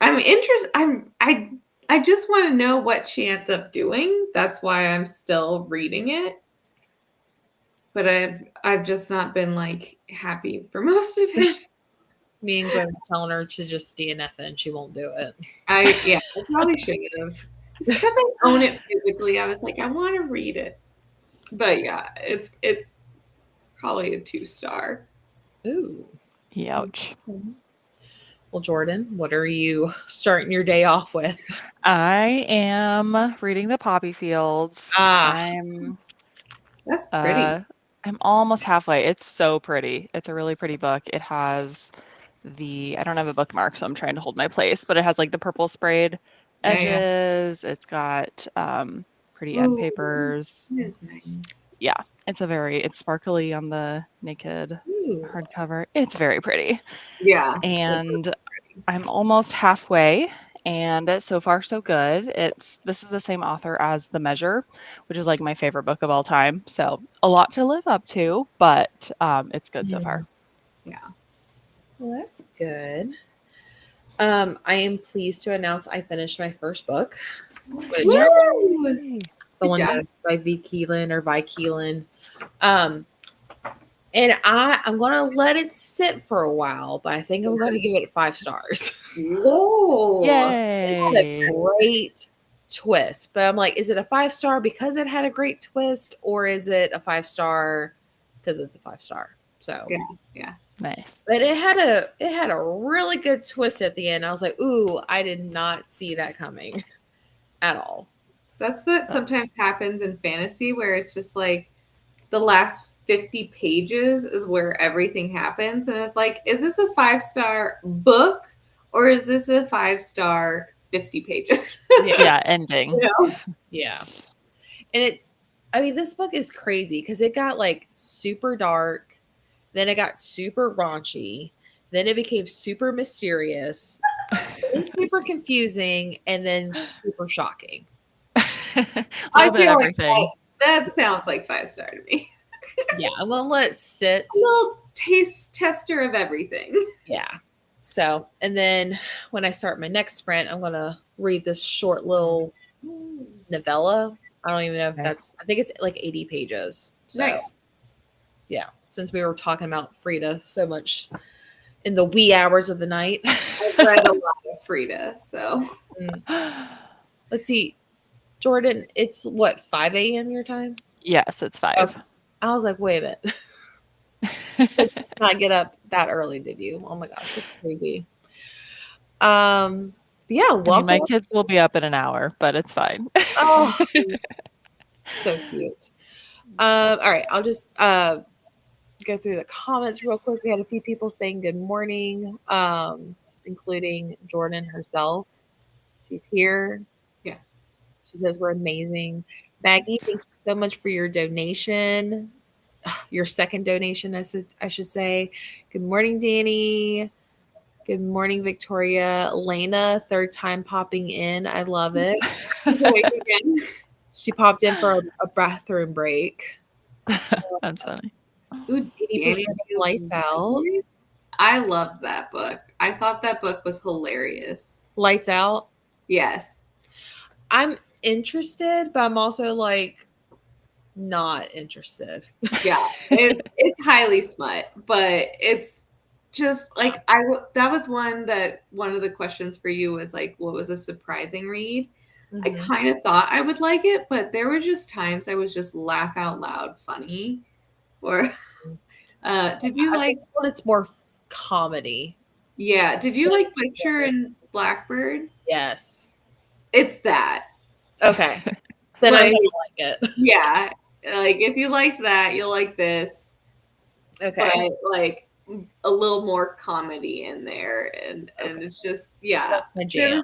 I'm interested. I just want to know what she ends up doing. That's why I'm still reading it. But I've just not been like happy for most of it. Me and Gwen were telling her to just DNF it and she won't do it. I probably shouldn't have. It's because I own it physically. I was like, I want to read it. But yeah, it's probably a 2-star. Ooh. Ouch. Well, Jordan, what are you starting your day off with? I am reading The Poppy Fields. That's pretty. I'm almost halfway. It's so pretty. It's a really pretty book. It has I don't have a bookmark, so I'm trying to hold my place, but it has like the purple sprayed edges. It's got pretty end papers. That is nice. Yeah, it's sparkly on the naked hardcover. It's very pretty. Yeah. And I'm almost halfway, and so far so good. This is the same author as The Measure, which is like my favorite book of all time. So a lot to live up to, but it's good so far. Yeah. Well, that's good. I am pleased to announce I finished my first book, which Woo! someone Good job. knows by V. Keelan or Vi Keelan. And I'm gonna let it sit for a while, but I think I'm gonna give it 5 stars. Whoa. Yay! It had a great twist, but I'm like, is it a 5-star because it had a great twist, or is it a 5-star because it's a 5-star? So Yeah. Nice. but it had a really good twist at the end. I was like, ooh, I did not see that coming at all. That's what sometimes happens in fantasy, where it's just like the last 50 pages is where everything happens. And it's like, is this a 5-star book or is this a 5-star 50 pages? Yeah, ending. You know? Yeah. And this book is crazy because it got like super dark, then it got super raunchy, then it became super mysterious, then super confusing, and then super shocking. A little bit of everything. That sounds like 5-star to me. Yeah, I'm gonna let it sit. A little taste tester of everything. Yeah. So, and then when I start my next sprint, I'm gonna read this short little novella. I don't even know if I think it's like 80 pages. So, Nice. yeah, since we were talking about Frida so much in the wee hours of the night. I've read a lot of Frida, so. Let's see. Jordan, it's what, 5 a.m. your time? Yes, it's 5. Okay. I was like, wait a minute. Did not get up that early, did you? Oh my gosh, that's crazy. Yeah, welcome. My kids will be up in an hour, but it's fine. Oh, so cute. All right, I'll just go through the comments real quick. We had a few people saying good morning, including Jordan herself. She's here. Yeah. She says we're amazing. Maggie, thank you so much for your donation. Your second donation, I should say. Good morning, Danny. Good morning, Victoria. Elena, third time popping in. I love it. She's awake again. She popped in for a bathroom break. That's funny. Ooh, 80% of Lights Out. I loved that book. I thought that book was hilarious. Lights Out. Yes. I'm interested, but I'm also like not interested. Yeah, it's highly smut, but it's just like that was one of the questions for you was like, what was a surprising read? I Mhm. kind of thought I would like it, but there were just times I was just laugh out loud funny. Or did you I like? think it's more comedy. Yeah, did you like Butcher and Blackbird? Yes. It's that. Okay. Then I Like, might like it. yeah, like if you liked that, you'll like this. Okay. But like a little more comedy in there, and it's just That's my jam.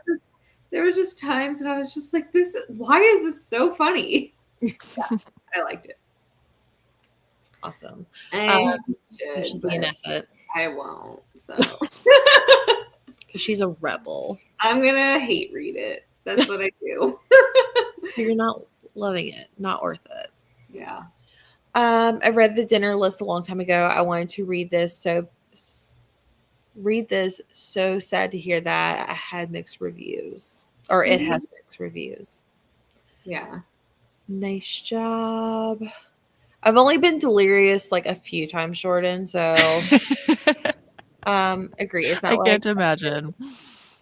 There was just times and I was just like, this. Why is this so funny? Yeah, I liked it. Awesome. I You should but DNF it I won't. So because she's a rebel. I'm gonna hate read it. That's what I do. You're not loving it. Not worth it. Yeah. I read the dinner list a long time ago. I wanted to read this. So sad to hear that I had mixed reviews, or it has mixed reviews. Yeah. Nice job. I've only been delirious like a few times, Jordan. So, agree. It's not I what can't expected. imagine.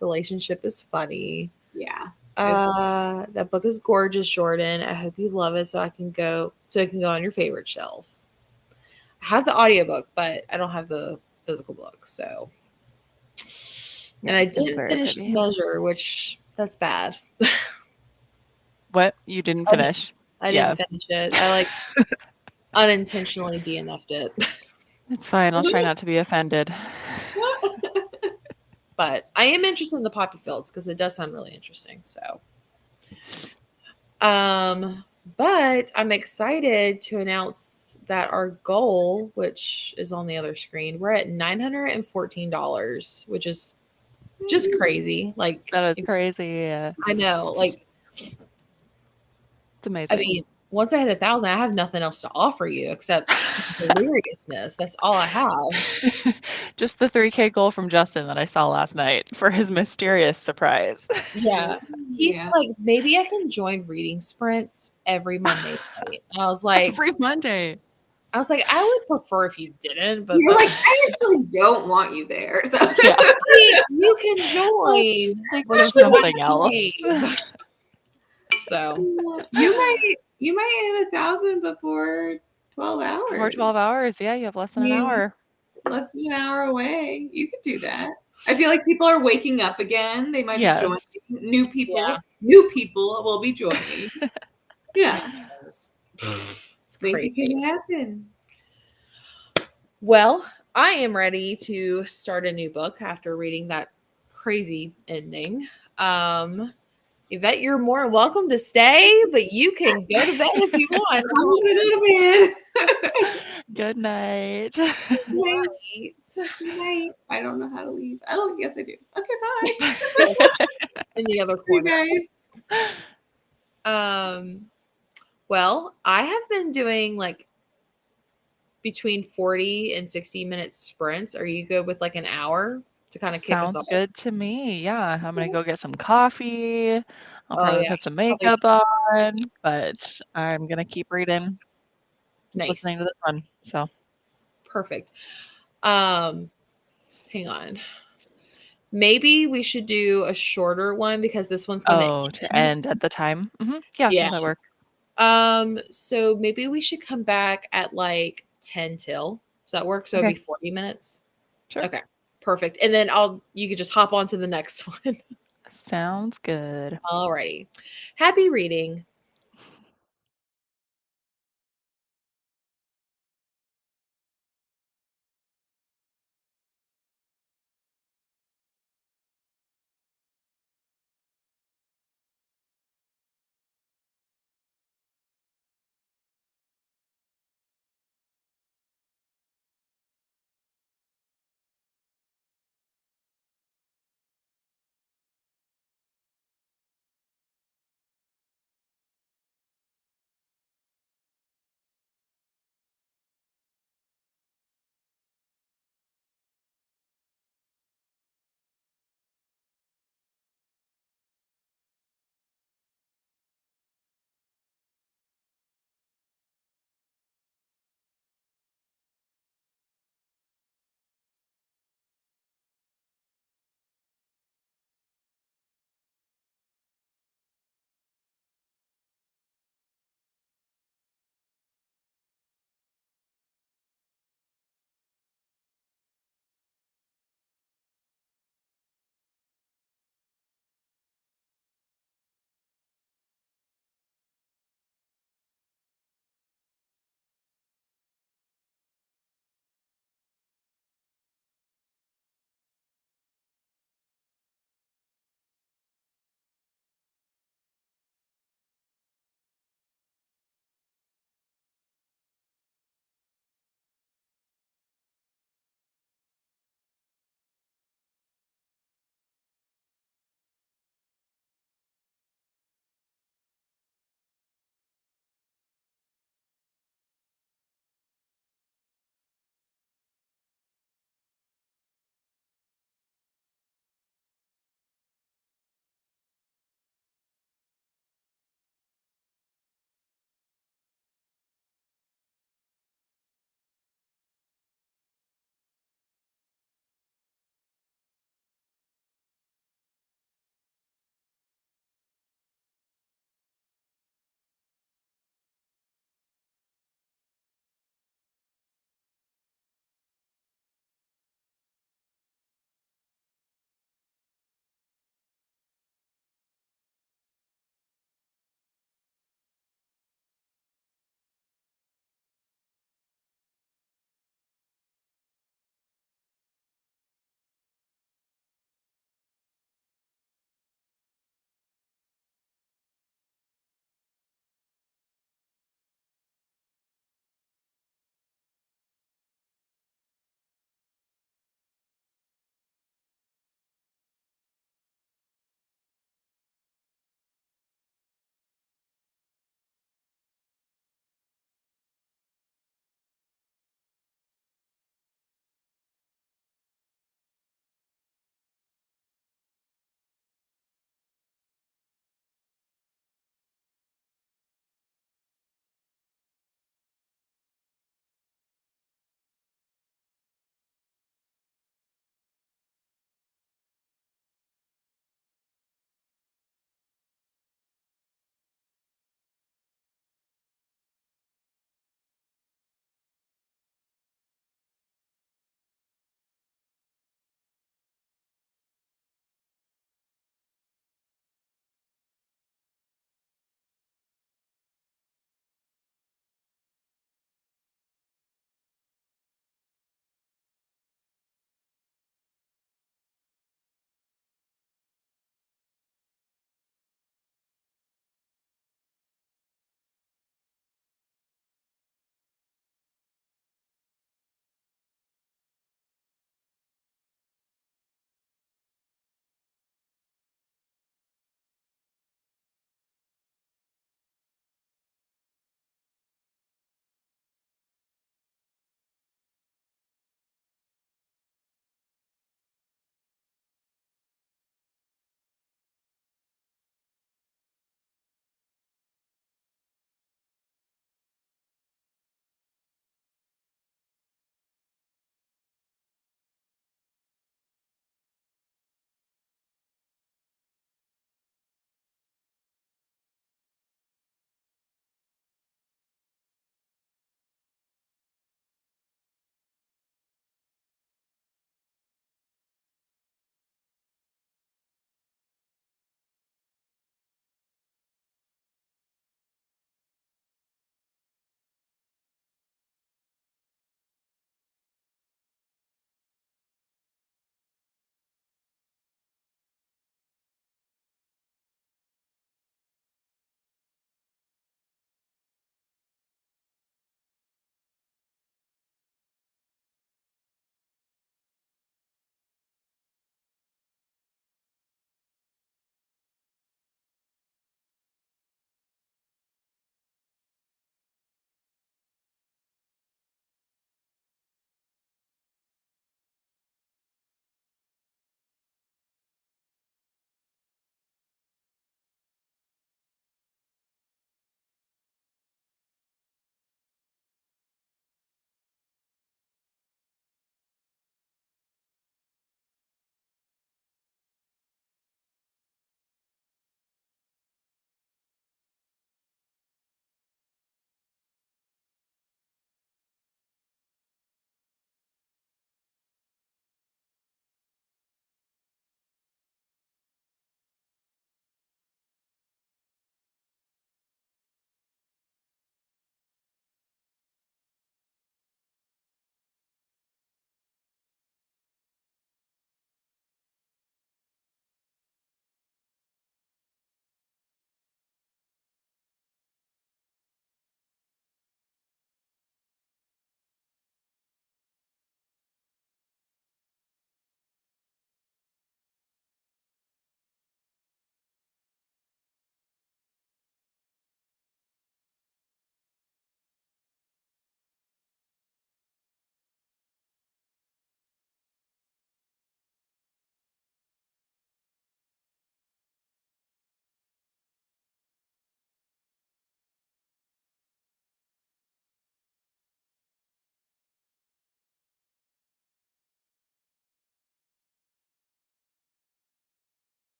Relationship is funny. Yeah. That book is gorgeous, Jordan. I hope you love it so it can go on your favorite shelf. I have the audiobook, but I don't have the physical book, so. Yeah, and I it's didn't very finish pretty. Measure, which that's bad. What? You didn't finish? I didn't finish it. I like unintentionally DNF'd it. It's fine. I'll try not to be offended. But I am interested in the poppy fields because it does sound really interesting. So, but I'm excited to announce that our goal, which is on the other screen, we're at $914, which is just crazy. Like That is crazy. Yeah. I know, like It's amazing. I mean, once I hit 1,000, I have nothing else to offer you except hilariousness. That's all I have. Just the 3K goal from Justin that I saw last night for his mysterious surprise. Yeah. He's like, maybe I can join reading sprints every Monday night. And I was like, Every Monday. I would prefer if you didn't, but You're like, I actually don't want you there. So Yeah. you can join. Think of something else. So you might hit 1,000 before 12 hours. For 12 hours, yeah, you have less than an hour. Less than an hour away. You could do that. I feel like people are waking up again. They might be joining. New people. Yeah. New people will be joining. Yeah. It's Make crazy. it happen. Well, I am ready to start a new book after reading that crazy ending. Yvette, you're more welcome to stay, but you can go to bed if you want. I'm gonna go to bed. Good night. Good night. I don't know how to leave. Oh, yes, I do. Okay, bye. In the other You corner. guys. Well, I have been doing like between 40 and 60-minute sprints. Are you good with like an hour to kind of kick us Sounds off? good to me. Yeah, I'm gonna go get some coffee. I'll probably put some Probably. makeup on, but I'm gonna keep reading, Nice. listening to this one. So Perfect. Hang on. Maybe we should do a shorter one because this one's going to end at the time. Yeah, Yeah. that works. So maybe we should come back at like 10 till. Does that work? So it'll be 40 minutes. Sure. Okay. Perfect. And then you could just hop on to the next one. Sounds good. Alrighty. Happy reading.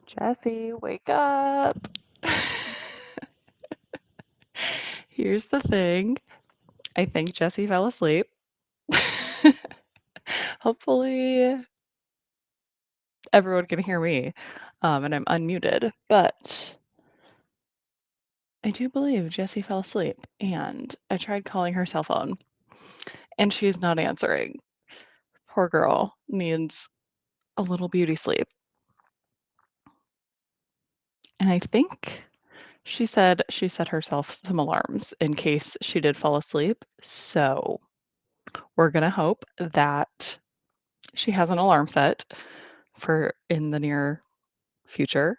Jessie, wake up. Here's the thing. I think Jessie fell asleep. Hopefully everyone can hear me, and I'm unmuted, but I do believe Jessie fell asleep, and I tried calling her cell phone, and she's not answering. Poor girl needs a little beauty sleep. And I think she said she set herself some alarms in case she did fall asleep. So we're going to hope that she has an alarm set for in the near future.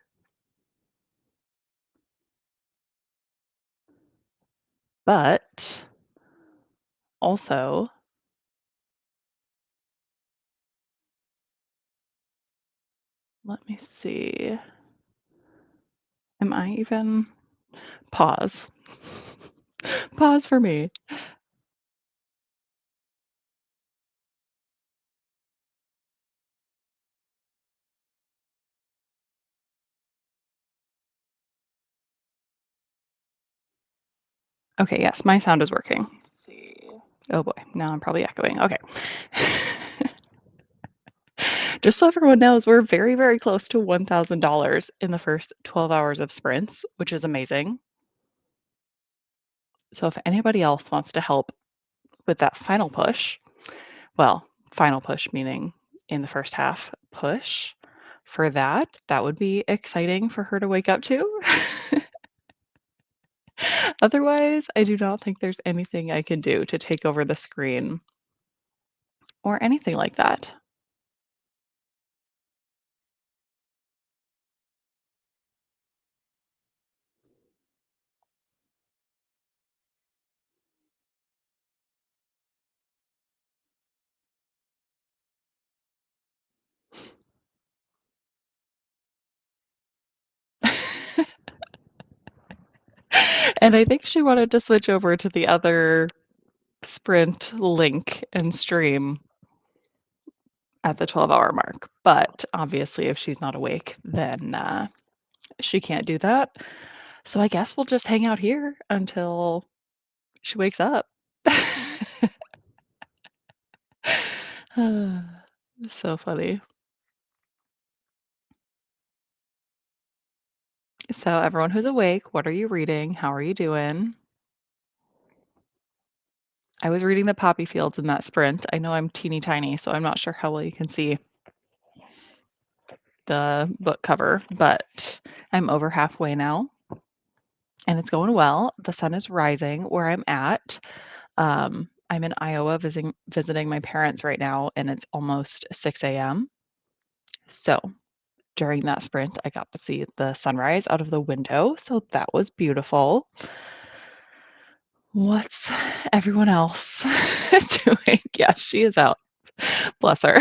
But also, let me see. Am I even? Pause. Pause for me. Okay, yes, my sound is working. Oh boy, now I'm probably echoing. Okay. Just so everyone knows, we're very, very close to $1,000 in the first 12 hours of sprints, which is amazing. So if anybody else wants to help with that final push, well, final push meaning in the first half push for that, that would be exciting for her to wake up to. Otherwise, I do not think there's anything I can do to take over the screen or anything like that. And I think she wanted to switch over to the other sprint link and stream at the 12-hour mark. But obviously, if she's not awake, then she can't do that. So I guess we'll just hang out here until she wakes up. So funny. So everyone who's awake, what are you reading? How are you doing? I was reading the poppy fields in that sprint. I know I'm teeny tiny, so I'm not sure how well you can see the book cover, but I'm over halfway now and it's going well. The sun is rising where I'm at. I'm in Iowa visiting my parents right now, and it's almost 6 a.m. So during that sprint, I got to see the sunrise out of the window. So that was beautiful. What's everyone else doing? Yeah, she is out. Bless her.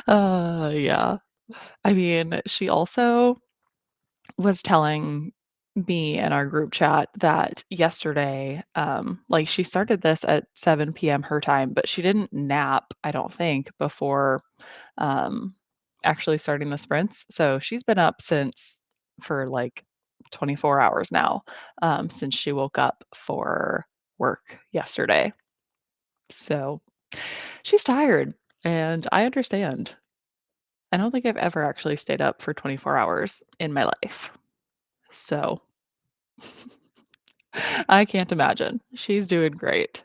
Yeah. I mean, she also was telling me in our group chat that yesterday, like she started this at 7 p.m. her time, but she didn't nap, I don't think, before actually starting the sprints. So she's been up for like 24 hours now, since she woke up for work yesterday. So she's tired, and I understand. I don't think I've ever actually stayed up for 24 hours in my life. So I can't imagine. She's doing great.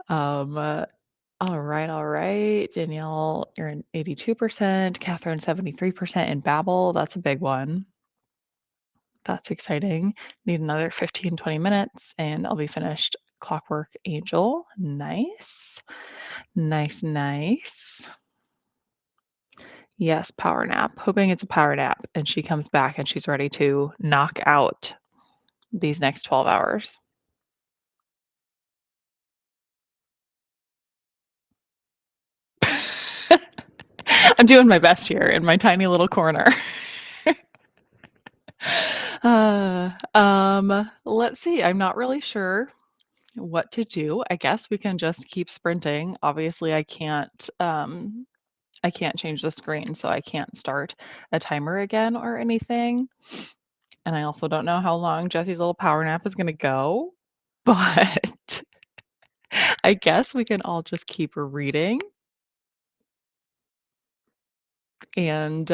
All right, all right. Danielle, you're in 82%. Catherine, 73% in Babel. That's a big one. That's exciting. Need another 15, 20 minutes, and I'll be finished. Clockwork Angel. Nice. Nice, nice. Yes, power nap. Hoping it's a power nap and she comes back and she's ready to knock out these next 12 hours. I'm doing my best here in my tiny little corner. Let's see. I'm not really sure what to do. I guess we can just keep sprinting. Obviously, I can't I can't change the screen, so I can't start a timer again or anything. And I also don't know how long Jesse's little power nap is gonna go, but I guess we can all just keep reading. And